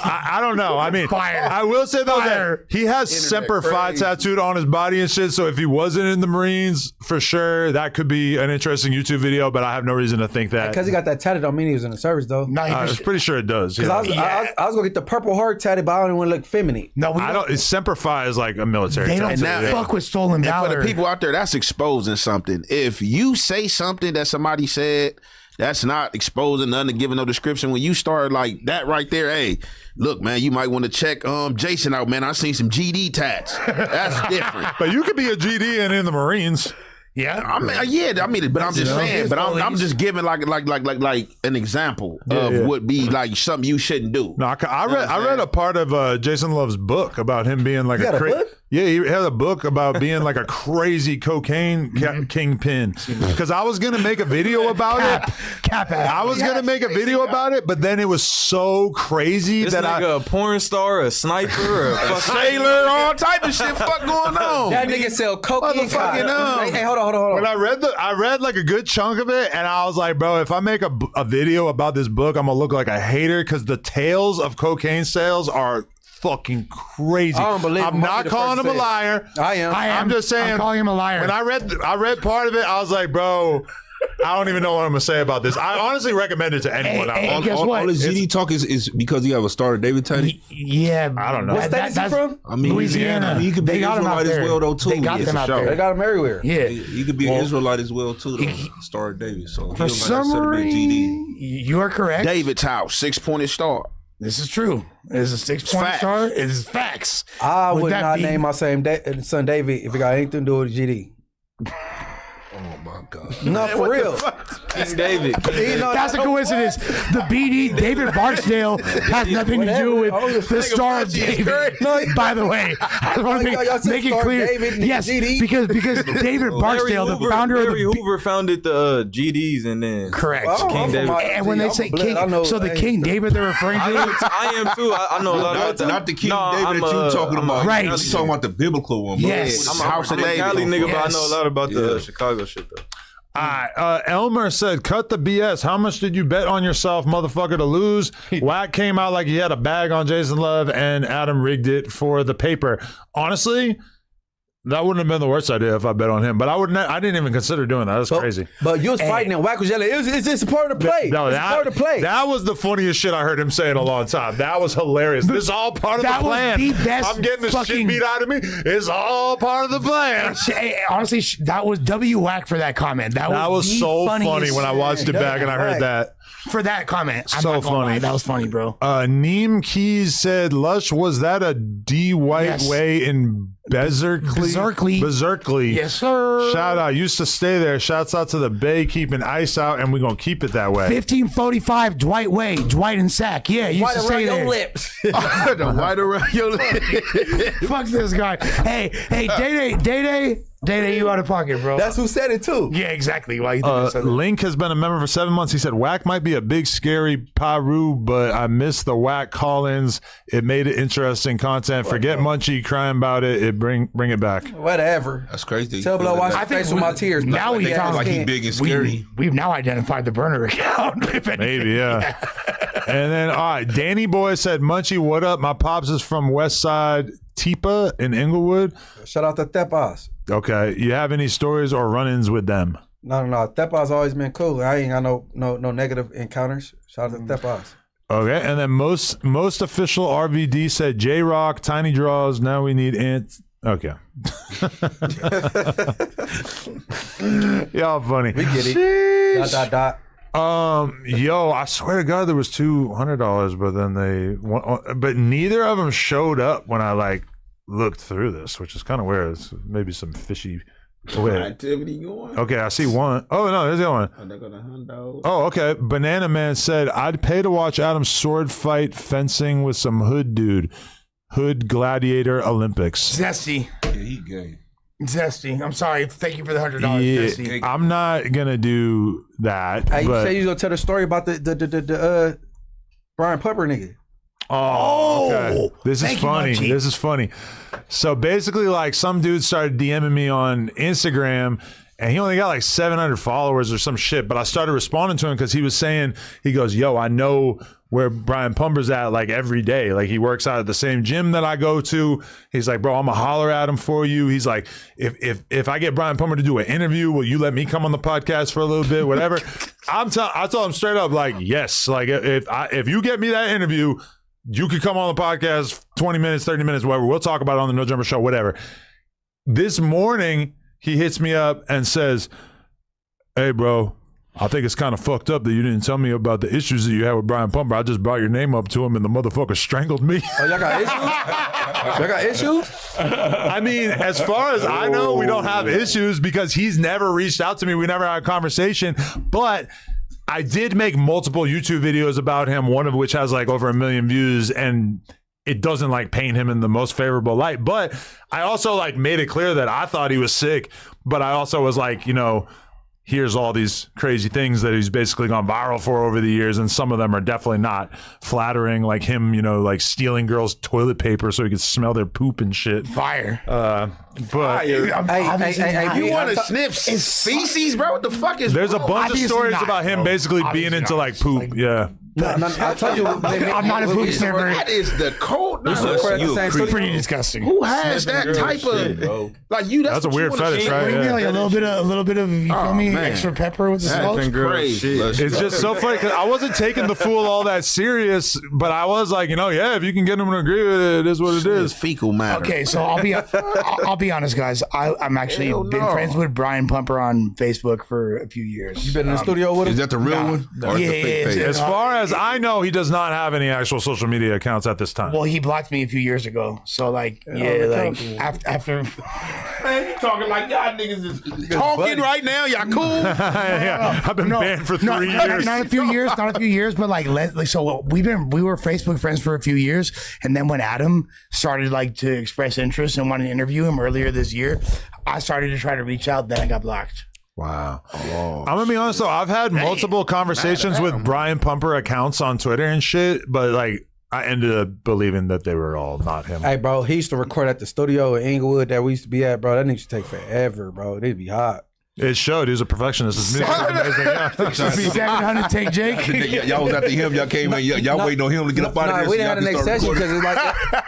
I don't know. I mean, I will say though that he has Semper Fi tattooed on his body and shit. So if he wasn't in the Marines, for sure, that could be an interesting YouTube video. But I have no reason to think that. Because he got that tatted don't mean he was in the service though. No, I was pretty sure it does. Because I was gonna get the purple heart tatted, but I don't want to look feminine. No, I don't. Semper Fi is like a military. They don't tattoo. fuck with stolen valor. And for the people out there, that's exposing something. If you say something that somebody said, that's not exposing nothing and giving no description. When you start like that right there, hey, look, man, you might want to check Jason out, man. I seen some GD tats. That's different. But you could be a GD and in the Marines. Yeah, I mean, but I'm just saying. But I'm just giving like an example of what be like something you shouldn't do. No, I read a part of Jason Love's book about him being like a crazy. Yeah, he had a book about being like a crazy cocaine kingpin. Because I was gonna make a video about it. I was gonna make a video about it, but then it was so crazy This that nigga a porn star, a sniper, a sailor, all type of shit. Fuck going on. That nigga sell cocaine. Hey, hold on. When I read like a good chunk of it, and I was like, bro, if I make a video about this book, I'm gonna look like a hater because the tales of cocaine sales are fucking crazy. I don't believe I'm not calling him a liar. I am. I'm just saying. I'm calling him a liar. When I read part of it, I was like, bro, I don't even know what I'm gonna say about this. I honestly recommend it to anyone. All his GD talk is because he have a Starter David tatty. Yeah, I don't know. What state is he from? I mean, Louisiana. I mean, he could be an Israelite as well though too. They got them out there. They got him everywhere. Yeah, he could be an Israelite as well too. Though. Starter David. So for some reason, you are correct. David's house, 6-pointed star. This is true. It's a 6-point star. It is facts. I would not name my son David if it got anything to do with GD. Oh my God. No, for real. King David. That's a coincidence. The BD, David Barksdale, has nothing to do with the Star of David. By the way, I want to make it clear. Yes, because David Barksdale, the founder of the Hoover founded the GDs and then correct. King David. And when they say King, so the King David they're referring to. I am too. I know a lot about that. Not the King David that you talking about. Right. You're talking about the biblical one. Yes. I'm a House of David Cali nigga, but I know a lot about the Chicago shit though. Elmer said, "Cut the BS. How much did you bet on yourself, motherfucker, to lose?" Wack came out like he had a bag on Jason Love, and Adam rigged it for the paper. Honestly, that wouldn't have been the worst idea if I bet on him, but I didn't even consider doing that. That's crazy. But you was fighting and Wack was yelling, "It's just a part of the play. No, it's part of the play." That was the funniest shit I heard him say in a long time. That was hilarious. This is all part of the plan. Was the best I'm getting the shit beat out of me. It's all part of the plan. Honestly, that was Wack for that comment. That was so funny when I watched it back and I heard that. For that comment. So funny. That was funny, bro. Neem Keys said, "Lush, was that a D White way in Berserkly. Yes, sir. Shout out. Used to stay there. Shouts out to the Bay, keeping ice out, and we're going to keep it that way. 1545 Dwight Way, Dwight and Sack. Yeah, you used to stay there. lips. The white around your lips. Fuck this guy. Hey, Day, you out of pocket, bro. That's who said it too. Yeah, exactly. Why you think I said that? Link has been a member for 7 months. He said, Wack might be a big, scary Paru, but I miss the Wack call-ins. It made it interesting content. Forget Munchie crying about it. It bring it back. Whatever. That's crazy. Tell Blow, watch I my think face with my tears. now we They found feel like he big and scary. We've now identified the burner account. if anything. Maybe, yeah. And then, all right, Danny Boy said, Munchie, what up? My pops is from West Side Tepa in Inglewood. Shout out to Tepas. Okay. You have any stories or run-ins with them? No. Tepas always been cool. I ain't got no negative encounters. Shout out to Tepas. Okay. And then most official RVD said, J-Rock, Tiny Draws, now we need ants. Okay. Y'all funny. We get it. Dot. Yo, I swear to God, there was $200, but then but neither of them showed up when I looked through this, which is kind of weird. It's maybe some fishy activity going. Okay, I see one. Oh no, there's the other one. Oh, okay. Banana Man said, I'd pay to watch Adam's sword fight fencing with some hood dude. Hood Gladiator Olympics. Zesty. Yeah, he gay. Zesty. I'm sorry. Thank you for the $100. Yeah, Zesty. I'm not gonna do that. Hey, you but... say you gonna tell the story about the Brian Pupper nigga. Oh, okay. This is funny. This is funny. So basically, some dude started DMing me on Instagram, and he only got 700 followers or some shit. But I started responding to him because he was saying, he goes, "Yo, I know where Brian Pumper's at every day. He works out at the same gym that I go to." He's like, "Bro, I'm gonna holler at him for you." He's like, if I get Brian Pumper to do an interview, will you let me come on the podcast for a little bit, whatever? I told him straight up, yes. If you get me that interview, you could come on the podcast 20 minutes, 30 minutes, whatever. We'll talk about it on the No Jumper Show, whatever. This morning, he hits me up and says, "Hey, bro, I think it's kind of fucked up that you didn't tell me about the issues that you had with Brian Pumper. I just brought your name up to him and the motherfucker strangled me." Oh, y'all got issues? Y'all got issues? I mean, as far as I know, we don't have issues because he's never reached out to me. We never had a conversation. But I did make multiple YouTube videos about him, one of which has over 1 million views, and it doesn't paint him in the most favorable light. But I also made it clear that I thought he was sick, but I also was here's all these crazy things that he's basically gone viral for over the years, and some of them are definitely not flattering, like him, stealing girls' toilet paper so he could smell their poop and shit. Fire. But Hey, you want to sniff feces, bro? What the fuck is? There's a bunch of stories not, about him bro. basically being into poop. Yeah. I told you, I'm not a poop sniffer. That is the code. Pretty disgusting. Who has that type of you? That's a weird fetish, right? Maybe Yeah. a little bit of you feel me, man. extra pepper with the That's salt. crazy. It's just so funny because I wasn't taking the fool all that serious, but I was yeah, if you can get him to agree with it, it is what it is. It's fecal matter. Okay, so I'll be honest, guys. I'm actually been friends with Brian Pumper on Facebook for a few years. You been in the studio with him? Is that the real one? Or Yeah, the fake page? As far as I know, he does not have any actual social media accounts at this time. Well, he blocked me a few years ago. So after Man, you talking like y'all niggas is talking right now? Y'all cool? Yeah, I've been banned for 3 years. Not a few years, but so we were Facebook friends for a few years, and then when Adam started to express interest and wanted to interview him earlier this year, I started to try to reach out. Then I got blocked. Wow. I'm gonna be honest though, I've had multiple conversations with Brian Pumper accounts on Twitter and shit, but I ended up believing that they were all not him. Hey, bro, he used to record at the studio in Inglewood that we used to be at, bro. That used to take forever, bro. They'd be hot. It showed he was a perfectionist. His music was amazing. Yeah. 700 take Jake. Y'all was after him. Y'all came in. Y'all waiting on him to get up out of there. We didn't have the next session because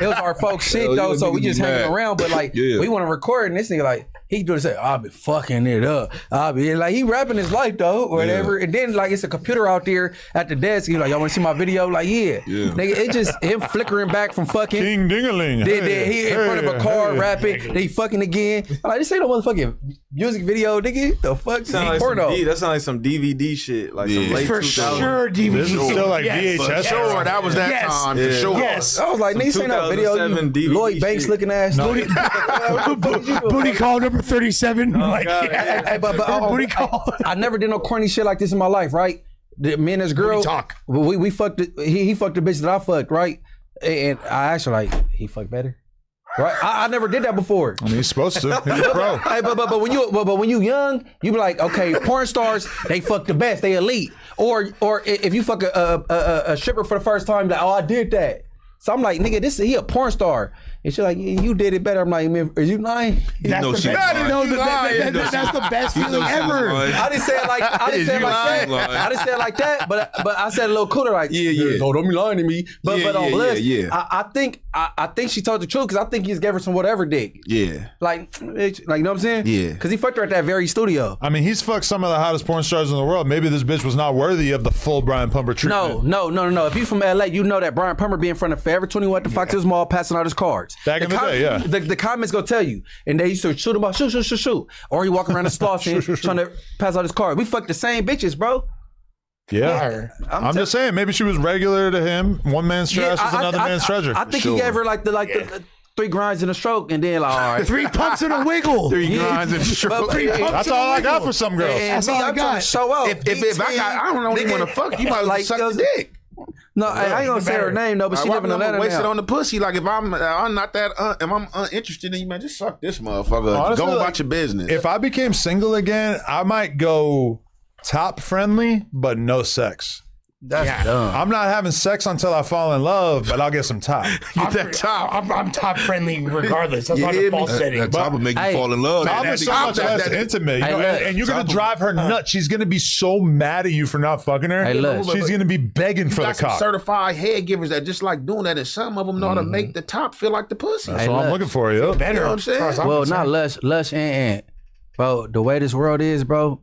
it was our folks shit though, so we just hanging around. But we want to record, and this nigga he do say, "I'll be fucking it up." I'll be he rapping his life though, or whatever. And then it's a computer out there at the desk. He's "Y'all want to see my video?" Yeah. Nigga, it just him flickering back from fucking. Ding dingaling. Then he in front of a car rapping. Then he fucking again. This ain't no motherfucking music video, nigga. The fuck? Sound like Porno. that sound like some DVD shit, like some late For 2000s. sure, DVD. This is still like Yes. VHS. For sure, that was that Yes. time. For sure. Yes. I was like, nigga, ain't no video. 2007 You DVD Lloyd Banks shit. looking ass. Booty call number 37. Like, God, Hey, but booty call. I never did no corny shit like this in my life, right? Me and this girl, talk. we fucked. He fucked the bitch that I fucked, right? And I asked her like, he fucked better, right? I never did that before. I mean, he's supposed to. He's a pro. Hey, but when you young, you be like, okay, porn stars, they fuck the best, they elite. Or if you fuck a stripper for the first time, like, oh, I did that. So I'm like, nigga, he a porn star. And she's like, yeah, you did it better. I'm like, man, are you lying? That's the best. That's the best feeling ever. I didn't say it like that. I didn't say it like that. But I said it a little cooler, like No, don't be lying to me. But on Bliss, I think she told the truth because I think he just gave her some whatever dick. Yeah. Like you know what I'm saying? Yeah. Because he fucked her at that very studio. I mean, he's fucked some of the hottest porn stars in the world. Maybe this bitch was not worthy of the full Brian Pumper treatment. No. If you from LA, you know that Brian Pumper be in front of Forever 21 at the Fox Hills Mall passing out his cards. Back in the day, yeah. The comments gonna tell you, and they used to shoot him out, shoot, or he walk around the stall trying to pass out his card. We fucked the same bitches, bro. Yeah. I'm just saying, maybe she was regular to him. One man's trash is another man's treasure. I think he gave her like the 3 grinds and a stroke, and then like, all right. 3 pumps and a wiggle. 3 grinds and a stroke. That's all I got for some girls. That's all I got. Show up. If I don't want to fuck, you might like suck the dick. No, I ain't gonna say her name though, but she living in Atlanta waste it now. on the pussy. Like if I'm not that, if I'm uninterested in you, man, just suck this motherfucker. Honestly, go like, about your business. If I became single again, I might go top friendly, but no sex. That's dumb. I'm not having sex until I fall in love, but I'll get some top. Get that top. I'm top friendly regardless. That's You why hear the false me? setting. That top will make you fall in love. Top is so much less intimate, you know, and you're gonna drive her nuts. She's gonna be so mad at you for not fucking her. Hey, look. She's gonna be begging for the got some cock. certified head givers that just like doing that, and some of them know how to make the top feel like the pussy. That's what I'm looking for, yo. Better. You know what I'm saying? Well, not lush and bro. The way this world is, bro.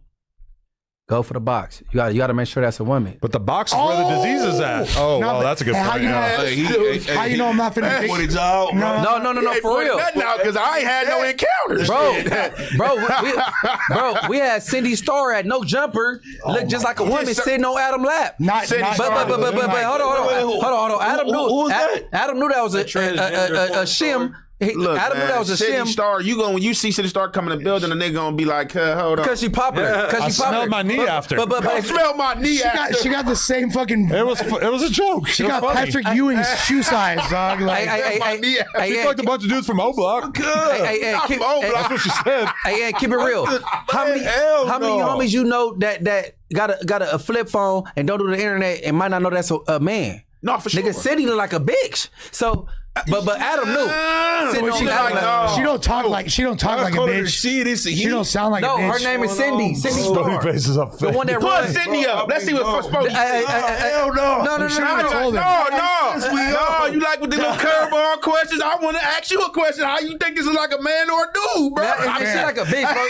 Go for the box. You got to make sure that's a woman. But the box is where the disease is at. Oh, No, well, but- that's a good How point. you Yeah. How you know I'm not finna pick? What it's all, No, for real. Now, because I ain't had no encounters. We had Cindy Starr at No Jumper, looked just like a woman sitting on Adam's lap. Not But hold on. Adam knew. Who was that? Adam knew that was a shim. Look, Adam knew that was a City shim Star, when you see City Star come in the building, and they gonna be like, hold on. because she popular. I smelled my knee after. But I smell my knee after. She got the same fucking. It was a joke. She got Patrick Ewing's shoe size, dog. Like, She fucked a bunch of dudes from O Block. Not from O Block. That's what she said. Hey, keep it real. How many homies you know that got a flip phone and don't do the internet and might not know that's a man? No, for sure. Nigga said he look like a bitch. So, but Adam knew. Sitting on she Adam lap. don't talk like a bitch. She don't sound like a No, bitch. her name is Cindy. Cindy Stony Starr. faces up. The one that Put runs. Cindy up. Let's see what first supposed to Hell no. No. No, you like with the little curveball questions? I want to ask you a question. How you think this is like a man or a dude, bro? I mean, she like a bitch, bro.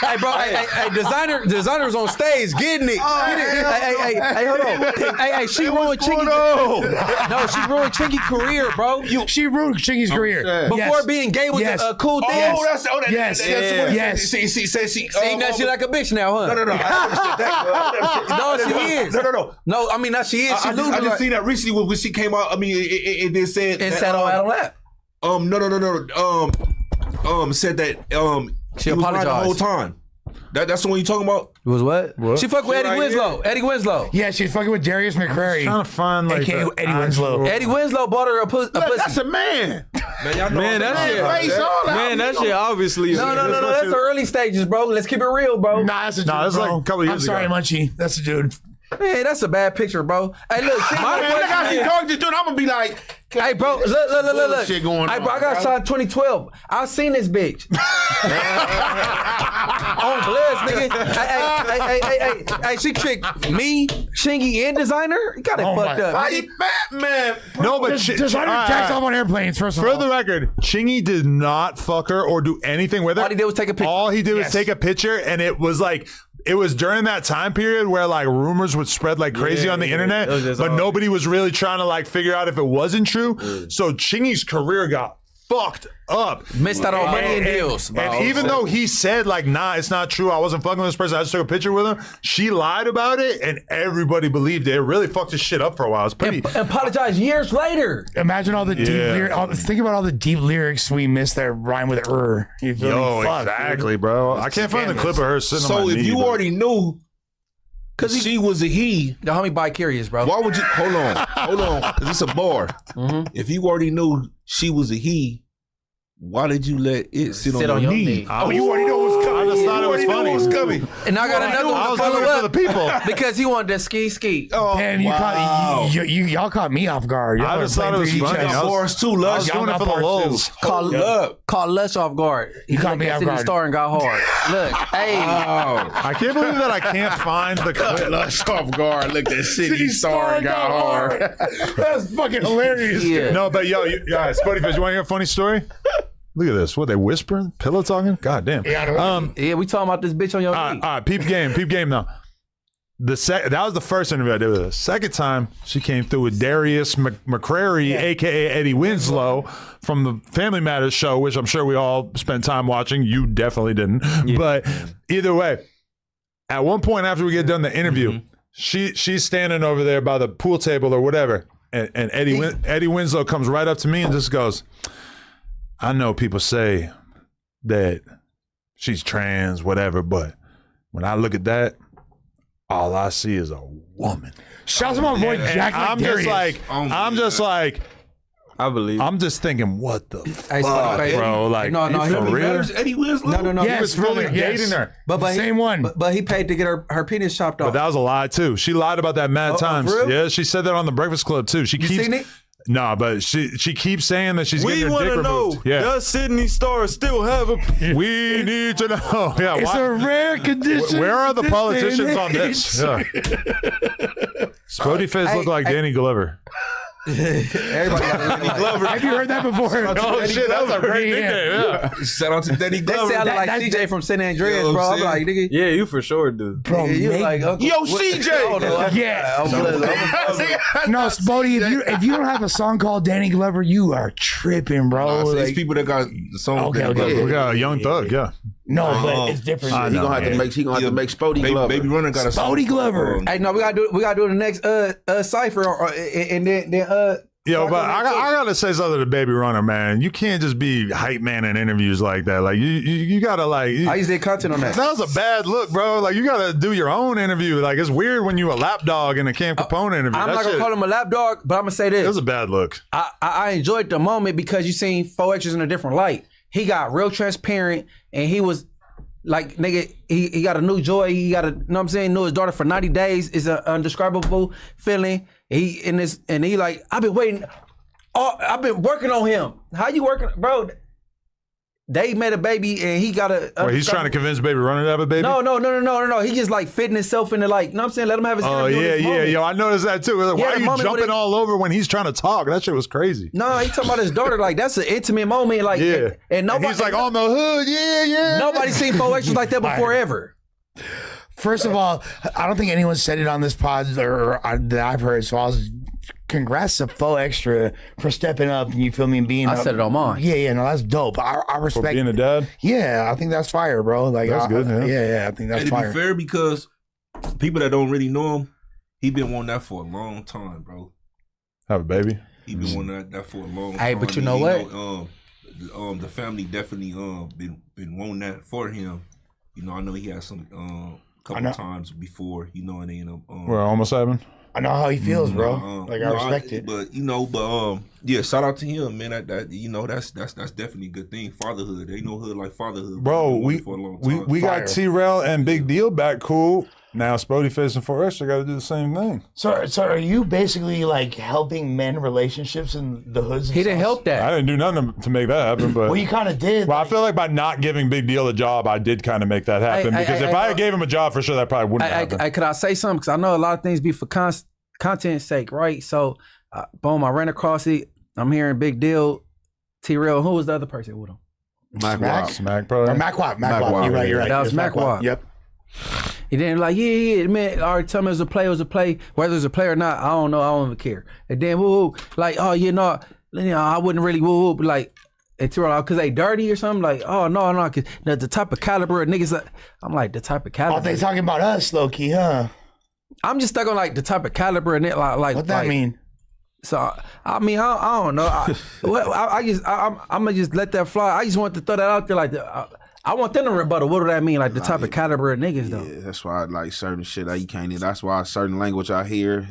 Hey, bro. Hey, designer's on stage getting it. Hey, hold on. Hey, she ruined Chinky. No, she ruined Chinky's career, bro. She ruined Chingy's career. Before being gay was a cool thing. Yes. See, See, now she like a bitch now, huh? No. No, she is. No, I mean, now she is. She I just seen that recently when she came out. I mean, it then said and sat on Adam lap. No. Said that She was right apologized the whole time. That's the one you talking about? It was what? She fucked with Eddie Winslow. Eddie Winslow. Yeah, she's fucking with Darius McCrary. Trying to find like AKA Eddie Winslow. Eddie Winslow bought her a pussy. That's a man. Man, that shit obviously. No. That's the early stages, bro. Let's keep it real, bro. Nah, that's a dude, that's like a couple years I'm sorry, ago. Munchie. That's a dude. Man, that's a bad picture, bro. Hey, look. Man, look how she talking to dude. I'm gonna be like, Hey, bro, look. Shit going Hey, bro, on, I got bro. shot in 2012. I seen this bitch. On Bloods, nigga. Hey, she tricked me, Shingy, and designer. You got it fucked up. Why you Batman? No, but Designer jacks off on airplanes, first of for all. the record, Chingy did not fuck her or do anything with her. All he did was take a picture. All he did was take a picture, and it was like, it was during that time period where like rumors would spread like crazy on the internet, It was just but all- nobody was really trying to like figure out if it wasn't true. So Chingy's career got fucked up. Missed out on money and deals. And even though he said like, nah, it's not true, I wasn't fucking with this person, I just took a picture with him, she lied about it and everybody believed it. It really fucked his shit up for a while. It's pretty. Apologize years later. Imagine all the deep lyrics. Think about all the deep lyrics we missed that rhyme with You feel Yo, me? Fuck, exactly, dude. bro. I can't find the clip of her sitting on my So if knee, you but- already knew, because she was a he, The homie bicurious, bro. why would you? Hold on, because it's a bar. If you already knew she was a he, why did you let it sit on your knee? Oh, you already know what's coming. I just thought it was funny. And I got another one I to was follow doing it for up the people. because he wanted to ski. Oh, Damn, y'all caught me off guard. Y'all I were just thought it was playing for each funny. other. bars too, I was Lush. doing it for the lulz. Caught Lush off guard. He caught me at off City guard. Star and got hard. Look, hey. I can't believe that I can't find the clip. Lush off guard. Look at City Star and got hard. That's fucking hilarious. Yeah. No, but yo, Spuddy Fish, you want to hear a funny story? Look at this. What, they whispering? Pillow talking? God damn. Yeah, we talking about this bitch on your knee. All right, peep game now. That was the first interview I did with her. Second time, she came through with Darius McCrary, a.k.a. Eddie Winslow, from the Family Matters show, which I'm sure we all spent time watching. You definitely didn't. Yeah. But either way, at one point after we get done the interview, she's standing over there by the pool table or whatever, and Eddie Winslow comes right up to me and just goes, I know people say that she's trans, whatever, but when I look at that, all I see is a woman. Shout out to my boy Jack. I'm just like, I believe. I'm just thinking, what the fuck, Spuddy, bro? Like, no, for real? Eddie Winslow? No. He was really dating her. But Same one. But he paid to get her penis chopped off. But that was a lie, too. She lied about that mad times. for real? Yeah, she said that on the Breakfast Club, too. She you keeps, seen it? No, but she keeps saying that she's getting We her want dick to know, removed. Yeah. does Sydney Star still have a... We need to know. Yeah, It's a rare condition. Where are the this politicians day on and this? age. Yeah. Spody Fizz look like Danny Glover. Everybody got a Glover. Have you heard that before? Oh shit, that's a great nickname. Yeah. Shout out to Danny They Glover. sounded like That- CJ from San Andreas, You know what bro. I'm I'm like, nigga. Yeah, you for sure do. Bro, You make- like, Uncle, Yo, what- CJ! I don't know. Yeah. I'm No, Spody, if you don't have a song called Danny Glover, you are tripping, bro. It's Like, people that got the song. Okay, okay. We got a Young Thug, yeah. no, but it's different. I He know. gonna have to make. He gonna have to make Spody Glover. Baby Runner got a song. Spody Glover. Hey, no, we gotta do the next cipher, and then Yo, but I gotta say something to Baby Runner, man. You can't just be hype man in interviews like that. Like you gotta like. I use their content on that. That was a bad look, bro. Like you gotta do your own interview. Like it's weird when you a lapdog in a Cam Capone interview. I'm That not gonna shit- call him a lapdog, but I'm gonna say It this. was a bad look. I enjoyed the moment because you seen 4 extras in a different light. He got real transparent, and he was like, nigga, he got a new joy. He got a, you know what I'm saying, knew his daughter for 90 days is an undescribable feeling. He like, I've been waiting. Oh, I've been working on him. How you working, bro? They made a baby, and he got a. Wait, he's trying to convince Baby Runner to have a baby? No. He just like fitting himself into like, you know what I'm saying? Let him have his Oh, interview in yeah, this yeah. moment. Yo, I noticed that too. Like, Yeah, why the are you moment when jumping all over when he's trying to talk? That shit was crazy. No, he talking about his daughter. Like, that's an intimate moment. Like, Yeah. and nobody. He's like on the hood. Yeah. Nobody seen 4 extras like that before ever. First of all, I don't think anyone said it on this pod or that I've heard. So I was congrats to Faux Extra for stepping up. You feel me? And being. I said it on mine. Yeah. No, that's dope. I For respect being a dad. Yeah, I think that's fire, bro. Like That's good, man. Yeah. I think that's And to be fire. fair, because people that don't really know him, he been wanting that for a long time, bro. Have a baby. He been wanting that for a long time. Hey, but you And, know what? The family definitely been wanting that for him. You know, I know he had some couple times before. You know, and then We're almost having. I know how he feels, bro. Like I respect it. But yeah, shout out to him, man. That you know, that's definitely a good thing. Fatherhood, ain't no hood like fatherhood. Bro, Been for a long time. we Fire. got T-Rail and Big Deal back cool. Now Spody Fizz and 4 Extra got to do the same thing. So are you basically like helping men relationships in the hoods? He didn't help that. I didn't do nothing to make that happen, but Well, you kind of did. well, I feel like by not giving Big Deal a job, I did kind of make that happen. Because if I had gave him a job, for sure that probably wouldn't happen. Could I say something? Because I know a lot of things be for content's sake, right? So, boom, I ran across it. I'm hearing Big Deal, T-Rail. Who was the other person with him? Smack, probably. Or Macwop. You're right. That was Macwop. Yep. He didn't like, yeah, man, already tell me it was a play. Whether it's a play or not, I don't know. I don't even care. And then, like, oh, I wouldn't really, like, And T-Raw, because they dirty or something, like, oh, no, because the type of caliber of niggas, I'm like, the type of caliber. Oh, they talking about us, low-key, huh? I'm just stuck on, like, the type of caliber and it, like what that mean? So, I mean, I don't know. I'm going to just let that fly. I just want to throw that out there, like, I want them to rebuttal. What do that mean? Like the type of caliber of niggas, though. Yeah, that's why I like certain shit that you can't. That's why certain language I hear,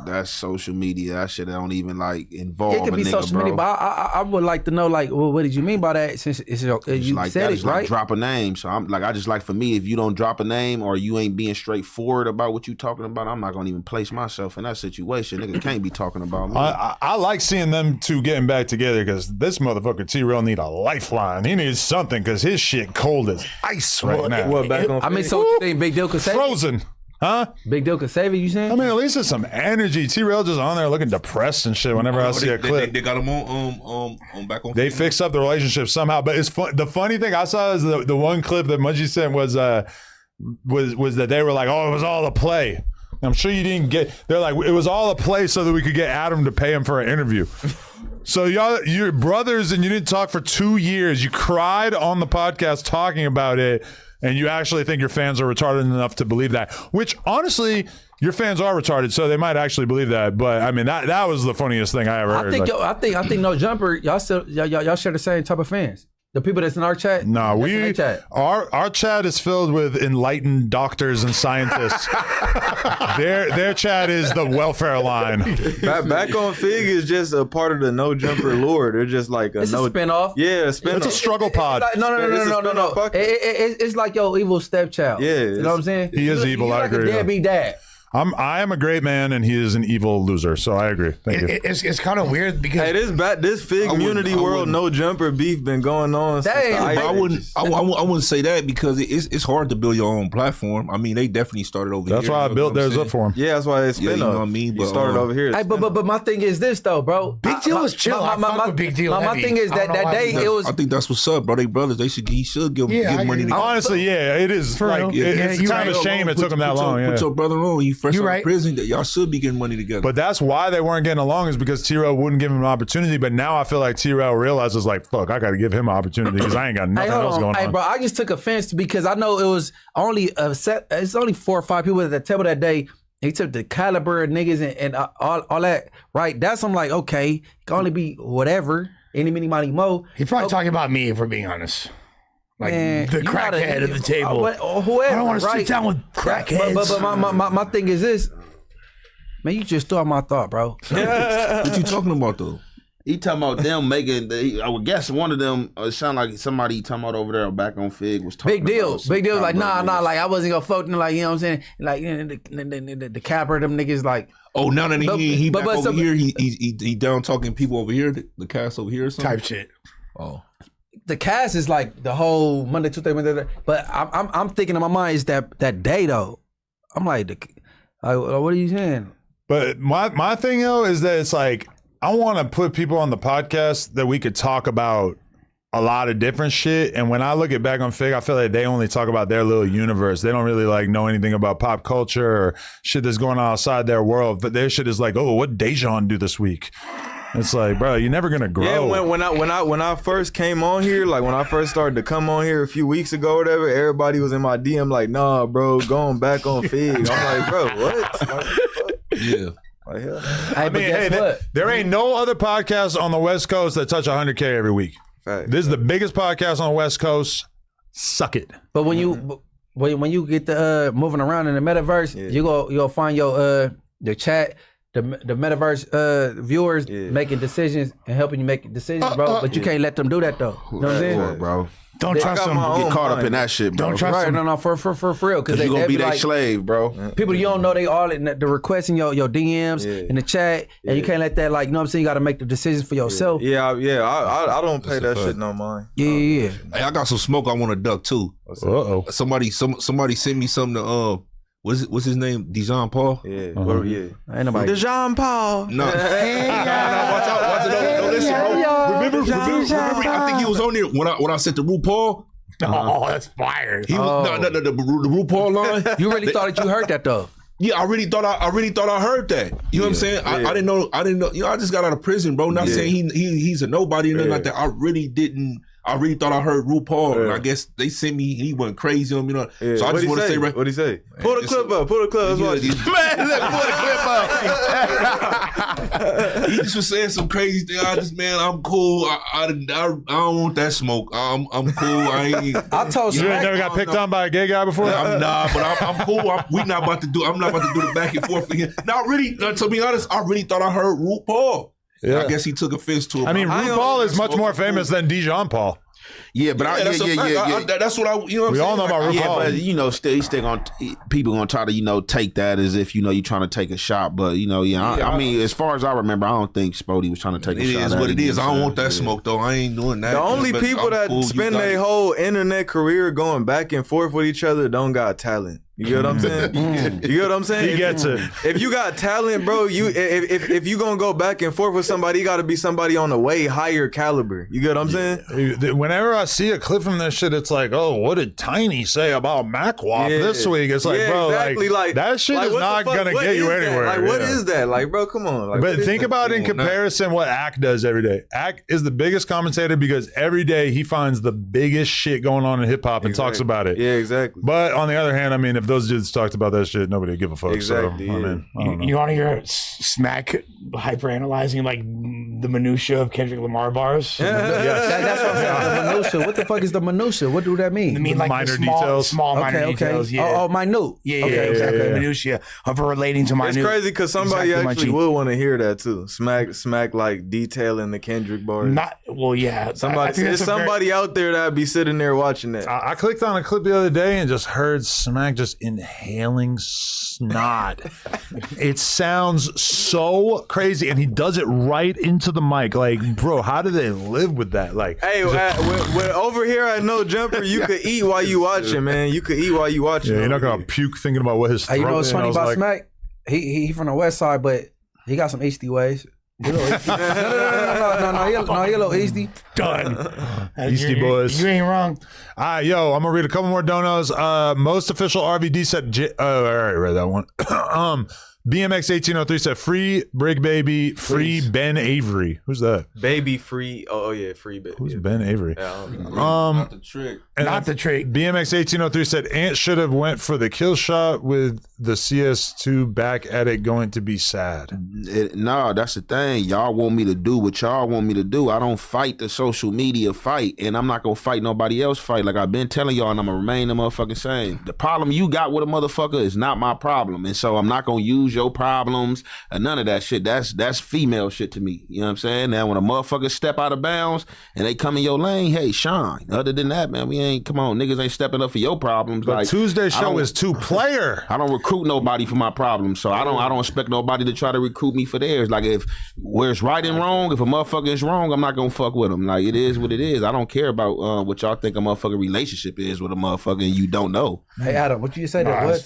that's social media. That shit I don't even like involve. It could be a nigga, social bro. media, but I would like to know, like, well, what did you mean by that? Since it's you like said that, it, it's right? like drop a name. So I'm like, I just like for me, if you don't drop a name or you ain't being straightforward about what you talking about, I'm not gonna even place myself in that situation. Nigga can't be talking about me. I like seeing them two getting back together because this motherfucker T-Rail need a lifeline. He needs something because his shit cold as ice right now. What, back on I mean, so you think Big Deal could save it? Frozen. Huh? Big Deal could save it, you saying? I mean, at least there's some energy. T-Rail just on there looking depressed and shit whenever I see a clip. They got him on back on. They fixed up the relationship somehow. But it's fun. The funny thing I saw is the one clip that Munchie sent was that they were like, oh, it was all a play. I'm sure you didn't get. They're like, it was all a play so that we could get Adam to pay him for an interview. So you're brothers and you didn't talk for 2 years. You cried on the podcast talking about it, and you actually think your fans are retarded enough to believe that. Which honestly, your fans are retarded, so they might actually believe that. But I mean, that was the funniest thing I ever heard. I think No Jumper, y'all share the same type of fans. The people that's in our chat. No, our chat is filled with enlightened doctors and scientists. their chat is the welfare line. Back on Fig is just a part of the No Jumper lore. They're just like It's a spinoff. Yeah, a spinoff. It's a struggle pod. No. It's like your evil stepchild. Yeah, you know what I'm saying? He is evil. I agree. Like a deadbeat dad. I am a great man, and he is an evil loser. So I agree. Thank you. It's kind of weird because this Fig Unity World No Jumper beef been going on. I wouldn't say that because it's hard to build your own platform. I mean, they definitely started over here. That's why I built theirs up for him. Yeah, that's why it's spin you know what I mean. But started over here. Hey, but my thing is this though, bro. Big Deal was chill. My Big Deal. My thing is that day it was. I think that's what's up, bro. They brothers. He should give money. Honestly, yeah, it is. For like real. it's kind of a shame it took him that long. Put your brother on. You fresh out of prison. Y'all should be getting money together. But that's why they weren't getting along, is because T-Rail wouldn't give him an opportunity. But now I feel like T-Rail realizes, like, fuck, I got to give him an opportunity because I ain't got nothing else going on. Hey, bro, I just took offense because I know it was only it's only 4 or 5 people at the table that day. He took the caliber of niggas and all that, right? That's, I'm like, okay, it can only be whatever, any, many, money, mo. He's probably talking about me, if we're being honest. Like, man, the crackhead of the table. Whoever, I don't want to right? sit down with crackheads. But my thing is this. Man, you just threw out my thought, bro. What you talking about, though? He talking about them making. I would guess one of them. It sound like somebody he talking about over there back on Fig was talking. Big deal. About Big deal. Like nah. niggas. Like I wasn't gonna float them. Like, you know what I'm saying. Like, you know, the capper them niggas like. Oh, now that he back over here, he down talking people over here, the cast over here or something type shit. Oh. The cast is like the whole Monday, Tuesday, Wednesday. But I'm thinking in my mind is that day though. I'm like, what are you saying? But my thing though is that it's like I want to put people on the podcast that we could talk about a lot of different shit. And when I look at back on Fig, I feel like they only talk about their little universe. They don't really like know anything about pop culture or shit that's going on outside their world. But their shit is like, oh, what Dejan do this week? It's like, bro, you're never gonna grow. Yeah, when I first came on here, like when I first started to come on here a few weeks ago or whatever, everybody was in my DM like, nah, bro, going back on Fig. I'm like, bro, what? Like, yeah. Like, hell. I mean, hey, there ain't no other podcast on the West Coast that touch 100K every week. Fact. This is the biggest podcast on the West Coast. Suck it. But when you get the moving around in the metaverse, you'll find your chat. The metaverse viewers making decisions and helping you make decisions, bro. But you can't let them do that though. You know what I'm saying, bro? Don't trust them. Get caught up in that shit, bro. Don't trust them. No, for real, because you gonna be their like, slave, bro. People you don't know, they all in the requesting your DMs in the chat, and you can't let that, like, you know what I'm saying. You got to make the decisions for yourself. Yeah. I don't pay that shit no mind. Yeah. Hey, I got some smoke I want to duck too. Uh-oh. Somebody sent me something to what's his name? Dejan Paul? Yeah. Ain't nobody. Dejan Paul. No. Watch out. Don't listen, bro. Remember, I think he was on there when I sent the RuPaul. Oh, that's fire. He was, the RuPaul line. You really thought that you heard that though? Yeah, I really thought I heard that. You know what I'm saying? I didn't know. You know, I just got out of prison, bro. Not saying he's a nobody or nothing like that. I really thought I heard RuPaul, and I guess they sent me. He went crazy on me. So I just want to say, what'd he say? Pull the clip up. Pull the clip up. Man, look, pull the clip up. He just was saying some crazy thing. I'm cool. I don't want that smoke. I'm cool. I told you ain't never got picked on by a gay guy before. But I'm cool. I'm not about to do the back and forth again. Now, really, to be honest, I really thought I heard RuPaul. Yeah. I guess he took offense to it. I mean, RuPaul is much more famous than Dijon Paul. Yeah, but that's what we all know about RuPaul. Yeah, but still on people gonna try to take that as if you're trying to take a shot. But I mean, as far as I remember, I don't think Spody was trying to take a shot. It is what it is. I don't want that smoke though. I ain't doing that. The only people that spend their whole internet career going back and forth with each other don't got talent. You get what I'm saying? You get what I'm saying? He gets it. If you got talent, bro, if you gonna go back and forth with somebody, you gotta be somebody on a way higher caliber. You get what I'm saying? Whenever I see a clip from this shit, it's like, oh, what did Tiny say about MacWop this week? It's like, bro, exactly. like that shit is not gonna get you anywhere. Like, what is that? Like, bro, come on. Like, but think about it in comparison what Ack does every day. Ack is the biggest commentator because every day he finds the biggest shit going on in hip hop and talks about it. Yeah, exactly. But on the other hand, I mean, if those dudes talked about that shit, nobody would give a fuck. Exactly. So, I mean, I don't know. You want to hear Smack hyper-analyzing like the minutia of Kendrick Lamar bars? That's what I'm saying. The minutia. What the fuck is the minutia? What do that mean? I mean, like minor the small details. minor details. Yeah. Oh, minute. Yeah, exactly. Minutia of relating to minute. It's crazy because somebody actually would want to hear that too. Smack like detailing the Kendrick bars. Somebody out there that'd be sitting there watching that. I clicked on a clip the other day and just heard Smack just inhaling snot. It sounds so crazy, and he does it right into the mic. Like, bro, how do they live with that? Like, hey, over here at No Jumper, you could eat while you watching, man. You could eat while you watching. Yeah, you're not gonna puke thinking about what his throat you know what's funny about like. Smack? He from the West Side, but he got some HD ways. No, he a little HD. Done. Easty boys. You ain't wrong. I'm gonna read a couple more donos. Most official RVD said all right, read that one. BMX 1803 said free Brick Baby, free Ben Avery. Who's that? Baby free. Oh yeah, free baby. Who's Ben Avery? Not the trick. Not the trick. BMX 1803 said Ant should have went for the kill shot with the CS2 back at it going to be sad. No, that's the thing. Y'all want me to do what y'all want me to do. I don't fight the social media fight, and I'm not gonna fight nobody else fight. Like I've been telling y'all, and I'm gonna remain the motherfucking same. The problem you got with a motherfucker is not my problem, and so I'm not gonna use your problems and none of that shit. That's female shit to me. You know what I'm saying? Now when a motherfucker step out of bounds and they come in your lane, hey, shine. Other than that, man, niggas ain't stepping up for your problems. But like Tuesday's show is 2-player. I don't recruit nobody for my problems, so I don't expect nobody to try to recruit me for theirs. Like if where it's right and wrong, if a motherfucker is wrong, I'm not gonna fuck with them. Like it is what it is. I don't care about what y'all think a motherfucking relationship is with a motherfucker and you don't know. Hey Adam, what you say that was?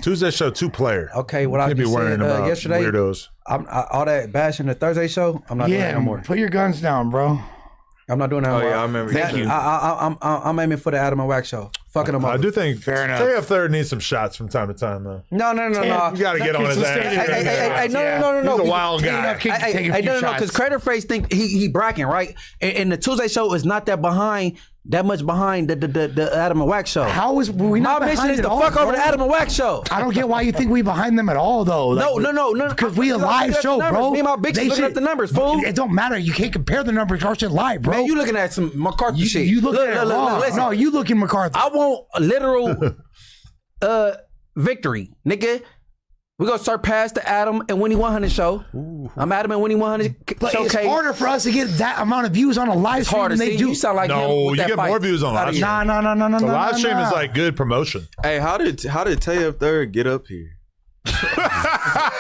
Tuesday show 2-player. Okay, what I just said yesterday. Weirdos. All that bashing the Thursday show. I'm not doing that no more. Put your guns down, bro. I'm not doing that anymore. I remember. Thank you. I'm aiming for the Adam and Wack show. Fucking them up. I do think fair enough. KF Third needs some shots from time to time, though. No. You got to get on his ass. No. He's a wild guy. No. Because Crater Face think he bracking, right? And the Tuesday show is not that much behind the Adam and Wack show. How is we not? My mission is to fuck over the Adam and Wack show. I don't get why you think we behind them at all, though. Like, no. Because we a live show, bro. Me and my bitch looking at the numbers, fool. It don't matter. You can't compare the numbers. Our shit live, bro. Man, you looking at some McCarthy shit. You looking at it. No, you looking McCarthy. I want a literal victory, nigga. We're going to surpass the Adam and Winnie 100 show. Ooh. I'm Adam and Winnie 100 but showcase. It's harder for us to get that amount of views on a live stream than they do. You sound like no, you get more views on live stream. No. The live stream is like good promotion. Hey, how did Tay Up Third get up here?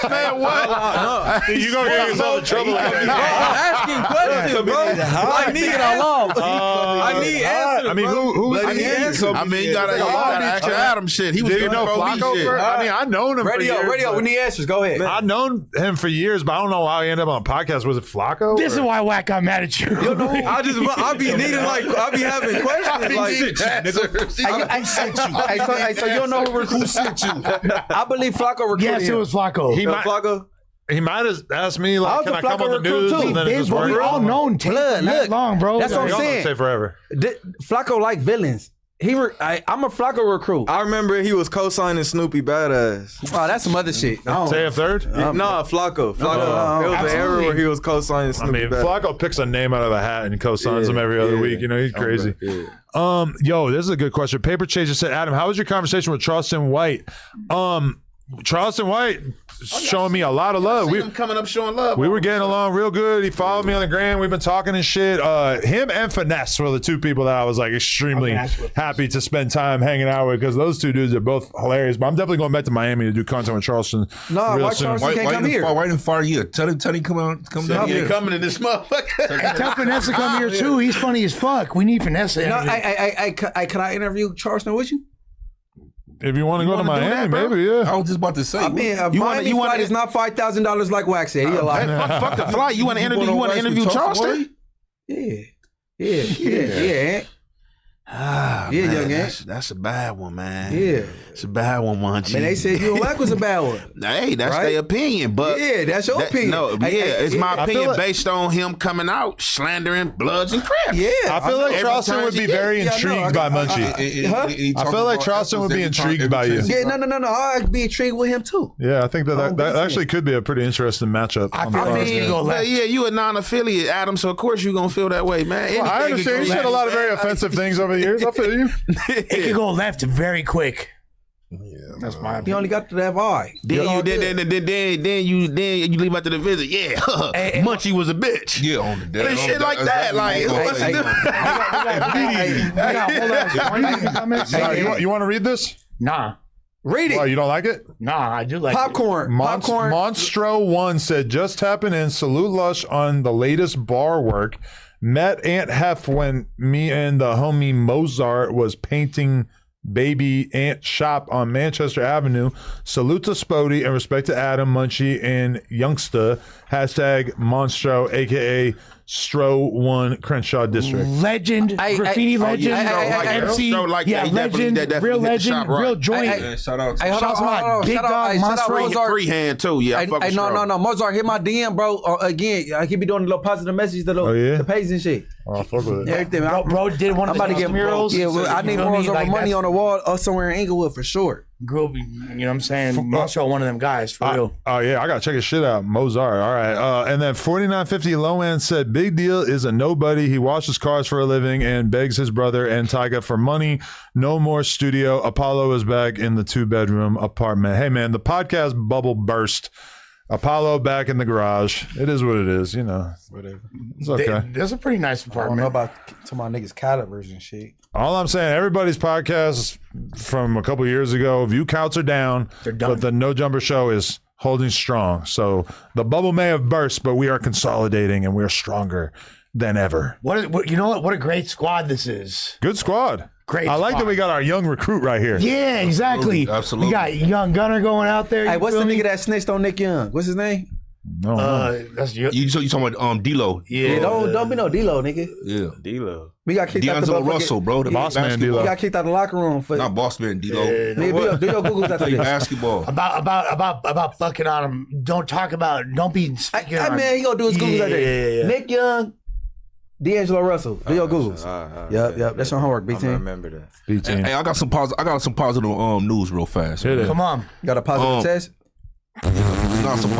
Man, what? You gonna get yourself in trouble. I'm asking questions, bro. I need it all. I need answers. I mean, who? I mean, you gotta ask Adam shit. He was Do you know Flacco? shit. I mean, I've known him for years. Radio, we need answers. Go ahead. I've known him for years, but I don't know how he ended up on a podcast. Was it Flacco? This is why Wack got mad at you. I be needing I be having questions. So you don't know who sent you? I believe Flacco recruited Yes, it was Flacco. He might have asked me, like, can I come on the news? And then it just worked. We're all known Blood, look, long, bro. That's what I'm Y'all saying. say forever. Flacco like villains. I'm a Flacco recruit. I remember he was co-signing Snoopy Badass. Oh, that's some other shit. Say a third? Nah, Flacco. There was an era where he was co-signing I Snoopy mean, Badass. Flacco picks a name out of a hat and co-signs them every other week. You know, he's crazy. Yo, this is a good question. Paper Chaser said, Adam, how was your conversation with Charleston White? Charleston White showing me a lot of love. Him coming up showing love. We were getting along real good. He followed me on the gram. We've been talking and shit. Him and Finesse were the two people that I was like extremely happy to spend time hanging out with, because those two dudes are both hilarious. But I'm definitely going back to Miami to do content with Charleston. No, real why soon. Charleston can't come here? Why didn't fire you? Tell him come down here. Coming in this motherfucker. Tell Finesse to come here too. He's funny as fuck. We need Finesse. No, can I interview Charleston with you? If you want to go to Miami, maybe, yeah. I was just about to say. I mean, Miami flight is not $5,000 like Wax said. He a lot. Fuck the flight. You want to interview Charleston? Yeah. Ah, yeah, man, young ant. that's a bad one, man. Yeah. It's a bad one, Munchie. I mean, they said you and Wack was a bad one. Hey, that's Right? their opinion, but Yeah, that's your opinion. No, it's my opinion based on him coming out slandering Bloods and Crips. Yeah. I feel like Every Charleston time would be you- very Yeah, I know. intrigued by Munchie. I feel like Charleston would be intrigued by you. Yeah, no. I'd be intrigued with him too. Yeah, I think that actually could be a pretty interesting matchup. I feel like you go left. Yeah, you a non-affiliate, Adam, so of course you're going to feel that way, man. Well, I Anything understand. You can said go a lot of left. very offensive things over the years. I feel you. It could go left very quick. That's my He opinion. only got to that eye. Then you leave after the visit. Yeah, Munchie was a bitch. Yeah, on the day. And shit like that. Like, what's You want to read this? Nah. Read it. Well, you don't like it? Nah, I do like Popcorn. Popcorn. Monstro1 said, just tapping in. Salute Lush on the latest bar work. Met Aunt Hef when me and the homie Mozart was painting baby Aunt shop on Manchester Avenue. Salute to Spody and respect to Adam, Munchie, and Youngsta. Hashtag Monstro, a.k.a. Stro1 Crenshaw District. Legend, graffiti legend, MC, legend, real legend, real joint. Shout out to Shout out to my big dog, Monstro. Freehand too. Yeah, I fuck with Stro. No. Mozart hit my DM, bro. Again, he be doing a little positive message to the page and shit. Oh, fuck with it. Everything. Bro did one of I'm about to the get murals. Yeah, well, I need Mozart money on the wall somewhere in Inglewood for sure. Grew up, you know what I'm saying? Monstro, one of them guys, for real. Oh, yeah, I got to check his shit out. Mozart. All right. And then 4950 Low End said, Big Deal is a nobody. He washes cars for a living and begs his brother and Tyga for money. No more studio. Apollo is back in the 2-bedroom apartment. Hey, man, the podcast bubble burst. Apollo back in the garage. It is what it is, you know. Whatever. It's okay. There's a pretty nice I don't apartment. know about to my niggas calibers and shit. All I'm saying, everybody's podcast from a couple years ago, view counts are down, They're done. but the No Jumper Show is holding strong. So the bubble may have burst, but we are consolidating and we're stronger than ever. You know what? What a great squad this is. Good squad. Great I like squad. that we got our young recruit right here. Yeah, exactly. Absolutely. We got young Gunner going out there. Hey, you what's the feel me? nigga that snitched on Nick Young? What's his name? No, That's you. You talking about D-Lo? Yeah, don't be no D-Lo, nigga. Yeah. D-Lo. We got kicked out the D'Angelo motherfucking- Russell, bro. The Boss man basketball. We D-Lo. got kicked out the locker room for Not boss man D-Lo. Nigga, do your Googles after Play this. basketball. About fucking on him. Don't talk about. Don't be speaking on. Man, he gonna do his Googles after this. Yeah. Nick Young, D'Angelo Russell. Do your Googles. Yep. That's your homework, I B-Team. remember that. B-team. Hey, I got some positive news real fast. Hit it. Come on. Got a positive test? Some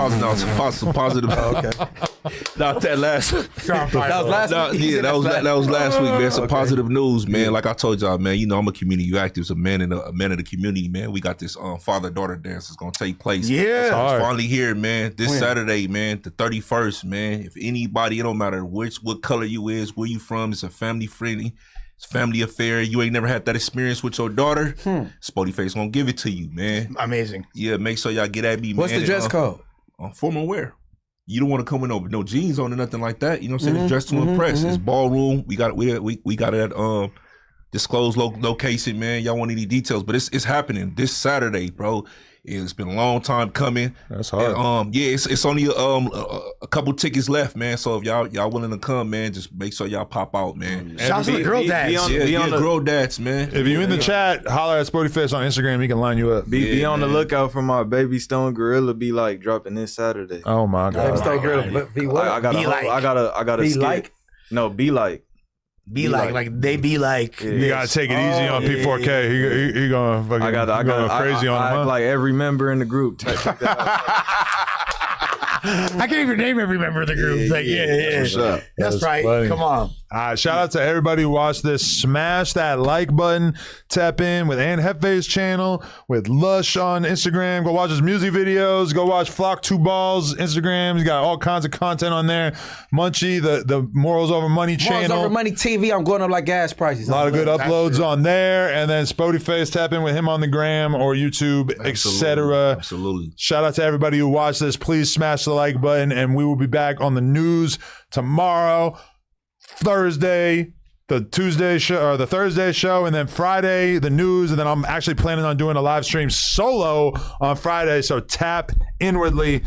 positive. Okay. Not that last. That was last week. Yeah, that was last week, man. Some positive news, man. Like I told y'all, man. You know I'm a community activist, a man of the community, man. We got this father-daughter dance that's gonna take place. Yeah. It's Hard. finally here, man. This Saturday, man, the 31st, man. If anybody, it don't matter what color you is, where you from, it's a family friendly. It's a family affair. You ain't never had that experience with your daughter. Spody Face gonna give it to you, man. Amazing. Yeah, make sure y'all get at me, What's man. the dress code? Formal wear. You don't want to come with no jeans on or nothing like that. You know what I'm saying? It's dressed to impress. It's ballroom. We got it at disclosed location, man. Y'all want any details? But it's happening this Saturday, bro. It's been a long time coming. That's hard. And, it's only a couple tickets left, man. So if y'all willing to come, man, just make sure y'all pop out, man. Shout out to the girl dads. Be on the girl dads, man. If you in the chat, holler at Spody Face on Instagram. He can line you up. Be on the lookout for my Baby Stone Gorilla Be Like dropping this Saturday. Oh my God. Stay girl. Be what? I gotta Be skip. like? No, Be Like. Be like they be like. You gotta take it easy on P4K. He gonna fucking I go crazy on him. act Huh? like every member in the group. Check that out. I can't even name every member of the group. What's up? That's right. funny. Come on. All right, shout out to everybody who watched this. Smash that like button. Tap in with Ann Hefe's channel, with Lush on Instagram. Go watch his music videos. Go watch Flock 2 Balls Instagram. He's got all kinds of content on there. Munchie, the Morals Over Money channel. Morals Over Money TV. I'm going up like gas prices. A lot of good uploads on there. And then Spody Face, tap in with him on the gram or YouTube, etc. Absolutely. Shout out to everybody who watched this. Please smash the like button, and we will be back on the news tomorrow, Thursday, the Tuesday show or the Thursday show, and then Friday the news, and then I'm actually planning on doing a live stream solo on Friday. So tap inwardly.